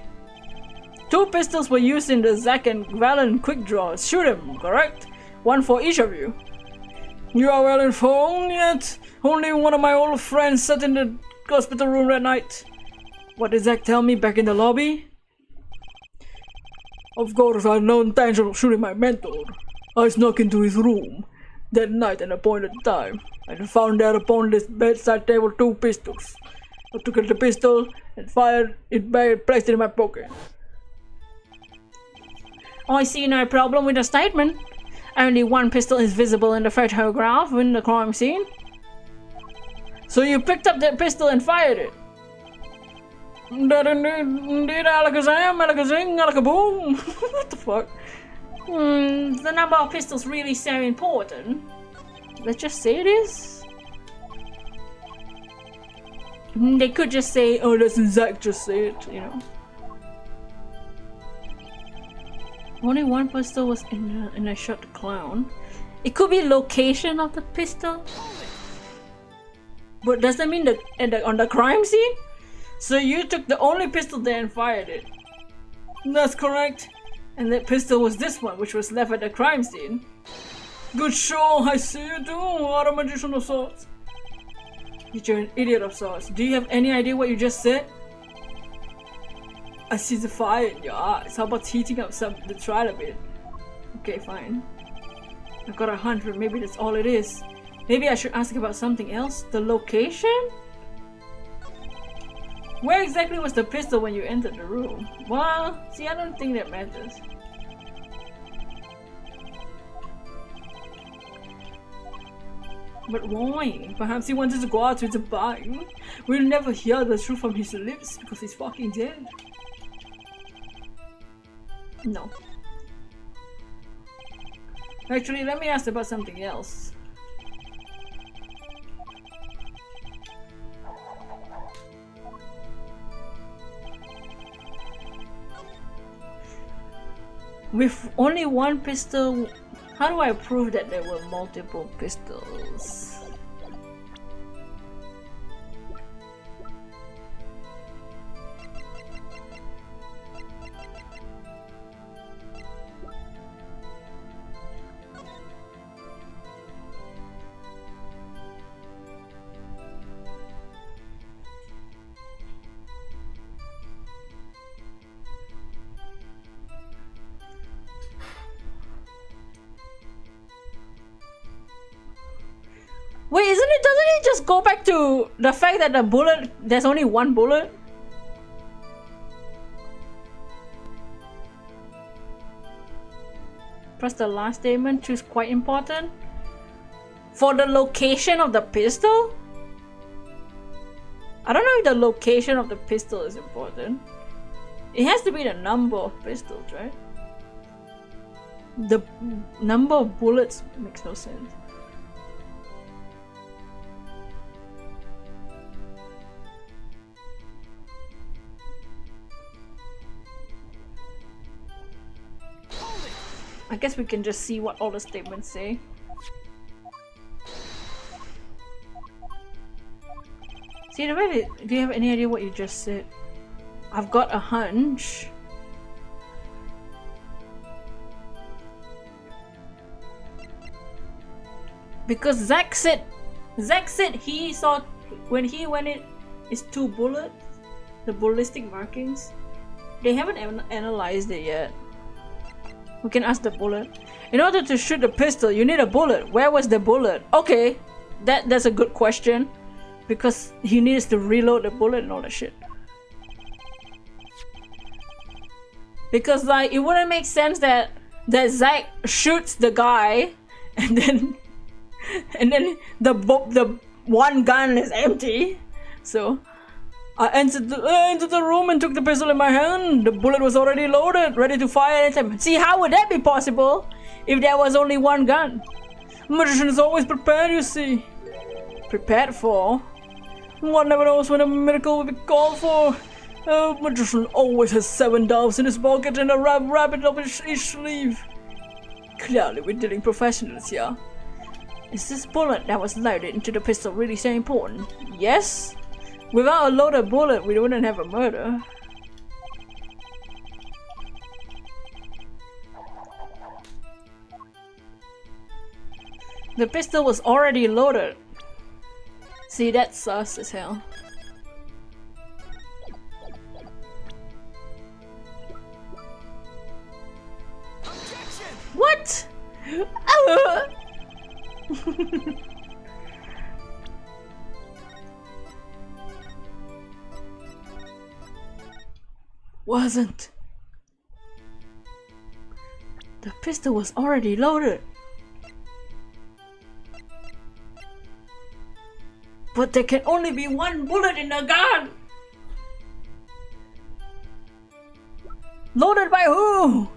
2 pistols were used in the Zack and Valent quick draws. Shoot him, correct? one for each of you. You are well informed, yet only one of my old friends sat in the hospital room that night. What did Zack tell me back in the lobby? Of course, I had no intention of shooting my mentor. I snuck into his room that night at an appointed time, and found there upon his bedside table 2 pistols. I took the pistol and fired it back and placed it in my pocket. I see no problem with the statement. Only one pistol is visible in the photograph in the crime scene. So you picked up that pistol and fired it? That indeed, alakazam, alakazing, alakaboom. What the fuck? The number of pistols really so important? Let's just say it is. They could just say, oh, doesn't Zack just say it, you know. Only one pistol was in a shot the clown. It could be location of the pistol. But does that mean that on the crime scene? So you took the only pistol there and fired it. That's correct. And that pistol was this one, which was left at the crime scene. Good show, I see you do. What a magician of sorts. You're an idiot of sorts. Do you have any idea what you just said? I see the fire in your eyes. How about heating up the trial a bit? Okay, fine. I got a hunch, but maybe that's all it is. Maybe I should ask about something else. The location? Where exactly was the pistol when you entered the room? Well, see, I don't think that matters. But why? Perhaps he wanted to go out with a bang. We'll never hear the truth from his lips because he's fucking dead. No. Actually, let me ask about something else. With only one pistol, how do I prove that there were multiple pistols? Wait, doesn't it just go back to the fact that the bullet, there's only one bullet? Plus the last statement, choose quite important. For the location of the pistol? I don't know if the location of the pistol is important. It has to be the number of pistols, right? The number of bullets makes no sense. I guess we can just see what all the statements say. See, do you have any idea what you just said? I've got a hunch. Because Zack said he saw when he went in is 2 bullets, the ballistic markings. They haven't analyzed it yet. We can ask the bullet. In order to shoot the pistol, you need a bullet. Where was the bullet? Okay, that's a good question. Because he needs to reload the bullet and all that shit. Because like, it wouldn't make sense that Zack shoots the guy and then the one gun is empty. So I entered the room and took the pistol in my hand. The bullet was already loaded, ready to fire anytime. See, how would that be possible if there was only one gun? Magician is always prepared, you see. Prepared for? One never knows when a miracle will be called for. A magician always has 7 doves in his pocket and a rabbit up each sleeve. Clearly, we're dealing professionals here. Is this bullet that was loaded into the pistol really so important? Yes? Without a loaded bullet, we wouldn't have a murder. The pistol was already loaded. See, that's sus as hell. What? Wasn't. The pistol was already loaded. But there can only be one bullet in the gun! Loaded by who?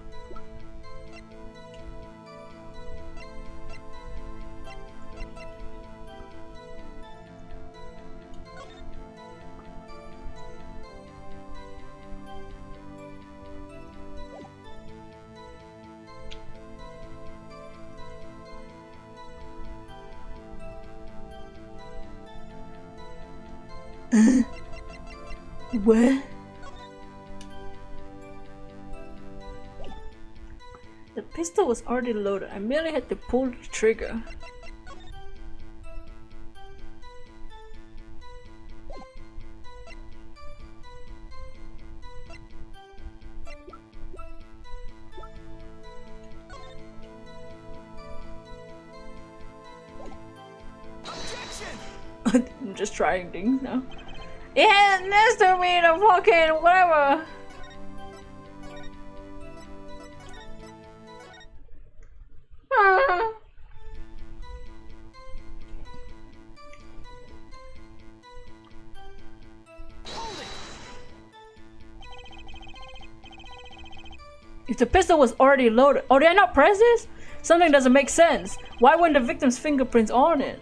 Where? The pistol was already loaded. I merely had to pull the trigger. I'm just trying things now. Yeah, next to me the fucking whatever. If the pistol was already loaded, oh, did I not press this? Something doesn't make sense. Why weren't the victim's fingerprints on it?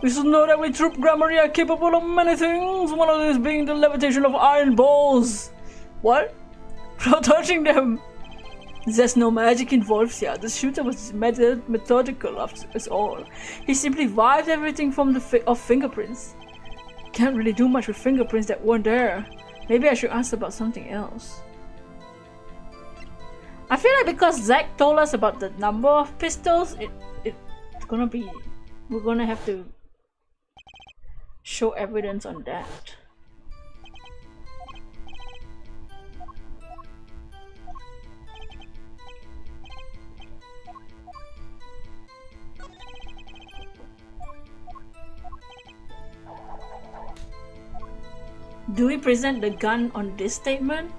We should know that we troop Grammary are capable of many things, one of these being the levitation of iron balls. What? Without touching them. There's no magic involved here. The shooter was methodical as all. He simply wiped everything from the fingerprints. Can't really do much with fingerprints that weren't there. Maybe I should ask about something else. I feel like because Zach told us about the number of pistols, it's gonna be... We're gonna have to show evidence on that. Do we present the gun on this statement?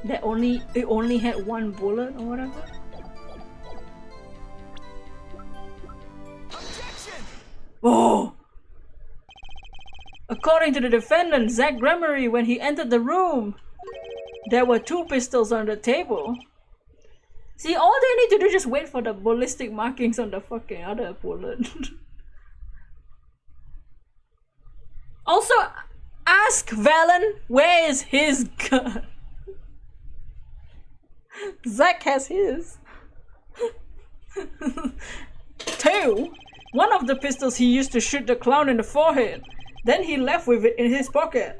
That it only had one bullet or whatever? Oh! According to the defendant, Zach Gremery, when he entered the room, there were 2 pistols on the table. See, all they need to do is just wait for the ballistic markings on the fucking other bullet. Also, ask Valen, where is his gun? Zach has his. 2. One of the pistols he used to shoot the clown in the forehead. Then he left with it in his pocket.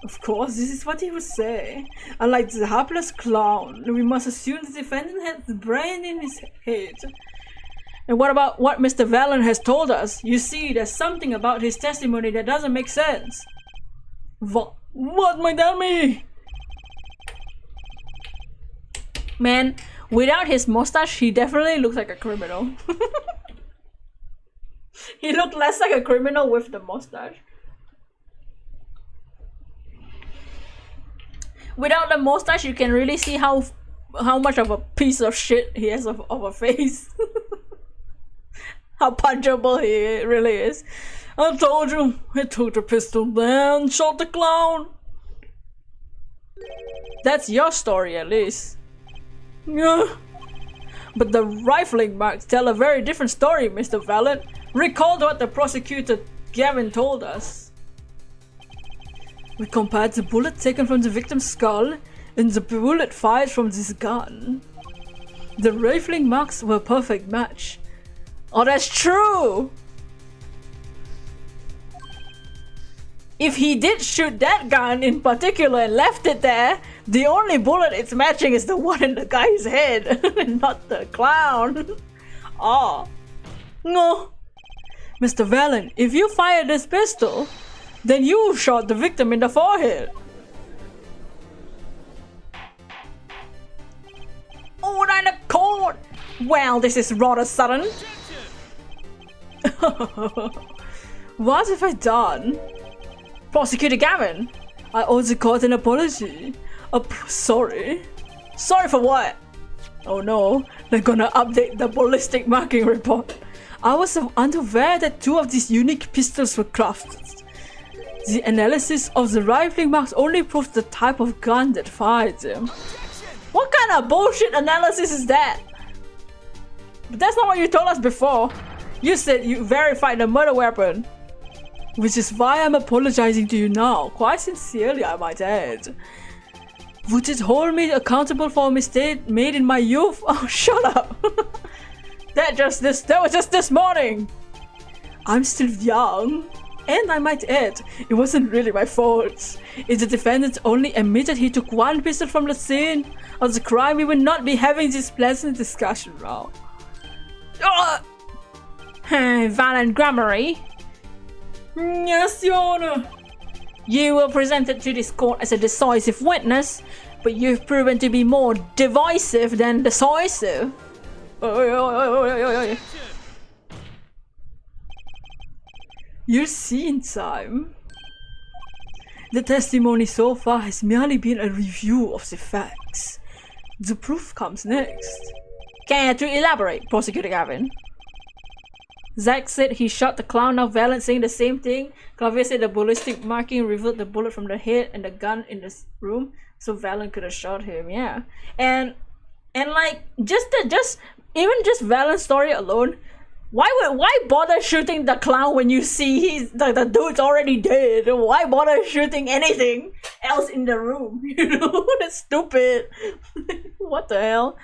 Of course, this is what he would say. Unlike the hapless clown, we must assume the defendant had the brain in his head. And what about what Mr. Valen has told us? You see, there's something about his testimony that doesn't make sense. What might that mean? Man, without his mustache, he definitely looks like a criminal. He looked less like a criminal with the mustache. Without the mustache, you can really see how much of a piece of shit he has of a face. How punchable he really is. I told you, he took the pistol then shot the clown. That's your story at least. Yeah. But the rifling marks tell a very different story, Mr. Valen. Recall what the prosecutor Gavin told us. We compared the bullet taken from the victim's skull and the bullet fired from this gun. The rifling marks were a perfect match. Oh, that's true! if he did shoot that gun in particular and left it there, the only bullet it's matching is the one in the guy's head, not the clown. Oh. No. Mr. Valen, if you fired this pistol, then you shot the victim in the forehead. Oh, not in the court! Well, this is rather sudden. What have I done? Prosecutor Gavin, I owe the court an apology. Sorry. Sorry for what? Oh no, they're gonna update the ballistic marking report. I was unaware that 2 of these unique pistols were crafted. The analysis of the rifling marks only proves the type of gun that fired them. What kind of bullshit analysis is that? But that's not what you told us before. You said you verified the murder weapon. Which is why I'm apologizing to you now. Quite sincerely, I might add. Would it hold me accountable for a mistake made in my youth? Oh, shut up. That was just this morning. I'm still young. And I might add, it wasn't really my fault. If the defendant only admitted he took 1 pistol from the scene of the crime, we would not be having this pleasant discussion now. Valen Grammary. Yes, Your Honor. You were presented to this court as a decisive witness, but you've proven to be more divisive than decisive. You're seeing time. The testimony so far has merely been a review of the facts. The proof comes next. Care to elaborate, Prosecutor Gavin? Zack said he shot the clown. Now Valen saying the same thing. Clavier said the ballistic marking revealed the bullet from the head and the gun in this room, so Valen could have shot him. Yeah, and like just Valen's story alone. Why bother shooting the clown when you see the dude's already dead? Why bother shooting anything else in the room? You know, that's stupid. What the hell?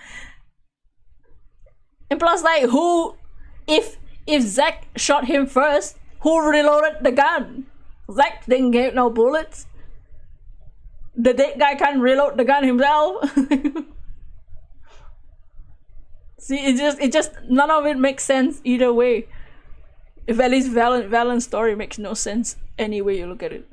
And plus, like, if Zack shot him first, who reloaded the gun? Zack didn't get no bullets. The dead guy can't reload the gun himself. See, it just none of it makes sense either way. If at least Valen's story makes no sense any way you look at it.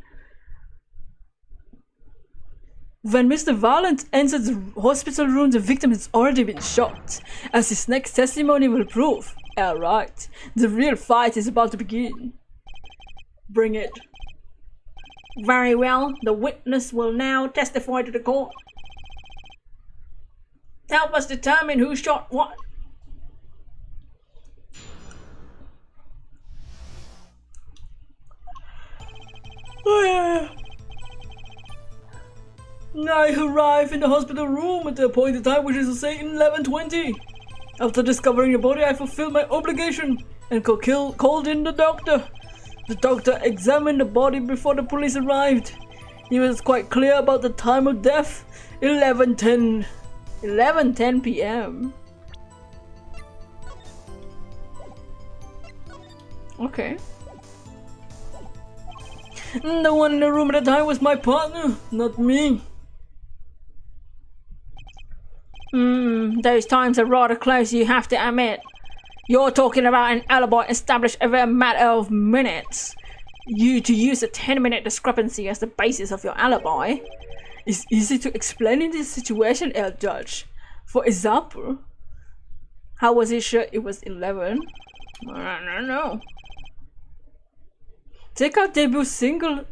When Mr. Valent entered the hospital room, the victim has already been shot, as his next testimony will prove. Alright, the real fight is about to begin. Bring it. Very well, the witness will now testify to the court. Help us determine who shot what. Oh yeah. I arrive in the hospital room at the appointed time, which is to say 11:20. After discovering the body, I fulfilled my obligation and called in the doctor. The doctor examined the body before the police arrived. He was quite clear about the time of death, 11:10 p.m. Okay. The one in the room at the time was my partner, not me. Those times are rather close, you have to admit. You're talking about an alibi established over a matter of minutes. To use a 10-minute discrepancy as the basis of your alibi is easy to explain in this situation, El Judge. For example, how was he sure it was 11? I don't know. Check out debut single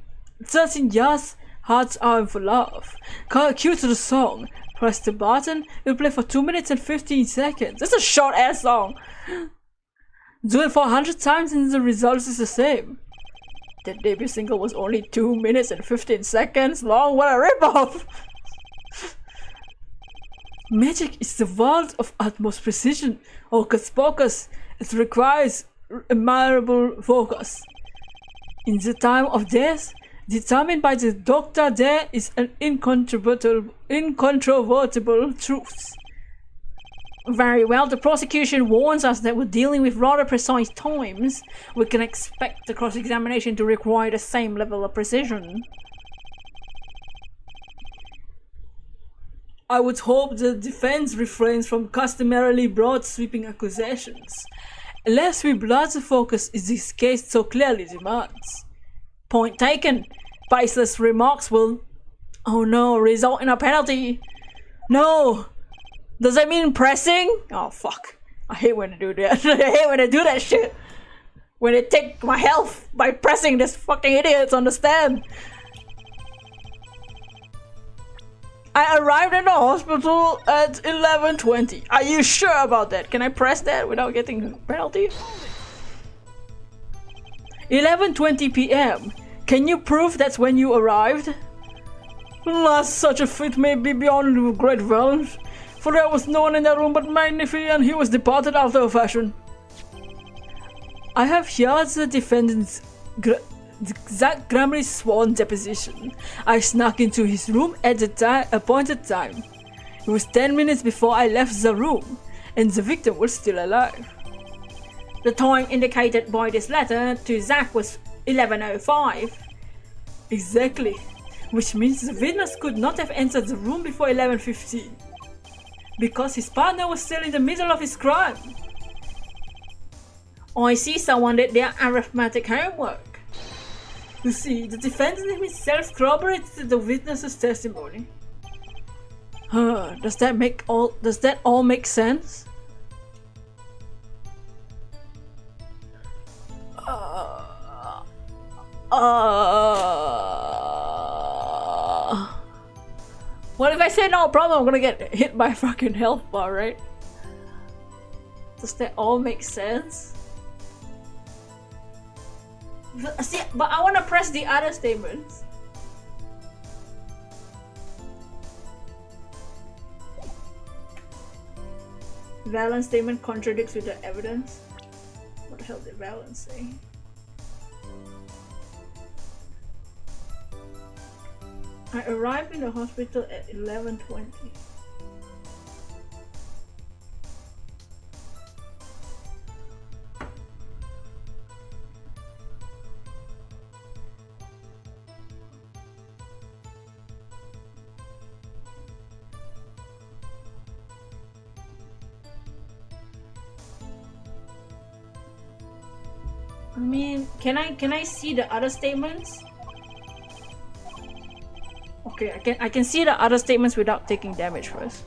13 Years Hearts Are for Love. Cue to the song. Press the button, it will play for 2 minutes and 15 seconds. That's a short ass song. Do it for 100 times and the result is the same. The debut single was only 2 minutes and 15 seconds long. What a ripoff! Magic is the world of utmost precision. Hocus pocus. It requires admirable focus. In the time of death, determined by the doctor, there is an incontrovertible truth. Very well, the prosecution warns us that we're dealing with rather precise times. We can expect the cross-examination to require the same level of precision. I would hope the defense refrains from customarily broad sweeping accusations, unless we blood the focus is this case so clearly demands. Point taken. Baseless remarks will, oh no, result in a penalty. No! Does that mean pressing? Oh fuck. I hate when they do that. I hate when they do that shit. When they take my health by pressing this fucking idiots on the stand. I arrived in the hospital at 11:20. Are you sure about that? Can I press that without getting a penalty? 11:20 p.m. Can you prove that's when you arrived? Unless such a feat may be beyond great valence, for there was no one in the room but Magnifi, and he was departed after a fashion. I have here the defendant's exact grammarly sworn deposition. I snuck into his room at the appointed time. It was 10 minutes before I left the room, and the victim was still alive. The time indicated by this letter to Zach was 11:05. Exactly. Which means the witness could not have entered the room before 11:15. Because his partner was still in the middle of his crime. I see someone did their arithmetic homework. You see, the defendant himself corroborated the witness's testimony. Does that all make sense? What if I say no problem? I'm gonna get hit by a fucking health bar, right? Does that all make sense? See, but I wanna press the other statements. Valence statement contradicts with the evidence. What the hell did Valence say? I arrived in the hospital at 11:20. I mean, can I see the other statements? Okay, I can see the other statements without taking damage first.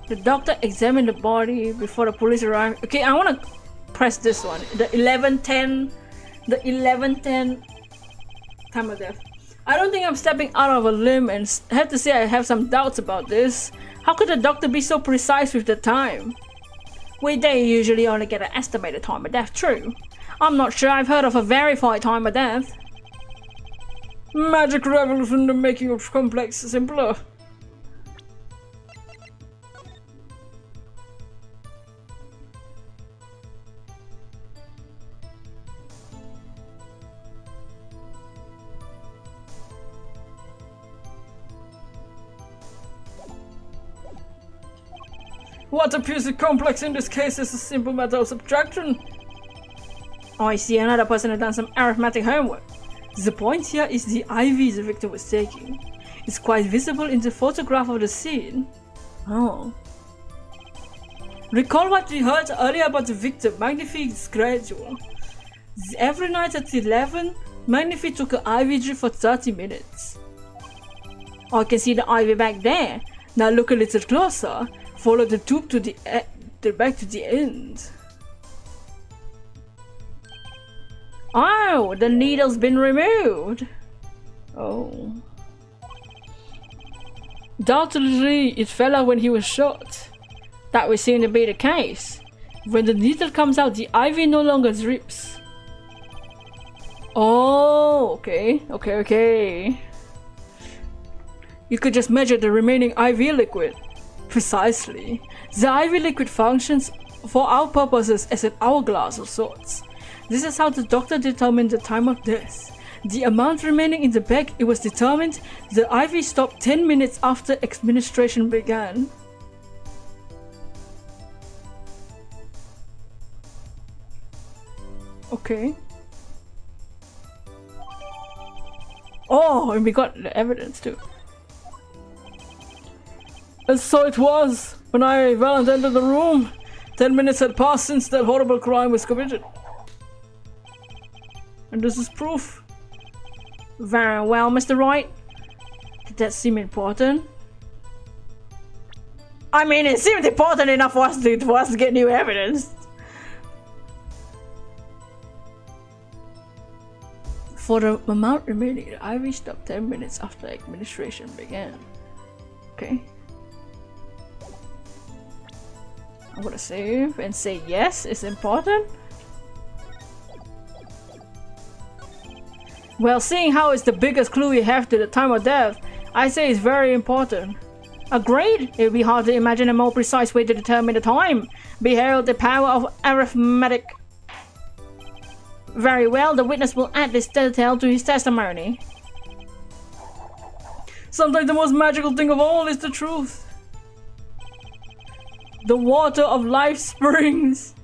The doctor examined the body before the police arrived. Okay, I want to press this one. The 11:10 time of death. I don't think I'm stepping out of a limb, and have to say I have some doubts about this. How could the doctor be so precise with the time? They usually only get an estimated time of death, true. I'm not sure I've heard of a verified time of death. Magic revolution, the making of complex simpler. What appears complex in this case is a simple matter of subtraction. I see another person has done some arithmetic homework. The point here is the IV the victim was taking. It's quite visible in the photograph of the scene. Oh. Recall what we heard earlier about the victim, Magnifi's schedule. Every night at 11, Magnifi took an IV drip for 30 minutes. I can see the IV back there. Now look a little closer. Follow the tube to the back to the end. Oh, the needle's been removed. Oh. Doubtlessly, it fell out when he was shot. That would seem to be the case. When the needle comes out, the IV no longer drips. Oh, okay. You could just measure the remaining IV liquid. Precisely. The IV liquid functions for our purposes as an hourglass of sorts. This is how the doctor determined the time of death. The amount remaining in the bag, it was determined the IV stopped 10 minutes after administration began. Okay. Oh, and we got the evidence too. And so it was when I Valent entered the room. 10 minutes had passed since that horrible crime was committed. And this is proof. Very well, Mr. Wright. Did that seem important? I mean, it seemed important enough for us to get new evidence. For the amount remaining, the IV stopped 10 minutes after administration began. Okay. I'm gonna save and say yes, it's important. Well, seeing how it's the biggest clue we have to the time of death, I say it's very important. Agreed, it would be hard to imagine a more precise way to determine the time. Behold the power of arithmetic. Very well, the witness will add this detail to his testimony. Sometimes the most magical thing of all is the truth. The water of life springs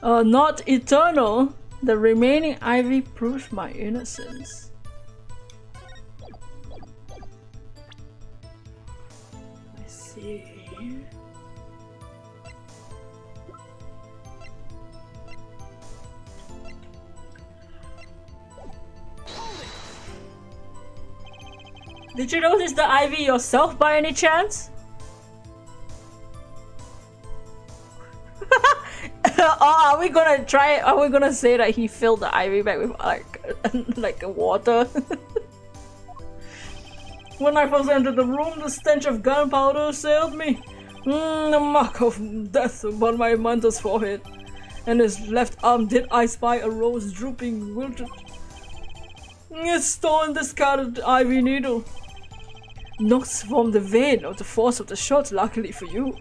are not eternal. The remaining IV proves my innocence. I see. Did you notice the IV yourself by any chance? Are we gonna try? Are we gonna say that he filled the IV bag with like water? When I first entered the room, the stench of gunpowder assailed me. The mark of death upon my mentor's forehead, and his left arm did I spy a rose drooping, wilted. It's torn, discarded IV needle. Knocks from the vein of the force of the shot, luckily for you.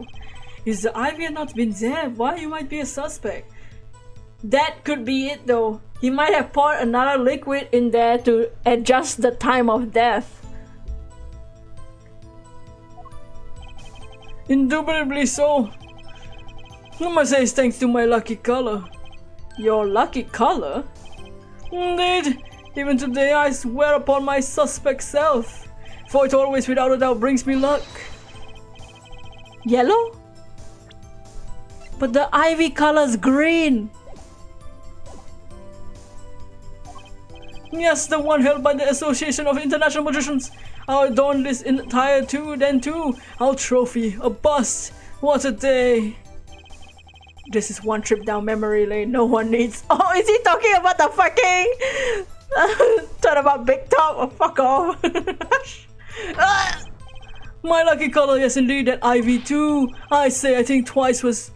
If the IV had not been there, why you might be a suspect? That could be it though. He might have poured another liquid in there to adjust the time of death. Indubitably so. I must say it's thanks to my lucky color. Your lucky color? Indeed. Even today I swear upon my suspect self. For it always without a doubt brings me luck. Yellow? But the IV color's green. Yes, the one held by the Association of International Magicians. I'll adorn this entire Our trophy, a bust. What a day. This is one trip down memory lane no one needs. Oh, is he talking about the fucking... Talk about Big Top? Oh, fuck off. My lucky color, yes indeed, that IV too. I think twice was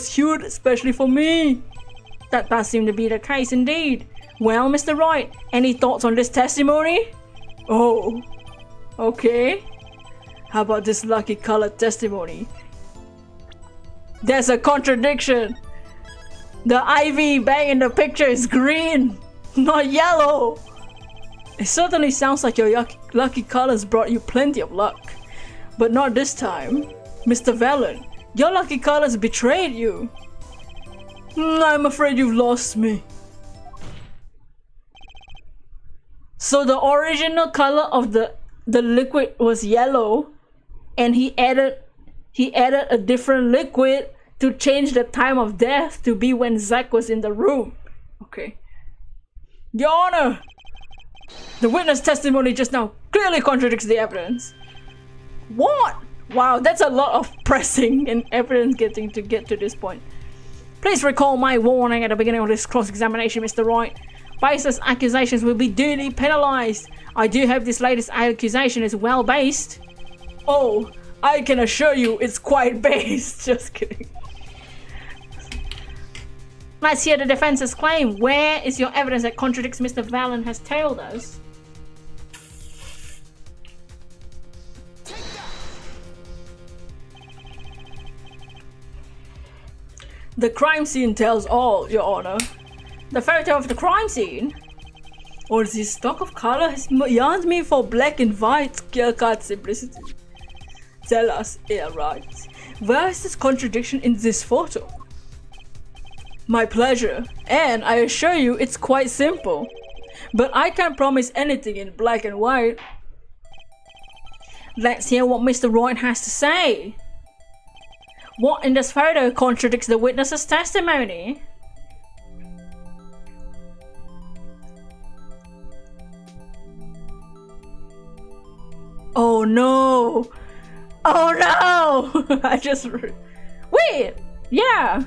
huge, especially for me. That does seem to be the case indeed. Well, Mr. Wright, any thoughts on this testimony? Oh, okay. How about this lucky color testimony? There's a contradiction. The IV bag in the picture is green, not yellow. It certainly sounds like your lucky colors brought you plenty of luck. But not this time. Mr. Valent, your lucky colors betrayed you. I'm afraid you've lost me. So the original color of the liquid was yellow, and he added a different liquid to change the time of death to be when Zack was in the room. Okay. Your Honor, the witness testimony just now clearly contradicts the evidence. What? Wow, that's a lot of pressing and evidence getting to get to this point. Please recall my warning at the beginning of this cross-examination, Mr. Wright. Baseless accusations will be duly penalized. I do hope this latest accusation is well based. Oh, I can assure you it's quite based. Just kidding. Let's hear the defense's claim. Where is your evidence that contradicts Mr. Valent has told us? The crime scene tells all, Your Honor. The fairy tale of the crime scene. Or this stock of color has yarned me for black and white clear-cut simplicity. Tell us, yeah, right. Where is this contradiction in this photo? My pleasure, and I assure you it's quite simple. But I can't promise anything in black and white. Let's hear what Mr. Royd has to say. What in this photo contradicts the witness's testimony? Oh no! Oh no! I just... Wait! Yeah!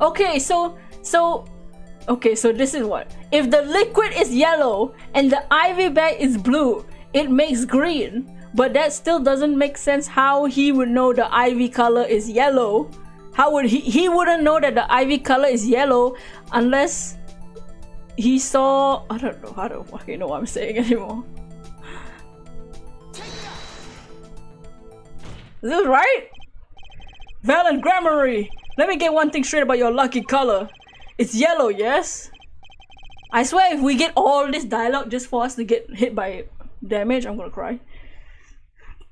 Okay, so this is what? If the liquid is yellow and the IV bag is blue, it makes green. But that still doesn't make sense how he would know the IV color is yellow. How would he wouldn't know that the IV color is yellow unless he saw... I don't fucking know what I'm saying anymore. Is this right? Valen Grammary, let me get one thing straight about your lucky color. It's yellow, yes? I swear if we get all this dialogue just for us to get hit by damage, I'm gonna cry.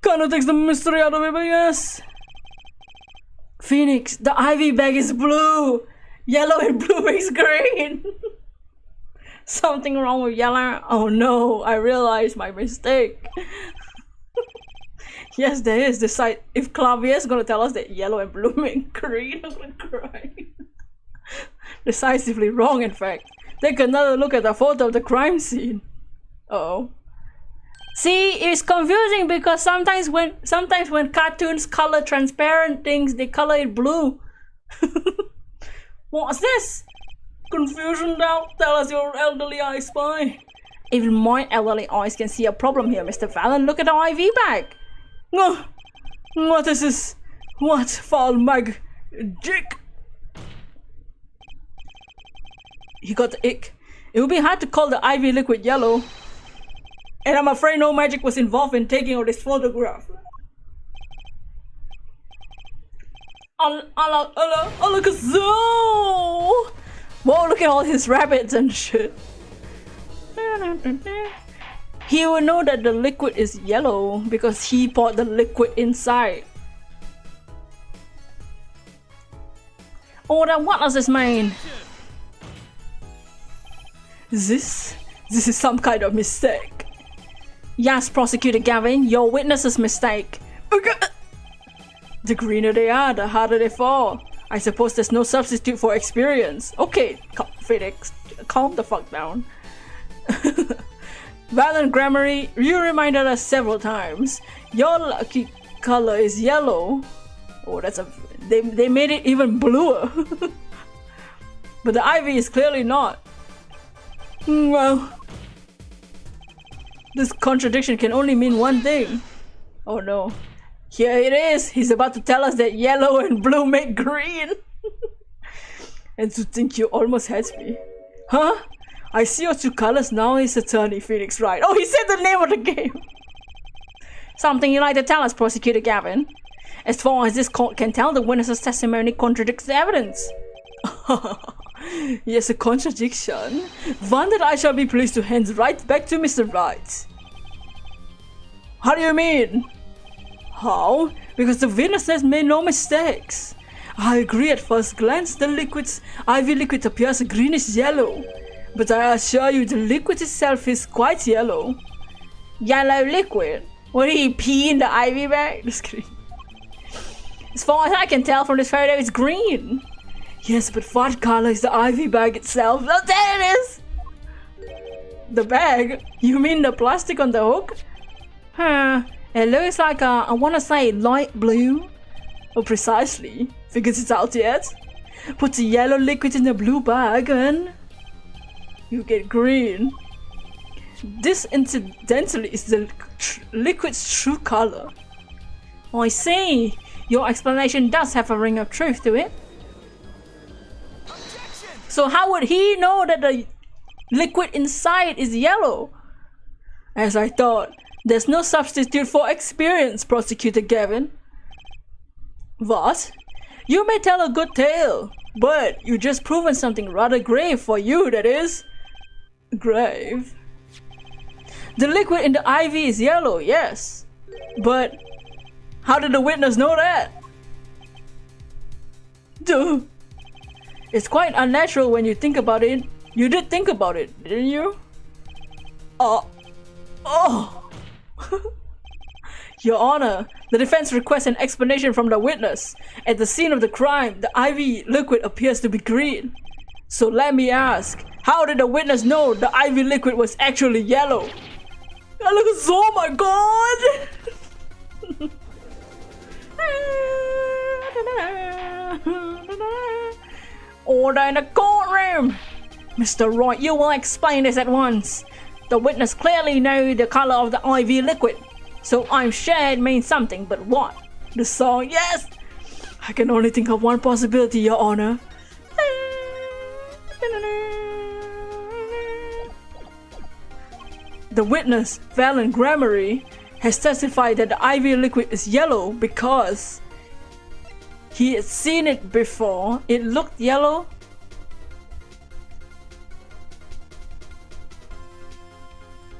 Kinda takes the mystery out of it, but yes. Phoenix, the IV bag is blue. Yellow and blue makes green. Something wrong with yellow? Oh no, I realized my mistake. Yes, there is. If Clavier is gonna tell us that yellow and blue make green, I'm gonna cry. Decisively wrong, in fact. Take another look at the photo of the crime scene. Uh-oh. See, it's confusing because sometimes when cartoons color transparent things, they color it blue. What's this? Confusion, doubt. Tell us your elderly eye spy. Even my elderly eyes can see a problem here, Mr. Valen. Look at the IV bag. What is this? What foul magic? He got the ick. It would be hard to call the IV liquid yellow. And I'm afraid no magic was involved in taking out this photograph. Alakazoo! Whoa, look at all his rabbits and shit. He will know that the liquid is yellow because he poured the liquid inside. Oh, then what does this mean? This is some kind of mistake. Yes, Prosecutor Gavin, your witness's mistake. The greener they are, the harder they fall. I suppose there's no substitute for experience. Okay, Phoenix, calm the fuck down. Valen Grammary, you reminded us several times. Your lucky color is yellow. Oh, they made it even bluer. But the IV is clearly not. Well, this contradiction can only mean one thing. Oh no. Here it is. He's about to tell us that yellow and blue make green. And to think you almost had me. Huh? I see your two colors now, is Attorney Phoenix, right? Oh, he said the name of the game. Something you'd like to tell us, Prosecutor Gavin? As far as this court can tell, the witness's testimony contradicts the evidence. Yes, a contradiction. One that I shall be pleased to hand right back to Mr. Wright. How do you mean? How? Because the witnesses made no mistakes. I agree at first glance the IV liquid appears greenish yellow. But I assure you the liquid itself is quite yellow. Yellow liquid? What did he pee in the IV bag? Just kidding. As far as I can tell from this photo, it's green. Yes, but what color is the IV bag itself? Oh, there it is! The bag? You mean the plastic on the hook? Huh. It looks like I wanna say light blue. Oh, precisely. Figures it's out yet? Put the yellow liquid in the blue bag and you get green. This incidentally is the liquid's true color. Oh, I see. Your explanation does have a ring of truth to it. Objection! So how would he know that the liquid inside is yellow? As I thought, there's no substitute for experience, Prosecutor Gavin. What? You may tell a good tale, but you just proven something rather grave for you, that is. Grave. The liquid in the IV is yellow, yes. But how did the witness know that? Duh. It's quite unnatural when you think about it. You did think about it, didn't you? Oh. Your Honor, the defense requests an explanation from the witness. At the scene of the crime, the IV liquid appears to be green. So let me ask, how did the witness know the IV liquid was actually yellow? Oh my god! Order in the courtroom! Mr. Wright, you will explain this at once. The witness clearly knew the color of the IV liquid, so I'm sure it means something, but what? The song, yes! I can only think of one possibility, Your Honor. The witness, Valen Grammary, has testified that the IV liquid is yellow because he had seen it before. It looked yellow.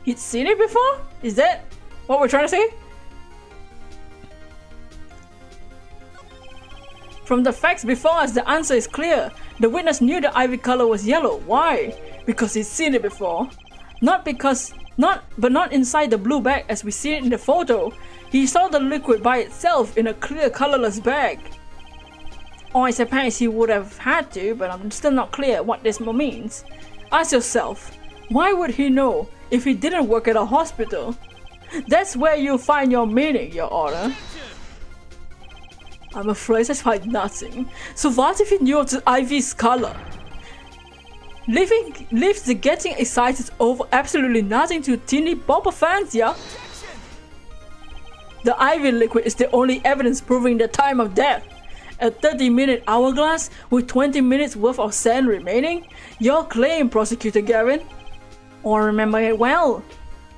He'd seen it before? Is that what we're trying to say? From the facts before us, the answer is clear. The witness knew the IV color was yellow. Why? Because he'd seen it before. But not inside the blue bag as we see it in the photo. He saw the liquid by itself in a clear colorless bag. I suppose he would have had to, but I'm still not clear what this means. Ask yourself, why would he know if he didn't work at a hospital? That's where you find your meaning, Your Honor. I'm afraid I find nothing. So what if he knew the IV's color? Leaves the getting excited over absolutely nothing to teeny bopper fans, yeah? The IV liquid is the only evidence proving the time of death. A 30-minute hourglass with 20 minutes worth of sand remaining? Your claim, Prosecutor Gavin. I remember it well.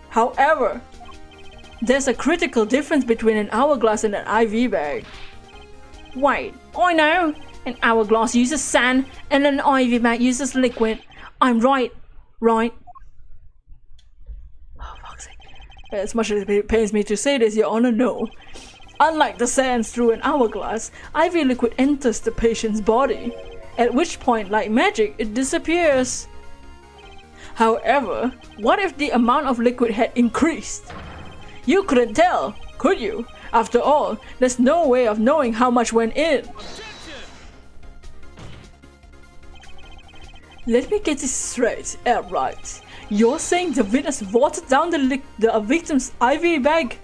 However, there's a critical difference between an hourglass and an IV bag. Wait, I know! An hourglass uses sand and an IV bag uses liquid. I'm right, right? Oh, fuck's sake. As much as it pains me to say this, Your Honor, no. Unlike the sands through an hourglass, IV liquid enters the patient's body, at which point, like magic, it disappears. However, what if the amount of liquid had increased? You couldn't tell, could you? After all, there's no way of knowing how much went in. Let me get this straight, right. You're saying the witness watered down the victim's IV bag?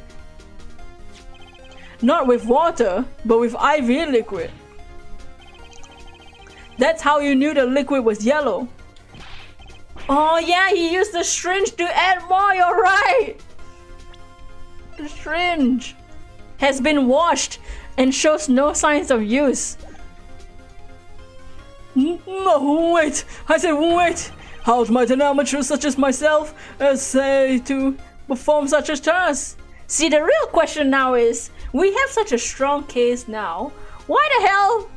Not with water, but with IV liquid. That's how you knew the liquid was yellow. Oh yeah, he used the syringe to add more, you're right! The syringe has been washed and shows no signs of use. No, wait! I said wait! How might an amateur such as myself say to perform such a task? See, the real question now is, we have such a strong case now. Why the hell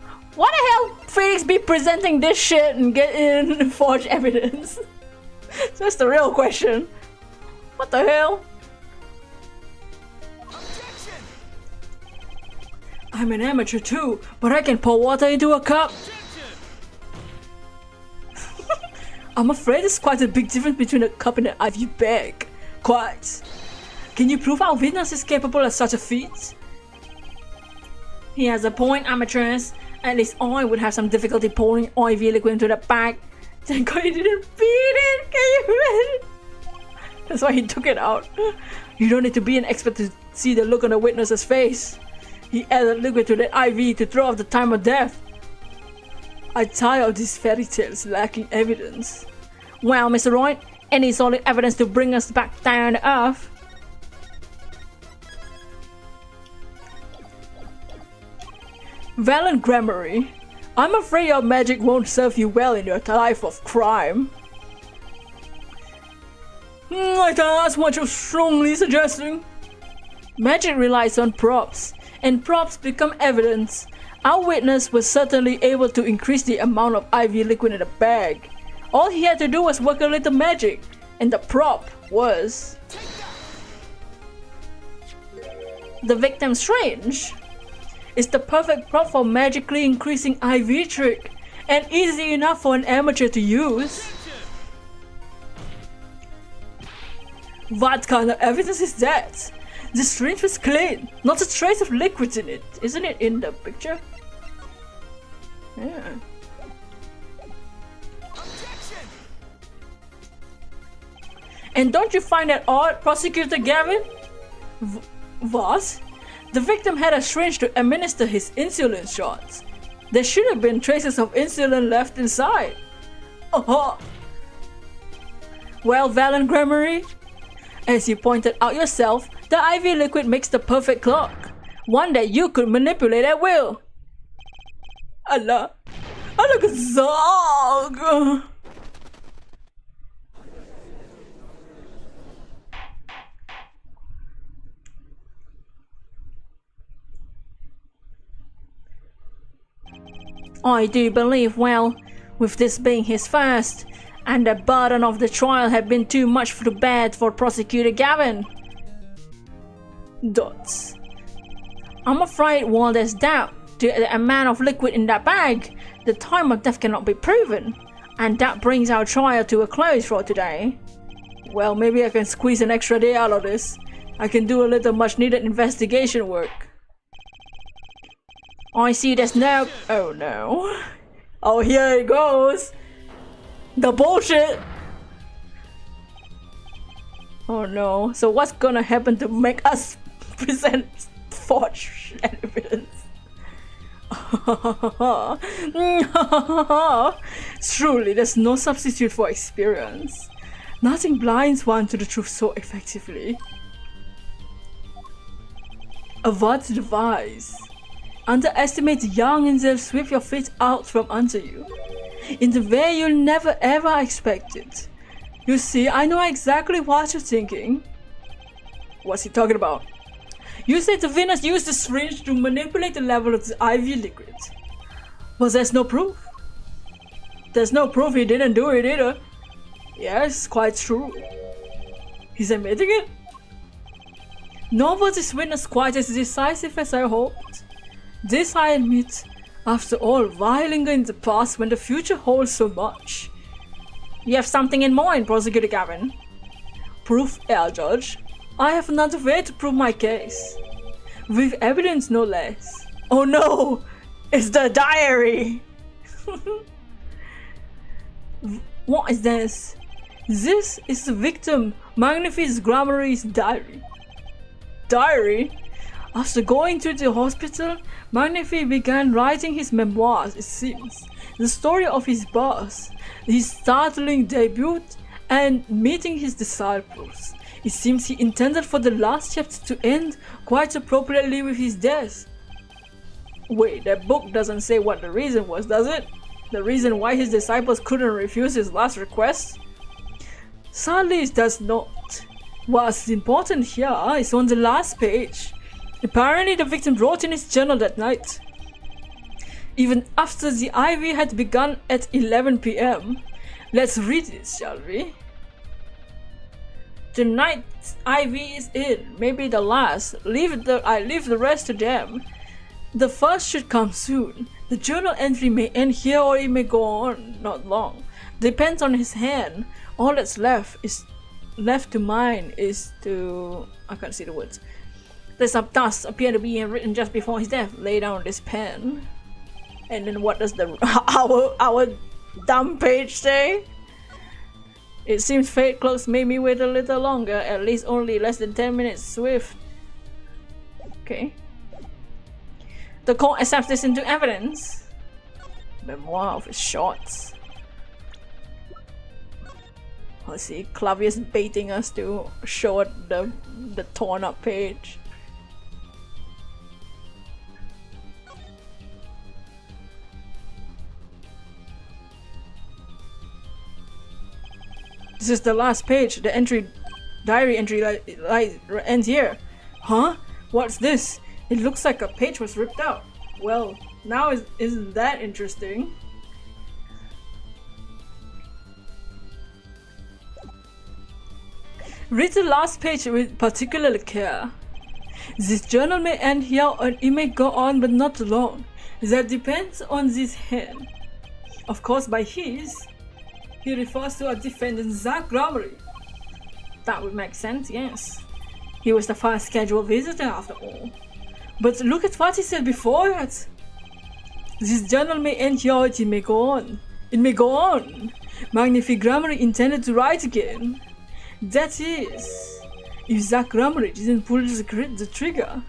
Phoenix be presenting this shit and get in forged evidence? That's the real question. What the hell? I'm an amateur too, but I can pour water into a cup. I'm afraid there's quite a big difference between a cup and an IV bag. Quite. Can you prove our witness is capable of such a feat? He has a point, amateurs. At least I would have some difficulty pouring IV liquid into the bag. Thank God he didn't beat it! Can you imagine? That's why he took it out. You don't need to be an expert to see the look on the witness's face. He added liquid to the IV to throw off the time of death. I tire of these fairy tales lacking evidence. Well, Mr. Wright, any solid evidence to bring us back down to earth? Valen Grammary, I'm afraid your magic won't serve you well in your life of crime. That's what you're strongly suggesting. Magic relies on props, and props become evidence. Our witness was certainly able to increase the amount of IV liquid in the bag. All he had to do was work a little magic, and the prop was the victim's syringe. It's the perfect prop for magically increasing IV trick, and easy enough for an amateur to use. What kind of evidence is that? The syringe was clean, not a trace of liquid in it. Isn't it in the picture? Yeah. And don't you find that odd, Prosecutor Gavin? What? The victim had a syringe to administer his insulin shots. There should have been traces of insulin left inside. Well, Valen Gremory, as you pointed out yourself, the IV liquid makes the perfect clock. One that you could manipulate at will. Allah. Allah Zog. I do believe, well, with this being his first, and the burden of the trial had been too much to bear for Prosecutor Gavin. Dots. I'm afraid while there's doubt to the amount of liquid in that bag, the time of death cannot be proven, and that brings our trial to a close for today. Well, maybe I can squeeze an extra day out of this. I can do a little much needed investigation work. I see there's no... Oh no. Oh, here it goes. The bullshit. Oh no. So what's gonna happen to make us present forged evidence? Truly, there's no substitute for experience. Nothing blinds one to the truth so effectively. Avoid the device. Underestimate the young and they'll sweep your feet out from under you, in the way you'll never ever expect it. You see, I know exactly what you're thinking. What's he talking about? You said the Venus used the syringe to manipulate the level of the IV liquid. But there's no proof. There's no proof he didn't do it either. Yes, quite true. He's admitting it? Nor was this witness quite as decisive as I hoped. This I admit. After all, why linger in the past when the future holds so much? You have something in mind, Prosecutor Gavin. Proof, Air Judge. I have another way to prove my case. With evidence, no less. Oh no! It's the diary! What is this? This is the victim, Magnifi's Gramarie's diary. Diary? After going to the hospital, Magnifi began writing his memoirs, it seems. The story of his birth, his startling debut, and meeting his disciples. It seems he intended for the last chapter to end quite appropriately with his death. Wait, that book doesn't say what the reason was, does it? The reason why his disciples couldn't refuse his last request? Sadly, it does not. What's important here is on the last page. Apparently, the victim wrote in his journal that night. Even after the IV had begun at 11 PM. Let's read this, shall we? Tonight's IV is in, maybe the last. I leave the rest to them. The first should come soon. The journal entry may end here or it may go on, not long. Depends on his hand. All that's left to mine is to... I can't see the words. There's some dust appear to be written just before his death. Lay down this pen. And then what does the our dumb page say? It seems fate close made me wait a little longer, at least only less than 10 minutes swift. Okay. The court accepts this into evidence. Memoir of his shots. Let's see, Clavius baiting us to show the torn up page. This is the last page. The diary entry ends here. Huh? What's this? It looks like a page was ripped out. Well, Now isn't that interesting? Read the last page with particular care. This journal may end here and it may go on, but not long. That depends on this hand. Of course, by his, he refers to a defendant, Zach Gromery. That would make sense, yes. He was the first scheduled visitor after all. But look at what he said before that. This journal may end here, it may go on. It may go on. Magnifique Gromery intended to write again. That is, if Zach Gromery didn't pull the trigger.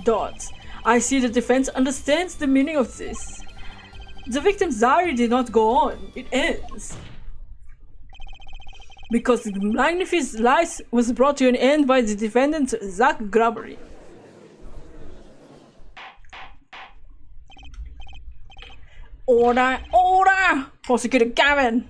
Dot. I see the defense understands the meaning of this. The victim's diary did not go on. It ends. Because the Magnifique's life was brought to an end by the defendant, Zach Gromery. Order! Order! Prosecutor Gavin!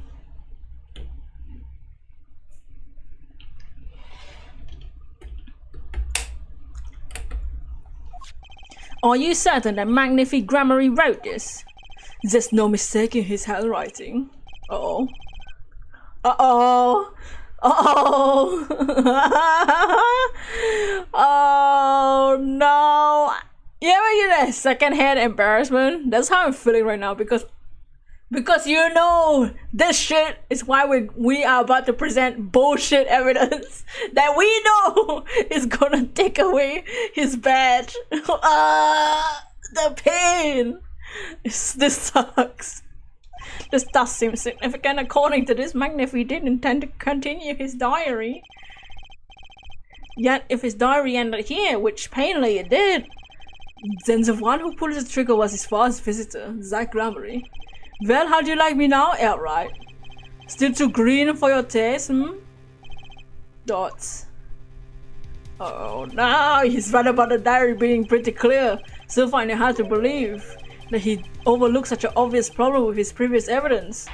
Are you certain that Magnifique Gromery wrote this? There's no mistaking his handwriting. Uh-oh. Uh-oh. Uh-oh. Oh no. You ever get a secondhand embarrassment? That's how I'm feeling right now because you know this shit is why we are about to present bullshit evidence that we know is gonna take away his badge. The pain. This sucks. This does seem significant. According to this, Magnifique didn't intend to continue his diary. Yet if his diary ended here, which plainly it did, then the one who pulled the trigger was his first visitor, Zach Gromery. Well, how do you like me now, outright? Still too green for your taste, Dots. Oh no, he's right about the diary being pretty clear. Still find it hard to believe that he overlooked such an obvious problem with his previous evidence.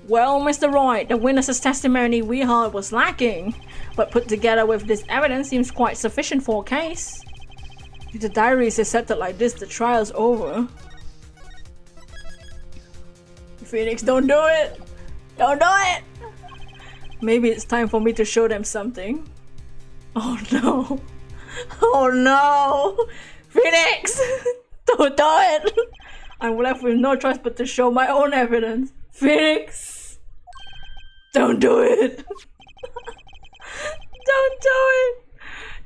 Well, Mr. Roy, the witness's testimony we heard was lacking, but put together with this evidence seems quite sufficient for a case. If the diary is accepted like this, the trial's over. Phoenix, don't do it! Don't do it! Maybe it's time for me to show them something. Oh no! Oh no! Phoenix! Don't do it! I'm left with no choice but to show my own evidence. Phoenix! Don't do it! Don't do it!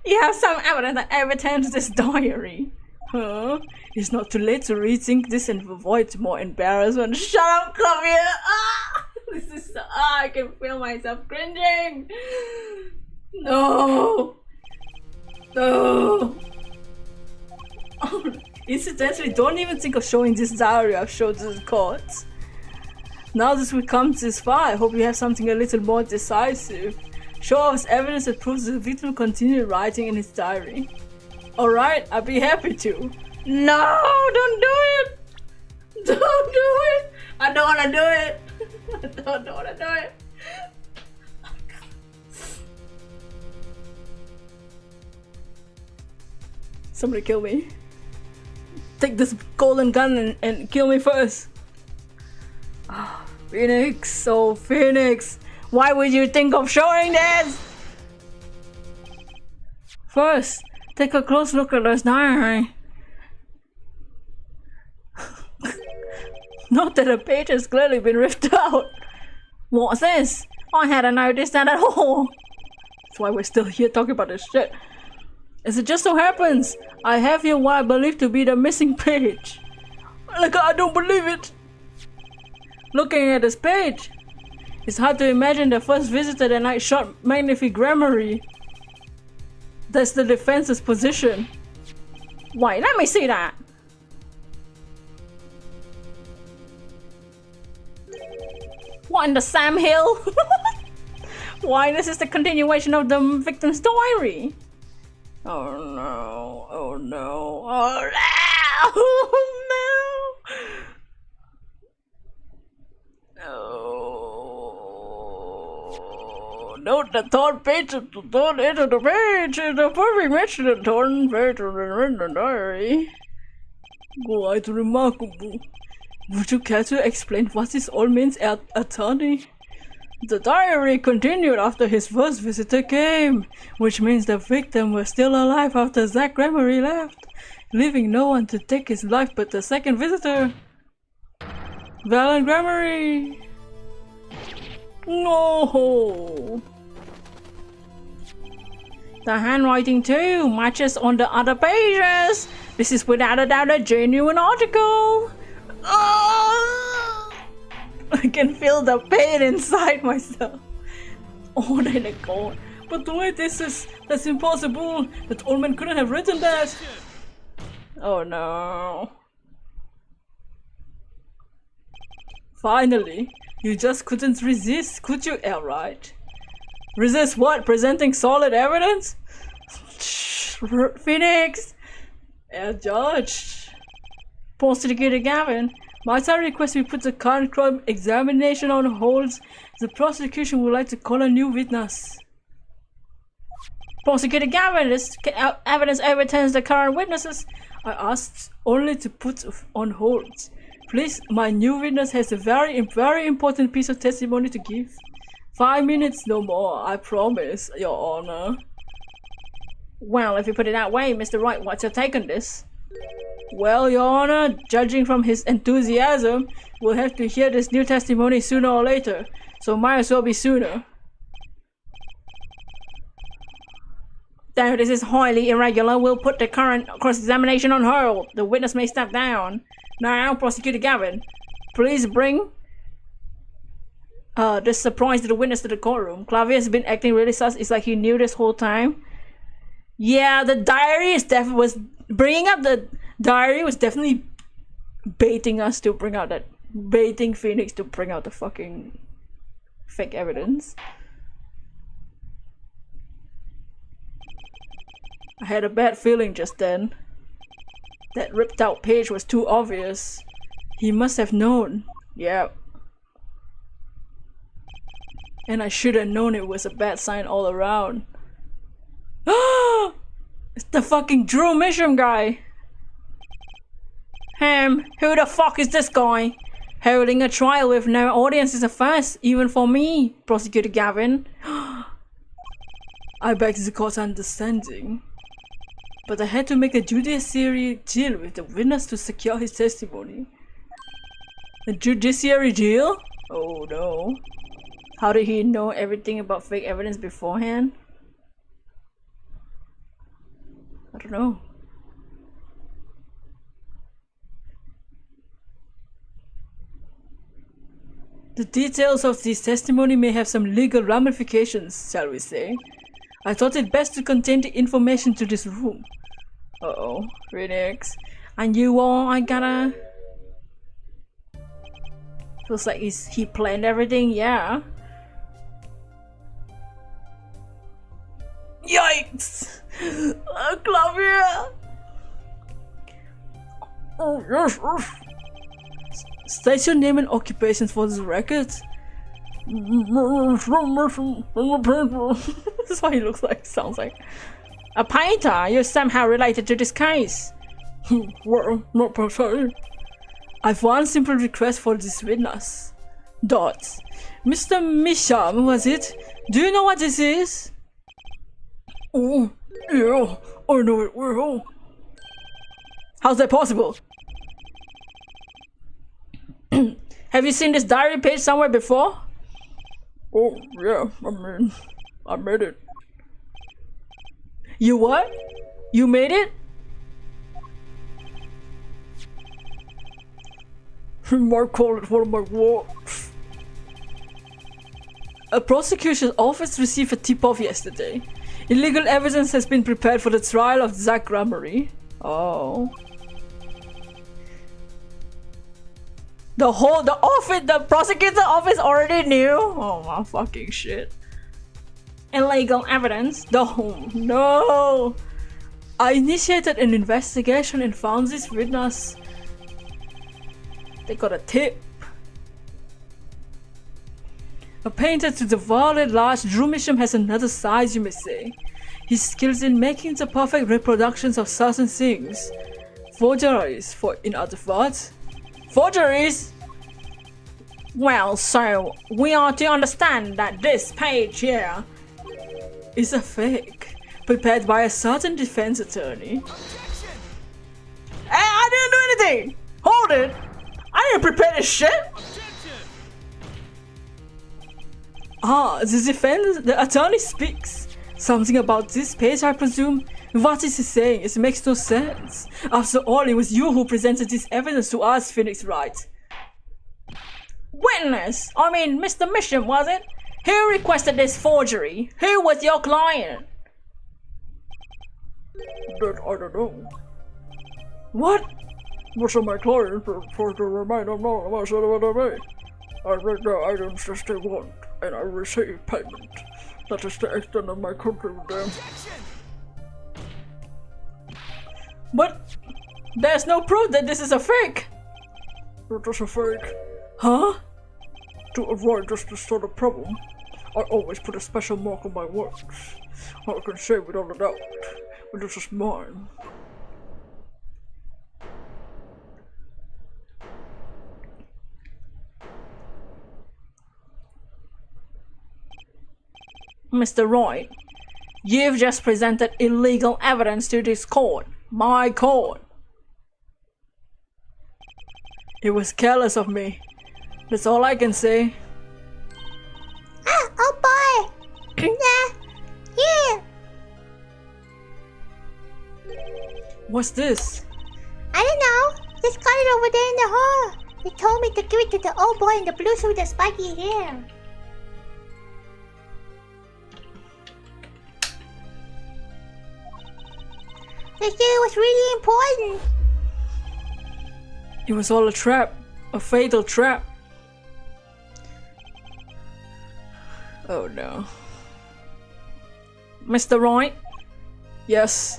You have some evidence that overturns this diary. Huh? It's not too late to rethink this and avoid more embarrassment. Shut up, Claudia! Ah! This is so, I can feel myself cringing! No! No! Oh, incidentally, don't even think of showing this diary I've showed to the court. Now that we come this far, I hope you have something a little more decisive. Show us evidence that proves the victim continued writing in his diary. Alright, I'd be happy to. No, don't do it! Don't do it! I don't wanna do it! I don't wanna do it! Oh, somebody kill me. Take this golden gun and kill me first. Oh, Phoenix, oh Phoenix. Why would you think of showing this? First, take a close look at this diary. Not that a page has clearly been ripped out. What's this? I hadn't noticed that at all. That's why we're still here talking about this shit. As it just so happens, I have here what I believe to be the missing page. Like, I don't believe it. Looking at this page, it's hard to imagine the first visitor that night shot Magnifique Gromery. That's the defense's position. Wait, let me see that. What in the Sam Hill? Why, this is the continuation of the victim's diary. Oh no, oh no, oh no, oh no. Oh Note the third page of the third end of the page. The perfect match to the third page of the diary. Quite remarkable. Would you care to explain what this all means, attorney? The diary continued after his first visitor came, which means the victim was still alive after Zach Gregory left, leaving no one to take his life but the second visitor. Valen Gregory. No. The handwriting too matches on the other pages. This is without a doubt a genuine article. Oh! I can feel the pain inside myself. Oh my god. But the way that's impossible. That old man couldn't have written that. Oh no. Finally, you just couldn't resist, could you, Elright? Resist what? Presenting solid evidence? Phoenix! Judge. Prosecutor Gavin, might I request we put the current crime examination on hold? The prosecution would like to call a new witness. Prosecutor Gavin, this evidence overturns the current witnesses. I asked only to put on hold. Please, my new witness has a very important piece of testimony to give. 5 minutes, no more, I promise, Your Honor. Well, if you put it that way, Mr. Wright, what's your take on this? Well, Your Honor, judging from his enthusiasm, we'll have to hear this new testimony sooner or later, so might as well be sooner. Though this is highly irregular, we'll put the current cross-examination on hold. The witness may step down. Now, Prosecutor Gavin, please bring this surprise to the witness to the courtroom. Clavier's been acting really sus. It's like he knew this whole time. Yeah, the diary is was bringing up the diary was definitely baiting us to bring out baiting Phoenix to bring out the fucking fake evidence. I had a bad feeling just then. That ripped out page was too obvious. He must have known. Yeah. And I should have known it was a bad sign all around. It's the fucking Drew Mishram guy. Who the fuck is this guy? Holding a trial with no audience is a first, even for me, Prosecutor Gavin. I beg the court's understanding. But I had to make a judiciary deal with the witness to secure his testimony. A judiciary deal? Oh no. How did he know everything about fake evidence beforehand? I don't know. The details of this testimony may have some legal ramifications, shall we say. I thought it best to contain the information to this room. Uh-oh, Phoenix. And you all, I gotta... Feels like he planned everything, yeah. Yikes! Clavier! Oh, yes, yes. State your name and occupations for the record. That's what he looks like, sounds like. A painter? You're somehow related to this case. Well, not per se. I've one simple request for this witness. Mr. Misham, was it? Do you know what this is? Oh, yeah, I know it well. How's that possible? Have you seen this diary page somewhere before? Oh, yeah, I made it. You what? You made it? Might call it one of my works. A prosecutor's office received a tip-off yesterday. Illegal evidence has been prepared for the trial of Zach Gramery. Oh. The prosecutor's office already knew? Oh my fucking shit. Illegal evidence? No! I initiated an investigation and found this witness. They got a tip. A painter to the world at large, Drew Misham has another side, you may say. His skills in making the perfect reproductions of certain things. Forgeries, in other words. Forgeries? Well, so we are to understand that this page here is a fake, prepared by a certain defense attorney. Hey, I didn't do anything! Hold it! I didn't prepare this shit! The attorney speaks. Something about this page, I presume. What is he saying? It makes no sense. After all, it was you who presented this evidence to us, Phoenix Wright. Witness! I mean, Mr. Misham, was it? Who requested this forgery? Who was your client? That I don't know. What? Most of my clients for the remainder of what I made. I read the items as they want, and I receive payment. That is the extent of my contract with them. But there's no proof that this is a fake. It is a fake. Huh? To avoid this sort of problem, I always put a special mark on my works. I can say without a doubt, but this is mine. Mr. Roy, you've just presented illegal evidence to this court, my court. It was careless of me. That's all I can say. Ah, oh boy! Here! What's this? I don't know. Just got it over there in the hall. They told me to give it to the old boy in the blue suit with the spiky hair. They said it was really important. It was all a trap. A fatal trap. Oh no. Mr. Roy? Yes.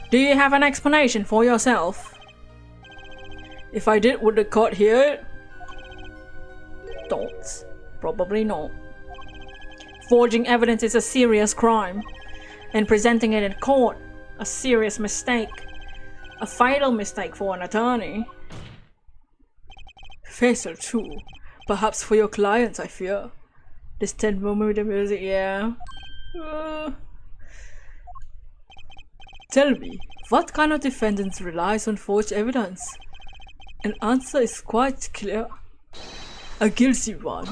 Do you have an explanation for yourself? If I did, would the court hear it? Don't. Probably not. Forging evidence is a serious crime, and presenting it in court, a serious mistake. A fatal mistake for an attorney. Fatal too. Perhaps for your clients, I fear. This 10mm music, yeah. Tell me, what kind of defendant relies on forged evidence? An answer is quite clear. A guilty one.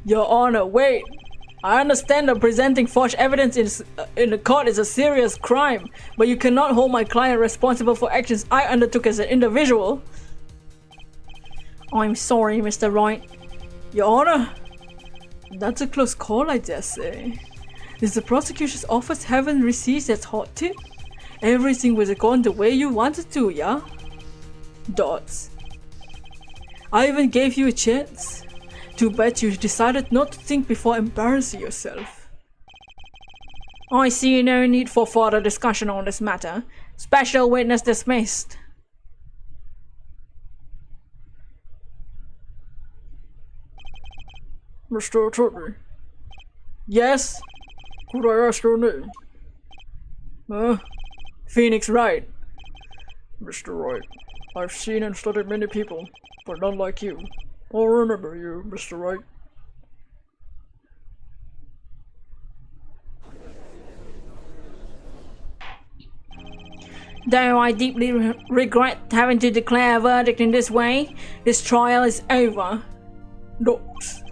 Your Honor, wait! I understand that presenting forged evidence in the court is a serious crime, but you cannot hold my client responsible for actions I undertook as an individual. I'm sorry, Mr. Wright. Your Honor, that's a close call, I dare say. Is the prosecution's office haven't received that hot tip? Everything was gone the way you wanted to, yeah? Dots. I even gave you a chance. Too bad you decided not to think before embarrassing yourself. I see no need for further discussion on this matter. Special witness dismissed. Mr. Attorney, Yes? could I ask your name? Phoenix Wright. Mr. Wright, I've seen and studied many people, but none like you. I'll remember you, Mr. Wright. Though I deeply regret having to declare a verdict in this way, this trial is over. Dots.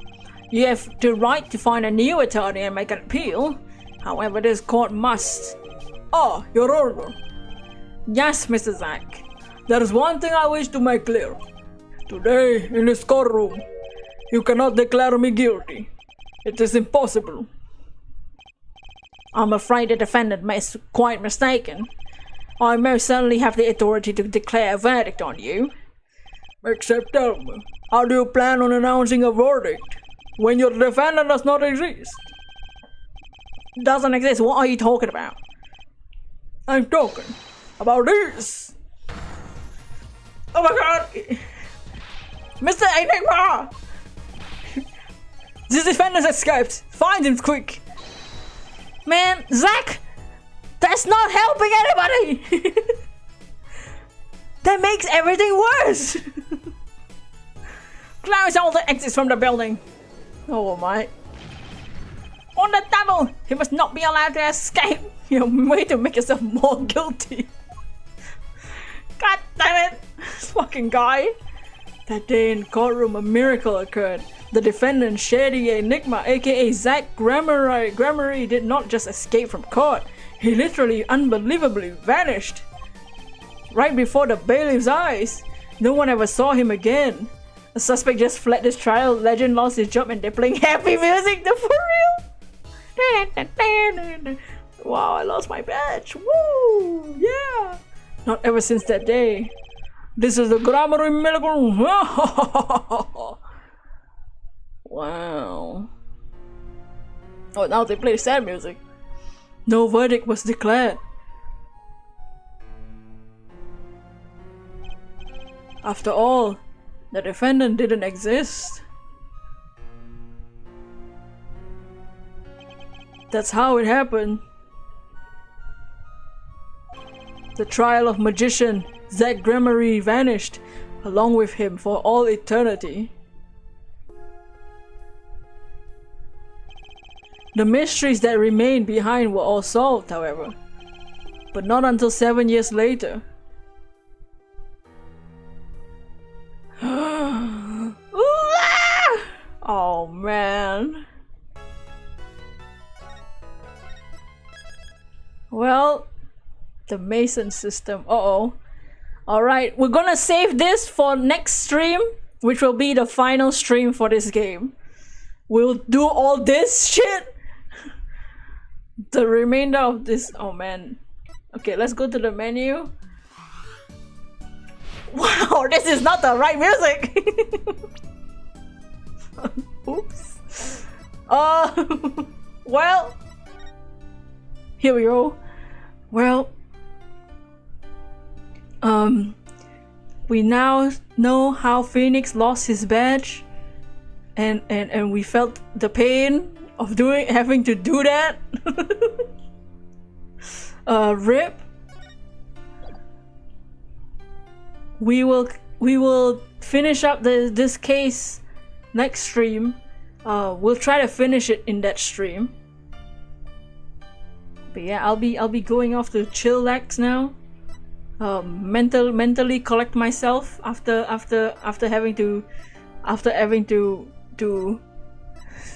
You have the right to find a new attorney and make an appeal. However, this court must. Ah, Your Honor. Yes, Mr. Zack. There is one thing I wish to make clear. Today, in this courtroom, you cannot declare me guilty. It is impossible. I'm afraid the defendant is quite mistaken. I most certainly have the authority to declare a verdict on you. Except tell me, how do you plan on announcing a verdict when your defendant does not exist? Doesn't exist? What are you talking about? I'm talking about this. Oh my god! Mr. Enigma! The defendant escaped! Find him quick! Man, Zack! That's not helping anybody! That makes everything worse! Close all the exits from the building! Oh my. On the double! He must not be allowed to escape! You're a way to make yourself more guilty! God damn it! This fucking guy! That day in courtroom, a miracle occurred. The defendant, Shady Enigma, aka Zack Grammary, did not just escape from court. He literally, unbelievably vanished. Right before the bailiff's eyes. No one ever saw him again. The suspect just fled this trial, legend lost his job, and they're playing happy music for real? Wow, I lost my badge. Woo! Yeah! Not ever since that day. This is the Grammar miracle. Wow. Oh, now they play sad music. No verdict was declared. After all, the defendant didn't exist. That's how it happened. The trial of magician Zack Grammary vanished, along with him for all eternity. The mysteries that remained behind were all solved, however, but not until 7 years later. Oh man. Well, the Mason system. Uh-oh. Alright, we're gonna save this for next stream, which will be the final stream for this game. We'll do all this shit. The remainder of this. Oh man. Okay, let's go to the menu. Wow, this is not the right music. Oops. Well, here we go. Well, we now know how Phoenix lost his badge, and we felt the pain of having to do that. RIP. We will finish up this case next stream. We'll try to finish it in that stream. But yeah, I'll be going off to chillax now. Mentally collect myself after having to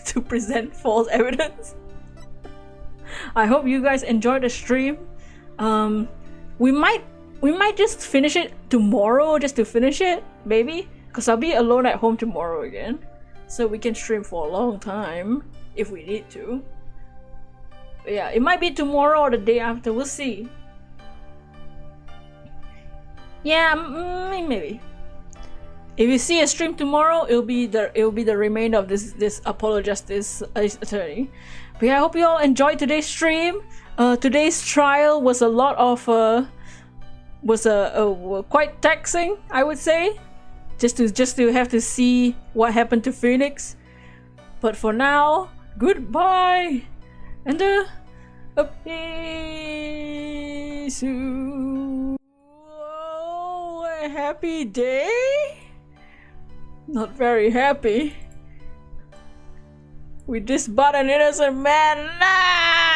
to present false evidence. I hope you guys enjoyed the stream. We might just finish it tomorrow, just to finish it, maybe, because I'll be alone at home tomorrow again, so we can stream for a long time if we need to. But yeah, it might be tomorrow or the day after. We'll see. Yeah, maybe. If you see a stream tomorrow, it'll be the remainder of this Apollo Justice Attorney. But yeah, I hope you all enjoyed today's stream. Today's trial was a lot of quite taxing, I would say, just to have to see what happened to Phoenix. But for now, goodbye and a peace. Oh, a happy day? Not very happy. We disbarred an innocent man. Nah!